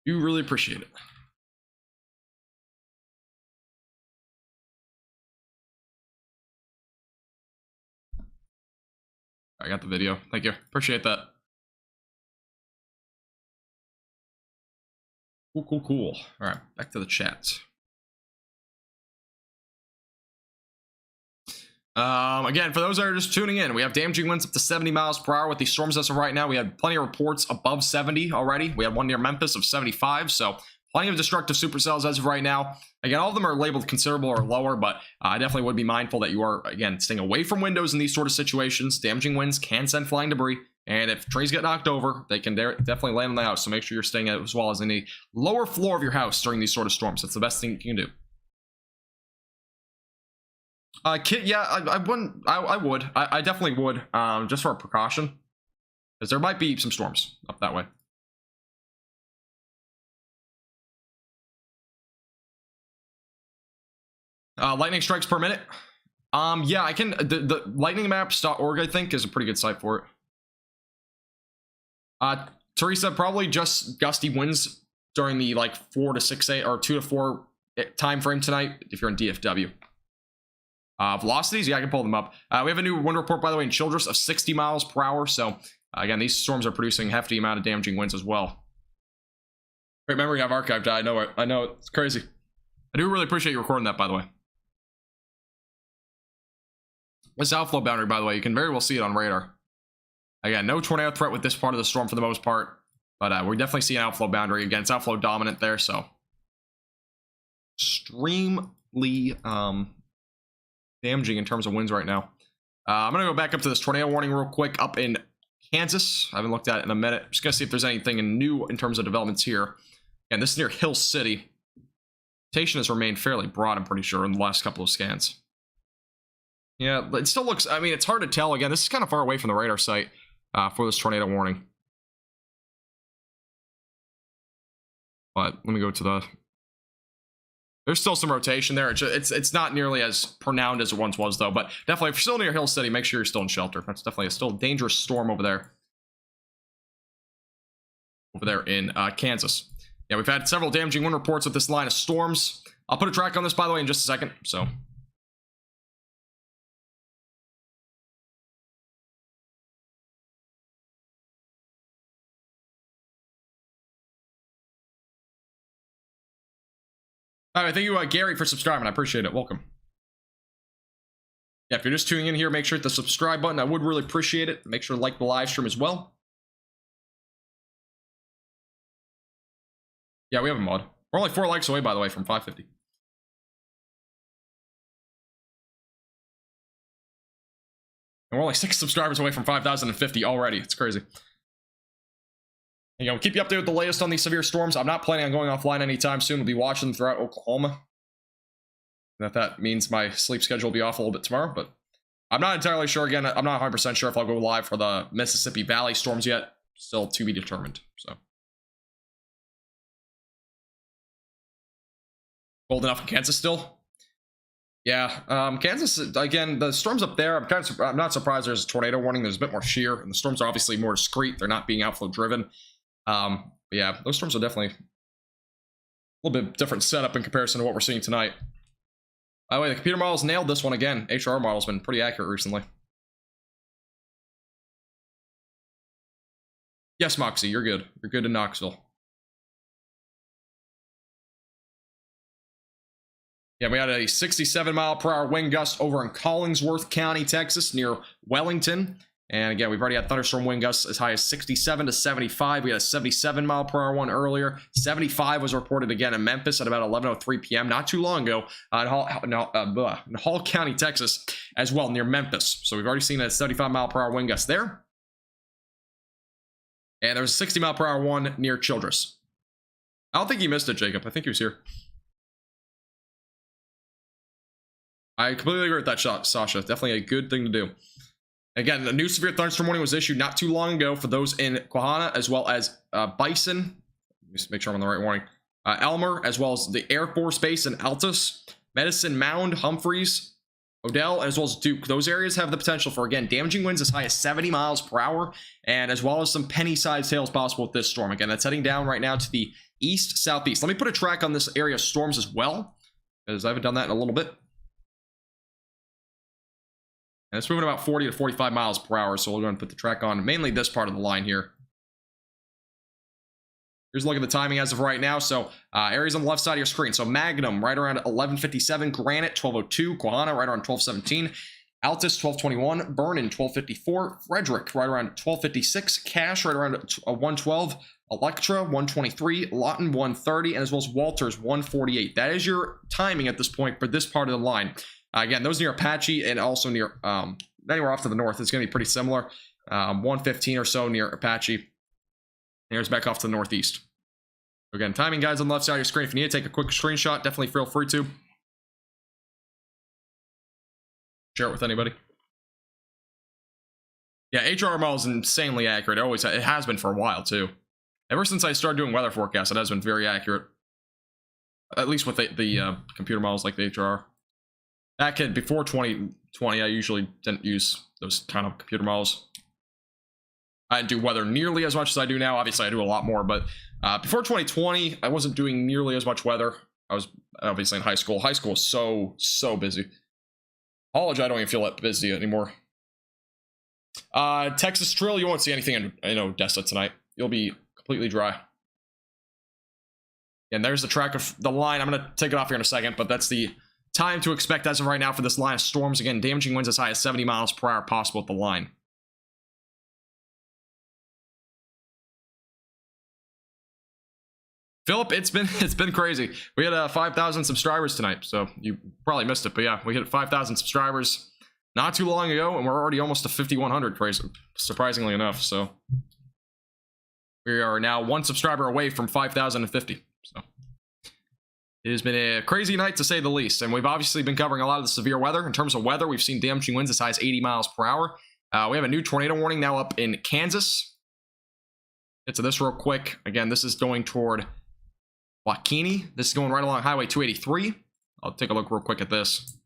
[SPEAKER 1] You really appreciate it. I got the video. Thank you. Appreciate that. Cool. All right, back to the chat. Again, for those that are just tuning in, we have damaging winds up to 70 miles per hour with these storms as of right now. We had plenty of reports above 70 already. We had one near Memphis of 75, so plenty of destructive supercells as of right now. Again, all of them are labeled considerable or lower, but I definitely would be mindful that you are, again, staying away from windows in these sort of situations. Damaging winds can send flying debris, and if trees get knocked over, they can definitely land on the house, so make sure you're staying as well as in the lower floor of your house during these sort of storms. That's the best thing you can do. Kit, yeah, I would. I definitely would, just for a precaution, because there might be some storms up that way. Lightning strikes per minute. Yeah, I can. The lightningmaps.org, I think, is a pretty good site for it. Teresa, probably just gusty winds during the like 4 to 6 or 2 to 4 time frame tonight if you're in DFW. Velocities, yeah, I can pull them up. We have a new wind report, by the way, in Childress of 60 miles per hour. So again, these storms are producing a hefty amount of damaging winds as well. Great memory I've archived. I know it. I know it's crazy. I do really appreciate you recording that, by the way. This outflow boundary, by the way, you can very well see it on radar. Again, no tornado threat with this part of the storm for the most part, but we definitely see an outflow boundary. Again, it's outflow dominant there, so extremely damaging in terms of winds right now. I'm gonna go back up to this tornado warning real quick up in Kansas. I haven't looked at it in a minute. Just gonna see if there's anything new in terms of developments here. And this is near Hill City. Vegetation has remained fairly broad, I'm pretty sure, in the last couple of scans. Yeah, it still looks, I mean, it's hard to tell. Again, this is kind of far away from the radar site for this tornado warning. But let me go to the... There's still some rotation there. It's not nearly as pronounced as it once was, though. But definitely, if you're still near Hill City, make sure you're still in shelter. That's definitely still a dangerous storm over there. Over there in Kansas. Yeah, we've had several damaging wind reports with this line of storms. I'll put a track on this, by the way, in just a second. So, all right, thank you, Gary, for subscribing. I appreciate it. Welcome. Yeah, if you're just tuning in here, make sure to hit the subscribe button. I would really appreciate it. Make sure to like the live stream as well. Yeah, we have a mod. We're only 4 likes away, by the way, from 550. And we're only 6 subscribers away from 5,050 already. It's crazy. You know, keep you updated with the latest on these severe storms. I'm not planning on going offline anytime soon. We'll be watching them throughout Oklahoma. That means my sleep schedule will be off a little bit tomorrow, but I'm not entirely sure. Again, I'm not 100% sure if I'll go live for the Mississippi Valley storms yet. Still to be determined. So, cold enough in Kansas still? Yeah, Kansas, again, the storms up there, I'm not surprised there's a tornado warning. There's a bit more shear, and the storms are obviously more discreet. They're not being outflow driven. But yeah, those storms are definitely a little bit different setup in comparison to what we're seeing tonight. By the way, the computer models nailed this one again. HR model's been pretty accurate recently. Yes, Moxie, you're good. You're good in Knoxville. Yeah, we had a 67-mile-per-hour wind gust over in Collingsworth County, Texas, near Wellington. And again, we've already had thunderstorm wind gusts as high as 67 to 75. We had a 77-mile-per-hour one earlier. 75 was reported again in Memphis at about 11:03 p.m. not too long ago in Hall County, Texas, as well, near Memphis. So we've already seen a 75-mile-per-hour wind gust there. And there was a 60-mile-per-hour one near Childress. I don't think you missed it, Jacob. I think he was here. I completely agree with that shot, Sasha. Definitely a good thing to do. Again, the new severe thunderstorm warning was issued not too long ago for those in Quahana, as well as Bison. Let me just make sure I'm on the right warning. Elmer, as well as the Air Force Base in Altus, Medicine Mound, Humphreys, Odell, as well as Duke. Those areas have the potential for, again, damaging winds as high as 70 miles per hour, and as well as some penny-sized hails possible with this storm. Again, that's heading down right now to the east-southeast. Let me put a track on this area of storms as well, because I haven't done that in a little bit. And it's moving about 40 to 45 miles per hour, so we'll go and put the track on mainly this part of the line here. Here's a look at the timing as of right now. So areas on the left side of your screen. So Magnum right around 11:57, Granite 12:02, Quahana right around 12:17, Altus 12:21, Vernon 12:54, Frederick right around 12:56, Cache right around 1:12, Electra 1:23, Lawton 1:30, and as well as Walters 1:48. That is your timing at this point for this part of the line. Again, those near Apache and also near anywhere off to the north, it's going to be pretty similar. 1:15 or so near Apache. Here's back off to the northeast. Again, timing guides on the left side of your screen. If you need to take a quick screenshot, definitely feel free to. Share it with anybody. Yeah, HR model is insanely accurate. It has been for a while, too. Ever since I started doing weather forecasts, it has been very accurate. At least with the computer models like the HR. Back in before 2020, I usually didn't use those kind of computer models. I didn't do weather nearly as much as I do now. Obviously, I do a lot more, but before 2020, I wasn't doing nearly as much weather. I was obviously in high school. High school was so busy. College, I don't even feel that busy anymore. Texas Trill, you won't see anything in Odessa tonight. You'll be completely dry. And there's the track of the line. I'm going to take it off here in a second, but that's the time to expect as of right now for this line of storms. Again, damaging winds as high as 70 miles per hour possible at the line. Philip, it's been crazy. We had 5,000 subscribers tonight, so you probably missed it. But yeah, we hit 5,000 subscribers not too long ago, and we're already almost to 5,100, crazy, surprisingly enough. So we are now 1 subscriber away from 5,050. So it has been a crazy night to say the least, and we've obviously been covering a lot of the severe weather. In terms of weather, we've seen damaging winds as high as 80 miles per hour. We have a new tornado warning now up in Kansas. Get to this real quick. Again, this is going toward Waukene. This is going right along Highway 283. I'll take a look real quick at this.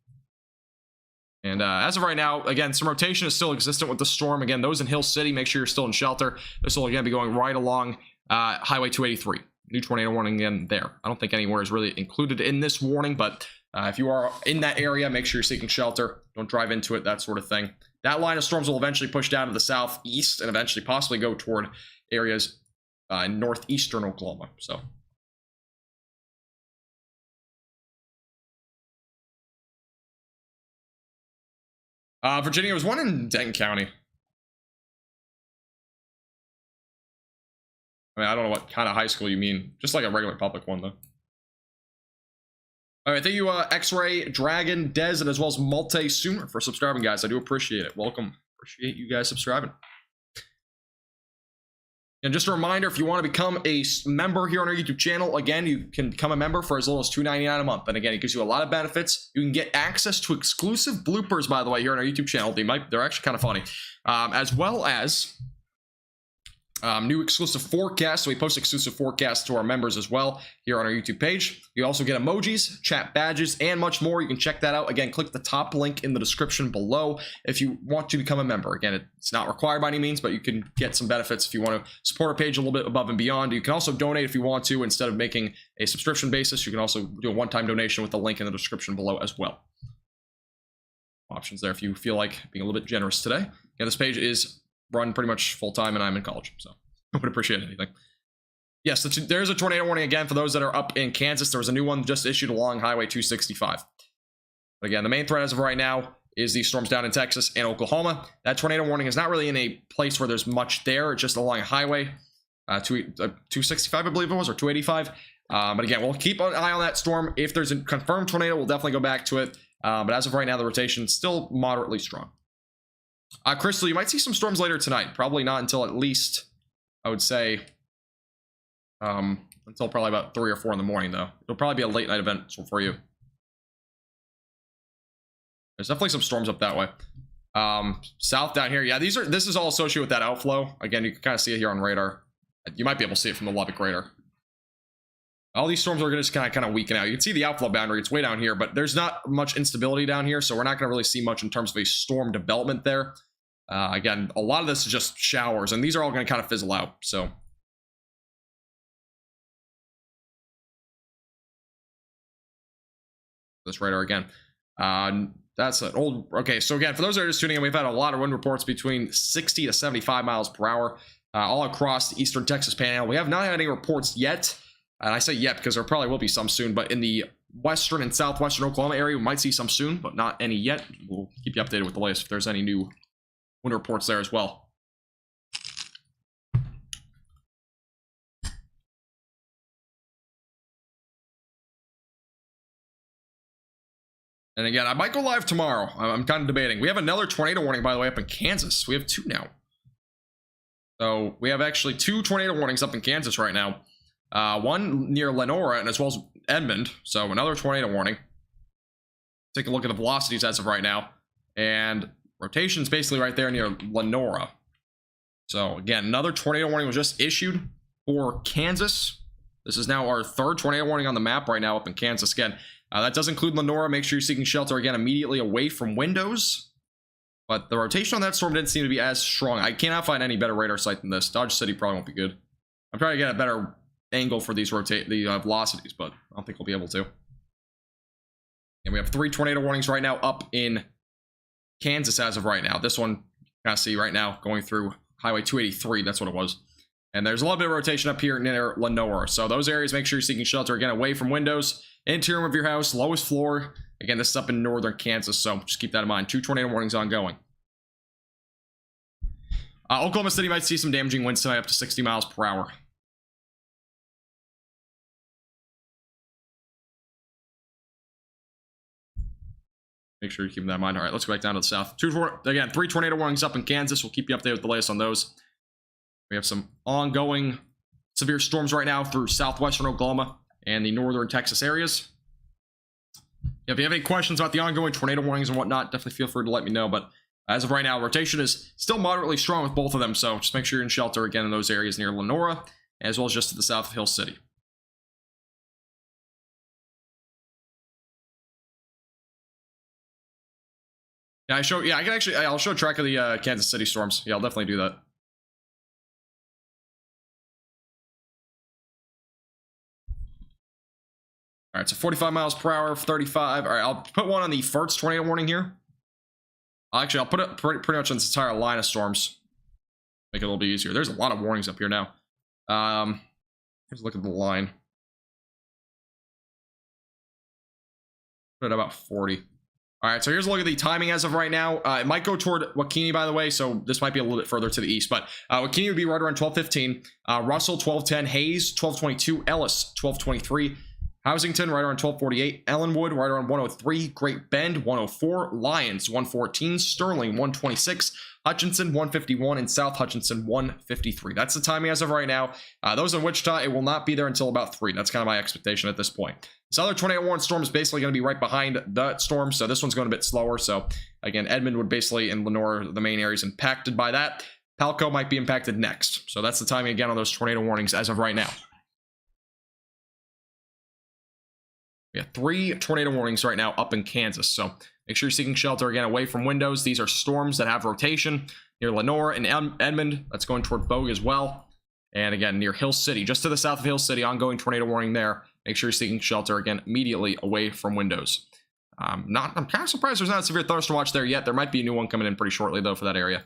[SPEAKER 1] And as of right now, again, some rotation is still existent with the storm. Again, those in Hill City, make sure you're still in shelter. This will again be going right along Highway 283. new tornado warning again there. I don't think anywhere is really included in this warning, but if you are in that area, make sure you're seeking shelter. Don't drive into it, that sort of thing. That line of storms will eventually push down to the southeast and eventually possibly go toward areas in northeastern Oklahoma. So Virginia, was one in Denton County. I mean, I don't know what kind of high school you mean. Just like a regular public one, though. All right, thank you, X-Ray, Dragon, Dez, and as well as Multi-Sooner for subscribing, guys. I do appreciate it. Welcome. Appreciate you guys subscribing. And just a reminder, if you want to become a member here on our YouTube channel, again, you can become a member for as little as $2.99 a month. And again, it gives you a lot of benefits. You can get access to exclusive bloopers, by the way, here on our YouTube channel. They're actually kind of funny. As well as new exclusive forecasts. So we post exclusive forecasts to our members as well here on our YouTube page. You also get emojis, chat badges, and much more. You can check that out. Again, click the top link in the description below if you want to become a member. Again, it's not required by any means, but you can get some benefits if you want to support our page a little bit above and beyond. You can also donate if you want to. Instead of making a subscription basis, you can also do a one-time donation with the link in the description below as well. Options there if you feel like being a little bit generous today. Again, this page is run pretty much full-time, and I'm in college, so I would appreciate anything. Yes, there's a tornado warning again for those that are up in Kansas. There was a new one just issued along Highway 265. But again, the main threat as of right now is these storms down in Texas and Oklahoma. That tornado warning is not really in a place where there's much there. It's just along Highway 265, I believe it was, or 285. But again, we'll keep an eye on that storm. If there's a confirmed tornado, we'll definitely go back to it. But as of right now, the rotation is still moderately strong. Crystal, you might see some storms later tonight. Probably not until at least, I would say, until probably about 3 or 4 in the morning, though. It'll probably be a late night event for you. There's definitely some storms up that way. South down here, yeah, this is all associated with that outflow. Again, you can kind of see it here on radar. You might be able to see it from the Lubbock radar. All these storms are going to just kind of weaken out. You can see the outflow boundary. It's way down here, but there's not much instability down here, so we're not going to really see much in terms of a storm development there. Again, a lot of this is just showers, and these are all going to kind of fizzle out. So this radar again. That's an old. Okay, so again, for those that are just tuning in, we've had a lot of wind reports between 60 to 75 miles per hour all across the eastern Texas Panhandle. We have not had any reports yet. And I say yet because there probably will be some soon, but in the western and southwestern Oklahoma area, we might see some soon, but not any yet. We'll keep you updated with the latest if there's any new wind reports there as well. And again, I might go live tomorrow. I'm kind of debating. We have another tornado warning, by the way, up in Kansas. We have 2 now. So we have actually 2 tornado warnings up in Kansas right now. One near Lenora and as well as Edmond. So another tornado warning. Take a look at the velocities as of right now. And rotation's basically right there near Lenora. So again, another tornado warning was just issued for Kansas. This is now our 3rd tornado warning on the map right now up in Kansas. Again, that does include Lenora. Make sure you're seeking shelter again immediately away from windows. But the rotation on that storm didn't seem to be as strong. I cannot find any better radar site than this. Dodge City probably won't be good. I'm trying to get a better angle for these velocities, but I don't think we'll be able to. And we have 3 tornado warnings right now up in Kansas as of right now. This one, you kind of see right now going through Highway 283. That's what it was. And there's a little bit of rotation up here near Lenore. So those areas, make sure you're seeking shelter again away from windows, interior of your house, lowest floor. Again, this is up in northern Kansas, so just keep that in mind. 2 tornado warnings ongoing. Oklahoma City might see some damaging winds tonight up to 60 miles per hour. Make sure you're keeping that in mind. All right, let's go back down to the south. 3 tornado warnings up in Kansas. We'll keep you updated with the latest on those. We have some ongoing severe storms right now through southwestern Oklahoma and the northern Texas areas. If you have any questions about the ongoing tornado warnings and whatnot, definitely feel free to let me know. But as of right now, rotation is still moderately strong with both of them. So just make sure you're in shelter again in those areas near Lenora, as well as just to the south of Hill City. Yeah, I'll show a track of the Kansas City storms. Yeah, I'll definitely do that. All right, so 45 miles per hour, 35. All right, I'll put one on the first tornado warning here. Actually, I'll put it pretty much on this entire line of storms. Make it a little bit easier. There's a lot of warnings up here now. Let's look at the line. Put it about 40. All right, so here's a look at the timing as of right now. It might go toward Wakini, by the way, so this might be a little bit further to the east, but Wakini would be right around 12:15. Russell, 12:10. Hayes, 12:22. Ellis, 12:23. Housington, right around 12:48. Ellenwood, right around 103. Great Bend, 104. Lyons, 114. Sterling, 126. Hutchinson, 151. And South Hutchinson, 153. That's the timing as of right now. Those in Wichita, it will not be there until about 3. That's kind of my expectation at this point. This other tornado warning storm is basically going to be right behind the storm, so this one's going a bit slower. So, again, Edmond would basically, and Lenore, the main areas impacted by that. Palco might be impacted next. So that's the timing, again, on those tornado warnings as of right now. We have 3 tornado warnings right now up in Kansas, so make sure you're seeking shelter, again, away from windows. These are storms that have rotation near Lenore and Edmond. That's going toward Bogue as well. And again, near Hill City, just to the south of Hill City, ongoing tornado warning there. Make sure you're seeking shelter, again, immediately away from windows. I'm kind of surprised there's not a severe thunderstorm watch there yet. There might be a new one coming in pretty shortly, though, for that area.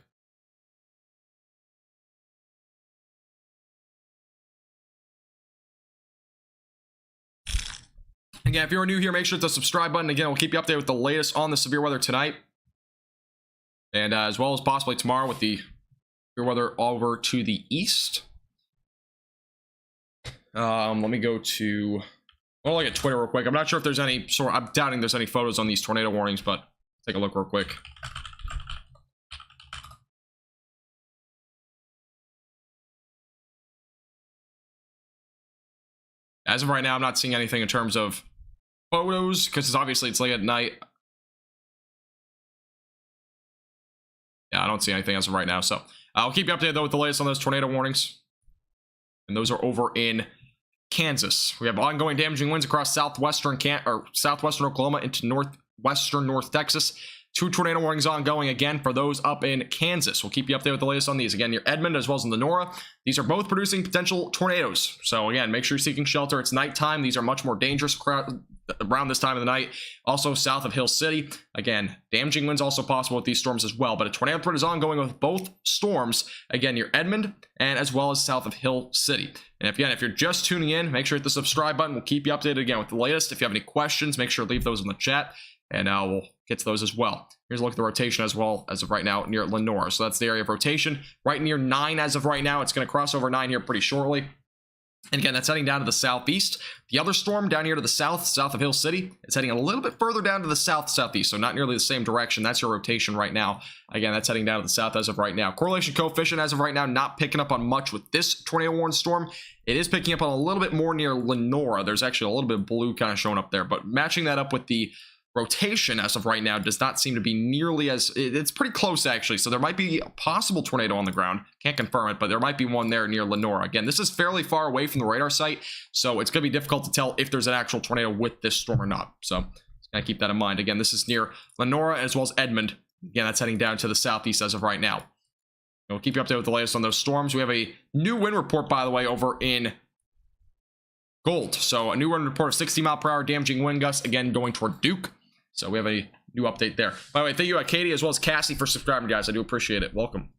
[SPEAKER 1] Again, if you're new here, make sure to hit the subscribe button. Again, we'll keep you updated with the latest on the severe weather tonight. And as well as possibly tomorrow with the severe weather over to the east. Let me go to... I'll look at Twitter real quick. I'm not sure if there's any sort... I'm doubting there's any photos on these tornado warnings, but take a look real quick. As of right now, I'm not seeing anything in terms of photos, because obviously it's late at night. Yeah, I don't see anything as of right now, so I'll keep you updated, though, with the latest on those tornado warnings. And those are over in Kansas. We have ongoing damaging winds across southwestern Oklahoma into northwestern North Texas. 2 tornado warnings ongoing again for those up in Kansas. We'll keep you updated with the latest on these. Again, near Edmond as well as in Lenora. These are both producing potential tornadoes. So again, make sure you're seeking shelter. It's nighttime. These are much more dangerous around this time of the night. Also south of Hill City. Again, damaging winds also possible with these storms as well. But a tornado threat is ongoing with both storms. Again, near Edmond and as well as south of Hill City. And if you're just tuning in, make sure to hit the subscribe button. We'll keep you updated again with the latest. If you have any questions, make sure to leave those in the chat. And we'll get to those as well. Here's a look at the rotation as well as of right now near Lenore. So that's the area of rotation. Right near 9 as of right now. It's going to cross over 9 here pretty shortly. And again, that's heading down to the southeast. The other storm down here to the south of Hill City, it's heading a little bit further down to the southeast, so not nearly the same direction. That's your rotation right now. Again, that's heading down to the south as of right now. Correlation coefficient as of right now, not picking up on much with this tornado warning storm. It is picking up on a little bit more near Lenore. There's actually a little bit of blue kind of showing up there, but matching that up with the rotation as of right now does not seem to be nearly as... It's pretty close, actually. So there might be a possible tornado on the ground. Can't confirm it, but there might be one there near Lenore. Again, this is fairly far away from the radar site, so it's going to be difficult to tell if there's an actual tornado with this storm or not. So just got to keep that in mind. Again, this is near Lenore as well as Edmond. Again, that's heading down to the southeast as of right now. And we'll keep you updated with the latest on those storms. We have a new wind report, by the way, over in Gold. So a new wind report of 60 mile per hour damaging wind gusts, again, going toward Duke. So we have a new update there. By the way, thank you, Katie, as well as Cassie, for subscribing, guys. I do appreciate it. Welcome.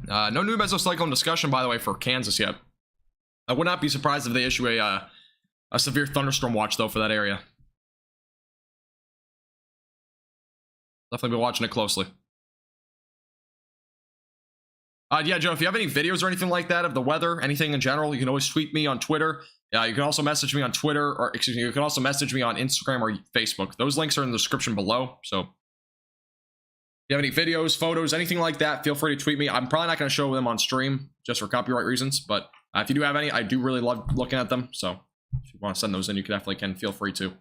[SPEAKER 1] No new mesocyclone discussion, by the way, for Kansas yet. I would not be surprised if they issue a severe thunderstorm watch, though, for that area. Definitely be watching it closely. Yeah, Joe, if you have any videos or anything like that of the weather, anything in general, you can always tweet me on Twitter. You can also message me on Twitter, or excuse me, you can also message me on Instagram or Facebook. Those links are in the description below. So if you have any videos, photos, anything like that, feel free to tweet me. I'm probably not going to show them on stream just for copyright reasons, but if you do have any, I do really love looking at them. So if you want to send those in, you can feel free to.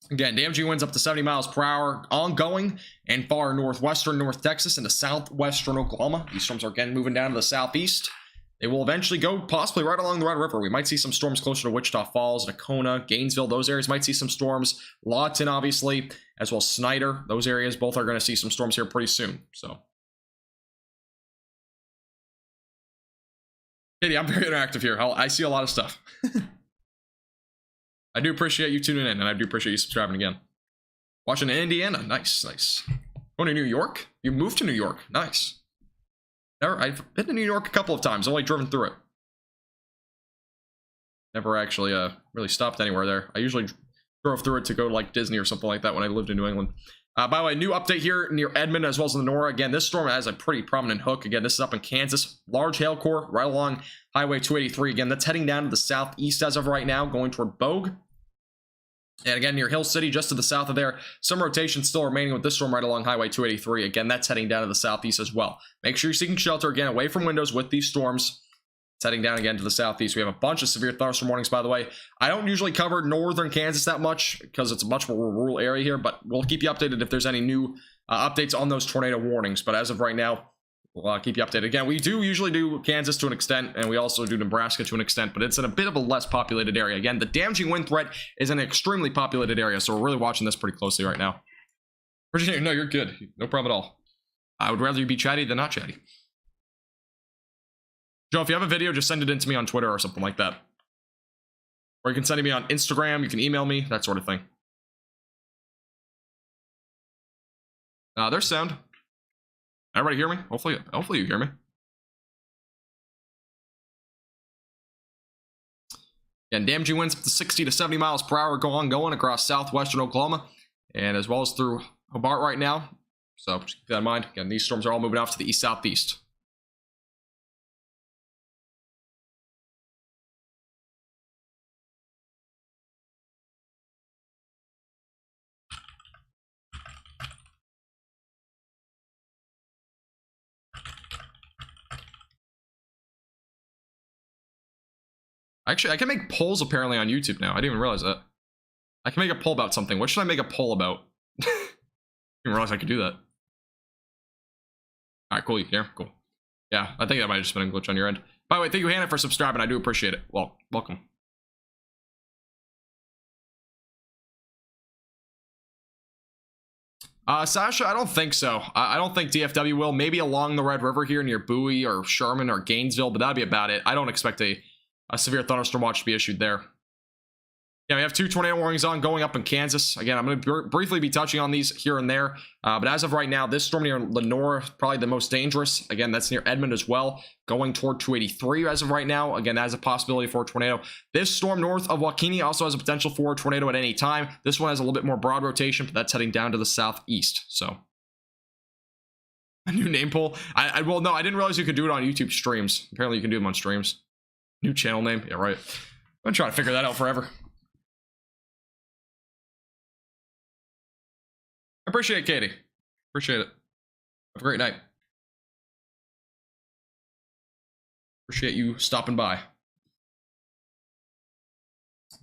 [SPEAKER 1] Again, damaging winds up to 70 miles per hour ongoing and far northwestern North Texas into southwestern Oklahoma. These storms are again moving down to the southeast. they will eventually go possibly right along the Red River. We might see some storms closer to Wichita Falls, Nakona, Gainesville. Those areas might see some storms. Lawton, obviously, as well as Snyder. Those areas both are going to see some storms here pretty soon. So, Katie, I'm very interactive here. I see a lot of stuff. I do appreciate you tuning in, and I do appreciate you subscribing again. Watching in Indiana. Nice, nice. Going to New York? You moved to New York. Nice. I've been to New York a couple of times, only driven through it. Never actually really stopped anywhere there. I usually drove through it to go to like Disney or something like that when I lived in New England. By the way, new update here near Edmond as well as Lenora. Again, this storm has a pretty prominent hook. Again, this is up in Kansas. Large hail core right along Highway 283. Again, that's heading down to the southeast as of right now, going toward Bogue. And again, near Hill City, just to the south of there, some rotation still remaining with this storm right along Highway 283. Again, that's heading down to the southeast as well. Make sure you're seeking shelter, again, away from windows with these storms. It's heading down again to the southeast. We have a bunch of severe thunderstorm warnings, by the way. I don't usually cover northern Kansas that much because it's a much more rural area here, but we'll keep you updated if there's any new updates on those tornado warnings. But as of right now, we'll keep you updated. Again, we do usually do Kansas to an extent, and we also do Nebraska to an extent, but it's in a bit of a less populated area. Again, the damaging wind threat is in an extremely populated area, so we're really watching this pretty closely right now. Virginia, no, you're good. No problem at all. I would rather you be chatty than not chatty. Joe, if you have a video, just send it in to me on Twitter or something like that. Or you can send it me on Instagram, you can email me, that sort of thing. There's sound. Everybody hear me? Hopefully you hear me. Again, damaging winds up to 60 to 70 miles per hour going across southwestern Oklahoma, and as well as through Hobart right now. So just keep that in mind. Again, these storms are all moving off to the east-southeast. Actually, I can make polls apparently on YouTube now. I didn't even realize that. I can make a poll about something. What should I make a poll about? I didn't realize I could do that. Alright, cool. You can hear? Cool. Yeah, I think that might have just been a glitch on your end. By the way, thank you, Hannah, for subscribing. I do appreciate it. Well, welcome. Sasha, I don't think so. I don't think DFW will. Maybe along the Red River here near Bowie or Sherman or Gainesville, but that'd be about it. I don't expect a severe thunderstorm watch to be issued there. Yeah, we have 2 tornado warnings on going up in Kansas. Again, I'm going to briefly be touching on these here and there. But as of right now, this storm near Lenora, probably the most dangerous. Again, that's near Edmond as well, going toward 283 as of right now. Again, that has a possibility for a tornado. This storm north of Waukene also has a potential for a tornado at any time. This one has a little bit more broad rotation, but that's heading down to the southeast. So, a new name poll. Well, no, I didn't realize you could do it on YouTube streams. Apparently, you can do them on streams. New channel name. Yeah, right. I've been trying to figure that out forever. I appreciate it, Katie. Appreciate it. Have a great night. Appreciate you stopping by.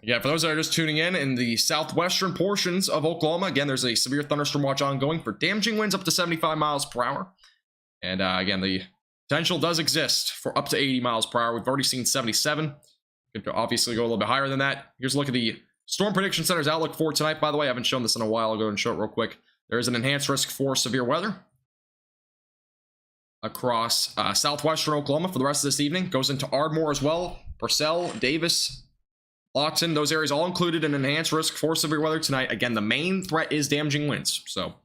[SPEAKER 1] Yeah, for those that are just tuning in the southwestern portions of Oklahoma, again, there's a severe thunderstorm watch ongoing for damaging winds up to 75 miles per hour. And again, the potential does exist for up to 80 miles per hour. We've already seen 77. Could obviously go a little bit higher than that. Here's a look at the Storm Prediction Center's outlook for tonight. By the way, I haven't shown this in a while. I'll go and show it real quick. There is an enhanced risk for severe weather across southwestern Oklahoma for the rest of this evening. Goes into Ardmore as well. Purcell, Davis, Lawton, those areas all included in enhanced risk for severe weather tonight. Again, the main threat is damaging winds. So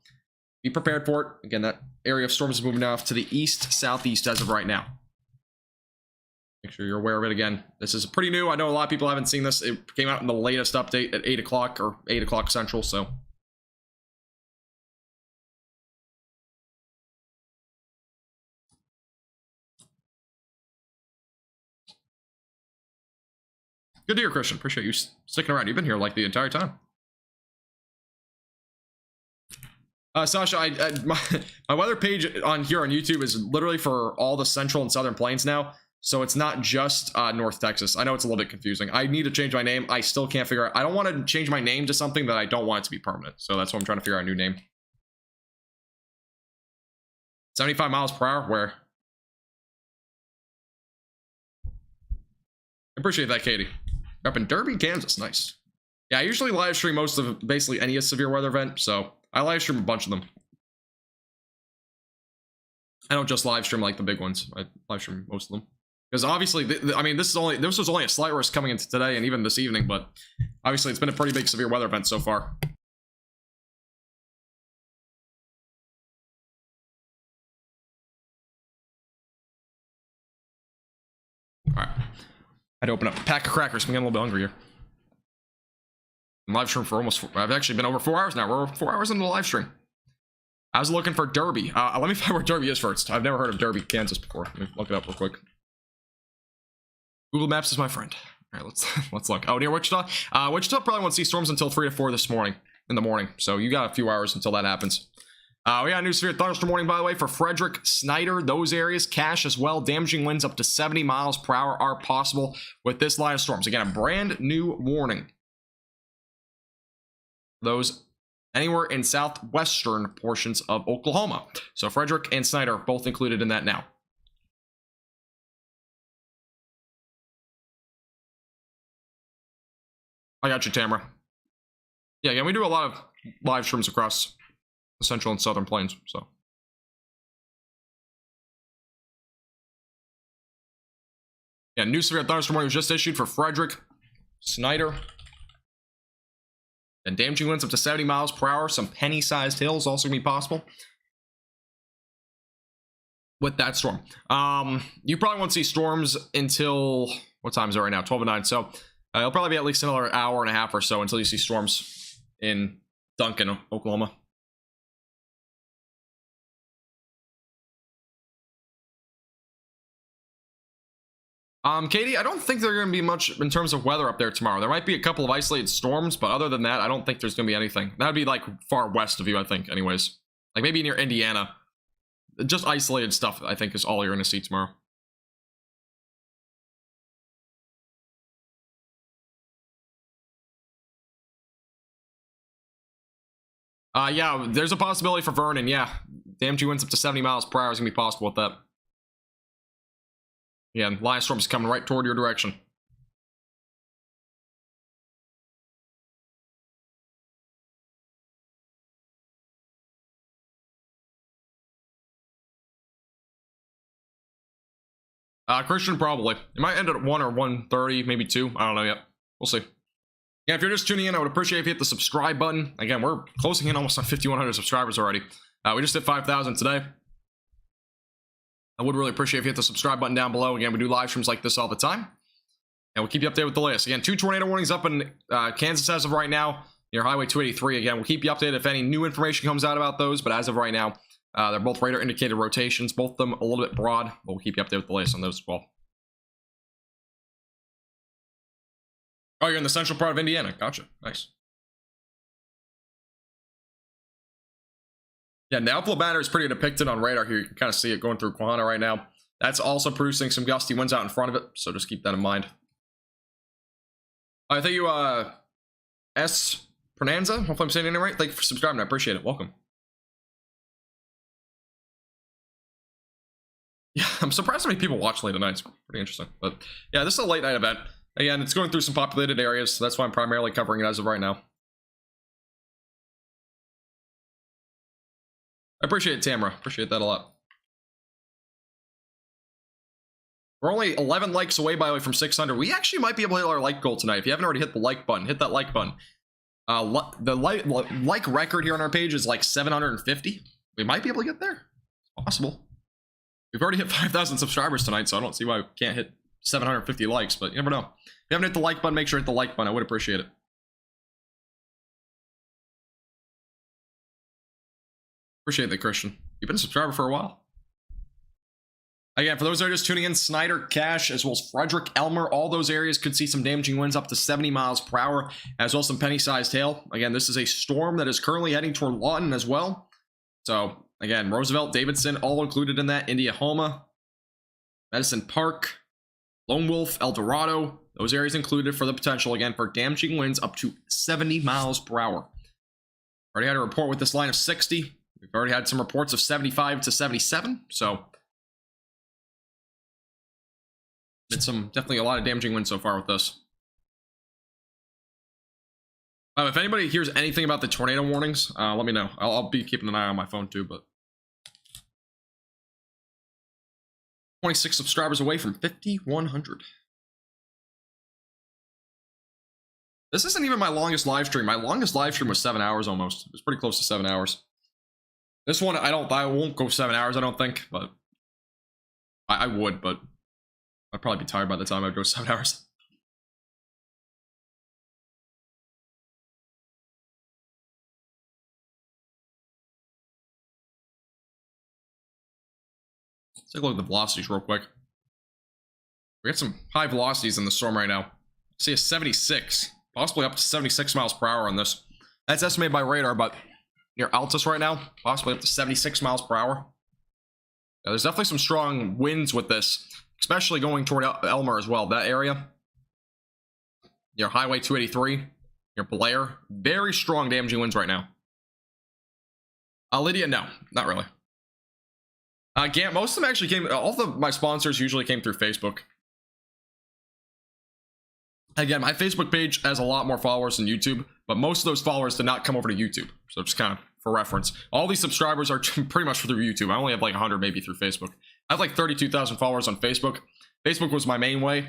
[SPEAKER 1] be prepared for it. Again, that area of storms is moving off to the east-southeast as of right now. Make sure you're aware of it. Again, this is pretty new. I know a lot of people haven't seen this. It came out in the latest update at 8 o'clock or 8 o'clock Central, so. Good to hear, Christian. Appreciate you sticking around. You've been here like the entire time. Sasha, my weather page on here on YouTube is literally for all the central and southern plains now. So it's not just North Texas. I know it's a little bit confusing. I need to change my name. I still can't figure out. I don't want to change my name to something that I don't want it to be permanent. So that's why I'm trying to figure out a new name. 75 miles per hour, where? appreciate that, Katie. Up in Derby, Kansas. Nice. Yeah, I usually live stream most of basically any severe weather event, so I live stream a bunch of them. I don't just live stream like the big ones. I live stream most of them. Because obviously, I mean, this was only a slight risk coming into today and even this evening, but obviously it's been a pretty big severe weather event so far. Alright. I had to open up a pack of crackers. I'm getting a little bit hungry here. I'm live stream for almost, I've actually been over 4 hours now. We're 4 hours into the live stream. I was looking for Derby. Let me find where Derby is first. I've never heard of Derby, Kansas before. Let me look it up real quick. Google Maps is my friend. All right, let's look. Oh, near Wichita. Wichita probably won't see storms until 3 to 4 this morning in the morning. So you got a few hours until that happens. We got a new severe thunderstorm warning, by the way, for Frederick, Snyder, those areas, Cache as well. Damaging winds up to 70 miles per hour are possible with this line of storms. Again, a brand new warning. Those anywhere in southwestern portions of Oklahoma. So Frederick and Snyder both included in that now. I got you, Tamara. Yeah, again, we do a lot of live streams across the central and southern plains, so. Yeah, new severe thunderstorm warning was just issued for Frederick, Snyder, and damaging winds up to 70 miles per hour. Some penny-sized hails also gonna be possible with that storm. You probably won't see storms until, what time is it right now? 12:09. So it'll probably be at least another hour and a half or so until you see storms in Duncan, Oklahoma. Katie, I don't think there's going to be much in terms of weather up there tomorrow. There might be a couple of isolated storms, but other than that, I don't think there's going to be anything. That'd be like far west of you, I think, anyways. Like maybe near Indiana. Just isolated stuff, I think, is all you're going to see tomorrow. Yeah, there's a possibility for Vernon, yeah. Damaging winds up to 70 miles per hour is going to be possible with that. Yeah, line storm is coming right toward your direction. Christian, probably. It might end at 1 or 1:30, maybe 2. I don't know yet. We'll see. Yeah, if you're just tuning in, I would appreciate if you hit the subscribe button. Again, we're closing in almost on 5,100 subscribers already. We just hit 5,000 today. I would really appreciate if you hit the subscribe button down below. Again, we do live streams like this all the time. And we'll keep you updated with the latest. Again, 2 tornado warnings up in Kansas as of right now, near Highway 283. Again, we'll keep you updated if any new information comes out about those. But as of right now, they're both radar indicated rotations, both of them a little bit broad. But we'll keep you updated with the latest on those as well. Oh, you're in the central part of Indiana. Gotcha. Nice. Yeah, the outflow banner is pretty depicted on radar here. You can kind of see it going through Quahana right now. That's also producing some gusty winds out in front of it, so just keep that in mind. Thank you, S. Pernanza. Hopefully I'm saying it right. Thank you for subscribing. I appreciate it. Welcome. Yeah, I'm surprised how many people watch late at night. It's pretty interesting. But yeah, this is a late night event. Again, it's going through some populated areas, so that's why I'm primarily covering it as of right now. I appreciate it, Tamara. Appreciate that a lot. We're only 11 likes away, by the way, from 600. We actually might be able to hit our like goal tonight. If you haven't already hit the like button, hit that like button. The like record here on our page is like 750. We might be able to get there. It's possible. We've already hit 5,000 subscribers tonight, so I don't see why we can't hit 750 likes, but you never know. If you haven't hit the like button, make sure to hit the like button. I would appreciate it. Appreciate that, Christian. You've been a subscriber for a while. Again, for those that are just tuning in, Snyder, Cache, as well as Frederick, Elmer, all those areas could see some damaging winds up to 70 miles per hour, as well as some penny-sized hail. Again, this is a storm that is currently heading toward Lawton as well. So, again, Roosevelt, Davidson, all included in that. Indiahoma, Medicine Park, Lone Wolf, El Dorado, those areas included for the potential, again, for damaging winds up to 70 miles per hour. Already had a report with this line of 60. We've already had some reports of 75 to 77, so It's definitely a lot of damaging winds so far with this. If anybody hears anything about the tornado warnings, let me know. I'll be keeping an eye on my phone too, but 26 subscribers away from 5,100. This isn't even my longest live stream. My longest live stream was 7 hours almost. It was pretty close to 7 hours. This one, I won't go 7 hours, I don't think, but I would, but I'd probably be tired by the time I'd go 7 hours. Let's take a look at the velocities real quick. We got some high velocities in the storm right now. I see a 76, possibly up to 76 miles per hour on this. That's estimated by radar, but near Altus right now, possibly up to 76 miles per hour. Yeah, there's definitely some strong winds with this, especially going toward Elmer as well. That area, near Highway 283, near Blair, very strong damaging winds right now. Lydia, no, not really. Most of them actually came, all of my sponsors usually came through Facebook. Again, my Facebook page has a lot more followers than YouTube, but most of those followers did not come over to YouTube. So just kind of for reference, all these subscribers are pretty much through YouTube. I only have like 100 maybe through Facebook. I have like 32,000 followers on Facebook. Facebook was my main way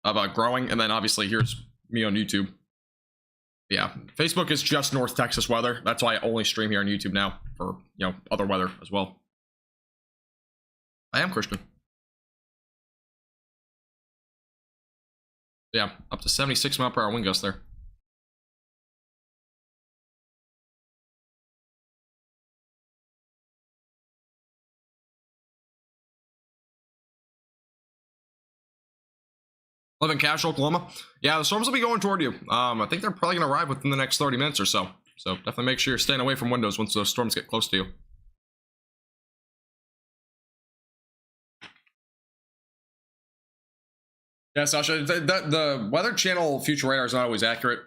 [SPEAKER 1] of growing, and then obviously here's me on YouTube. Yeah, Facebook is just North Texas weather. That's why I only stream here on YouTube now for, you know, other weather as well. I am Christian. Yeah, up to 76 mile per hour wind gust there. Live in Cache, Oklahoma. Yeah, the storms will be going toward you. I think they're probably going to arrive within the next 30 minutes or so. So definitely make sure you're staying away from windows once those storms get close to you. Yeah, Sasha, the Weather Channel future radar is not always accurate.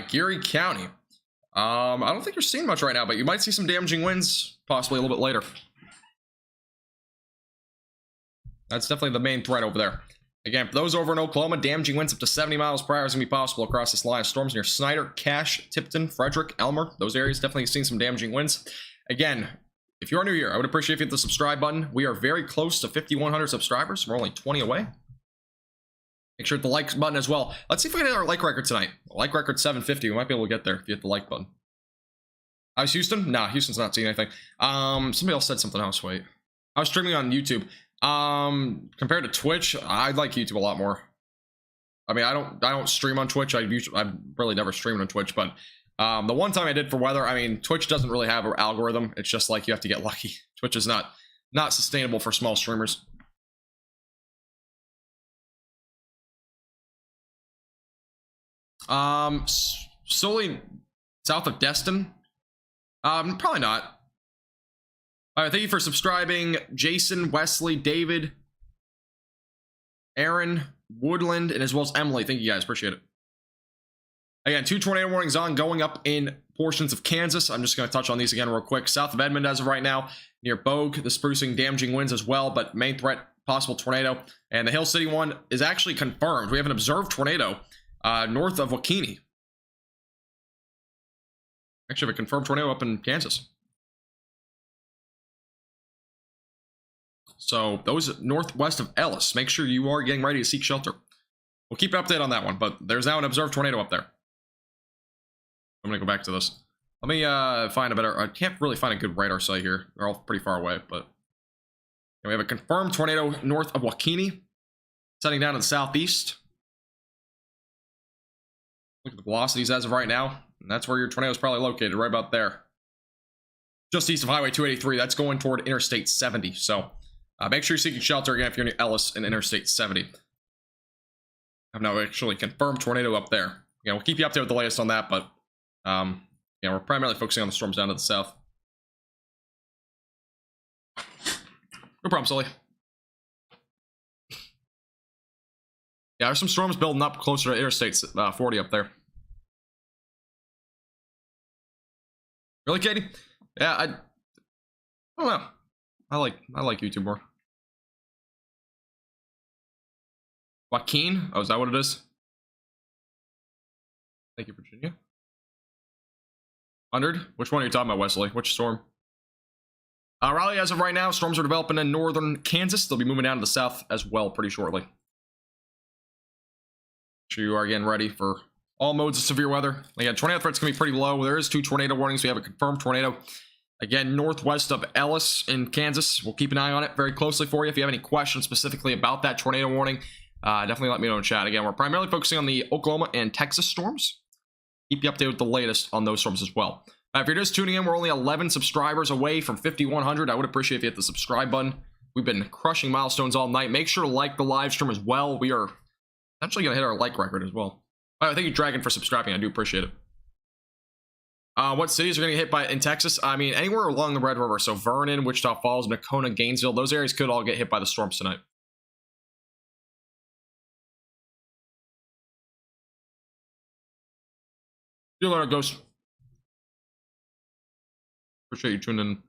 [SPEAKER 1] Geary County. I don't think you're seeing much right now, but you might see some damaging winds possibly a little bit later. That's definitely the main threat over there. Again, for those over in Oklahoma, damaging winds up to 70 miles per hour is going to be possible across this line of storms near Snyder, Cache, Tipton, Frederick, Elmer. Those areas definitely seeing some damaging winds. Again, if you are new here, I would appreciate if you hit the subscribe button. We are very close to 5,100 subscribers. We're only 20 away. Make sure to hit the like button as well. Let's see if we can hit our like record tonight. Like record 750. We might be able to get there if you hit the like button. How's Houston? Nah, Houston's not seeing anything. Somebody else said something else. Wait. I was streaming on YouTube. Compared to Twitch, I like YouTube a lot more. I mean, I don't stream on Twitch. I really never streamed on Twitch, but the one time I did for weather, I mean, Twitch doesn't really have an algorithm. It's just like you have to get lucky. Twitch is not sustainable for small streamers. Solely south of Destin. Probably not. All right, thank you for subscribing, Jason, Wesley, David, Aaron, Woodland, and as well as Emily. Thank you guys, appreciate it. Again, 2 tornado warnings on going up in portions of Kansas. I'm just going to touch on these again real quick. South of Edmond as of right now, near Bogue, the sprucing, damaging winds as well, but main threat, possible tornado. And the Hill City one is actually confirmed. We have an observed tornado north of Wakini. Actually have a confirmed tornado up in Kansas. So those northwest of Ellis, make sure you are getting ready to seek shelter. We'll keep an update on that one, but there's now an observed tornado up there. I'm going to go back to this. Let me find a better... I can't really find a good radar site here. They're all pretty far away, but... we have a confirmed tornado north of Wakini, setting down to the southeast. Look at the velocities as of right now, and that's where your tornado is probably located, right about there. Just east of Highway 283, that's going toward Interstate 70, so... make sure you're seeking shelter again if you're near Ellis and Interstate 70. I've now actually confirmed tornado up there. Yeah, we'll keep you updated with the latest on that, but Yeah, we're primarily focusing on the storms down to the south. No problem, Sully. Yeah, there's some storms building up closer to Interstate 40 up there. Really, Katie? Yeah, I don't know. I like YouTube more. Joaquin? Oh, is that what it is? Thank you, Virginia. 100? Which one are you talking about, Wesley? Which storm? Raleigh, as of right now, storms are developing in northern Kansas. They'll be moving down to the south as well pretty shortly. Sure you are getting ready for all modes of severe weather. Again, tornado threat's going to be pretty low. There is 2 tornado warnings. We have a confirmed tornado. Again, northwest of Ellis in Kansas. We'll keep an eye on it very closely for you. If you have any questions specifically about that tornado warning, definitely let me know in chat. Again, we're primarily focusing on the Oklahoma and Texas storms. Keep you updated with the latest on those storms as well. If you're just tuning in, we're only 11 subscribers away from 5,100. I would appreciate if you hit the subscribe button. We've been crushing milestones all night. Make sure to like the live stream as well. We are actually going to hit our like record as well. Thank you, Dragon, for subscribing. I do appreciate it. What cities are going to get hit by in Texas? I mean, anywhere along the Red River. So Vernon, Wichita Falls, Nakona, Gainesville. Those areas could all get hit by the storms tonight. See you later, Ghost. Appreciate you tuning in.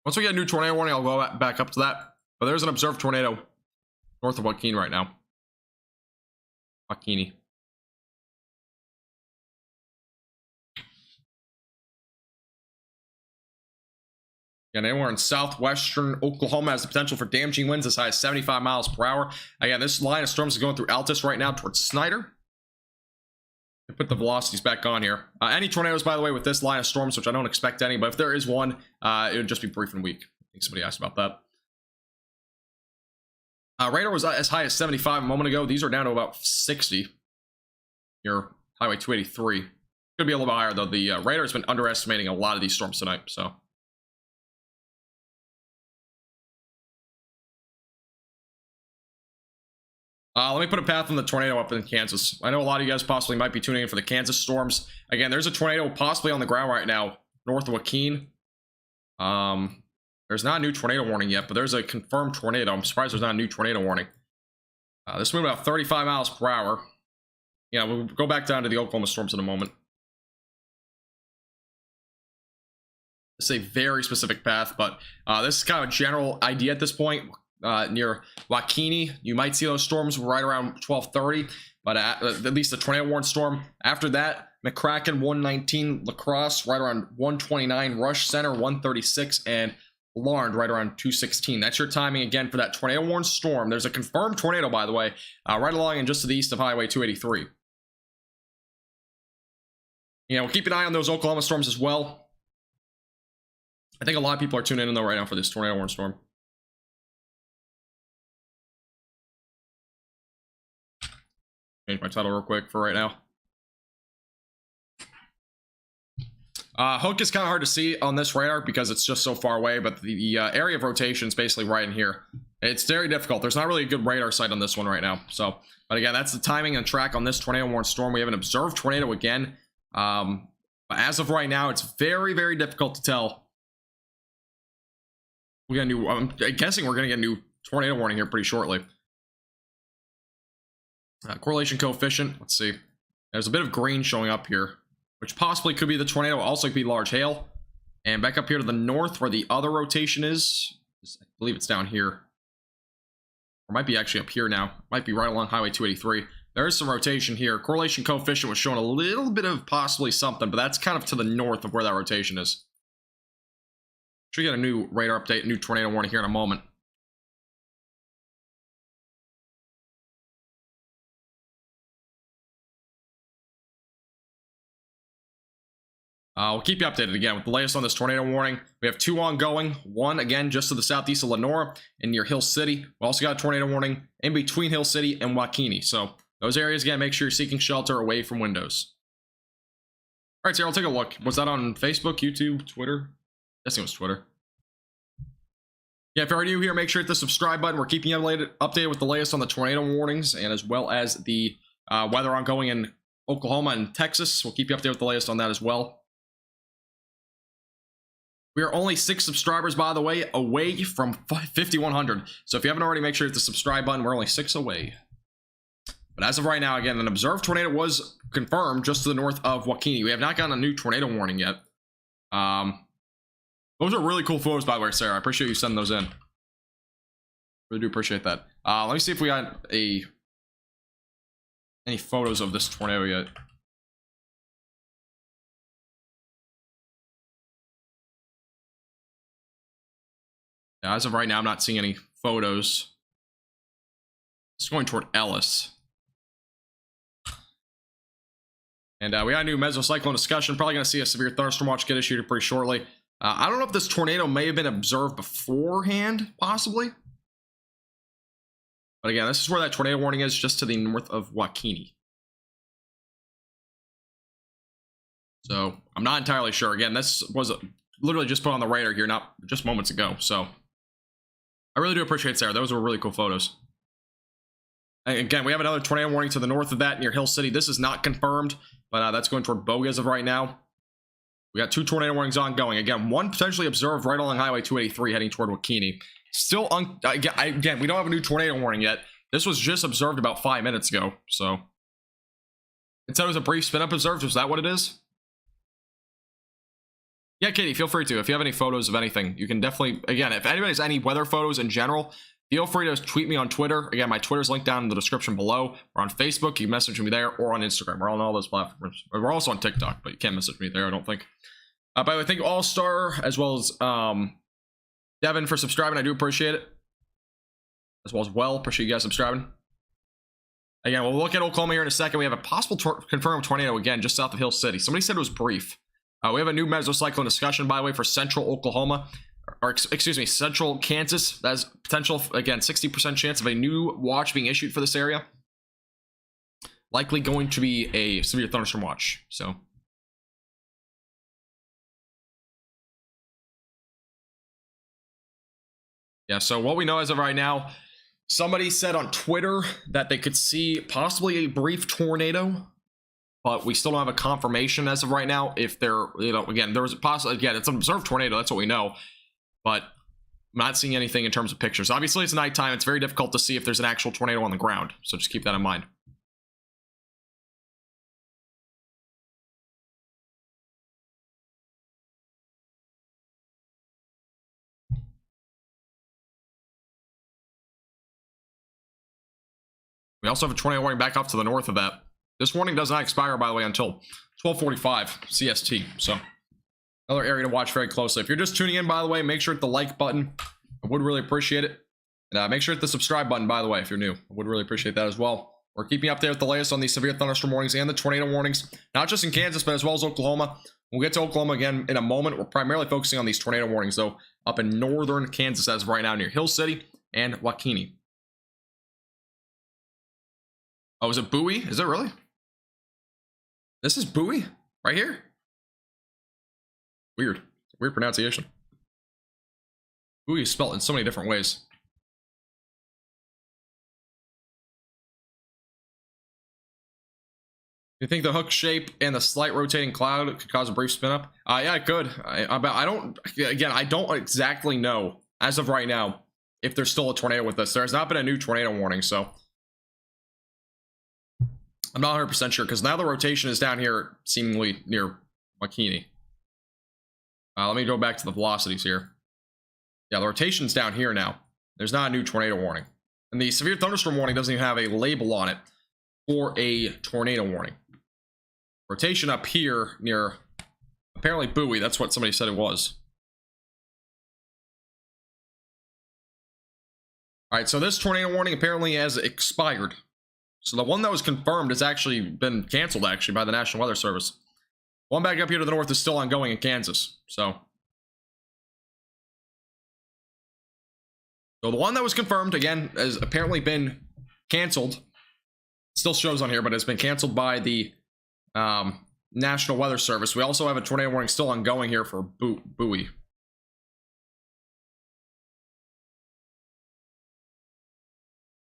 [SPEAKER 1] Once we get a new tornado warning, I'll go back up to that. But there's an observed tornado north of Joaquin right now. Joaquini. Again, anywhere in southwestern Oklahoma has the potential for damaging winds as high as 75 miles per hour. Again, this line of storms is going through Altus right now towards Snyder. Put the velocities back on here. Any tornadoes, by the way, with this line of storms, which I don't expect any, but if there is one, it would just be brief and weak. I think somebody asked about that. Radar was as high as 75 a moment ago. These are down to about 60. Here, Highway 283. Could be a little bit higher, though. The radar has been underestimating a lot of these storms tonight, so. Let me put a path on the tornado up in Kansas. I know a lot of you guys possibly might be tuning in for the Kansas storms. Again, there's a tornado possibly on the ground right now, north of Joaquin. There's not a new tornado warning yet, but there's a confirmed tornado. I'm surprised there's not a new tornado warning. This moving about 35 miles per hour. Yeah, we'll go back down to the Oklahoma storms in a moment. It's a very specific path, but this is kind of a general idea at this point. Near Joaquini, you might see those storms right around 12:30, but at least the tornado warning storm. After that, McCracken 119, La Crosse right around 129, Rush Center 136, and Larned right around 216. That's your timing again for that tornado warning storm. There's a confirmed tornado, by the way, right along and just to the east of Highway 283. You know, keep an eye on those Oklahoma storms as well. I think a lot of people are tuning in though right now for this tornado warning storm. Change my title real quick for right now. Hook is kind of hard to see on this radar because it's just so far away, but the area of rotation is basically right in here. It's very difficult. There's not really a good radar sight on this one right now. So, but again, that's the timing and track on this tornado warning storm. We have an observed tornado again. But as of right now, it's very, very difficult to tell. We got a new. I'm guessing we're going to get a new tornado warning here pretty shortly. Correlation coefficient, let's see. There's a bit of green showing up here, which possibly could be the tornado. Also could be large hail. And back up here to the north where the other rotation is, I believe it's down here. Or might be actually up here now. Might be right along Highway 283. There is some rotation here. Correlation coefficient was showing a little bit of possibly something, but that's kind of to the north of where that rotation is. Should get a new radar update, new tornado warning here in a moment. We'll keep you updated again with the latest on this tornado warning. We have 2 ongoing. One, again, just to the southeast of Lenora and near Hill City. We also got a tornado warning in between Hill City and Joaquini. So those areas, again, make sure you're seeking shelter away from windows. All right, so I'll take a look. Was that on Facebook, YouTube, Twitter? I think it was Twitter. Yeah, if you're new here, make sure to hit the subscribe button. We're keeping you updated with the latest on the tornado warnings and as well as the weather ongoing in Oklahoma and Texas. We'll keep you updated with the latest on that as well. We are only 6 subscribers, by the way, away from 5,100. So if you haven't already, make sure to hit the subscribe button. We're only 6 away. But as of right now, again, an observed tornado was confirmed just to the north of Joaquini. We have not gotten a new tornado warning yet. Those are really cool photos, by the way, Sarah. I appreciate you sending those in. Really do appreciate that. Let me see if we got any photos of this tornado yet. Yeah, as of right now, I'm not seeing any photos. It's going toward Ellis. And we got a new mesocyclone discussion. Probably going to see a severe thunderstorm watch get issued pretty shortly. I don't know if this tornado may have been observed beforehand, possibly. But again, this is where that tornado warning is, just to the north of Joaquini. So I'm not entirely sure. Again, this was literally just put on the radar here, not just moments ago. So I really do appreciate Sarah. Those were really cool photos. And again, we have another tornado warning to the north of that near Hill City. This is not confirmed, but that's going toward Bogue as of right now. We got 2 tornado warnings ongoing. Again, one potentially observed right along Highway 283 heading toward Joaquini. Still, again, we don't have a new tornado warning yet. This was just observed about 5 minutes ago. So it said it was a brief spin-up observed. Was that what it is? Yeah, Katie, feel free to. If you have any photos of anything, you can definitely, again, if anybody has any weather photos in general, feel free to tweet me on Twitter. Again, my Twitter's linked down in the description below. Or on Facebook, you can message me there, or on Instagram. We're on all those platforms. We're also on TikTok, but you can't message me there, I don't think. By the way, thank you All-Star, as well as Devin for subscribing. I do appreciate it. As well as appreciate you guys subscribing. Again, we'll look at Oklahoma here in a second. We have a possible confirmed tornado again, just south of Hill City. Somebody said it was brief. We have a new mesocyclone discussion, by the way, for central Oklahoma. Or, excuse me, central Kansas. That is potential, again, 60% chance of a new watch being issued for this area. Likely going to be a severe thunderstorm watch. So yeah, so what we know as of right now, somebody said on Twitter that they could see possibly a brief tornado, but we still don't have a confirmation as of right now. If there, again, there was a possible, again, it's an observed tornado, that's what we know, but I'm not seeing anything in terms of pictures. Obviously, it's nighttime. It's very difficult to see if there's an actual tornado on the ground, so just keep that in mind. We also have a tornado warning back off to the north of that. This warning does not expire, by the way, until 12:45 CST. So another area to watch very closely. If you're just tuning in, by the way, make sure to hit the like button. I would really appreciate it. And make sure to hit the subscribe button, by the way, if you're new. I would really appreciate that as well. We're keeping you updated with the latest on these severe thunderstorm warnings and the tornado warnings, not just in Kansas, but as well as Oklahoma. We'll get to Oklahoma again in a moment. We're primarily focusing on these tornado warnings, though, up in northern Kansas as of right now near Hill City and Joaquini. Oh, is it Bowie? Is it really? This is Bowie? Right here? Weird. Weird pronunciation. Bowie is spelled in so many different ways. You think the hook shape and the slight rotating cloud could cause a brief spin up? Yeah, it could. I don't, again, I don't exactly know as of right now if there's still a tornado with this. There's not been a new tornado warning, so I'm not 100% sure, because now the rotation is down here, seemingly near Joaquini. Let me go back to the velocities here. Yeah, the rotation's down here now. There's not a new tornado warning. And the severe thunderstorm warning doesn't even have a label on it for a tornado warning. Rotation up here near, apparently Bowie, that's what somebody said it was. Alright, so this tornado warning apparently has expired. So the one that was confirmed has actually been canceled, actually, by the National Weather Service. One back up here to the north is still ongoing in Kansas. So the one that was confirmed, again, has apparently been canceled. Still shows on here, but it's been canceled by the National Weather Service. We also have a tornado warning still ongoing here for Bowie.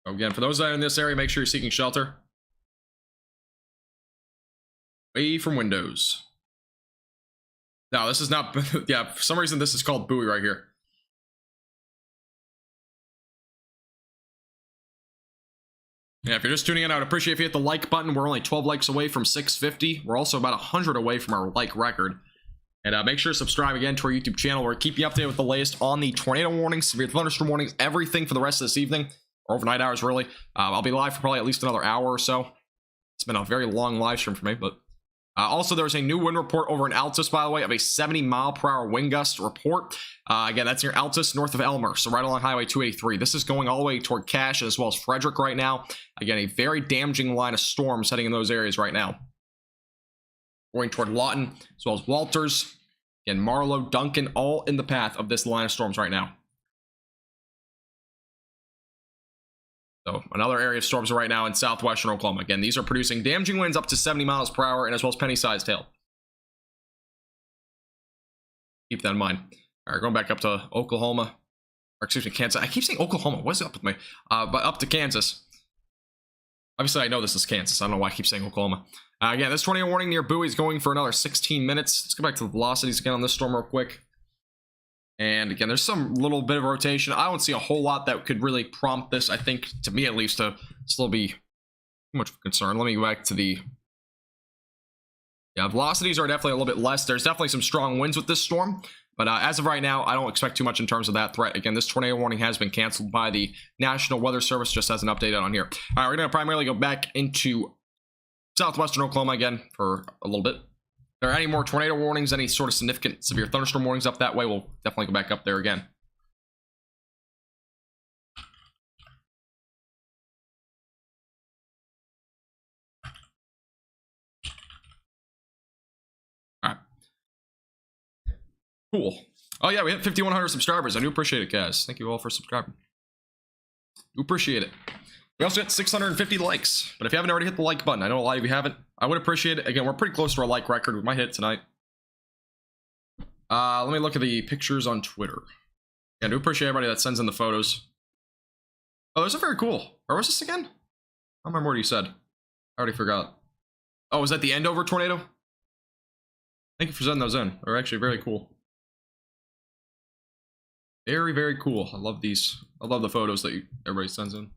[SPEAKER 1] Again, for those that are in this area, make sure you're seeking shelter. Away from windows. No, this is not... Yeah, for some reason, this is called buoy right here. Yeah, if you're just tuning in, I would appreciate if you hit the like button. We're only 12 likes away from 650. We're also about 100 away from our like record. And make sure to subscribe again to our YouTube channel. We're keeping you updated with the latest on the tornado warnings, severe thunderstorm warnings, everything for the rest of this evening, or overnight hours, really. I'll be live for probably at least another hour or so. It's been a very long live stream for me, but... also, there's a new wind report over in Altus, by the way, of a 70-mile-per-hour wind gust report. Again, that's near Altus, north of Elmer, so right along Highway 283. This is going all the way toward Cache as well as Frederick right now. Again, a very damaging line of storms heading in those areas right now. Going toward Lawton, as well as Walters, again, Marlow, Duncan, all in the path of this line of storms right now. So, another area of storms right now in southwestern Oklahoma. Again, these are producing damaging winds up to 70 miles per hour and as well as penny-sized hail. Keep that in mind. All right, going back up to Oklahoma. Or, excuse me, Kansas. I keep saying Oklahoma. What's up with me? But up to Kansas. Obviously, I know this is Kansas. I don't know why I keep saying Oklahoma. Again, this tornado warning near Bowie is going for another 16 minutes. Let's go back to the velocities again on this storm real quick. And again, there's some little bit of rotation. I don't see a whole lot that could really prompt this, I think, to me at least, to still be too much of a concern. Let me go back to the... Yeah, velocities are definitely a little bit less. There's definitely some strong winds with this storm. But as of right now, I don't expect too much in terms of that threat. Again, this tornado warning has been canceled by the National Weather Service, just as an update on here. All right, we're going to primarily go back into southwestern Oklahoma again for a little bit. If there are any more tornado warnings, any sort of significant severe thunderstorm warnings up that way, we'll definitely go back up there again. All right. Cool. Oh, yeah, we hit 5,100 subscribers. I do appreciate it, guys. Thank you all for subscribing. Do appreciate it. We also hit 650 likes, but if you haven't already hit the like button, I know a lot of you haven't, I would appreciate it. Again, we're pretty close to our like record. We might hit it tonight. Let me look at the pictures on Twitter. Yeah, I do appreciate everybody that sends in the photos. Oh, those are very cool. Where was this again? I don't remember what you said. I already forgot. Oh, was that the Andover tornado? Thank you for sending those in. They're actually very cool. Very, very cool. I love these. I love the photos that everybody sends in.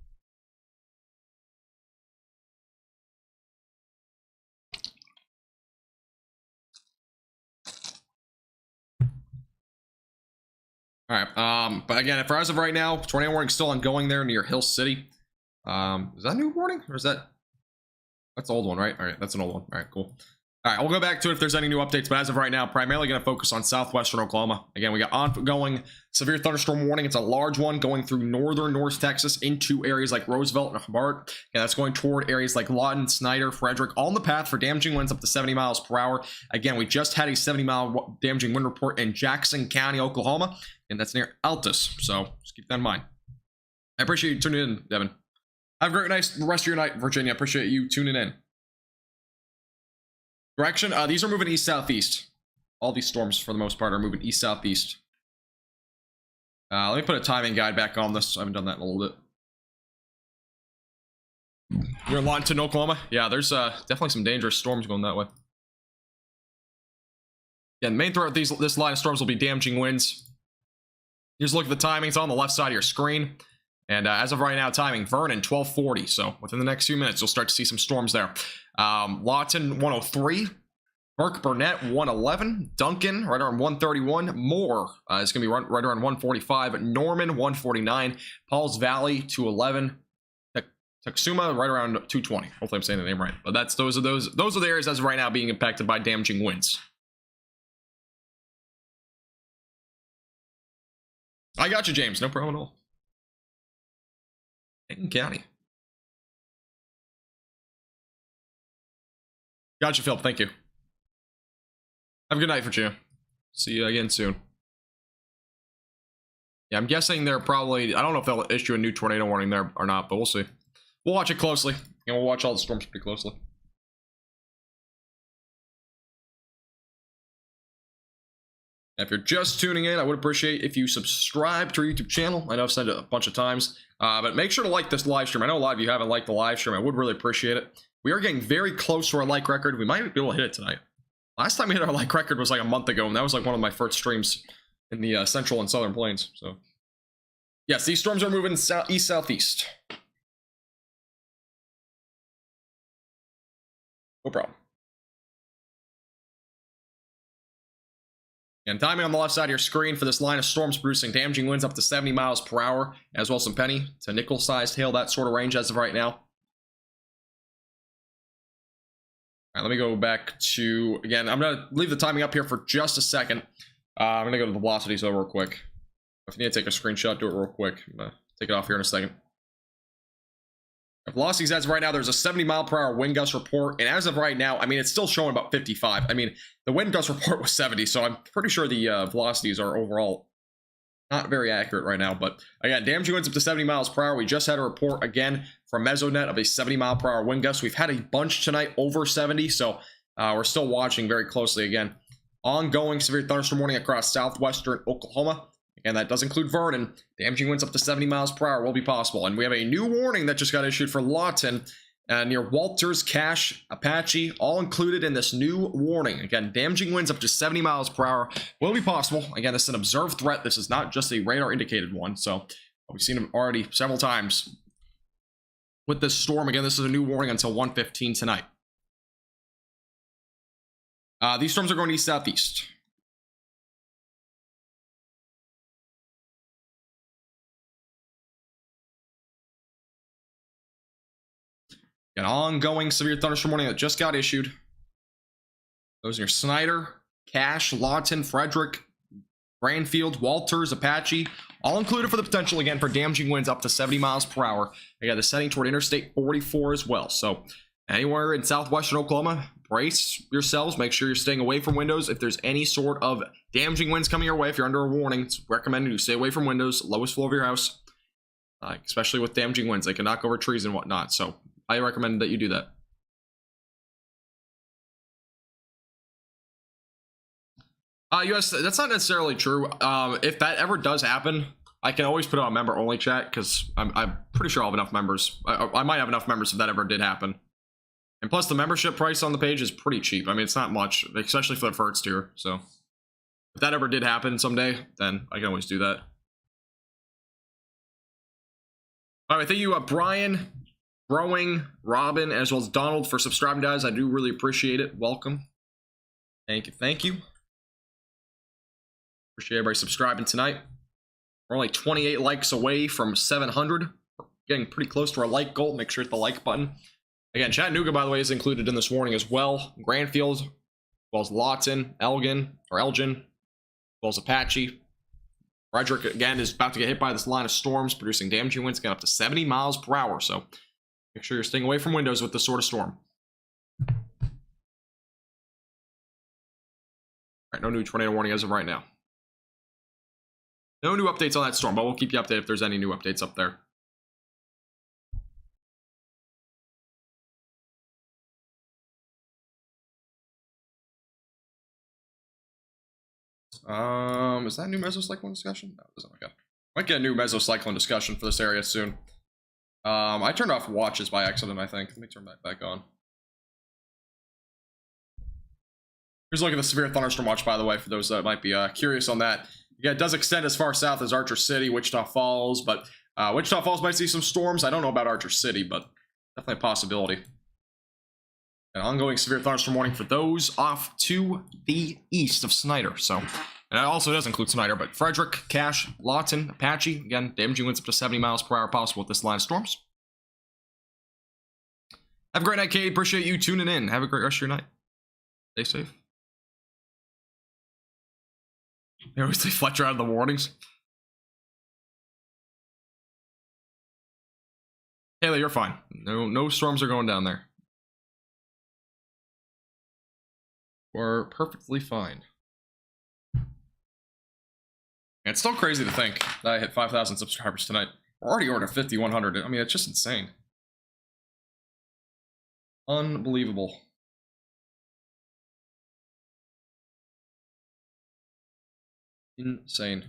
[SPEAKER 1] All right, but again, for as of right now, tornado warning still ongoing there near Hill City. Is that a new warning, or is that's the old one, right? All right, that's an old one. All right, cool. All right, we'll go back to it if there's any new updates, but as of right now, primarily going to focus on southwestern Oklahoma. Again, we got ongoing severe thunderstorm warning. It's a large one going through northern North Texas into areas like Roosevelt and Hobart. And that's going toward areas like Lawton, Snyder, Frederick, all in the path for damaging winds up to 70 miles per hour. Again, we just had a 70-mile damaging wind report in Jackson County, Oklahoma, and that's near Altus. So just keep that in mind. I appreciate you tuning in, Devin. Have a great nice rest of your night, Virginia. I appreciate you tuning in. Direction, these are moving east-southeast. All these storms, for the most part, are moving east-southeast. Let me put a timing guide back on this. I haven't done that in a little bit. You're in Lawton, Oklahoma? Yeah, there's definitely some dangerous storms going that way. Yeah, the main threat with this line of storms will be damaging winds. Here's a look at the timing. It's on the left side of your screen. And as of right now, timing, Vernon, 1240. So within the next few minutes, you'll start to see some storms there. Lawton, 103. Burke Burnett, 111. Duncan, right around 131. Moore is going to be right around 145. Norman, 149. Pauls Valley, 211. Taxuma, right around 220. Hopefully I'm saying the name right. But those are the areas as of right now being impacted by damaging winds. I got you, James. No problem at all. Dayton County. Gotcha, Phil. Thank you. Have a good night, Virginia. See you again soon. Yeah, I'm guessing they're probably... I don't know if they'll issue a new tornado warning there or not, but we'll see. We'll watch it closely, and we'll watch all the storms pretty closely. If you're just tuning in, I would appreciate if you subscribe to our YouTube channel. I know I've said it a bunch of times, but make sure to like this live stream. I know a lot of you haven't liked the live stream. I would really appreciate it. We are getting very close to our like record. We might be able to hit it tonight. Last time we hit our like record was like a month ago, and that was like one of my first streams in the central and southern plains. So, yes, these storms are moving east-southeast. No problem. And timing on the left side of your screen for this line of storms producing damaging winds up to 70 miles per hour, as well as some penny to nickel-sized hail, that sort of range as of right now. All right, let me go back to, again, I'm going to leave the timing up here for just a second. I'm going to go to the velocities real quick. If you need to take a screenshot, do it real quick. I'm going to take it off here in a second. Velocities as of right now, there's a 70 mile per hour wind gust report, and as of right now, I mean, it's still showing about 55. I mean, the wind gust report was 70, so I'm pretty sure the velocities are overall not very accurate right now. But again, damaging winds up to 70 miles per hour. We just had a report again from Mesonet of a 70 mile per hour wind gust. We've had a bunch tonight over 70, so we're still watching very closely. Again, ongoing severe thunderstorm warning across southwestern Oklahoma. And that does include Vernon. Damaging winds up to 70 miles per hour will be possible. And we have a new warning that just got issued for Lawton near Walters, Cache, Apache, all included in this new warning. Again, damaging winds up to 70 miles per hour will be possible. Again, this is an observed threat. This is not just a radar indicated one. So we've seen them already several times with this storm. Again, this is a new warning until 1:15 tonight. These storms are going east-southeast. An ongoing severe thunderstorm warning that just got issued. Those are your Snyder, Cache, Lawton, Frederick, Branfield, Walters, Apache, all included for the potential again for damaging winds up to 70 miles per hour. Again, the setting toward Interstate 44 as well. So anywhere in southwestern Oklahoma, brace yourselves. Make sure you're staying away from windows. If there's any sort of damaging winds coming your way, if you're under a warning, it's recommended you stay away from windows, lowest floor of your house, especially with damaging winds. They can knock over trees and whatnot. So I recommend that you do that. US, that's not necessarily true. If that ever does happen, I can always put it on member only chat because I'm pretty sure I'll have enough members. I might have enough members if that ever did happen. And plus, the membership price on the page is pretty cheap. I mean, it's not much, especially for the first tier. So if that ever did happen someday, then I can always do that. All right, thank you, Brian, Growing, Robin, as well as Donald for subscribing, guys. I do really appreciate it. Welcome. Thank you. Thank you. Appreciate everybody subscribing tonight. We're only 28 likes away from 700. We're getting pretty close to our like goal. Make sure to hit the like button. Again, Chattanooga, by the way, is included in this warning as well. Granfield, as well as Lawton, Elgin, as well as Apache. Frederick, again, is about to get hit by this line of storms, producing damaging winds getting up to 70 miles per hour. So make sure you're staying away from windows with this sort of storm. All right, no new tornado warning as of right now. No new updates on that storm, but we'll keep you updated if there's any new updates up there. Is that a new mesocyclone discussion? No, it doesn't look good. Might get a new mesocyclone discussion for this area soon. I turned off watches by accident, I think. Let me turn that back on. Here's a look at the severe thunderstorm watch, by the way, for those that might be curious on that. Yeah, it does extend as far south as Archer City, Wichita Falls, but Wichita Falls might see some storms. I don't know about Archer City, but definitely a possibility. An ongoing severe thunderstorm warning for those off to the east of Snyder. So, and it also does include Snyder, but Frederick, Cache, Lawton, Apache, again, damaging winds up to 70 miles per hour possible with this line of storms. Have a great night, Kate. Appreciate you tuning in. Have a great rest of your night. Stay safe. They always take Fletcher out of the warnings. Haley, you're fine. No storms are going down there. We're perfectly fine. It's still crazy to think that I hit 5,000 subscribers tonight. We're already over 5,100. I mean, it's just insane. Unbelievable. Insane.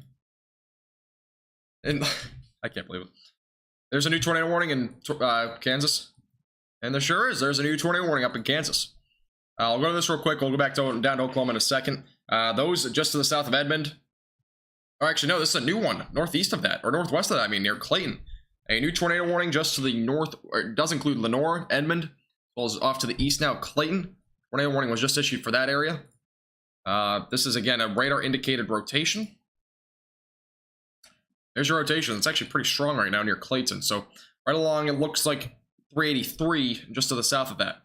[SPEAKER 1] And I can't believe it. There's a new tornado warning in Kansas. And there sure is. There's a new tornado warning up in Kansas. I'll go to this real quick. We'll go back down to Oklahoma in a second. Those just to the south of Edmond. Or actually, no, this is a new one. Northeast of that. Or northwest of that, I mean, near Clayton. A new tornado warning just to the north. Or it does include Lenore, Edmond, as well as off to the east now, Clayton. Tornado warning was just issued for that area. This is, again, a radar-indicated rotation. There's your rotation. It's actually pretty strong right now near Clayton. So right along, it looks like 383 just to the south of that.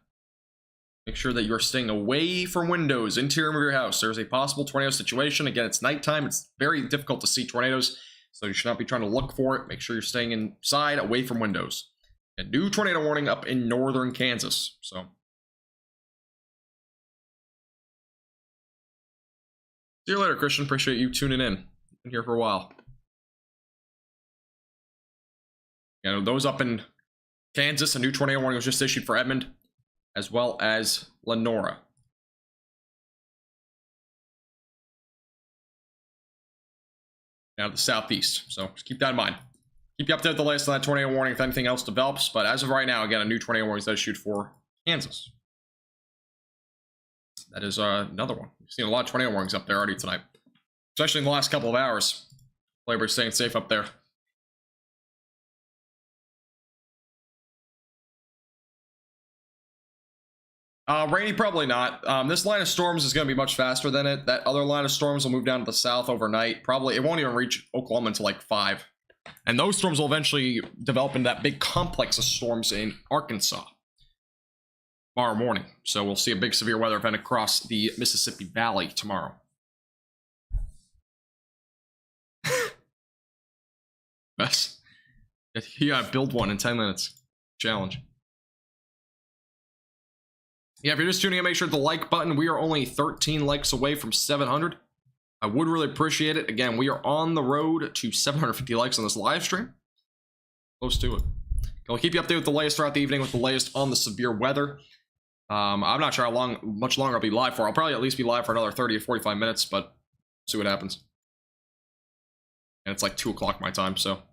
[SPEAKER 1] Make sure that you're staying away from windows, interior of your house. There's a possible tornado situation. Again, it's nighttime. It's very difficult to see tornadoes, so you should not be trying to look for it. Make sure you're staying inside, away from windows. A new tornado warning up in northern Kansas. So see you later, Christian. Appreciate you tuning in. Been here for a while. You know, those up in Kansas, a new tornado warning was just issued for Edmond, as well as Lenora. Now to the southeast. So just keep that in mind. Keep you updated with the latest on that tornado warning if anything else develops. But as of right now, again, a new tornado warning is issued for Kansas. That is another one. We've seen a lot of tornado warnings up there already tonight, especially in the last couple of hours. Everybody's staying safe up there. Rainy, probably not. This line of storms is going to be much faster than it. That other line of storms will move down to the south overnight. Probably, it won't even reach Oklahoma until like 5. And those storms will eventually develop into that big complex of storms in Arkansas tomorrow morning. So we'll see a big severe weather event across the Mississippi Valley tomorrow. Yes. You gotta build one in 10 minutes. Challenge. Yeah, if you're just tuning in, make sure to the like button. We are only 13 likes away from 700. I would really appreciate it. Again, we are on the road to 750 likes on this live stream. Close to it. I'll keep you updated with the latest throughout the evening with the latest on the severe weather. I'm not sure how much longer I'll be live for. I'll probably at least be live for another 30 to 45 minutes, but see what happens. And it's like 2 o'clock my time, so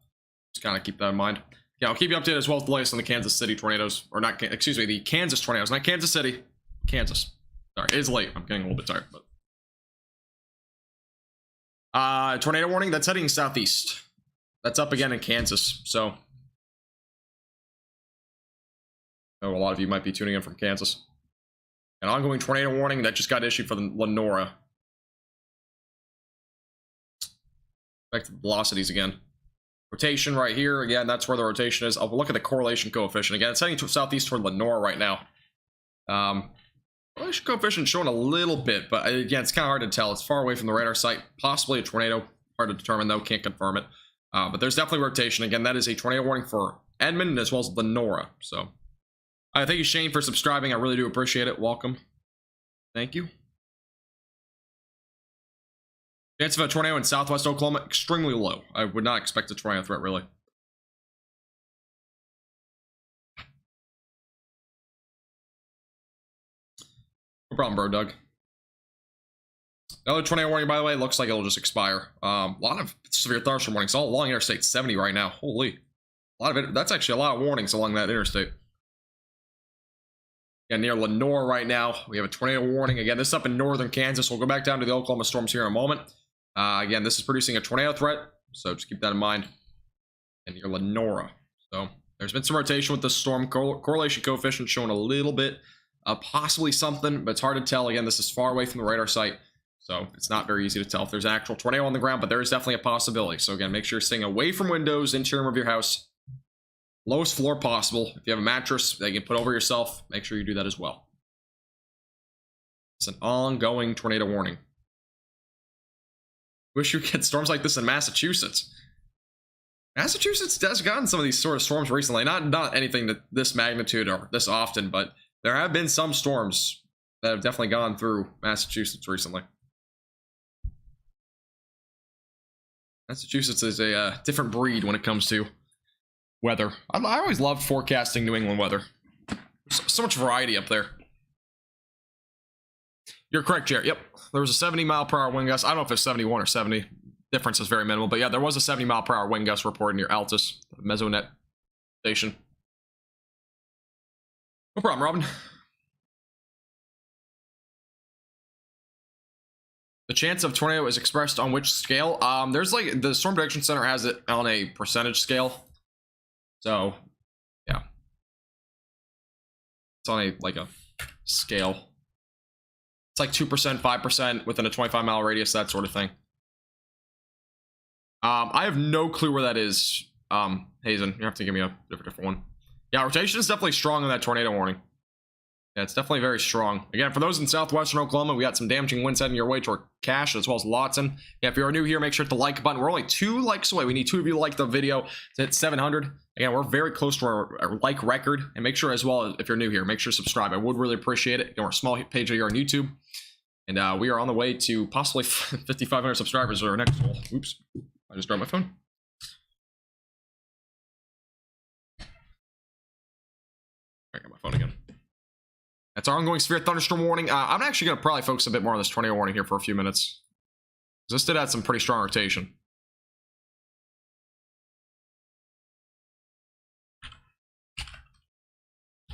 [SPEAKER 1] just kind of keep that in mind. Yeah, I'll keep you updated as well with the latest on the Kansas City tornadoes. Or not, excuse me, the Kansas tornadoes. Not Kansas City. Kansas. Sorry, it is late. I'm getting a little bit tired. But tornado warning, that's heading southeast. That's up again in Kansas. So I know a lot of you might be tuning in from Kansas. An ongoing tornado warning that just got issued for the Lenora. Back to the velocities again. Rotation right here. Again, that's where the rotation is. I'll look at the correlation coefficient. Again, it's heading to southeast toward Lenore right now. Correlation coefficient showing a little bit, but again, it's kind of hard to tell. It's far away from the radar site. Possibly a tornado. Hard to determine, though. Can't confirm it. But there's definitely rotation. Again, that is a tornado warning for Edmond as well as Lenora. So, thank you, Shane, for subscribing. I really do appreciate it. Welcome. Thank you. Chance of a tornado in southwest Oklahoma, extremely low. I would not expect a tornado threat, really. No problem, bro, Doug. Another tornado warning, by the way, looks like it'll just expire. A lot of severe thunderstorm warnings all along Interstate 70 right now. Holy. A lot of it. That's actually a lot of warnings along that interstate. Yeah, near Lenore right now, we have a tornado warning. Again, this is up in northern Kansas. We'll go back down to the Oklahoma storms here in a moment. Again, this is producing a tornado threat, so just keep that in mind. And near Lenora. So there's been some rotation with the storm. Correlation coefficient showing a little bit, possibly something, but it's hard to tell. Again, this is far away from the radar site, so it's not very easy to tell if there's an actual tornado on the ground, but there is definitely a possibility. So again, make sure you're staying away from windows, interior of your house, lowest floor possible. If you have a mattress that you can put over yourself, make sure you do that as well. It's an ongoing tornado warning. Wish you could get storms like this in Massachusetts. Massachusetts has gotten some of these sort of storms recently. Not anything to this magnitude or this often, but there have been some storms that have definitely gone through Massachusetts recently. Massachusetts is a different breed when it comes to weather. I always loved forecasting New England weather. So much variety up there. You're correct, Jared. Yep. There was a 70-mile-per-hour wind gust. I don't know if it's 71 or 70. Difference is very minimal. But yeah, there was a 70-mile-per-hour wind gust reported near Altus, Mesonet station. No problem, Robin. The chance of tornado is expressed on which scale? There's like, the Storm Prediction Center has it on a percentage scale. So, yeah. It's on a scale. It's like 2%, 5% within a 25-mile radius, that sort of thing. I have no clue where that is. Hazen, you have to give me a different one. Yeah, rotation is definitely strong in that tornado warning. Yeah, it's definitely very strong. Again, for those in southwestern Oklahoma, we got some damaging winds heading your way toward Cache as well as Lawton. Yeah, if you're new here, make sure to hit the like button. We're only 2 likes away. We need 2 of you to like the video to hit 700. Again, we're very close to our like record. And make sure as well, if you're new here, make sure to subscribe. I would really appreciate it. Again, we're a small page here on YouTube. And we are on the way to possibly 5,500 subscribers or our next goal. Oops, I just dropped my phone. I got my phone again. That's our ongoing severe thunderstorm warning. I'm actually going to probably focus a bit more on this tornado warning here for a few minutes. This did add some pretty strong rotation.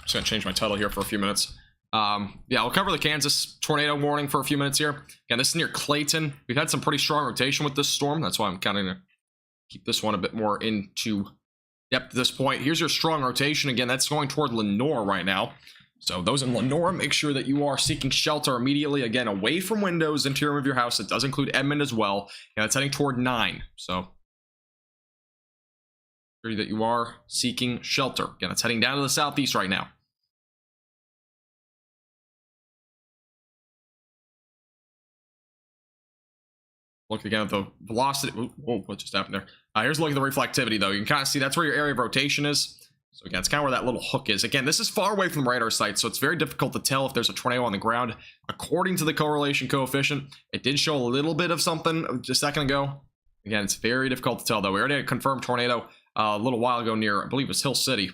[SPEAKER 1] Just going to change my title here for a few minutes. Yeah, I'll cover the Kansas tornado warning for a few minutes here. Again, this is near Clayton. We've had some pretty strong rotation with this storm. That's why I'm kind of going to keep this one a bit more into depth at this point. Here's your strong rotation. Again, that's going toward Lenore right now. So those in Lenore, make sure that you are seeking shelter immediately. Again, away from windows, interior of your house. It does include Edmond as well. And it's heading toward 9. So sure that you are seeking shelter. Again, it's heading down to the southeast right now. Look again at the velocity. Whoa, what just happened there? Here's a look at the reflectivity, though. You can kind of see that's where your area of rotation is. So again, it's kind of where that little hook is. Again, this is far away from the radar site, so it's very difficult to tell if there's a tornado on the ground. According to the correlation coefficient, it did show a little bit of something just a second ago. Again, it's very difficult to tell, though. We already had a confirmed tornado a little while ago near, I believe it was Hill City,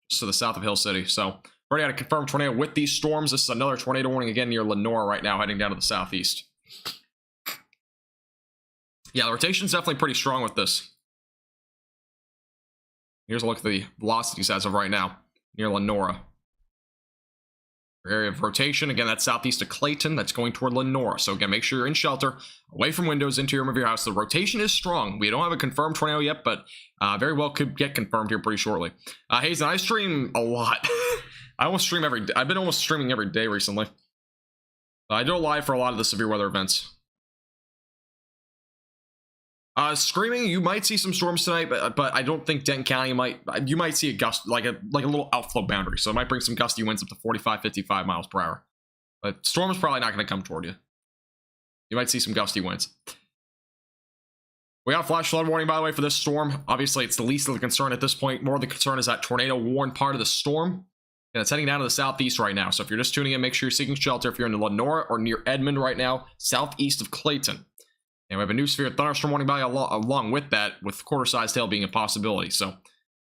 [SPEAKER 1] just to the south of Hill City. So already had a confirmed tornado with these storms. This is another tornado warning again near Lenore right now, heading down to the southeast. Yeah, the rotation's definitely pretty strong with this. Here's a look at the velocities as of right now near Lenora. Area of rotation, again, that's southeast of Clayton. That's going toward Lenora. So again, make sure you're in shelter, away from windows, interior of your house. The rotation is strong. We don't have a confirmed tornado yet, but very well could get confirmed here pretty shortly. Hazen, I stream a lot. I almost stream every day. I've been almost streaming every day recently. I do a live for a lot of the severe weather events. Screaming, you might see some storms tonight, but I don't think Denton County you might see a gust, like a little outflow boundary. So it might bring some gusty winds up to 45, 55 miles per hour. But storm is probably not going to come toward you. You might see some gusty winds. We got a flash flood warning, by the way, for this storm. Obviously, it's the least of the concern at this point. More of the concern is that tornado warned part of the storm. And it's heading down to the southeast right now. So if you're just tuning in, make sure you're seeking shelter. If you're in Lenore or near Edmond right now, southeast of Clayton. And we have a new severe thunderstorm warning by along with that, with quarter-sized hail being a possibility. So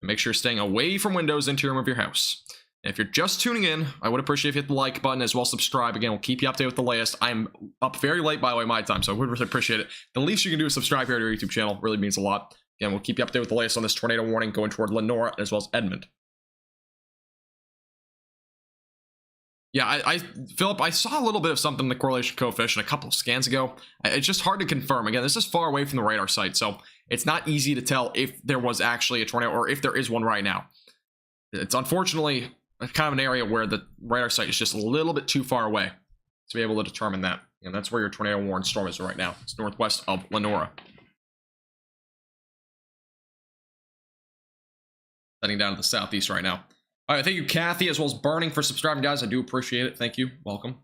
[SPEAKER 1] make sure you're staying away from windows, interior of your house. And if you're just tuning in, I would appreciate if you hit the like button as well as subscribe. Again, we'll keep you updated with the latest. I'm up very late, by the way, my time, so I would really appreciate it. The least you can do is subscribe here to our YouTube channel. It really means a lot. Again, we'll keep you updated with the latest on this tornado warning going toward Lenore as well as Edmond. Yeah, Philip, I saw a little bit of something in the correlation coefficient a couple of scans ago. It's just hard to confirm. Again, this is far away from the radar site, so it's not easy to tell if there was actually a tornado or if there is one right now. It's unfortunately kind of an area where the radar site is just a little bit too far away to be able to determine that. And that's where your tornado warned storm is right now. It's northwest of Lenora. Heading down to the southeast right now. All right, thank you, Kathy, as well as Burning, for subscribing, guys. I do appreciate it. Thank you. Welcome.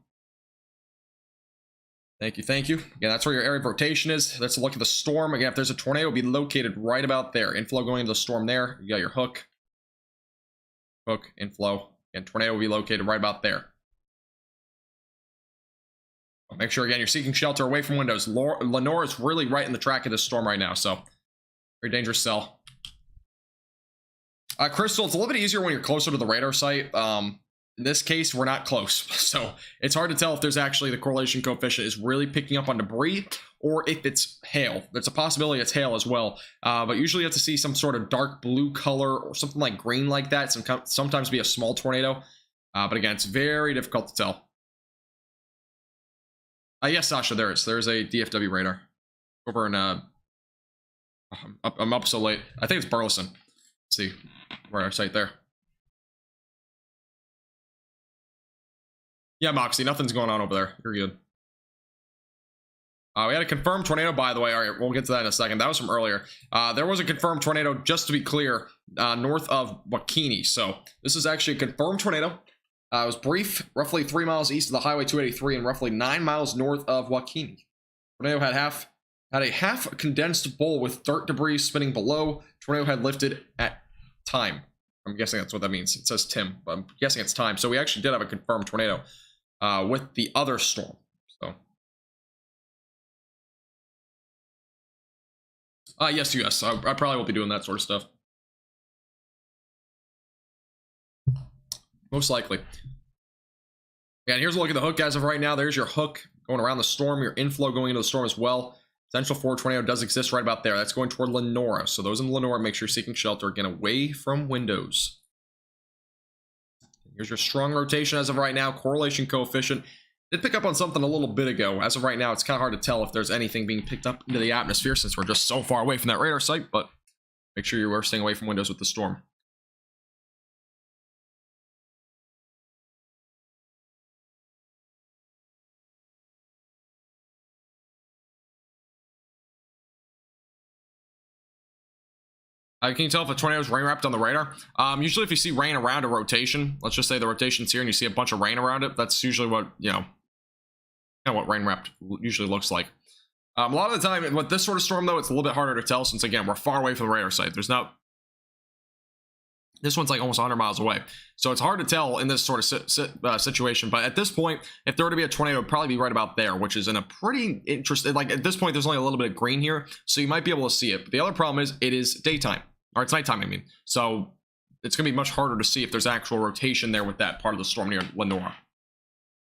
[SPEAKER 1] Thank you, thank you. Again, that's where your area of rotation is. Let's look at the storm. Again, if there's a tornado, it'll be located right about there. Inflow going into the storm there. You got your hook. Hook, inflow. And tornado will be located right about there. Make sure, again, you're seeking shelter away from windows. Lenore is really right in the track of this storm right now, so very dangerous cell. Crystal, it's a little bit easier when you're closer to the radar site. In this case, we're not close. So it's hard to tell if there's actually the correlation coefficient is really picking up on debris or if it's hail. There's a possibility it's hail as well. But usually you have to see some sort of dark blue color or something like green like that. Sometimes be a small tornado. But again, it's very difficult to tell. Yes, Sasha, there's a DFW radar over in I'm up so late. I think it's Burleson. Let's see, radar site there. Yeah, Moxie, nothing's going on over there. You're good. We had a confirmed tornado, by the way. All right, we'll get to that in a second. That was from earlier. There was a confirmed tornado, just to be clear, north of Wakini. So this is actually a confirmed tornado. It was brief, roughly 3 miles east of the Highway 283 and roughly 9 miles north of Wakini. Tornado had a half condensed bowl with dirt debris spinning below. Tornado had lifted at time. I'm guessing that's what that means. It says Tim, but I'm guessing it's time. So we actually did have a confirmed tornado with the other storm. So, yes, US. I probably won't be doing that sort of stuff. Most likely. Yeah, and here's a look at the hook as of right now. There's your hook going around the storm, your inflow going into the storm as well. Potential for a tornado does exist right about there. That's going toward Lenora. So those in Lenora, make sure you're seeking shelter again away from windows. Here's your strong rotation as of right now. Correlation coefficient. Did pick up on something a little bit ago. As of right now, it's kind of hard to tell if there's anything being picked up into the atmosphere since we're just so far away from that radar site. But make sure you are staying away from windows with the storm. Can you tell if a tornado is rain wrapped on the radar? Usually if you see rain around a rotation, let's just say the rotation's here and you see a bunch of rain around it, that's usually what, kind of what rain wrapped usually looks like. A lot of the time, with this sort of storm though, it's a little bit harder to tell since again, we're far away from the radar site. This one's like almost 100 miles away. So it's hard to tell in this sort of situation. But at this point, if there were to be a tornado, it'd probably be right about there, which is in a pretty interesting, like at this point, there's only a little bit of green here. So you might be able to see it. But the other problem is it is daytime, or it's nighttime, I mean. So it's going to be much harder to see if there's actual rotation there with that part of the storm near Lenora.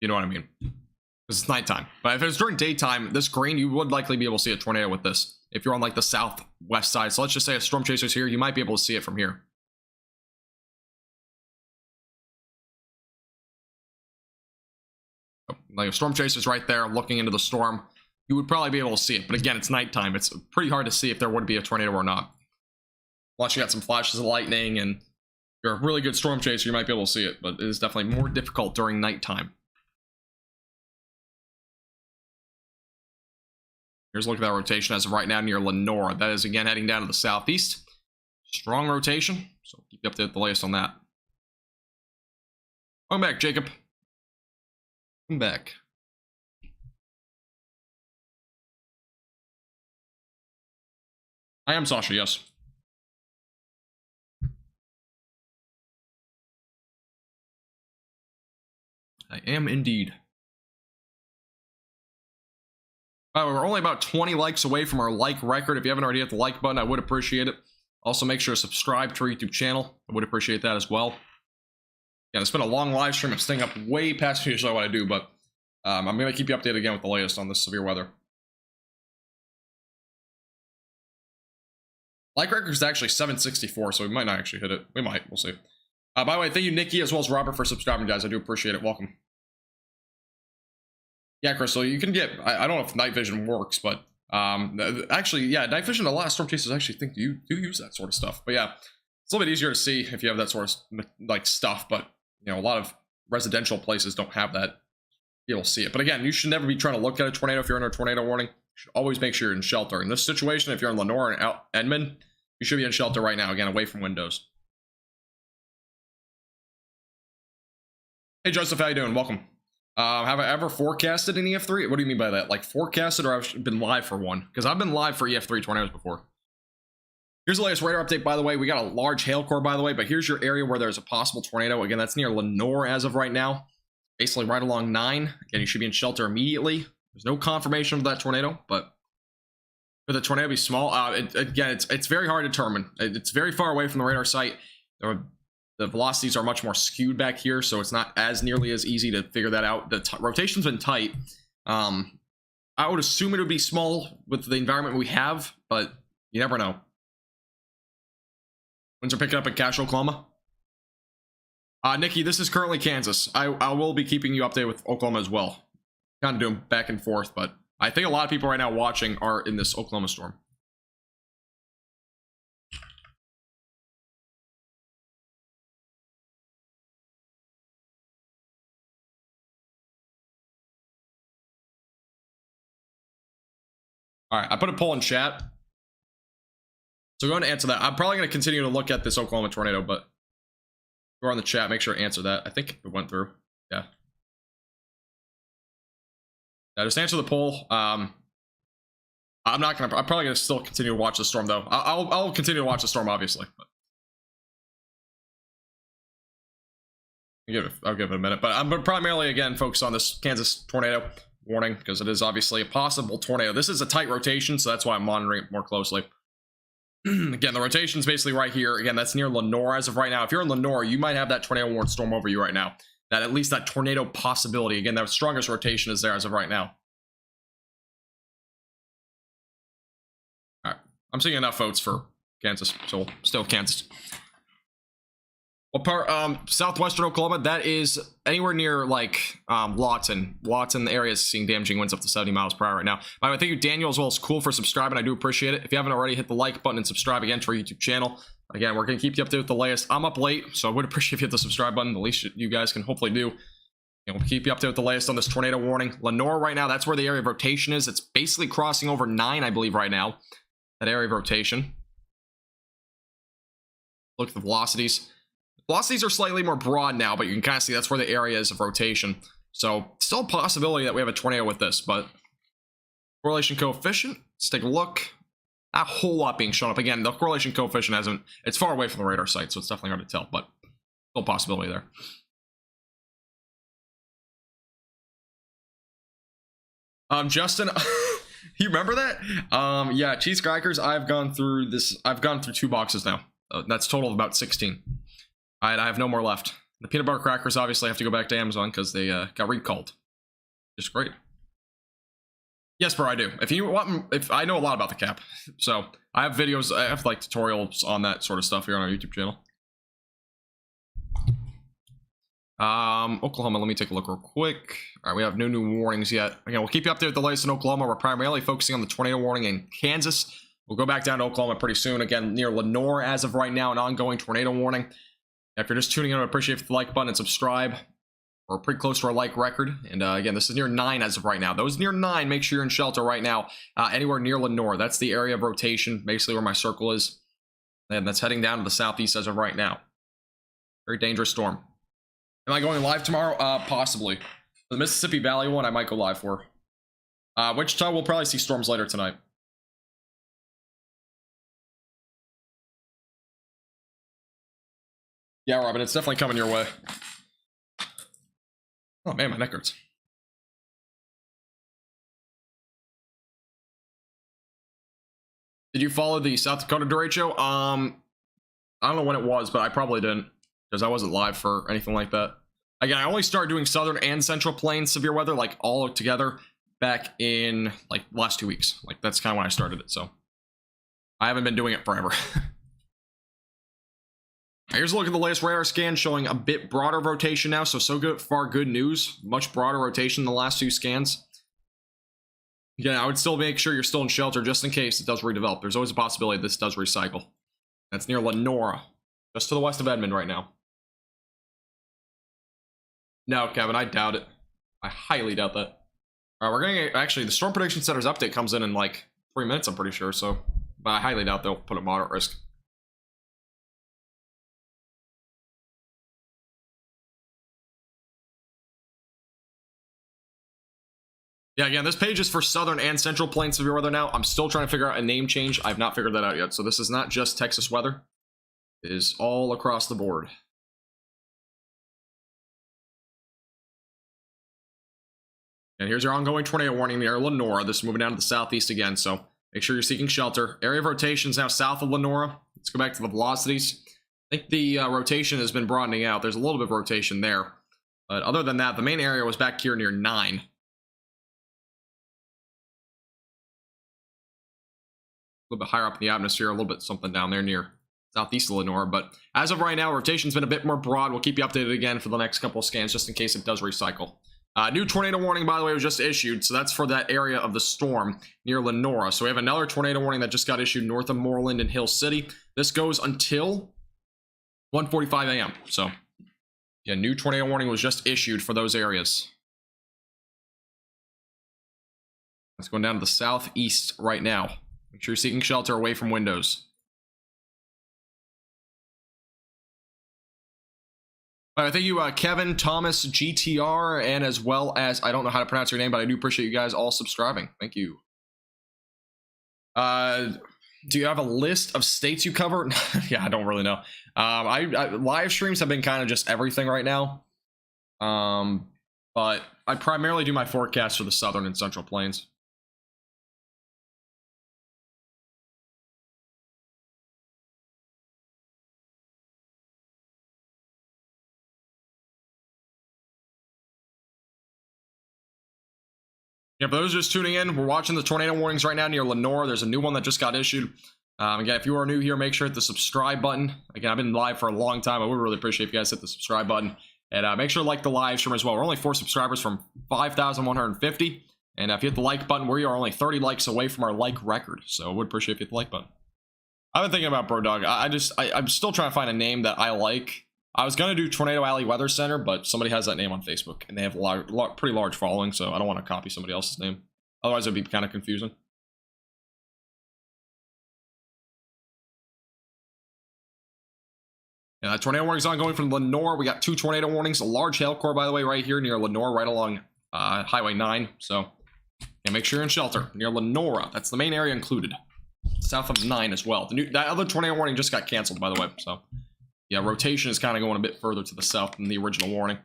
[SPEAKER 1] You know what I mean? Because it's nighttime. But if it's during daytime, this green, you would likely be able to see a tornado with this. If you're on like the southwest side. So let's just say a storm chaser's here, you might be able to see it from here. Like a storm chaser's right there looking into the storm, you would probably be able to see it. But again, it's nighttime. It's pretty hard to see if there would be a tornado or not. Unless you got some flashes of lightning and you're a really good storm chaser, you might be able to see it. But it is definitely more difficult during nighttime. Here's a look at that rotation as of right now near Lenora. That is again heading down to the southeast. Strong rotation. So keep you updated with the latest on that. Welcome back, Jacob. Welcome back. I am Sasha, yes. I am indeed. We're only about 20 likes away from our like record. If you haven't already hit the like button, I would appreciate it. Also, make sure to subscribe to our YouTube channel. I would appreciate that as well. Yeah, it's been a long live stream. I'm staying up way past usually what I do, but I'm going to keep you updated again with the latest on this severe weather. Like record is actually 764, so we might not actually hit it. We might. We'll see. By the way, thank you, Nikki, as well as Robert, for subscribing, guys. I do appreciate it. Welcome. Yeah, Crystal, you can get... I don't know if night vision works, but... actually, yeah, night vision, a lot of storm chasers actually think you do use that sort of stuff. But yeah, it's a little bit easier to see if you have that sort of, like, stuff. But, you know, a lot of residential places don't have that. You'll see it. But again, you should never be trying to look at a tornado if you're under a tornado warning. You should always make sure you're in shelter. In this situation, if you're in Lenore and Edmond, you should be in shelter right now, again, away from windows. Hey, Joseph, how you doing? Welcome. Have I ever forecasted an EF3? What do you mean by that? Like forecasted, or I've been live for one? Because I've been live for EF3 tornadoes before. Here's the latest radar update, by the way. We got a large hail core, by the way, but here's your area where there's a possible tornado. Again, that's near Lenore as of right now. Basically right along 9. Again, you should be in shelter immediately. There's no confirmation of that tornado, but for the tornado to be small, again, it's very hard to determine. It's very far away from the radar site. the velocities are much more skewed back here, so it's not as nearly as easy to figure that out. The rotation's been tight. I would assume it would be small with the environment we have, but you never know. Winds are picking up in Cache, Oklahoma. Nikki, this is currently Kansas. I will be keeping you updated with Oklahoma as well. Kind of doing back and forth, but I think a lot of people right now watching are in this Oklahoma storm. All right, I put a poll in chat. So go ahead and answer that. I'm probably going to continue to look at this Oklahoma tornado, but if you're on the chat, make sure to answer that. I think it went through. Yeah. Yeah, just answer the poll. I'm probably going to still continue to watch the storm, though. I'll continue to watch the storm, obviously. But I'll give it a minute. But I'm primarily, again, focused on this Kansas tornado warning, because it is obviously a possible tornado. This is a tight rotation, so that's why I'm monitoring it more closely. Again, the rotation's basically right here. Again, that's near Lenore as of right now. If you're in Lenore, you might have that tornado warning storm over you right now. That at least that tornado possibility. Again, the strongest rotation is there as of right now. All right, I'm seeing enough votes for Kansas, so still Kansas. What part? Southwestern Oklahoma. That is anywhere near like Lawton. Lawton area is seeing damaging winds up to 70 miles per hour right now. By the way, thank you, Daniel, as well as Cool, for subscribing. I do appreciate it. If you haven't already, hit the like button and subscribe again to our YouTube channel. Again, we're gonna keep you updated with the latest. I'm up late, so I would appreciate if you hit the subscribe button. The least you guys can hopefully do. And we'll keep you updated with the latest on this tornado warning. Lenore right now, that's where the area of rotation is. It's basically crossing over 9, I believe, right now. That area of rotation. Look at the velocities. Velocities are slightly more broad now, but you can kind of see that's where the area is of rotation. So, still a possibility that we have a tornado with this, but correlation coefficient, let's take a look. Not a whole lot being shown up. Again, the correlation coefficient hasn't, it's far away from the radar site, so it's definitely hard to tell, but still a possibility there. Justin, you remember that? Yeah, cheese crackers, I've gone through 2 boxes now. That's total of about 16. I have no more left. The peanut butter crackers obviously have to go back to Amazon because they got recalled. Just great. Yes, bro, I do. If I know a lot about the cap, so I have videos, I have like tutorials on that sort of stuff here on our YouTube channel. Oklahoma, let me take a look real quick. All right, we have no new warnings yet. Again, we'll keep you updated with the latest in Oklahoma. We're primarily focusing on the tornado warning in Kansas. We'll go back down to Oklahoma pretty soon. Again, near Lenore as of right now, an ongoing tornado warning. If you're just tuning in, I appreciate the like button and subscribe. We're pretty close to our like record. And again, this is near 9 as of right now. Those near 9, make sure you're in shelter right now. Anywhere near Lenore. That's the area of rotation, basically where my circle is. And that's heading down to the southeast as of right now. Very dangerous storm. Am I going live tomorrow? Possibly. The Mississippi Valley one, I might go live for. Wichita, we'll probably see storms later tonight. Yeah, Robin, it's definitely coming your way. Oh man, my neck hurts. Did you follow the South Dakota derecho? I don't know when it was, but I probably didn't, because I wasn't live for anything like that. Again, I only started doing Southern and Central Plains severe weather, like all together, back in like the last 2 weeks. Like that's kind of when I started it, so I haven't been doing it forever. Here's a look at the latest radar scan showing a bit broader rotation now, so good, far good news. Much broader rotation than the last 2 scans. Again, I would still make sure you're still in shelter just in case it does redevelop. There's always a possibility this does recycle. That's near Lenore, just to the west of Edmond right now. No, Kevin, I doubt it. I highly doubt that. All right, we're going to actually, the Storm Prediction Center's update comes in like 3 minutes, I'm pretty sure, so, but I highly doubt they'll put a moderate risk. Yeah, again, this page is for Southern and Central Plains severe weather now. I'm still trying to figure out a name change. I've not figured that out yet. So this is not just Texas weather. It is all across the board. And here's your ongoing tornado warning near Lenore. This is moving down to the southeast again, so make sure you're seeking shelter. Area of rotation is now south of Lenore. Let's go back to the velocities. I think the rotation has been broadening out. There's a little bit of rotation there. But other than that, the main area was back here near 9. A little bit higher up in the atmosphere, a little bit something down there near southeast of Lenore. But as of right now, rotation's been a bit more broad. We'll keep you updated again for the next couple of scans, just in case it does recycle. New tornado warning, by the way, was just issued. So that's for that area of the storm near Lenora. So we have another tornado warning that just got issued north of Moreland and Hill City. This goes until 1:45 a.m. So yeah, new tornado warning was just issued for those areas. It's going down to the southeast right now. Make sure you're seeking shelter away from windows. All right, thank you, Kevin, Thomas, GTR, and as well as, I don't know how to pronounce your name, but I do appreciate you guys all subscribing. Thank you. Do you have a list of states you cover? Yeah, I don't really know. Live streams have been kind of just everything right now. But I primarily do my forecast for the southern and central plains. Yeah, for those just tuning in, we're watching the tornado warnings right now near Lenore. There's a new one that just got issued. Again, if you are new here, make sure to hit the subscribe button. Again, I've been live for a long time. I would really appreciate if you guys hit the subscribe button. And make sure to like the live stream as well. We're only 4 subscribers from 5,150. And if you hit the like button, we are only 30 likes away from our like record. So I would appreciate if you hit the like button. I've been thinking about BroDog. I'm still trying to find a name that I like. I was going to do Tornado Alley Weather Center, but somebody has that name on Facebook, and they have a pretty large following, so I don't want to copy somebody else's name. Otherwise, it would be kind of confusing. Yeah, that tornado warning is ongoing from Lenore. We got 2 tornado warnings. A large hail core, by the way, right here near Lenore, right along Highway 9. So, yeah, make sure you're in shelter near Lenora. That's the main area included. South of 9 as well. That other tornado warning just got canceled, by the way, so... yeah, rotation is kind of going a bit further to the south than the original warning.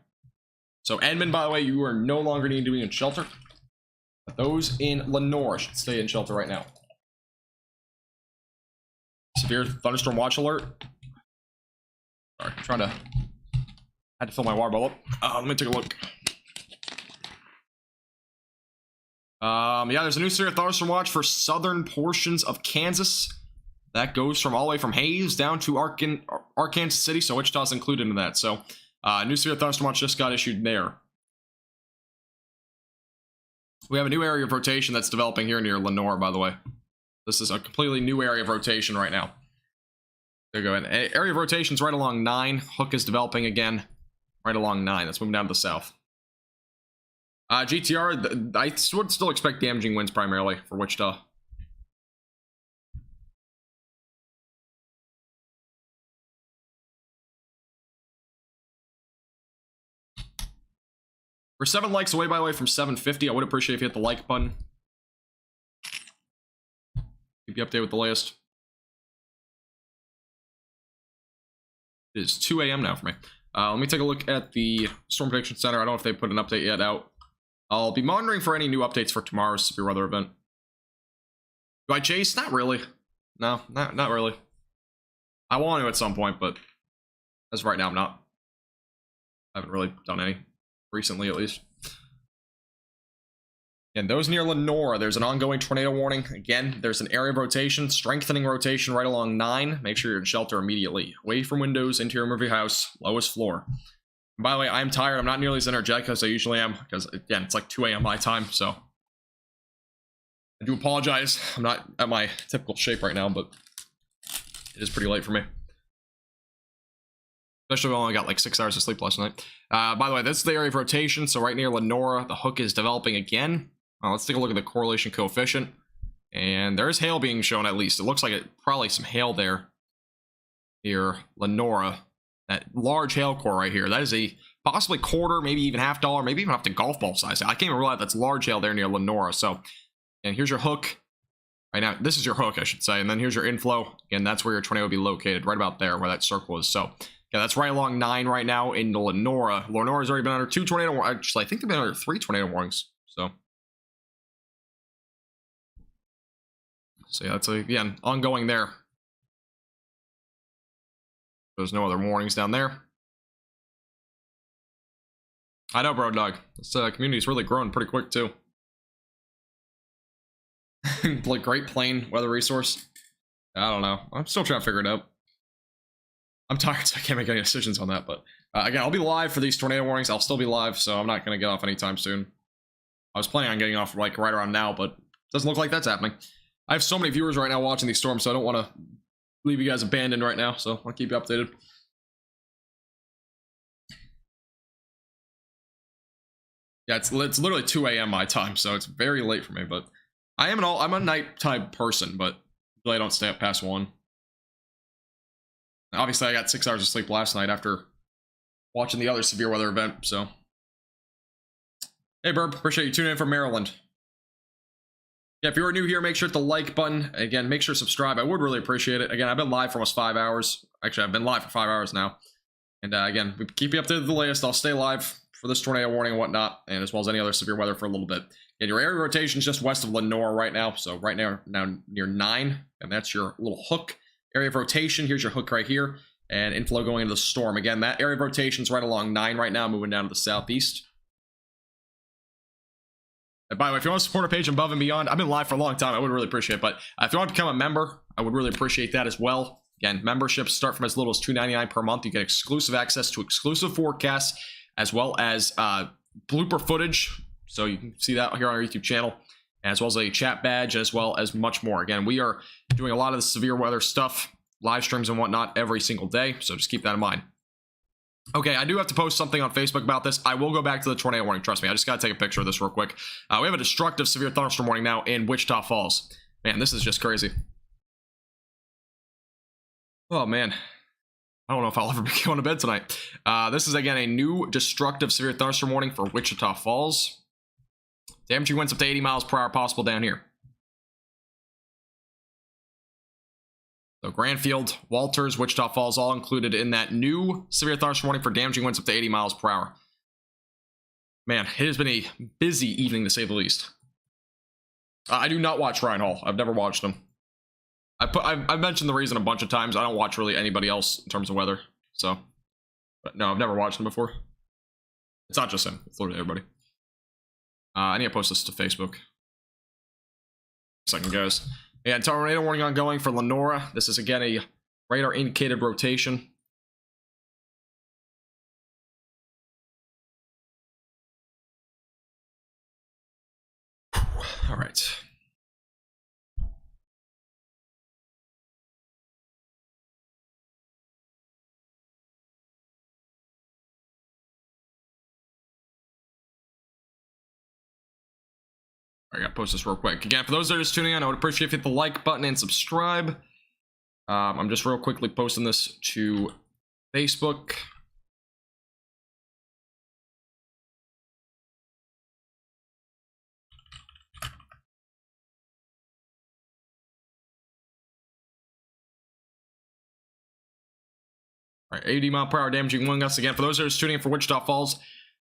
[SPEAKER 1] So Edmund, by the way, you are no longer needing to be in shelter. But those in Lenore should stay in shelter right now. Severe thunderstorm watch alert. Sorry, I'm trying to... I had to fill my water bottle up. Let me take a look. Yeah, there's a new severe thunderstorm watch for southern portions of Kansas. That goes from all the way from Hayes down to Arkansas City, so Wichita's included in that. So, new severe thunderstorm watch just got issued there. We have a new area of rotation that's developing here near Lenore, by the way. This is a completely new area of rotation right now. There you go. And area of rotation's right along 9. Hook is developing again right along 9. That's moving down to the south. GTR, I would still expect damaging winds primarily for Wichita. We're 7 likes away, by the way, from 750. I would appreciate if you hit the like button. Keep you updated with the latest. It is 2 a.m. now for me. Let me take a look at the Storm Prediction Center. I don't know if they put an update yet out. I'll be monitoring for any new updates for tomorrow's severe weather event. Do I chase? Not really. No, not really. I want to at some point, but as of right now, I'm not. I haven't really done any. Recently, at least. And those near Lenora, there's an ongoing tornado warning. Again, there's an area of rotation, strengthening rotation right along 9. Make sure you're in shelter immediately. Away from windows, interior of your house, lowest floor. And by the way, I'm tired. I'm not nearly as energetic as I usually am, because, again, it's like 2 a.m. my time, so... I do apologize. I'm not at my typical shape right now, but it is pretty late for me. Especially when I only got like 6 hours of sleep last night. By the way, this is the area of rotation. So right near Lenora, the hook is developing again. Let's take a look at the correlation coefficient. And there's hail being shown at least. It looks like probably some hail there. Near Lenora. That large hail core right here. That is a possibly quarter, maybe even $half, maybe even up to golf ball size. I can't even realize that's large hail there near Lenora. So, and here's your hook. Right now, this is your hook, I should say. And then here's your inflow. Again, that's where your tornado would be located. Right about there, where that circle is. So... yeah, that's right along 9 right now in Lenora. Lenora's already been under 2 tornado warnings. Actually, I think they've been under 3 tornado warnings. So yeah, that's again ongoing there. There's no other warnings down there. I know, bro, dog. This community's really growing pretty quick, too. Like, Great Plain weather resource. I don't know. I'm still trying to figure it out. I'm tired, so I can't make any decisions on that. But again, I'll be live for these tornado warnings. I'll still be live, so I'm not going to get off anytime soon. I was planning on getting off like right around now, but doesn't look like that's happening. I have so many viewers right now watching these storms, so I don't want to leave you guys abandoned right now. So I'll keep you updated. Yeah, it's literally 2 a.m. my time, so it's very late for me. But I'm a nighttime person, but really I don't stay up past 1. Obviously, I got 6 hours of sleep last night after watching the other severe weather event. So, hey, Burb, appreciate you tuning in from Maryland. Yeah, if you are new here, make sure to hit the like button. Again, make sure to subscribe. I would really appreciate it. Again, I've been live for almost 5 hours. Actually, I've been live for 5 hours now. And again, we keep you updated with the latest. I'll stay live for this tornado warning and whatnot, and as well as any other severe weather for a little bit. And your area rotation is just west of Lenore right now. So right now near 9, and that's your little hook area of rotation. Here's your hook right here, and inflow going into the storm. Again, that area of rotation is right along 9 right now, moving down to the southeast. And by the way, if you want to support our page above and beyond, I've been live for a long time. I would really appreciate it. But if you want to become a member, I would really appreciate that as well. Again, memberships start from as little as $2.99 per month. You get exclusive access to exclusive forecasts, as well as blooper footage. So you can see that here on our YouTube channel, as well as a chat badge, as well as much more. Again, we are doing a lot of the severe weather stuff, live streams and whatnot every single day. So just keep that in mind. Okay, I do have to post something on Facebook about this. I will go back to the tornado warning. Trust me, I just got to take a picture of this real quick. We have a destructive severe thunderstorm warning now in Wichita Falls. Man, this is just crazy. Oh, man. I don't know if I'll ever be going to bed tonight. This is, again, a new destructive severe thunderstorm warning for Wichita Falls. Damaging winds up to 80 miles per hour possible down here. So Granfield, Walters, Wichita Falls, all included in that new severe thunderstorm warning for damaging winds up to 80 miles per hour. Man, it has been a busy evening to say the least. I do not watch Ryan Hall. I've never watched him. I've mentioned the reason a bunch of times. I don't watch really anybody else in terms of weather. So, but no, I've never watched him before. It's not just him. It's literally everybody. I need to post this to Facebook. Second, guys. Yeah, tornado warning ongoing for Lenora. This is, again, a radar indicated rotation. All right. I gotta post this real quick. Again, for those that are just tuning in, I would appreciate if you hit the like button and subscribe. I'm just real quickly posting this to Facebook. All right, 80 mile per hour damaging wind gusts. Again, for those that are just tuning in for Wichita Falls,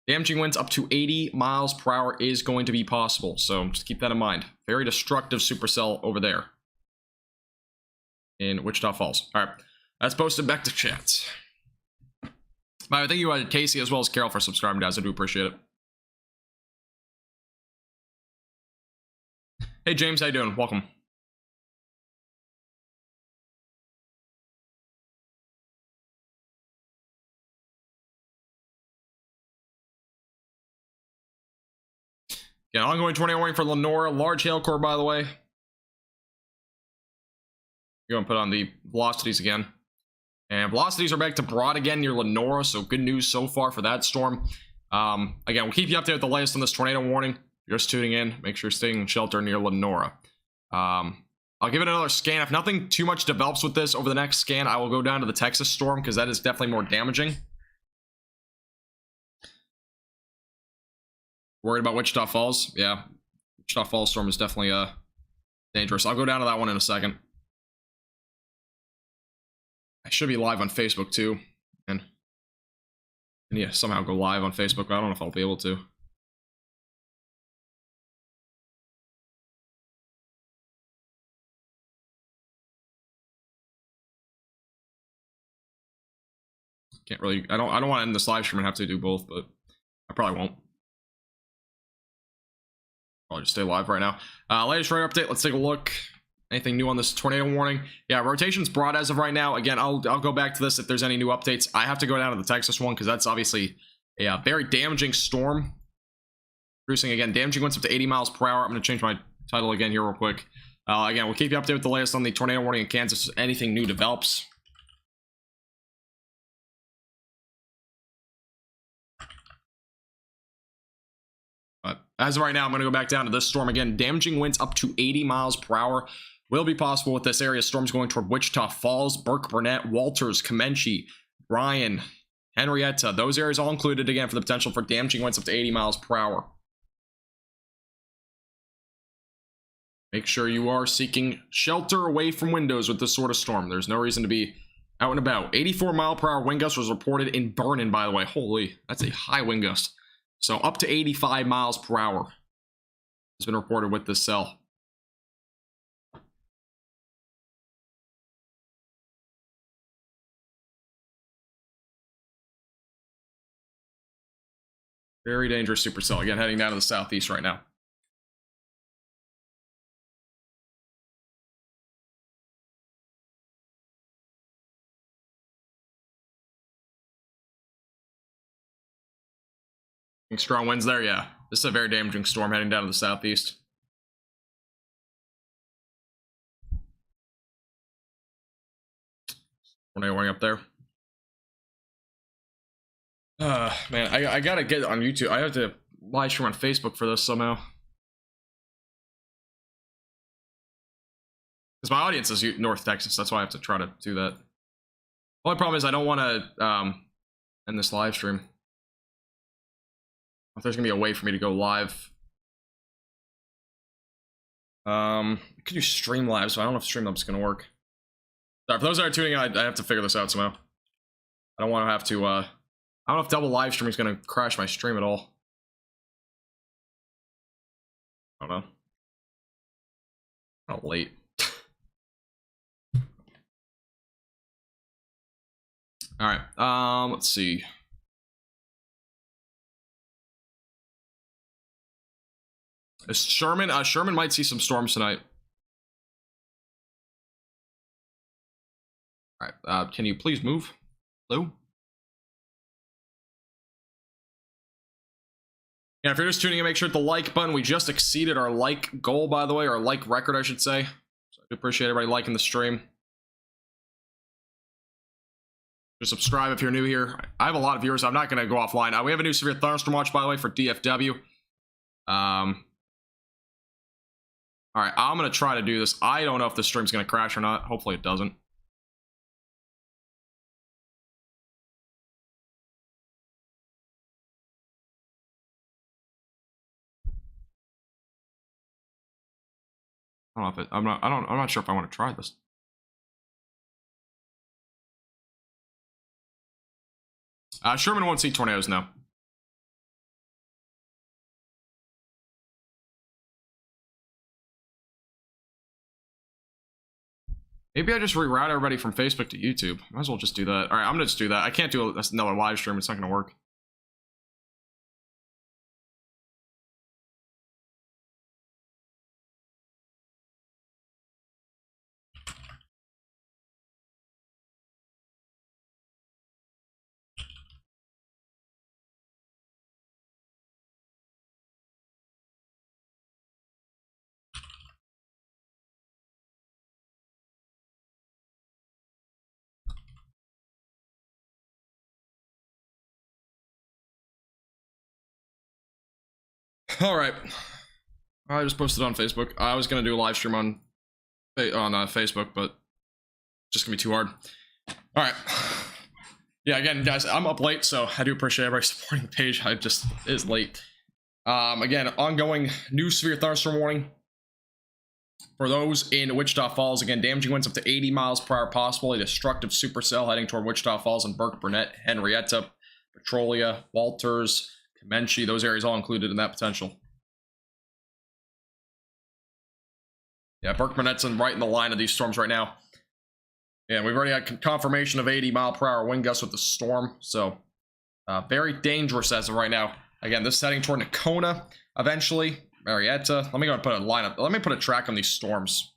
[SPEAKER 1] damaging winds up to 80 miles per hour is going to be possible. So just keep that in mind. Very destructive supercell over there in Wichita Falls. All right, that's posted back to chat. By the way, thank you, Casey, as well as Carol, for subscribing, guys. I do appreciate it. Hey, James, how you doing? Welcome. Yeah, ongoing tornado warning for Lenora. Large hail core, by the way. Go and put on the velocities again. And velocities are back to broad again near Lenora, so good news so far for that storm. Again, we'll keep you updated with the latest on this tornado warning. If you're just tuning in, make sure you're staying in shelter near Lenora. I'll give it another scan. If nothing too much develops with this over the next scan, I will go down to the Texas storm, because that is definitely more damaging. Worried about Wichita Falls? Yeah. Wichita Falls storm is definitely dangerous. I'll go down to that one in a second. I should be live on Facebook too. And yeah, somehow go live on Facebook. I don't know if I'll be able to. can't really, I don't want to end this live stream and have to do both, but I probably won't. I'll just stay live right now. Latest radar update. Let's take a look. Anything new on this tornado warning? Yeah, rotation's broad as of right now. Again, I'll go back to this if there's any new updates. I have to go down to the Texas one because that's obviously a very damaging storm. Producing, again, damaging winds up to 80 miles per hour. I'm going to change my title again here real quick. Again, we'll keep you updated with the latest on the tornado warning in Kansas. Anything new develops. But as of right now, I'm going to go back down to this storm again. Damaging winds up to 80 miles per hour will be possible with this area. Storms going toward Wichita Falls, Burke, Burnett, Walters, Comanche, Bryan, Henrietta. Those areas all included again for the potential for damaging winds up to 80 miles per hour. Make sure you are seeking shelter away from windows with this sort of storm. There's no reason to be out and about. 84 mile per hour wind gust was reported in Vernon, by the way. Holy, that's a high wind gust. So up to 85 miles per hour has been reported with this cell. Very dangerous supercell. Again, heading down to the southeast right now. Strong winds there, yeah. This is a very damaging storm heading down to the southeast. Tornado warning up there. Man, I gotta get on YouTube. I have to live stream on Facebook for this somehow. Because my audience is North Texas, that's why I have to try to do that. Only problem is I don't want to end this live stream. If there's gonna be a way for me to go live. I could do Streamlabs, so I don't know if Streamlabs is gonna work. Sorry, for those that are tuning in, I have to figure this out somehow. I don't want to have to, I don't know if double live streaming is gonna crash my stream at all. I don't know. Kind of late. Alright, let's see. Sherman, Sherman might see some storms tonight. Alright, can you please move? Hello? Yeah, if you're just tuning in, make sure to hit the like button. We just exceeded our like goal, by the way, or like record, I should say. So I do appreciate everybody liking the stream. Just subscribe if you're new here. I have a lot of viewers. I'm not going to go offline. We have a new severe thunderstorm watch, by the way, for DFW. All right, I'm going to try to do this. I don't know if the stream's going to crash or not. Hopefully it doesn't. I don't know if it, I'm not sure if I want to try this. Sherman won't see tornadoes now. Maybe I just reroute everybody from Facebook to YouTube. Might as well just do that. All right, I'm gonna just do that. I can't do another live stream. It's not gonna work. All right, I just posted on Facebook. I was gonna do a live stream on Facebook, but it's just gonna be too hard. All right, yeah. Again, guys, I'm up late, so I do appreciate everybody supporting the page. It is late. Again, ongoing new severe thunderstorm warning for those in Wichita Falls. Again, damaging winds up to 80 miles per hour possible. A destructive supercell heading toward Wichita Falls and Burke, Burnett, Henrietta, Petrolia, Walters, Comanche, those areas all included in that potential. Yeah, Burke Burnett's right in the line of these storms right now. Yeah, we've already had confirmation of 80-mile-per-hour wind gusts with the storm, so very dangerous as of right now. Again, this is heading toward Nakona eventually. Marietta. Let me go and put a lineup. Let me put a track on these storms.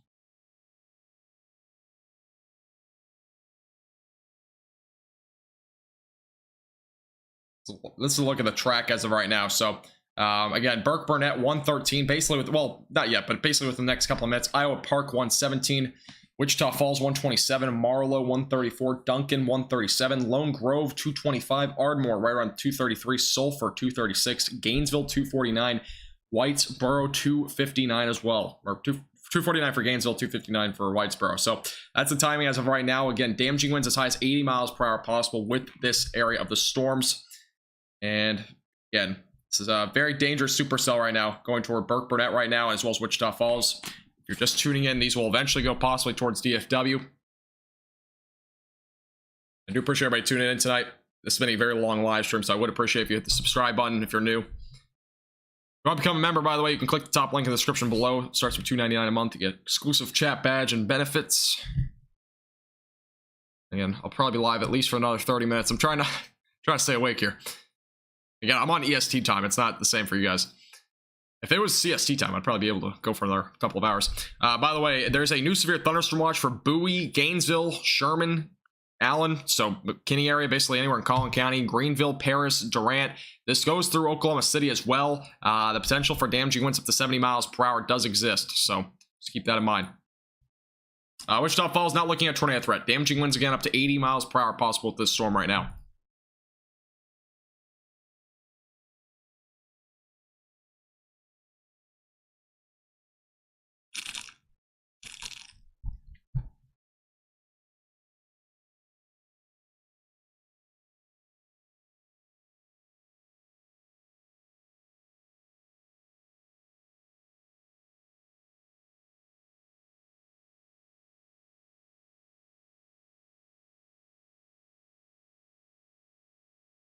[SPEAKER 1] Let's look at the track as of right now. So again, Burke Burnett 113, basically with, well, not yet, but basically within the next couple of minutes. Iowa Park 117, Wichita Falls 127, Marlow 134, Duncan 137, Lone Grove 225, Ardmore right around 233, Sulphur 236, Gainesville 249, Whitesboro 259 as well, or 249 for Gainesville, 259 for Whitesboro. So that's the timing as of right now. Again, damaging winds as high as 80 miles per hour possible with this area of the storms. And again, this is a very dangerous supercell right now, going toward Burke Burnett right now, as well as Wichita Falls. If you're just tuning in, these will eventually go possibly towards DFW. I do appreciate everybody tuning in tonight. This has been a very long live stream, so I would appreciate if you hit the subscribe button if you're new. If you want to become a member, by the way, you can click the top link in the description below. It starts with $2.99 a month to get exclusive chat badge and benefits. Again, I'll probably be live at least for another 30 minutes. I'm trying to stay awake here. Again, I'm on EST time. It's not the same for you guys. If it was CST time, I'd probably be able to go for another couple of hours. By the way, there's a new severe thunderstorm watch for Bowie, Gainesville, Sherman, Allen, so McKinney area, basically anywhere in Collin County, Greenville, Paris, Durant. This goes through Oklahoma City as well. The potential for damaging winds up to 70 miles per hour does exist, so just keep that in mind. Wichita Falls not looking at tornado threat. Damaging winds again up to 80 miles per hour possible with this storm right now.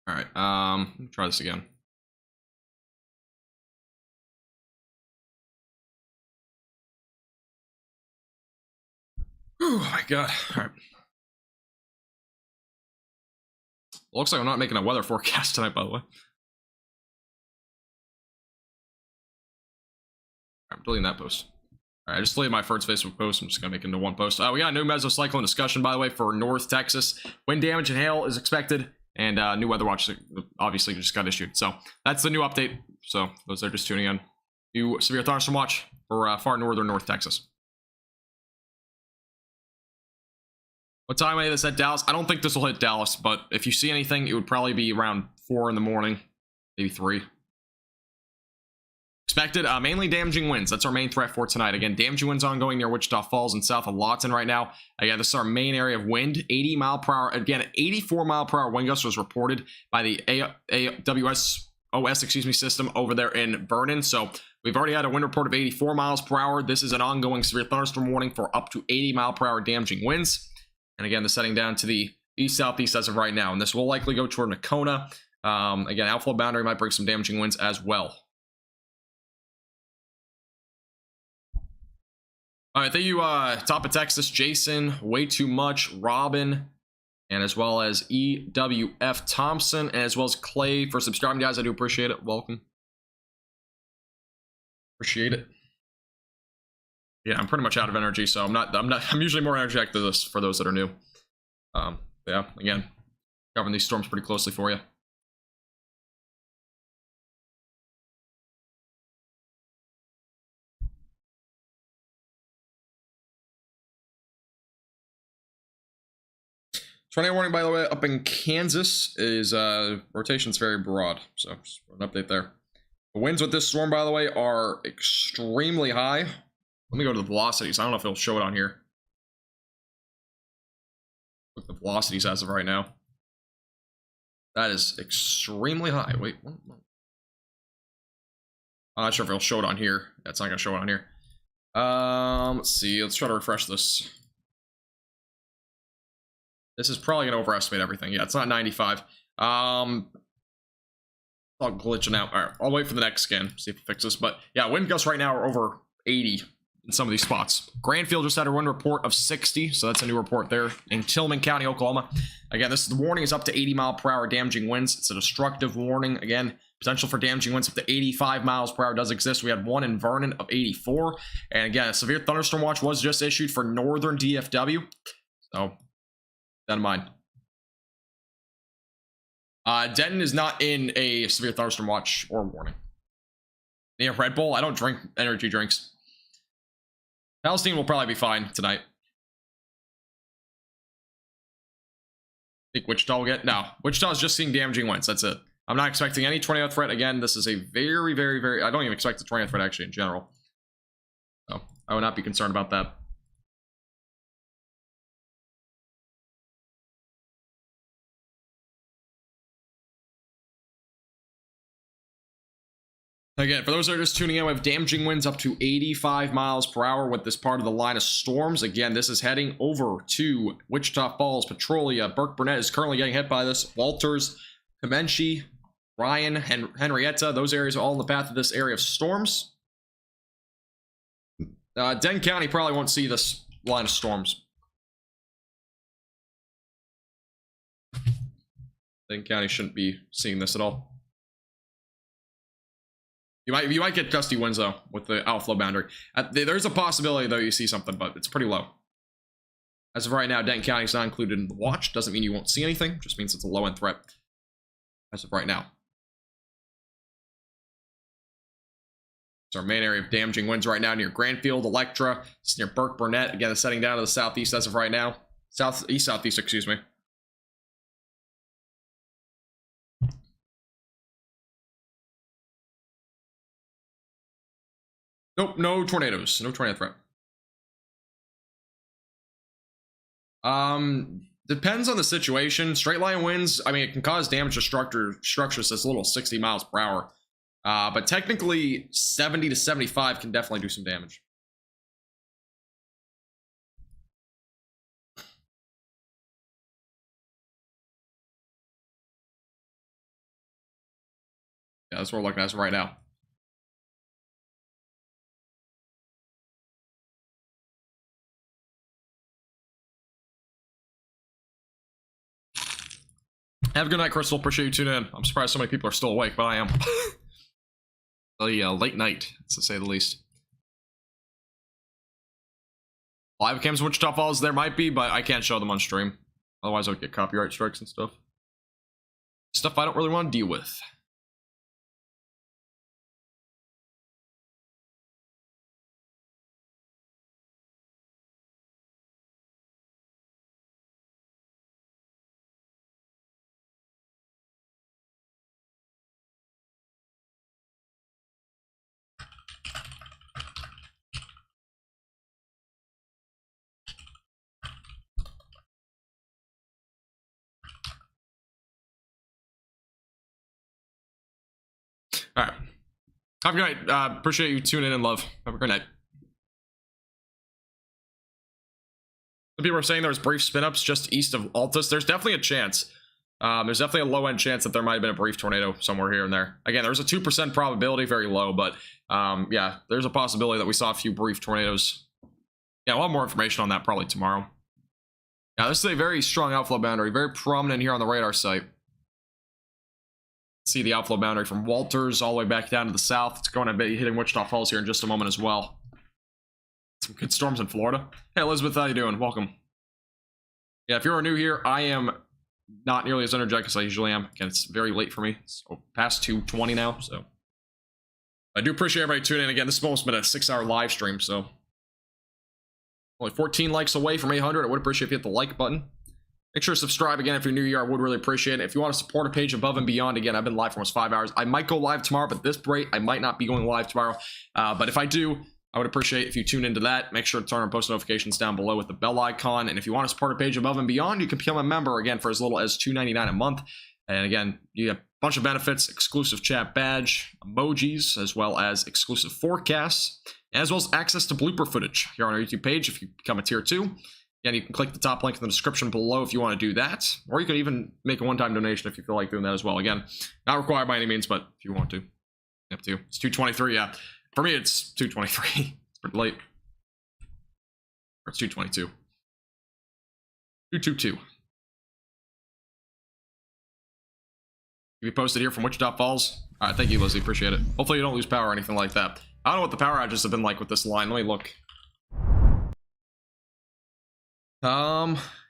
[SPEAKER 1] All right, let me try this again. Oh my god. All right. Looks like I'm not making a weather forecast tonight, by the way. I'm deleting that post. All right, I just deleted my first Facebook post. I'm just going to make it into one post. We got a new mesocyclone discussion, by the way, for North Texas. Wind damage and hail is expected. And new weather watch obviously just got issued. So that's the new update. So those are just tuning in. New severe thunderstorm watch for far northern North Texas. What time is this at Dallas? I don't think this will hit Dallas, but if you see anything, it would probably be around 4 in the morning, maybe 3. Expected mainly damaging winds. That's our main threat for tonight. Again, damaging winds ongoing near Wichita Falls and south of Lawton right now. Again, this is our main area of wind. 80 mile per hour. Again, 84 mile per hour wind gust was reported by the AWSOS system over there in Vernon. So we've already had a wind report of 84 miles per hour. This is an ongoing severe thunderstorm warning for up to 80 mile per hour damaging winds. And again, this heading down to the east-southeast as of right now. And this will likely go toward Nakona. Again, outflow boundary might bring some damaging winds as well. All right, thank you, Top of Texas, Jason, Way Too Much, Robin, and as well as EWF Thompson, and as well as Clay for subscribing, guys. I do appreciate it. Welcome. Appreciate it. Yeah, I'm pretty much out of energy, so I'm usually more energetic than this for those that are new. Yeah, again, covering these storms pretty closely for you. Tornado warning, by the way, up in Kansas is rotation's very broad, so just an update there. The winds with this storm, by the way, are extremely high. Let me go to the velocities. I don't know if it'll show it on here. Look at the velocities as of right now. That is extremely high. Wait, what? I'm not sure if it'll show it on here. That's not gonna show it on here. Let's see. Let's try to refresh this. This is probably gonna overestimate everything. Yeah, it's not 95. All glitching out. All right, I'll wait for the next scan, see if it fixes. But yeah, wind gusts right now are over 80. in some of these spots. Granfield just had a wind report of 60, so that's a new report there in Tillman County, Oklahoma. Again, this the warning is up to 80 mile per hour damaging winds. It's a destructive warning. Again, potential for damaging winds up to 85 miles per hour does exist. We had one in Vernon of 84. And again, a severe thunderstorm watch was just issued for northern DFW. So, that in mind. Denton is not in a severe thunderstorm watch or warning. Yeah, Red Bull. I don't drink energy drinks. Palestine will probably be fine tonight. Think Wichita will get? No. Wichita is just seeing damaging winds. That's it. I'm not expecting any tornado threat. Again, this is a very, very, very... I don't even expect a tornado threat, actually, in general. So, I would not be concerned about that. Again, for those that are just tuning in, we have damaging winds up to 85 miles per hour with this part of the line of storms. Again, this is heading over to Wichita Falls, Petrolia. Burke Burnett is currently getting hit by this. Walters, Comanche, Ryan, Henrietta, those areas are all in the path of this area of storms. Denton County probably won't see this line of storms. Denton County shouldn't be seeing this at all. You might get gusty winds though with the outflow boundary. There's a possibility though you see something, but it's pretty low. As of right now, Denton County is not included in the watch. Doesn't mean you won't see anything. Just means it's a low end threat. As of right now. It's our main area of damaging winds right now near Granfield, Electra. It's near Burke Burnett. Again, it's heading down to the southeast as of right now. Southeast, excuse me. Nope, no tornadoes. No tornado threat. Depends on the situation. Straight line winds, I mean, it can cause damage to structures as little as 60 miles per hour. But technically, 70 to 75 can definitely do some damage. Yeah, that's what we're looking at right now. Have a good night, Crystal. Appreciate you tuning in. I'm surprised so many people are still awake, but I am. Late night, to say the least. Live cams in Wichita Falls, there might be, but I can't show them on stream. Otherwise, I would get copyright strikes and stuff. Stuff I don't really want to deal with. All right. Have a good night. Appreciate you tuning in and love. Have a great night. Some people are saying there's brief spin-ups just east of Altus. There's definitely a chance. There's definitely a low-end chance that there might have been a brief tornado somewhere here and there. Again, there's a 2% probability, very low, but yeah, there's a possibility that we saw a few brief tornadoes. Yeah, we'll have more information on that probably tomorrow. Yeah, this is a very strong outflow boundary, very prominent here on the radar site. See the outflow boundary from Walters all the way back down to the south. It's going to be hitting Wichita Falls here in just a moment as well. Some good storms in Florida. Hey, Elizabeth, how you doing? Welcome. Yeah, if you're new here, I am not nearly as energetic as I usually am. Again, it's very late for me. It's past 2:20 now, so. I do appreciate everybody tuning in. Again, this has almost been a 6-hour live stream, so. Only 14 likes away from 800. I would appreciate if you hit the like button. Make sure to subscribe again if you're new here. I would really appreciate it. If you want to support a page above and beyond, again, I've been live for almost 5 hours. I might go live tomorrow, but at this rate, I might not be going live tomorrow. But if I do, I would appreciate if you tune into that. Make sure to turn on post notifications down below with the bell icon. And if you want to support a page above and beyond, you can become a member again for as little as $2.99 a month. And again, you get a bunch of benefits, exclusive chat badge, emojis, as well as exclusive forecasts, as well as access to blooper footage here on our YouTube page if you become a tier 2. Again, you can click the top link in the description below if you want to do that, or you can even make a one-time donation if you feel like doing that as well. Again, not required by any means, but if you want to, up to you. It's 2:23. Yeah, for me it's 2:23. It's pretty late. Or it's 222. 222. You be posted here from Wichita Falls. All right, thank you, Lizzie. Appreciate it. Hopefully you don't lose power or anything like that. I don't know what the power outages have been like with this line. Let me look.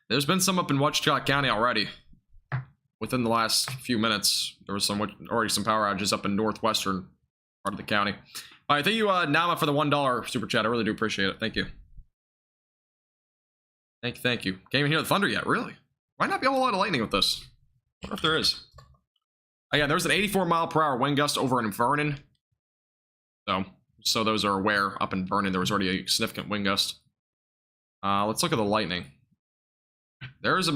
[SPEAKER 1] There's been some up in Wichita County already. Within the last few minutes, there was already some power outages up in northwestern part of the county. All right, thank you, Nama, for the $1 super chat. I really do appreciate it. Thank you. Thank you. Can't even hear the thunder yet, really? Might not be a whole lot of lightning with this. I wonder if there is. Again, there's an 84-mile-per-hour wind gust over in Vernon. So those are aware, up in Vernon, there was already a significant wind gust. Let's look at the lightning. There's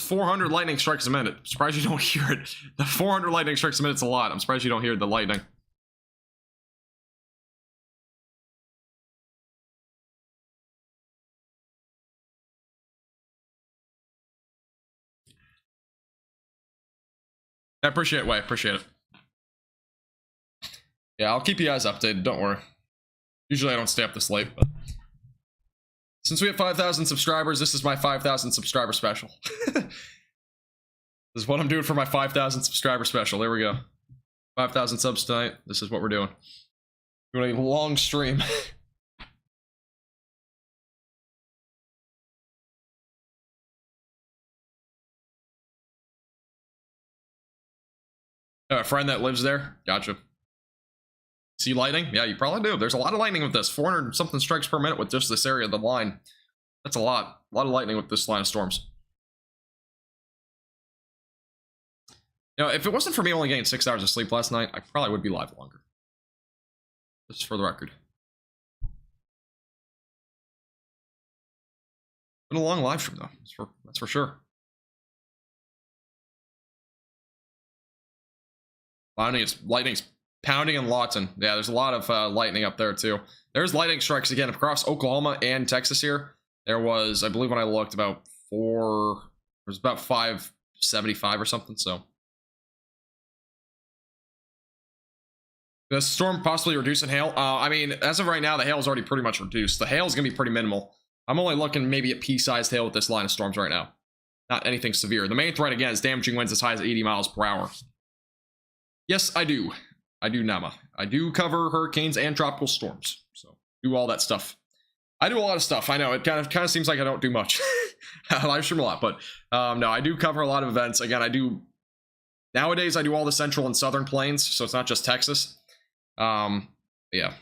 [SPEAKER 1] 400 lightning strikes a minute. I'm surprised you don't hear it. The 400 lightning strikes a minute's a lot. I'm surprised you don't hear the lightning. I appreciate it, Way. Appreciate it. Yeah, I'll keep you guys updated. Don't worry. Usually I don't stay up this late, but since we have 5,000 subscribers, this is my 5,000 subscriber special. This is what I'm doing for my 5,000 subscriber special. There we go. 5,000 subs tonight. This is what we're doing. Doing a long stream. A friend that lives there? Gotcha. See lightning? Yeah, you probably do. There's a lot of lightning with this. 400 something strikes per minute with just this area of the line. That's a lot. A lot of lightning with this line of storms. You know, if it wasn't for me only getting 6 hours of sleep last night, I probably would be live longer. Just for the record. Been a long live stream, though. That's for sure. Lightning's pounding in Lawton. Yeah, there's a lot of lightning up there, too. There's lightning strikes again across Oklahoma and Texas here. There was, I believe when I looked, about 575 or something, so. The storm possibly reducing hail. I mean, as of right now, the hail is already pretty much reduced. The hail is going to be pretty minimal. I'm only looking maybe at pea-sized hail with this line of storms right now. Not anything severe. The main threat, again, is damaging winds as high as 80 miles per hour. Yes, I do. I do, Nama. I do cover hurricanes and tropical storms. So, do all that stuff. I do a lot of stuff. I know, it kind of seems like I don't do much. I live stream a lot, but no, I do cover a lot of events. Again, nowadays I do all the central and southern plains, so it's not just Texas. Yeah.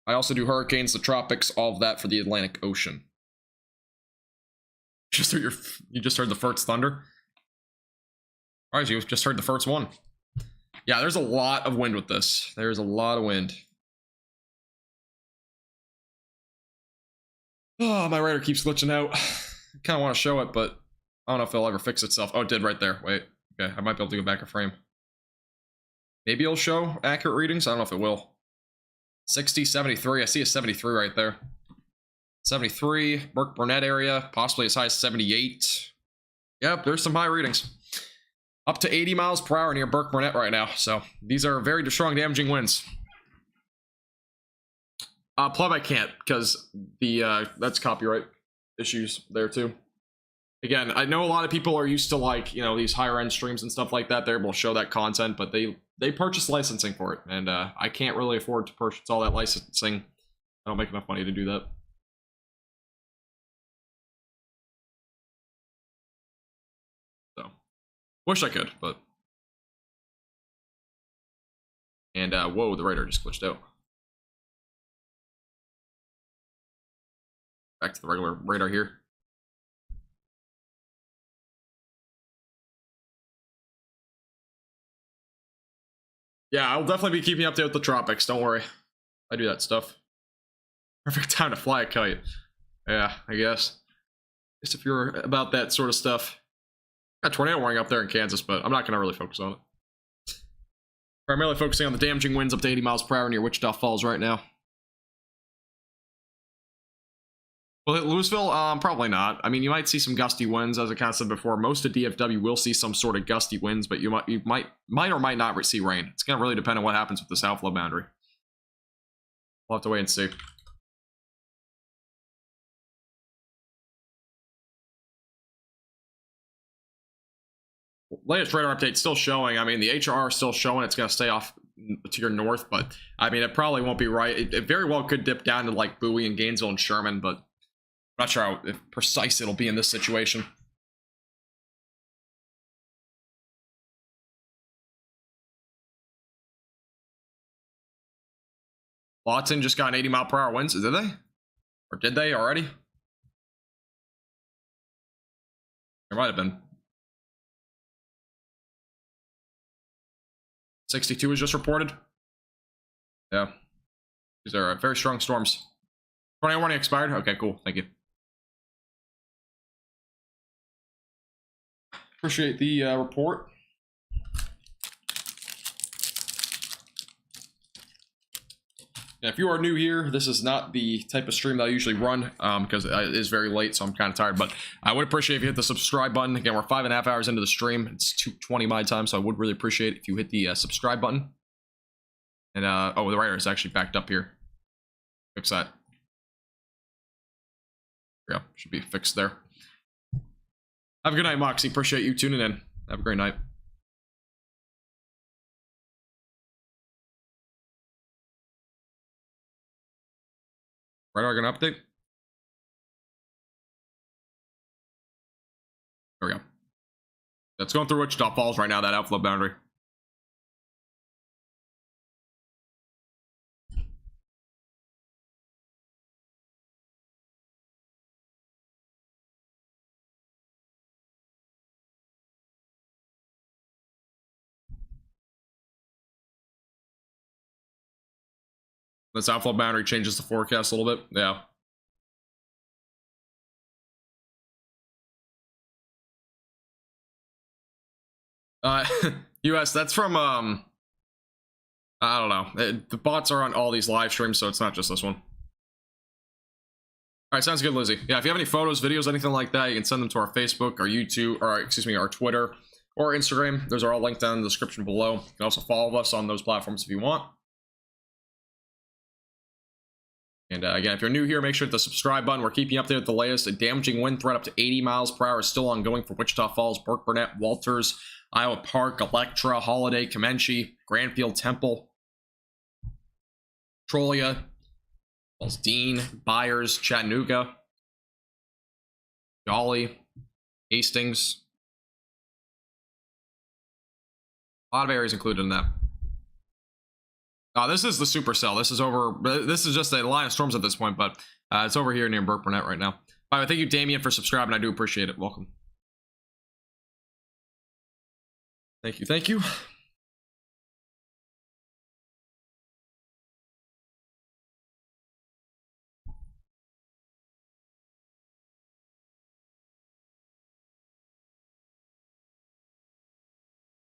[SPEAKER 1] I also do hurricanes, the tropics, all of that for the Atlantic Ocean. You just heard the first thunder? Alright, you just heard the first one. Yeah, there's a lot of wind with this. There's a lot of wind. Oh, my radar keeps glitching out. I kind of want to show it, but I don't know if it'll ever fix itself. Oh, it did right there. Wait. Okay, I might be able to go back a frame. Maybe it'll show accurate readings. I don't know if it will. 60, 73. I see a 73 right there. 73. Burke-Burnett area. Possibly as high as 78. Yep, there's some high readings. Up to 80 miles per hour near Burke-Burnett right now. So these are very strong, damaging winds. Pleb, I can't because that's copyright issues there too. Again, I know a lot of people are used to, like, you know, these higher end streams and stuff like that. They're able to show that content, but they purchase licensing for it, and I can't really afford to purchase all that licensing. I don't make enough money to do that. So, wish I could, but. And whoa, the radar just glitched out. Back to the regular radar here. Yeah, I'll definitely be keeping you updated with the tropics. Don't worry. I do that stuff. Perfect time to fly a kite. Yeah, I guess. Just if you're about that sort of stuff. Got a tornado warning up there in Kansas, but I'm not going to really focus on it. Primarily focusing on the damaging winds up to 80 miles per hour near Wichita Falls right now. Will it hit Louisville? Probably not. I mean, you might see some gusty winds, as I kind of said before. Most of DFW will see some sort of gusty winds, but you might or might not see rain. It's going to really depend on what happens with the south low boundary. We'll have to wait and see. Latest radar update still showing. I mean, the HR is still showing it's going to stay off to your north, but I mean, it probably won't be right. It very well could dip down to like Bowie and Gainesville and Sherman, but I'm not sure how precise it'll be in this situation. Lawton just got an 80-mile-per-hour winds. Did they? Or did they already? There might have been. 62 was just reported. Yeah. These are very strong storms. 20 warning expired. Okay, cool. Thank you. Appreciate the report. Now, if you are new here, this is not the type of stream that I usually run because it is very late, so I'm kind of tired. But I would appreciate if you hit the subscribe button. Again, we're 5.5 hours into the stream. It's 2:20 my time, so I would really appreciate it if you hit the subscribe button. And, oh, the writer is actually backed up here. Fix that. Yeah, should be fixed there. Have a good night, Moxie. Appreciate you tuning in. Have a great night. Radar gonna update? There we go. That's going through Wichita Falls right now, that outflow boundary. This outflow boundary changes the forecast a little bit. Yeah. US, that's from, I don't know. The bots are on all these live streams, so it's not just this one. All right, sounds good, Lizzie. Yeah, if you have any photos, videos, anything like that, you can send them to our Facebook, our YouTube, or excuse me, our Twitter, or Instagram. Those are all linked down in the description below. You can also follow us on those platforms if you want. And again, if you're new here, make sure to hit the subscribe button. We're keeping you updated with the latest. A damaging wind threat up to 80 miles per hour is still ongoing for Wichita Falls, Burke Burnett, Walters, Iowa Park, Electra, Holiday, Comanche, Grandfield, Temple, Trolia, Falls Dean, Byers, Chattanooga, Jolly, Hastings. A lot of areas included in that. This is the Supercell. This is over. This is just a line of storms at this point, but it's over here near Burke Burnett right now. By the way, thank you, Damien, for subscribing. I do appreciate it. Welcome. Thank you. Thank you.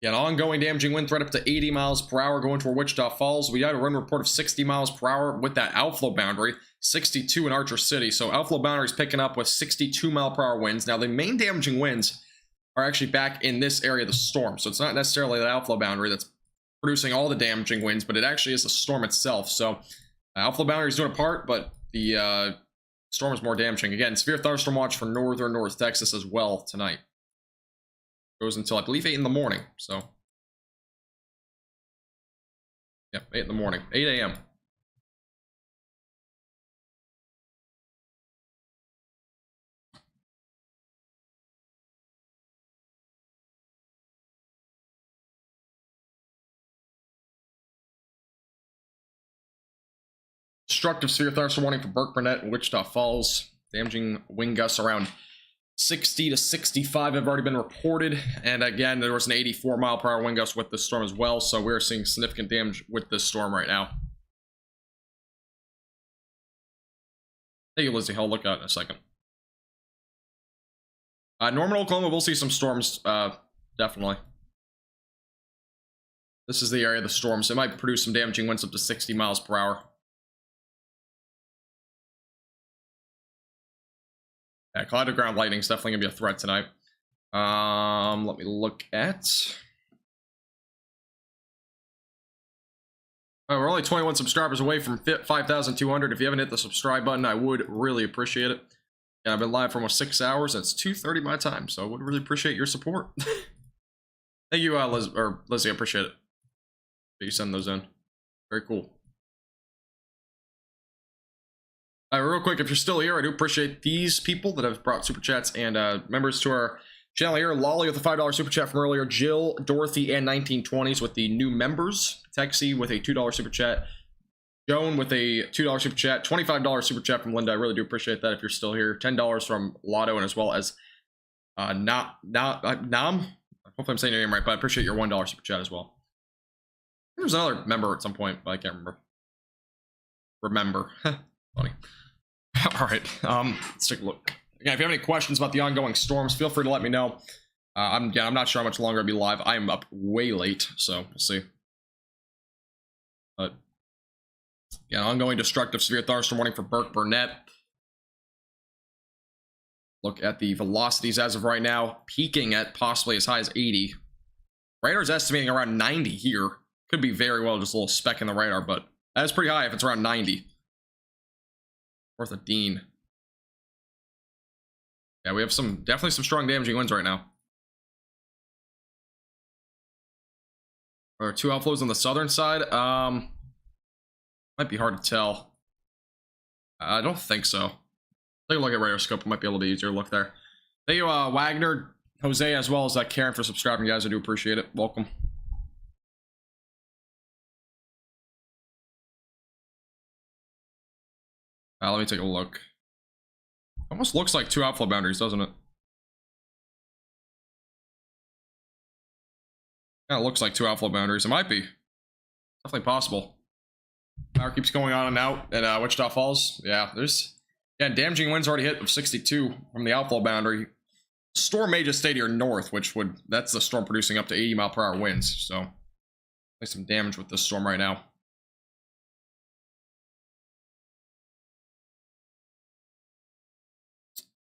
[SPEAKER 1] Yeah, an ongoing damaging wind threat up to 80 miles per hour going toward Wichita Falls. We got a wind report of 60 miles per hour with that outflow boundary, 62 in Archer City. So outflow boundary is picking up with 62 mile per hour winds. Now, the main damaging winds are actually back in this area of the storm. So it's not necessarily the outflow boundary that's producing all the damaging winds, but it actually is the storm itself. So outflow boundary is doing a part, but the storm is more damaging. Again, severe thunderstorm watch for northern North Texas as well tonight. Goes until, I believe, 8 in the morning. So, yeah, 8 in the morning, 8 a.m. Destructive severe thunderstorm warning for Burke Burnett and Wichita Falls. Damaging wind gusts around 60 to 65 have already been reported, and again, there was an 84 mile per hour wind gust with this storm as well, so we're seeing significant damage with this storm right now. Thank you, Lizzie. I'll look at it in a second. Norman, Oklahoma, we'll see some storms, definitely. This is the area of the storms. It might produce some damaging winds up to 60 miles per hour. Yeah, cloud to ground lightning is definitely gonna be a threat tonight. Let me look at. We're only 21 subscribers away from 5,200. If you haven't hit the subscribe button, I would really appreciate it. Yeah, I've been live for almost 6 hours, and it's 2:30 my time, so I would really appreciate your support. Thank you, Lizzie. I appreciate it. You send those in. Very cool. Real quick, if you're still here, I do appreciate these people that have brought super chats and members to our channel here. Lolly with a $5 super chat from earlier. Jill, Dorothy, and 1920s with the new members. Texie with a $2 super chat. Joan with a $2 super chat. $25 super chat from Linda. I really do appreciate that if you're still here. $10 from Lotto, and as well as Nam. Hopefully I'm saying your name right, but I appreciate your $1 super chat as well. There's another member at some point, but I can't remember. Funny. All right, let's take a look. Again, if you have any questions about the ongoing storms, feel free to let me know. I'm not sure how much longer I'll be live. I am up way late, so we'll see. But yeah, ongoing destructive severe thunderstorm warning for Burke Burnett. Look at the velocities as of right now, peaking at possibly as high as 80. Radar's estimating around 90 here. Could be very well just a little speck in the radar, but that is pretty high if it's around 90. Worth a Dean. Yeah, we have definitely some strong damaging winds right now. Are there 2 outflows on the southern side? Might be hard to tell. I don't think so. Take a look at radar scope. It might be a little bit easier to look there. Thank you, Wagner, Jose, as well as Karen for subscribing, guys. I do appreciate it. Welcome. Let me take a look. Almost looks like 2 outflow boundaries, doesn't it? Kind of looks like 2 outflow boundaries. It might be. Definitely possible. Power keeps going on and out at Wichita Falls. Yeah, damaging winds already hit of 62 from the outflow boundary. Storm may just stay to your north, that's the storm producing up to 80-mile-per-hour winds. So, there's some damage with this storm right now.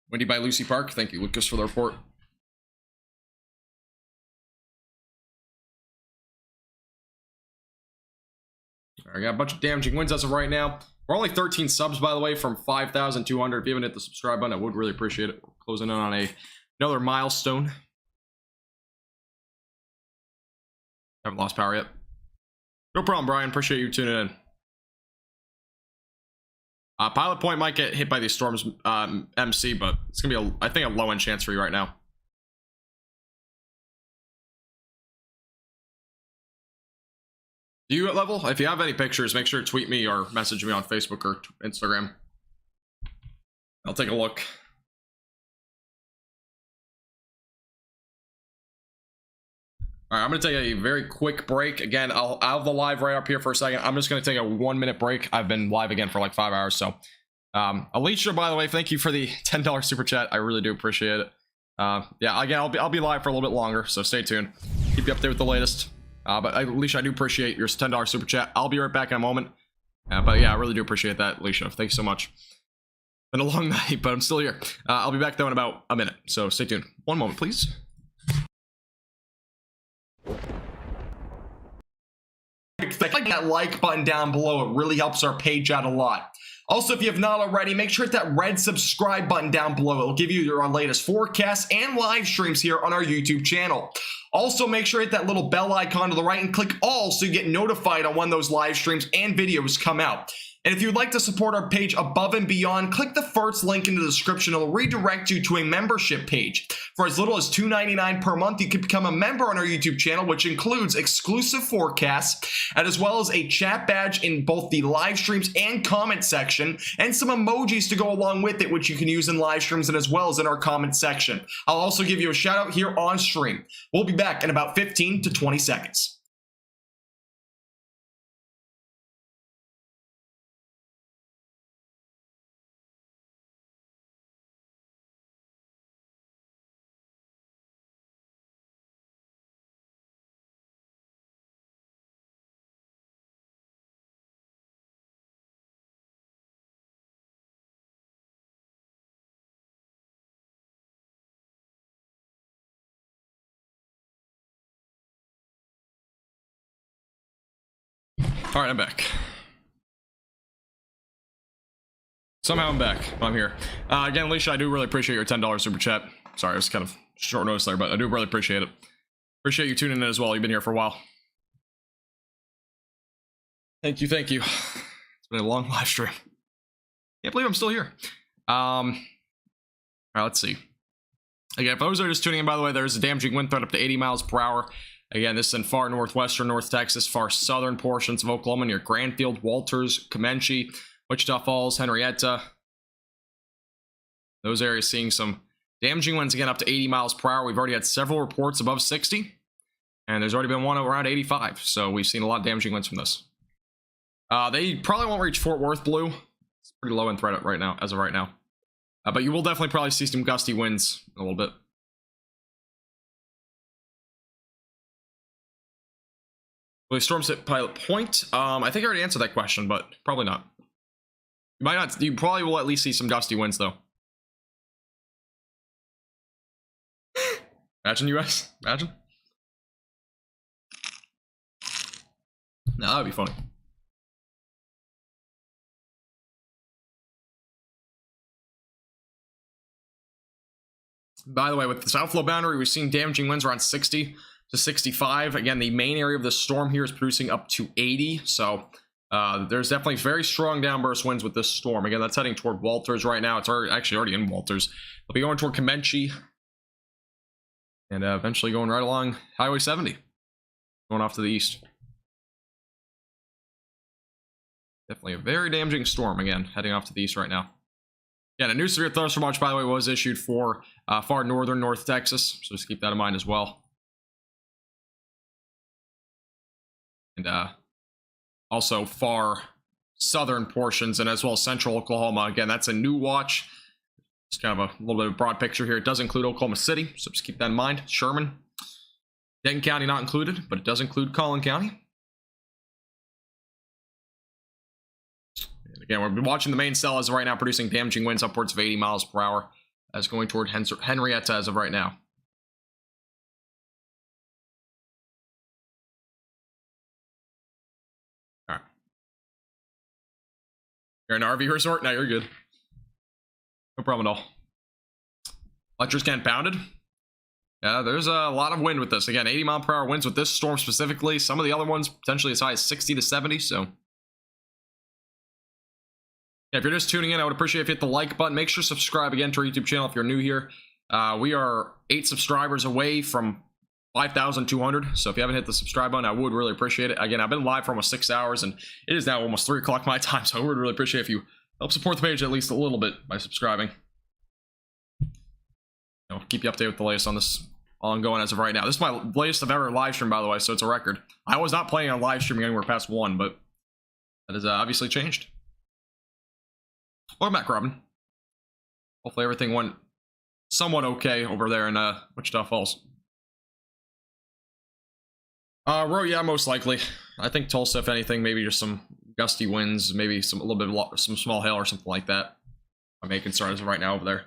[SPEAKER 1] Windy by Lucy Park. Thank you, Lucas, for the report. All right, got a bunch of damaging winds as of right now. We're only 13 subs, by the way, from 5,200. If you haven't hit the subscribe button, I would really appreciate it. We're closing in on another milestone. Haven't lost power yet. No problem, Brian. Appreciate you tuning in. Pilot Point might get hit by these storms, MC, but it's going to be, I think, a low-end chance for you right now. Do you at level? If you have any pictures, make sure to tweet me or message me on Facebook or Instagram. I'll take a look. All right, I'm going to take a very quick break. Again, I'll have the live right up here for a second. I'm just going to take a 1-minute break. I've been live again for like 5 hours. So, Alicia, by the way, thank you for the $10 super chat. I really do appreciate it. Yeah, again, I'll be live for a little bit longer, so stay tuned. Keep you up there with the latest. But Alicia, I do appreciate your $10 super chat. I'll be right back in a moment. But yeah, I really do appreciate that, Alicia. Thanks so much. Been a long night, but I'm still here. I'll be back though in about a minute, so stay tuned. 1 moment, please. Click that like button down below. It really helps our page out a lot. Also, if you have not already, make sure to hit that red subscribe button down below. It'll give you our latest forecasts and live streams here on our YouTube channel. Also, make sure to hit that little bell icon to the right and click all so you get notified on when those live streams and videos come out. And if you'd like to support our page above and beyond, click the first link in the description. It'll redirect you to a membership page. For as little as $2.99 per month, you can become a member on our YouTube channel, which includes exclusive forecasts, and as well as a chat badge in both the live streams and comment section, and some emojis to go along with it, which you can use in live streams and as well as in our comment section. I'll also give you a shout out here on stream. We'll be back in about 15 to 20 seconds. All right, I'm back. Somehow I'm back. I'm here. Again, Alicia, I do really appreciate your $10 super chat. Sorry, it was kind of short notice there, but I do really appreciate it. Appreciate you tuning in as well. You've been here for a while. Thank you, thank you. It's been a long live stream. Can't believe I'm still here. All right, let's see. Again, for those that are just tuning in, by the way, there's a damaging wind threat up to 80 miles per hour. Again, this is in far northwestern North Texas, far southern portions of Oklahoma near Granfield, Walters, Comanche, Wichita Falls, Henrietta. Those areas seeing some damaging winds again up to 80 miles per hour. We've already had several reports above 60, and there's already been one around 85. So we've seen a lot of damaging winds from this. They probably won't reach Fort Worth blue. It's pretty low in threat right now, as of right now. But you will definitely probably see some gusty winds in a little bit. Will the storms hit Pilot Point? I think I already answered that question, but probably not. You might not. You probably will at least see some gusty winds, though. Imagine, US. Imagine. No, that would be funny. By the way, with this outflow boundary, we're seeing damaging winds around 60 to 65. Again, the main area of the storm here is producing up to 80. So there's definitely very strong downburst winds with this storm. Again, that's heading toward Walters right now. It's actually already in Walters. It'll be going toward Comanche. And eventually going right along Highway 70. Going off to the east. Definitely a very damaging storm, again, heading off to the east right now. Yeah, a new severe thunderstorm watch, by the way, was issued for far northern North Texas, so just keep that in mind as well. And also far southern portions and as well as central Oklahoma. Again, that's a new watch. It's kind of a little bit of a broad picture here. It does include Oklahoma City, so just keep that in mind. Sherman, Denton County not included, but it does include Collin County. Again, we're watching the main cell as of right now, producing damaging winds upwards of 80 miles per hour as going toward Henrietta as of right now. All right. You're in an RV resort? No, you're good. No problem at all. Electrics getting pounded. Yeah, there's a lot of wind with this. Again, 80 mile per hour winds with this storm specifically. Some of the other ones potentially as high as 60 to 70, so... Yeah, if you're just tuning in, I would appreciate if you hit the like button. Make sure to subscribe again to our YouTube channel if you're new here. We are 8 subscribers away from 5,200. So if you haven't hit the subscribe button, I would really appreciate it. Again, I've been live for almost 6 hours, and it is now almost 3 o'clock my time. So I would really appreciate if you help support the page at least a little bit by subscribing. I'll keep you updated with the latest on this ongoing as of right now. This is my latest I've ever live streamed, by the way, so it's a record. I was not planning on live streaming anywhere past 1, but that has obviously changed. Welcome back, Robin. Hopefully everything went somewhat okay over there in Wichita Falls. Yeah, most likely. I think Tulsa, if anything, maybe just some gusty winds, maybe some some small hail or something like that. My main concern is right now over there.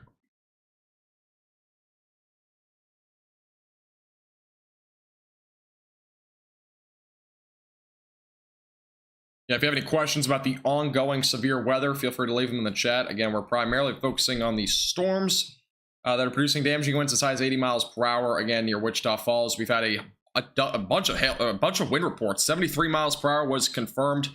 [SPEAKER 1] Yeah, if you have any questions about the ongoing severe weather, feel free to leave them in the chat. Again, we're primarily focusing on the storms that are producing damaging winds as high as 80 miles per hour. Again, near Wichita Falls, we've had a bunch of wind reports. 73 miles per hour was confirmed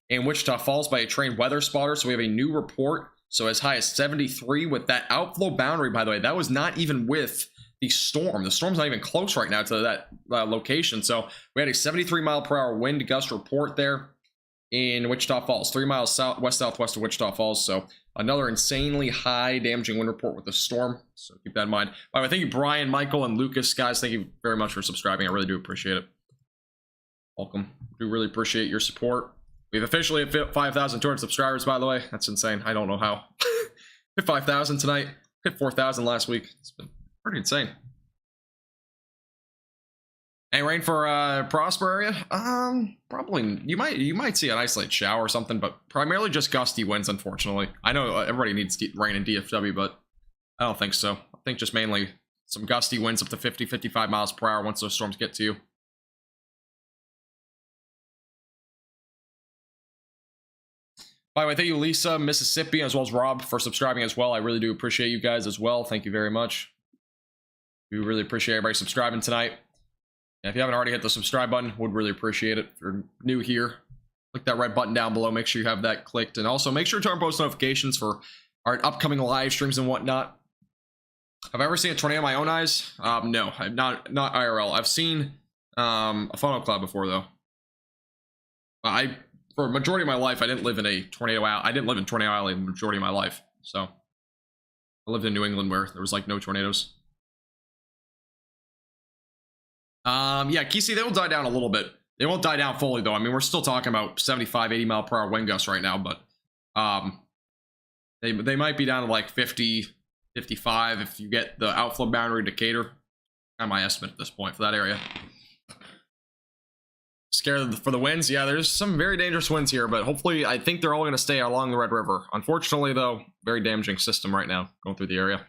[SPEAKER 1] in Wichita Falls by a trained weather spotter. So we have a new report. So as high as 73 with that outflow boundary, by the way, that was not even with the storm. The storm's not even close right now to that location. So we had a 73 mile per hour wind gust report there in Wichita Falls, 3 miles west-southwest of Wichita Falls. So another insanely high damaging wind report with the storm. So keep that in mind. By the way, thank you, Brian, Michael, and Lucas. Guys, thank you very much for subscribing. I really do appreciate it. Welcome. I do really appreciate your support. We've officially hit 5,200 subscribers, by the way. That's insane. I don't know how. Hit 5,000 tonight. Hit 4,000 last week. It's been pretty insane. Any rain for Prosper area? Probably. You might see an isolated shower or something, but primarily just gusty winds, unfortunately. I know everybody needs rain in DFW, but I don't think so. I think just mainly some gusty winds up to 50, 55 miles per hour once those storms get to you. By the way, thank you, Lisa, Mississippi, as well as Rob for subscribing as well. I really do appreciate you guys as well. Thank you very much. We really appreciate everybody subscribing tonight. And if you haven't already hit the subscribe button, would really appreciate it. If you're new here, click that red button down below. Make sure you have that clicked. And also make sure to turn on post notifications for our upcoming live streams and whatnot. Have I ever seen a tornado in my own eyes? No, I've not IRL. I've seen a funnel cloud before, though. For a majority of my life, I didn't live in a tornado alley. I didn't live in Tornado Alley the majority of my life. So I lived in New England where there was like no tornadoes. Yeah, Kesey, they will die down a little bit. They won't die down fully, though. I mean, we're still talking about 75, 80 mile per hour wind gusts right now, but they might be down to like 50, 55 if you get the outflow boundary indicator. Kind of my estimate at this point for that area. Scared for the winds. Yeah, there's some very dangerous winds here, but hopefully I think they're all going to stay along the Red River. Unfortunately, though, very damaging system right now going through the area.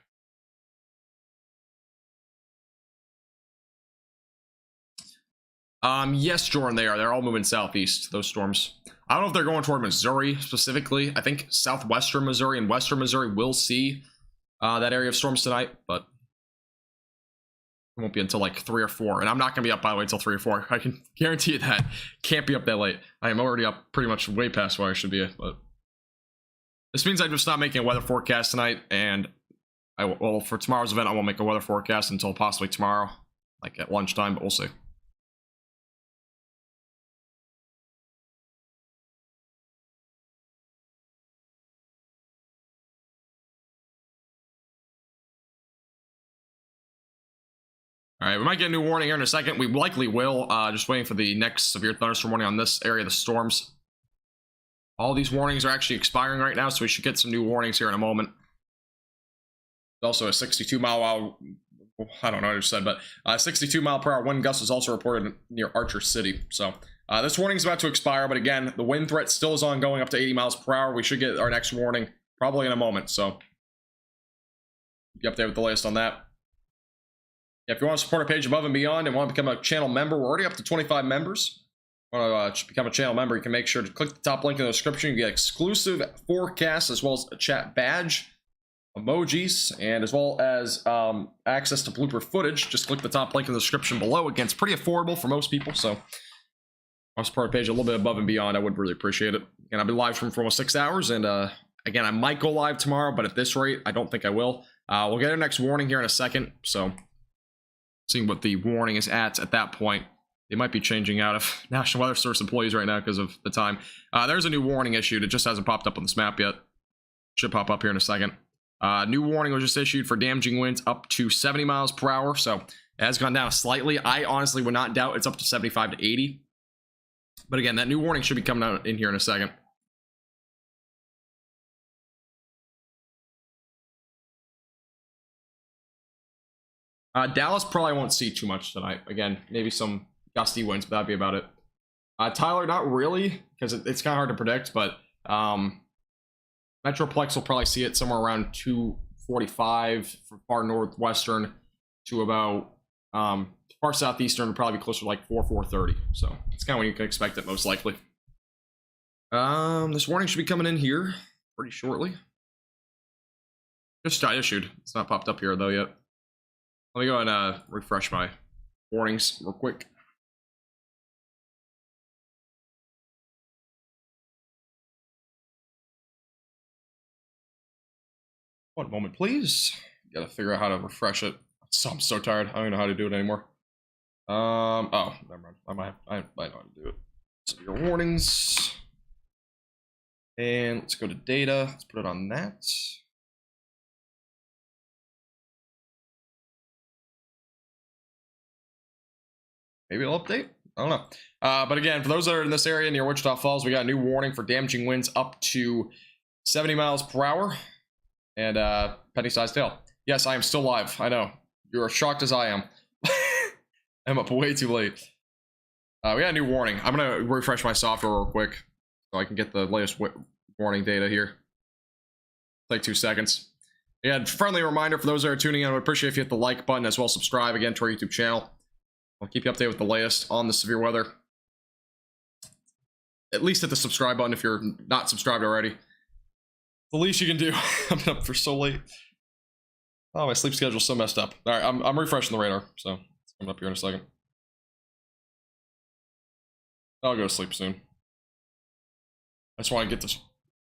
[SPEAKER 1] Yes, Jordan, they are. They're all moving southeast, those storms. I don't know if they're going toward Missouri specifically. I think southwestern Missouri and western Missouri will see that area of storms tonight, but it won't be until like 3 or 4. And I'm not going to be up, by the way, until 3 or 4. I can guarantee you that. Can't be up that late. I am already up pretty much way past where I should be. But this means I'm just not making a weather forecast tonight. And well, for tomorrow's event, I won't make a weather forecast until possibly tomorrow, like at lunchtime, but we'll see. All right, we might get a new warning here in a second. We likely will. Just waiting for the next severe thunderstorm warning on this area of the storms. All these warnings are actually expiring right now, so we should get some new warnings here in a moment. There's also a 62 mile per hour, I don't know what I just said, but 62 mile per hour wind gust is also reported near Archer City. So this warning is about to expire, but again, the wind threat still is ongoing up to 80 miles per hour. We should get our next warning probably in a moment, so be up there with the latest on that. If you want to support our page above and beyond and want to become a channel member, we're already up to 25 members. Want to become a channel member, you can make sure to click the top link in the description. You get exclusive forecasts as well as a chat badge, emojis, and as well as access to blooper footage. Just click the top link in the description below. Again, it's pretty affordable for most people, so I'll support our page a little bit above and beyond. I would really appreciate it. And I'll be live from for almost 6 hours, and again, I might go live tomorrow, but at this rate, I don't think I will. We'll get our next warning here in a second, so seeing what the warning is at that point. They might be changing out of National Weather Service employees right now because of the time. There's a new warning issued. It just hasn't popped up on this map yet. Should pop up here in a second. New warning was just issued for damaging winds up to 70 miles per hour. So it has gone down slightly. I honestly would not doubt it's up to 75 to 80. But again, that new warning should be coming out in here in a second. Dallas probably won't see too much tonight. Again, maybe some gusty winds, but that'd be about it. Tyler, not really, because it's kind of hard to predict, but Metroplex will probably see it somewhere around 245 for far northwestern to about far southeastern, would probably be closer to like 430. So it's kind of when you can expect it most likely. This warning should be coming in here pretty shortly. Just got issued. It's not popped up here though yet. Let me go and refresh my warnings real quick. One moment, please. Gotta figure out how to refresh it. I'm so tired. I don't even know how to do it anymore. Oh, never mind. I might know how to do it. So your warnings. And let's go to data. Let's put it on that. Maybe it'll update. I don't know. But again, for those that are in this area near Wichita Falls, we got a new warning for damaging winds up to 70 miles per hour and penny-sized hail. Yes, I am still live. I know. You're as shocked as I am. I'm up way too late. We got a new warning. I'm going to refresh my software real quick so I can get the latest warning data here. Like 2 seconds. Again, friendly reminder for those that are tuning in, I would appreciate if you hit the like button as well as subscribe again to our YouTube channel. I'll keep you updated with the latest on the severe weather. at least hit the subscribe button if you're not subscribed already. The least you can do. I'm up for so late. Oh, my sleep schedule's so messed up. All right, I'm refreshing the radar, so it's coming up here in a second. I'll go to sleep soon. I just want to get this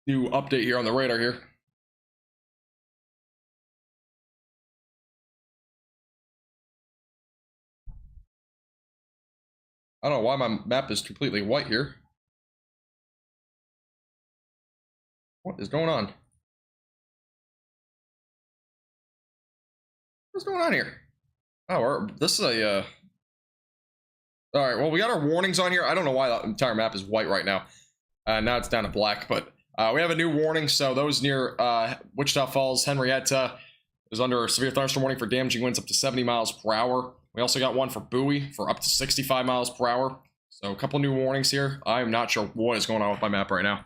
[SPEAKER 1] new update here on the radar here. I don't know why my map is completely white here. What is going on? What's going on here? Oh, this is a... All right, well, we got our warnings on here. I don't know why the entire map is white right now. Now it's down to black, but we have a new warning. So those near Wichita Falls, Henrietta is under a severe thunderstorm warning for damaging winds up to 70 miles per hour. We also got one for Bowie for up to 65 miles per hour. So a couple new warnings here. I'm not sure what is going on with my map right now.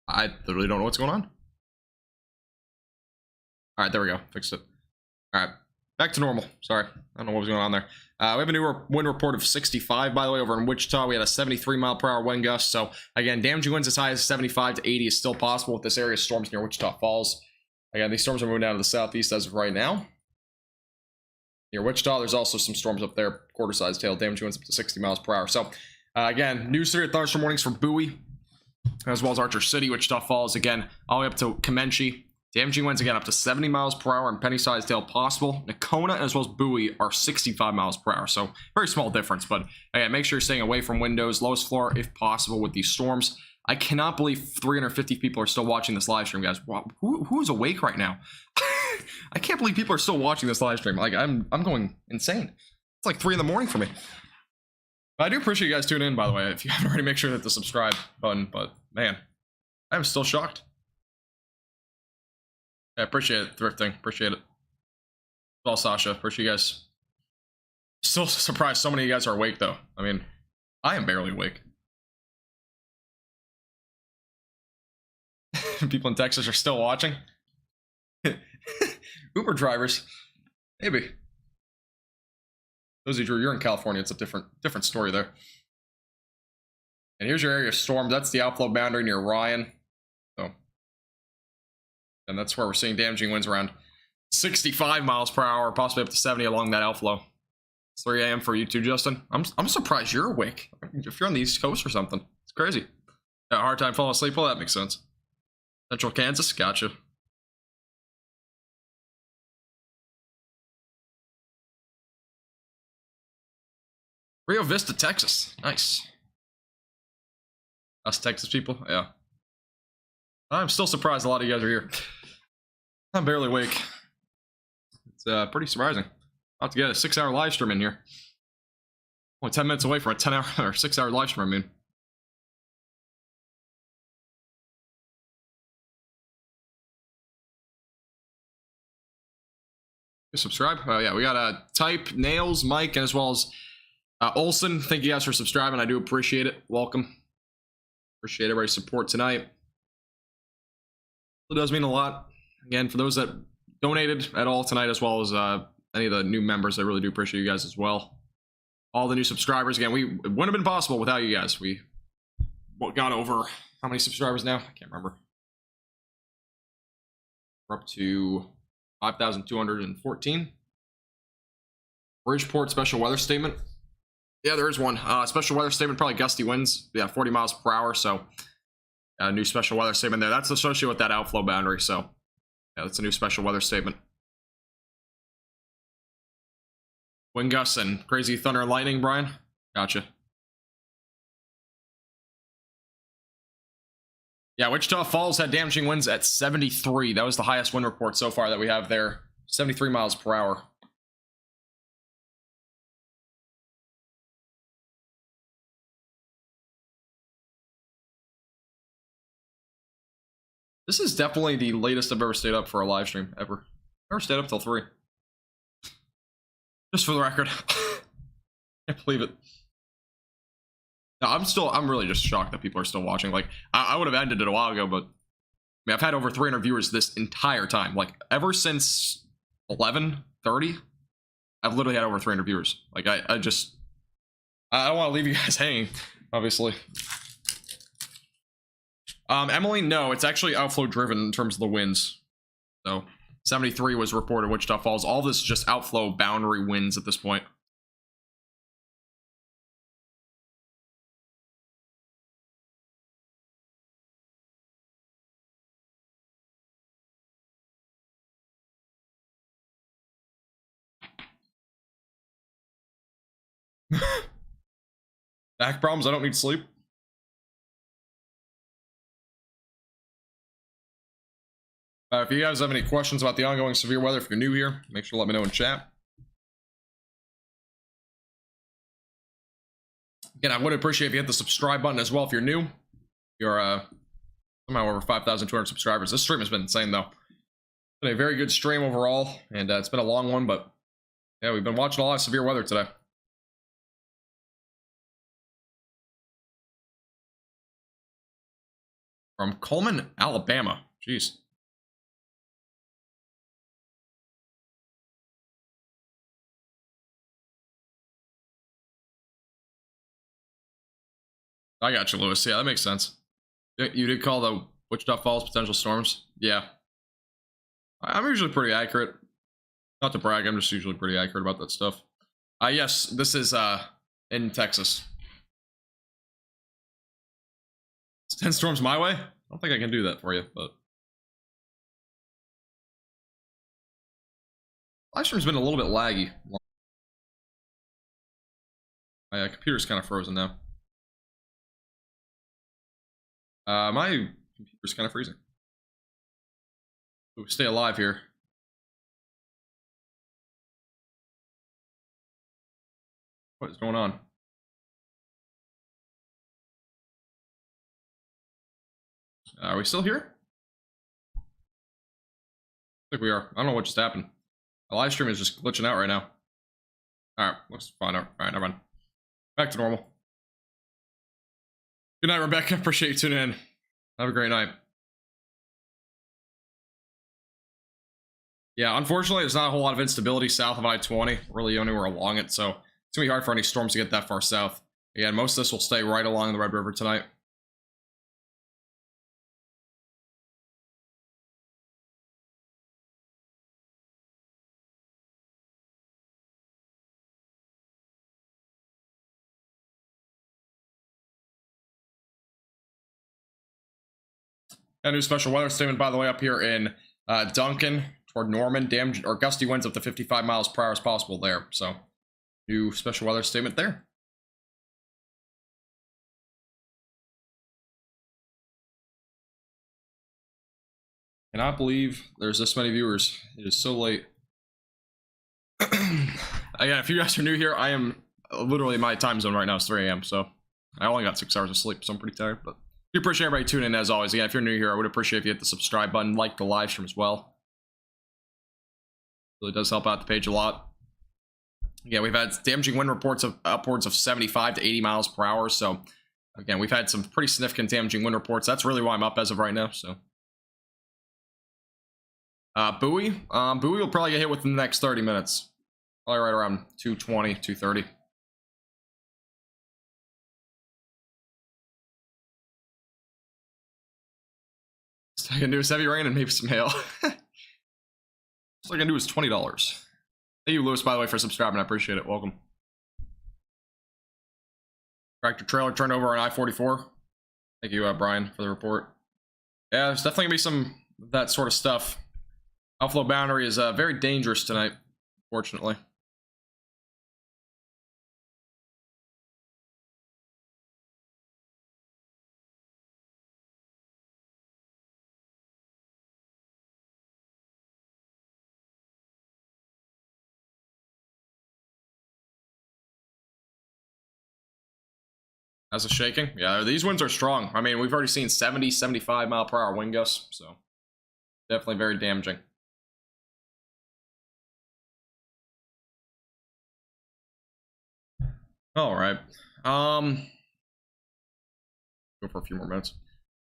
[SPEAKER 1] I literally don't know what's going on. All right, there we go. Fixed it. All right, back to normal. Sorry, I don't know what was going on there. We have a new wind report of 65, by the way, over in Wichita. We had a 73 mile per hour wind gust. So again, damaging winds as high as 75 to 80 is still possible with this area of storms near Wichita Falls. Again, these storms are moving down to the southeast as of right now. Near Wichita, there's also some storms up there, quarter-sized tail, damaging winds up to 60 miles per hour. So again, new severe thunderstorm warnings for Bowie, as well as Archer City, Wichita Falls, again, all the way up to Comanche. Damaging winds, again, up to 70 miles per hour and penny-sized hail possible. Nakona, as well as Bowie, are 65 miles per hour. So, very small difference. But, again, make sure you're staying away from windows, lowest floor, if possible, with these storms. I cannot believe 350 people are still watching this live stream, guys. Wow, who's awake right now? I can't believe people are still watching this live stream. Like, I'm going insane. It's like 3 in the morning for me. But I do appreciate you guys tuning in, by the way. If you haven't already, make sure to hit the subscribe button. But, man, I'm still shocked. I appreciate it, Thrifting. Appreciate it. Well, Sasha, appreciate you guys. Still surprised so many of you guys are awake, though. I mean, I am barely awake. People in Texas are still watching. Uber drivers, maybe. Those of you, you're in California, it's a different story there. And here's your area of storm. That's the outflow boundary near Ryan. So, and that's where we're seeing damaging winds around 65 miles per hour, possibly up to 70 along that outflow. It's 3 a.m. for you too, Justin. I'm surprised you're awake. If you're on the East Coast or something, it's crazy. Got a hard time falling asleep? Well, that makes sense. Central Kansas, gotcha. Rio Vista, Texas. Nice. Us Texas people, yeah. I'm still surprised a lot of you guys are here. I'm barely awake. It's pretty surprising. About to get a 6-hour live stream in here. Only 10 minutes away from a 10-hour or 6-hour live stream, I mean. Subscribe. Oh yeah, we got Type, Nails, Mike, and as well as Olson. Thank you guys for subscribing. I do appreciate it. Welcome. Appreciate everybody's support tonight. It does mean a lot. Again, for those that donated at all tonight, as well as any of the new members, I really do appreciate you guys as well. All the new subscribers. Again, it wouldn't have been possible without you guys. We got over how many subscribers now? I can't remember. We're up to 5,214. Bridgeport special weather statement. Yeah, there is one. Special weather statement, probably gusty winds. Yeah, 40 miles per hour. So, a new special weather statement there. That's associated with that outflow boundary. So, yeah, that's a new special weather statement. Wind gusts and crazy thunder and lightning, Brian. Gotcha. Yeah, Wichita Falls had damaging winds at 73. That was the highest wind report so far that we have there. 73 miles per hour. This is definitely the latest I've ever stayed up for a live stream, ever. Never stayed up till 3. Just for the record. Can't believe it. No, I'm really just shocked that people are still watching. Like, I would have ended it a while ago, but I mean, I've had over 300 viewers this entire time. Like, ever since 11:30, I've literally had over 300 viewers. Like, I just, I don't want to leave you guys hanging, obviously. Emily, no, it's actually outflow driven in terms of the winds. So 73 was reported Wichita Falls. All this is just outflow boundary winds at this point. Back problems, I don't need sleep. If you guys have any questions about the ongoing severe weather, if you're new here, make sure to let me know in chat. Again, I would appreciate if you hit the subscribe button as well if you're new. You're somehow over 5,200 subscribers. This stream has been insane, though. It's been a very good stream overall, and it's been a long one, but yeah, we've been watching a lot of severe weather today. From Coleman, Alabama. Jeez. I got you, Lewis. Yeah, that makes sense. You did call the Wichita Falls potential storms? Yeah. I'm usually pretty accurate. Not to brag, I'm just usually pretty accurate about that stuff. Yes, this is in Texas. 10 storms my way? I don't think I can do that for you, but live stream's been a little bit laggy. My computer's kind of frozen now. My computer's kind of freezing. Ooh, stay alive here. What is going on? Are we still here? I think we are. I don't know what just happened. The live stream is just glitching out right now. Alright, let's find out. Alright, never mind. Back to normal. Good night, Rebecca. Appreciate you tuning in. Have a great night. Yeah, unfortunately, there's not a whole lot of instability south of I-20. Really anywhere along it, so it's gonna be hard for any storms to get that far south. Again, most of this will stay right along the Red River tonight. A new special weather statement, by the way, up here in Duncan toward Norman. Damage or gusty winds up to 55 miles per hour is possible there. So, new special weather statement there. Cannot believe there's this many viewers. It is so late. Again, if you guys are new here, I am literally my time zone right now is 3 a.m. So I only got 6 hours of sleep, so I'm pretty tired, but we appreciate everybody tuning in as always. Again, if you're new here, I would appreciate if you hit the subscribe button, like the live stream as well. Really does help out the page a lot. Yeah, we've had damaging wind reports of upwards of 75 to 80 miles per hour. So again, we've had some pretty significant damaging wind reports. That's really why I'm up as of right now. So Bowie will probably get hit within the next 30 minutes. Probably right around 2:20, 2:30. I can do is heavy rain and maybe some hail. All I can do is $20. Thank you, Lewis, by the way, for subscribing. I appreciate it. Welcome. Tractor trailer turned over on I-44. Thank you, Brian, for the report. Yeah, there's definitely gonna be some of that sort of stuff. Outflow boundary is very dangerous tonight, fortunately. That's a shaking. Yeah, these winds are strong. I mean, we've already seen 70, 75 mile per hour wind gusts, so definitely very damaging. All right. Go for a few more minutes.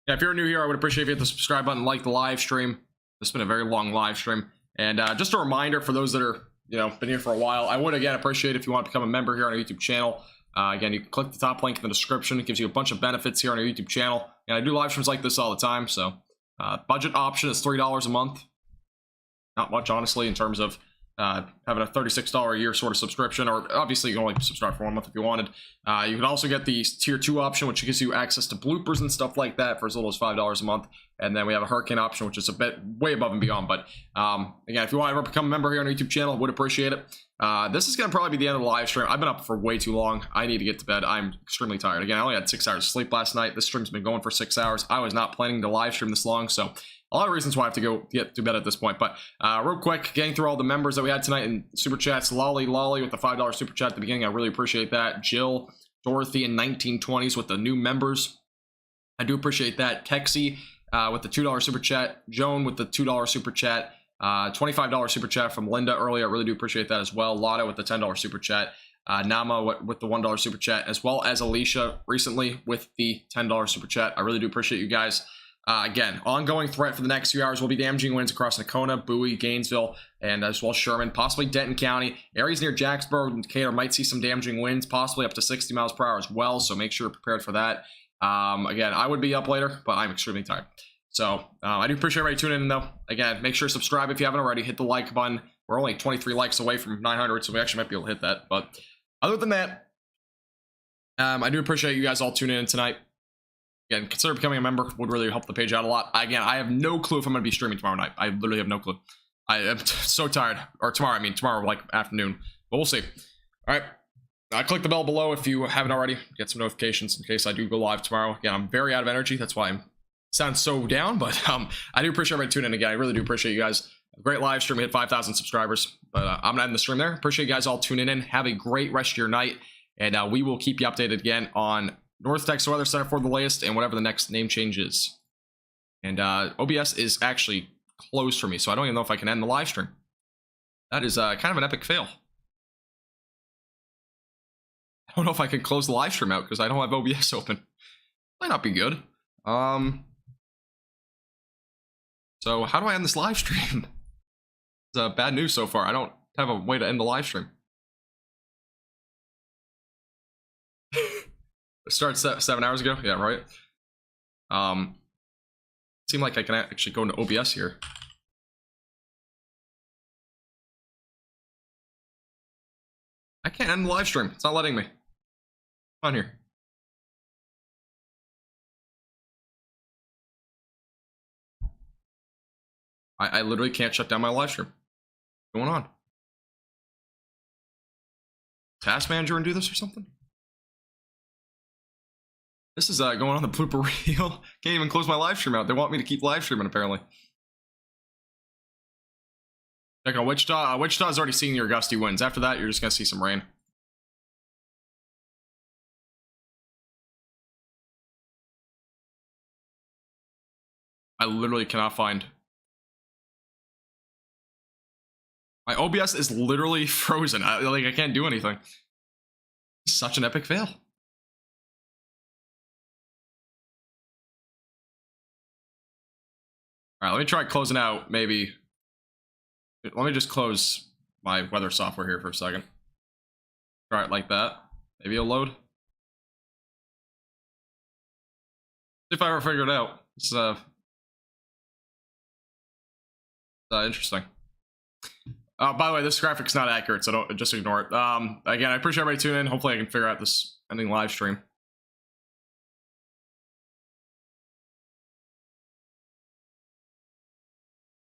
[SPEAKER 1] Yeah, if you're new here, I would appreciate if you hit the subscribe button, like the live stream. This has been a very long live stream. And just a reminder for those that are, been here for a while, I would again appreciate if you want to become a member here on our YouTube channel. Again, you can click the top link in the description. It gives you a bunch of benefits here on our YouTube channel. And I do live streams like this all the time. So budget option is $3 a month. Not much, honestly, in terms of having a $36 a year sort of subscription, or obviously you can only subscribe for 1 month if you wanted. You can also get the tier 2 option, which gives you access to bloopers and stuff like that for as little as $5 a month. And then we have a hurricane option, which is a bit way above and beyond. But again, if you want to ever become a member here on our YouTube channel, would appreciate it. This is going to probably be the end of the live stream. I've been up for way too long. I need to get to bed. I'm extremely tired. Again, I only had 6 hours of sleep last night. This stream's been going for 6 hours. I was not planning to live stream this long, so a lot of reasons why I have to go get to bed at this point. But real quick, getting through all the members that we had tonight in super chats. Lolly with the $5 super chat at the beginning. I really appreciate that. Jill, Dorothy, and 1920s with the new members. I do appreciate that. Kexi with the $2 super chat. Joan with the $2 super chat. $25 super chat from Linda earlier. I really do appreciate that as well. Lotta with the $10 super chat. Nama with the $1 super chat, as well as Alicia recently with the $10 super chat. I really do appreciate you guys. Again, ongoing threat for the next few hours will be damaging winds across Nakona, Bowie, Gainesville, and as well Sherman, possibly Denton County. Areas near Jacksboro and Decatur might see some damaging winds, possibly up to 60 miles per hour as well, so make sure you're prepared for that. Again, I would be up later, but I'm extremely tired. So I do appreciate everybody tuning in, though. Again, make sure to subscribe if you haven't already. Hit the like button. We're only 23 likes away from 900, so we actually might be able to hit that. But other than that, I do appreciate you guys all tuning in tonight. Again, consider becoming a member. Would really help the page out a lot. Again, I have no clue if I'm going to be streaming tomorrow night. I literally have no clue. I am so tired. Or tomorrow, tomorrow, like afternoon. But we'll see. All right. Click the bell below if you haven't already. Get some notifications in case I do go live tomorrow. Again, I'm very out of energy. That's why I sound so down. But I do appreciate everybody tuning in again. I really do appreciate you guys. A great live stream. We hit 5,000 subscribers. But I'm going to end the stream there. Appreciate you guys all tuning in. Have a great rest of your night. And we will keep you updated again on North Texas Weather Center for the latest and whatever the next name change is. And OBS is actually closed for me, so I don't even know if I can end the live stream. That is kind of an epic fail. I don't know if I can close the live stream out because I don't have OBS open. Might not be good. So how do I end this live stream? It's bad news so far. I don't have a way to end the live stream. It started 7 hours ago. Yeah, right. Seemed like I can actually go into OBS here. I can't end the live stream. It's not letting me. Come on here. I literally can't shut down my live stream. What's going on? Task manager and do this or something? This is going on the blooper reel. Can't even close my live stream out. They want me to keep live streaming, apparently. Check out Wichita. Wichita's already seeing your gusty winds. After that, you're just going to see some rain. I literally cannot find... My OBS is literally frozen. I can't do anything. Such an epic fail. All right, let me try closing out, maybe. Let me just close my weather software here for a second. Try it like that. Maybe it'll load. See if I ever figure it out. It's interesting. By the way, this graphic's not accurate, so don't just ignore it. Again, I appreciate everybody tuning in. Hopefully I can figure out this ending live stream.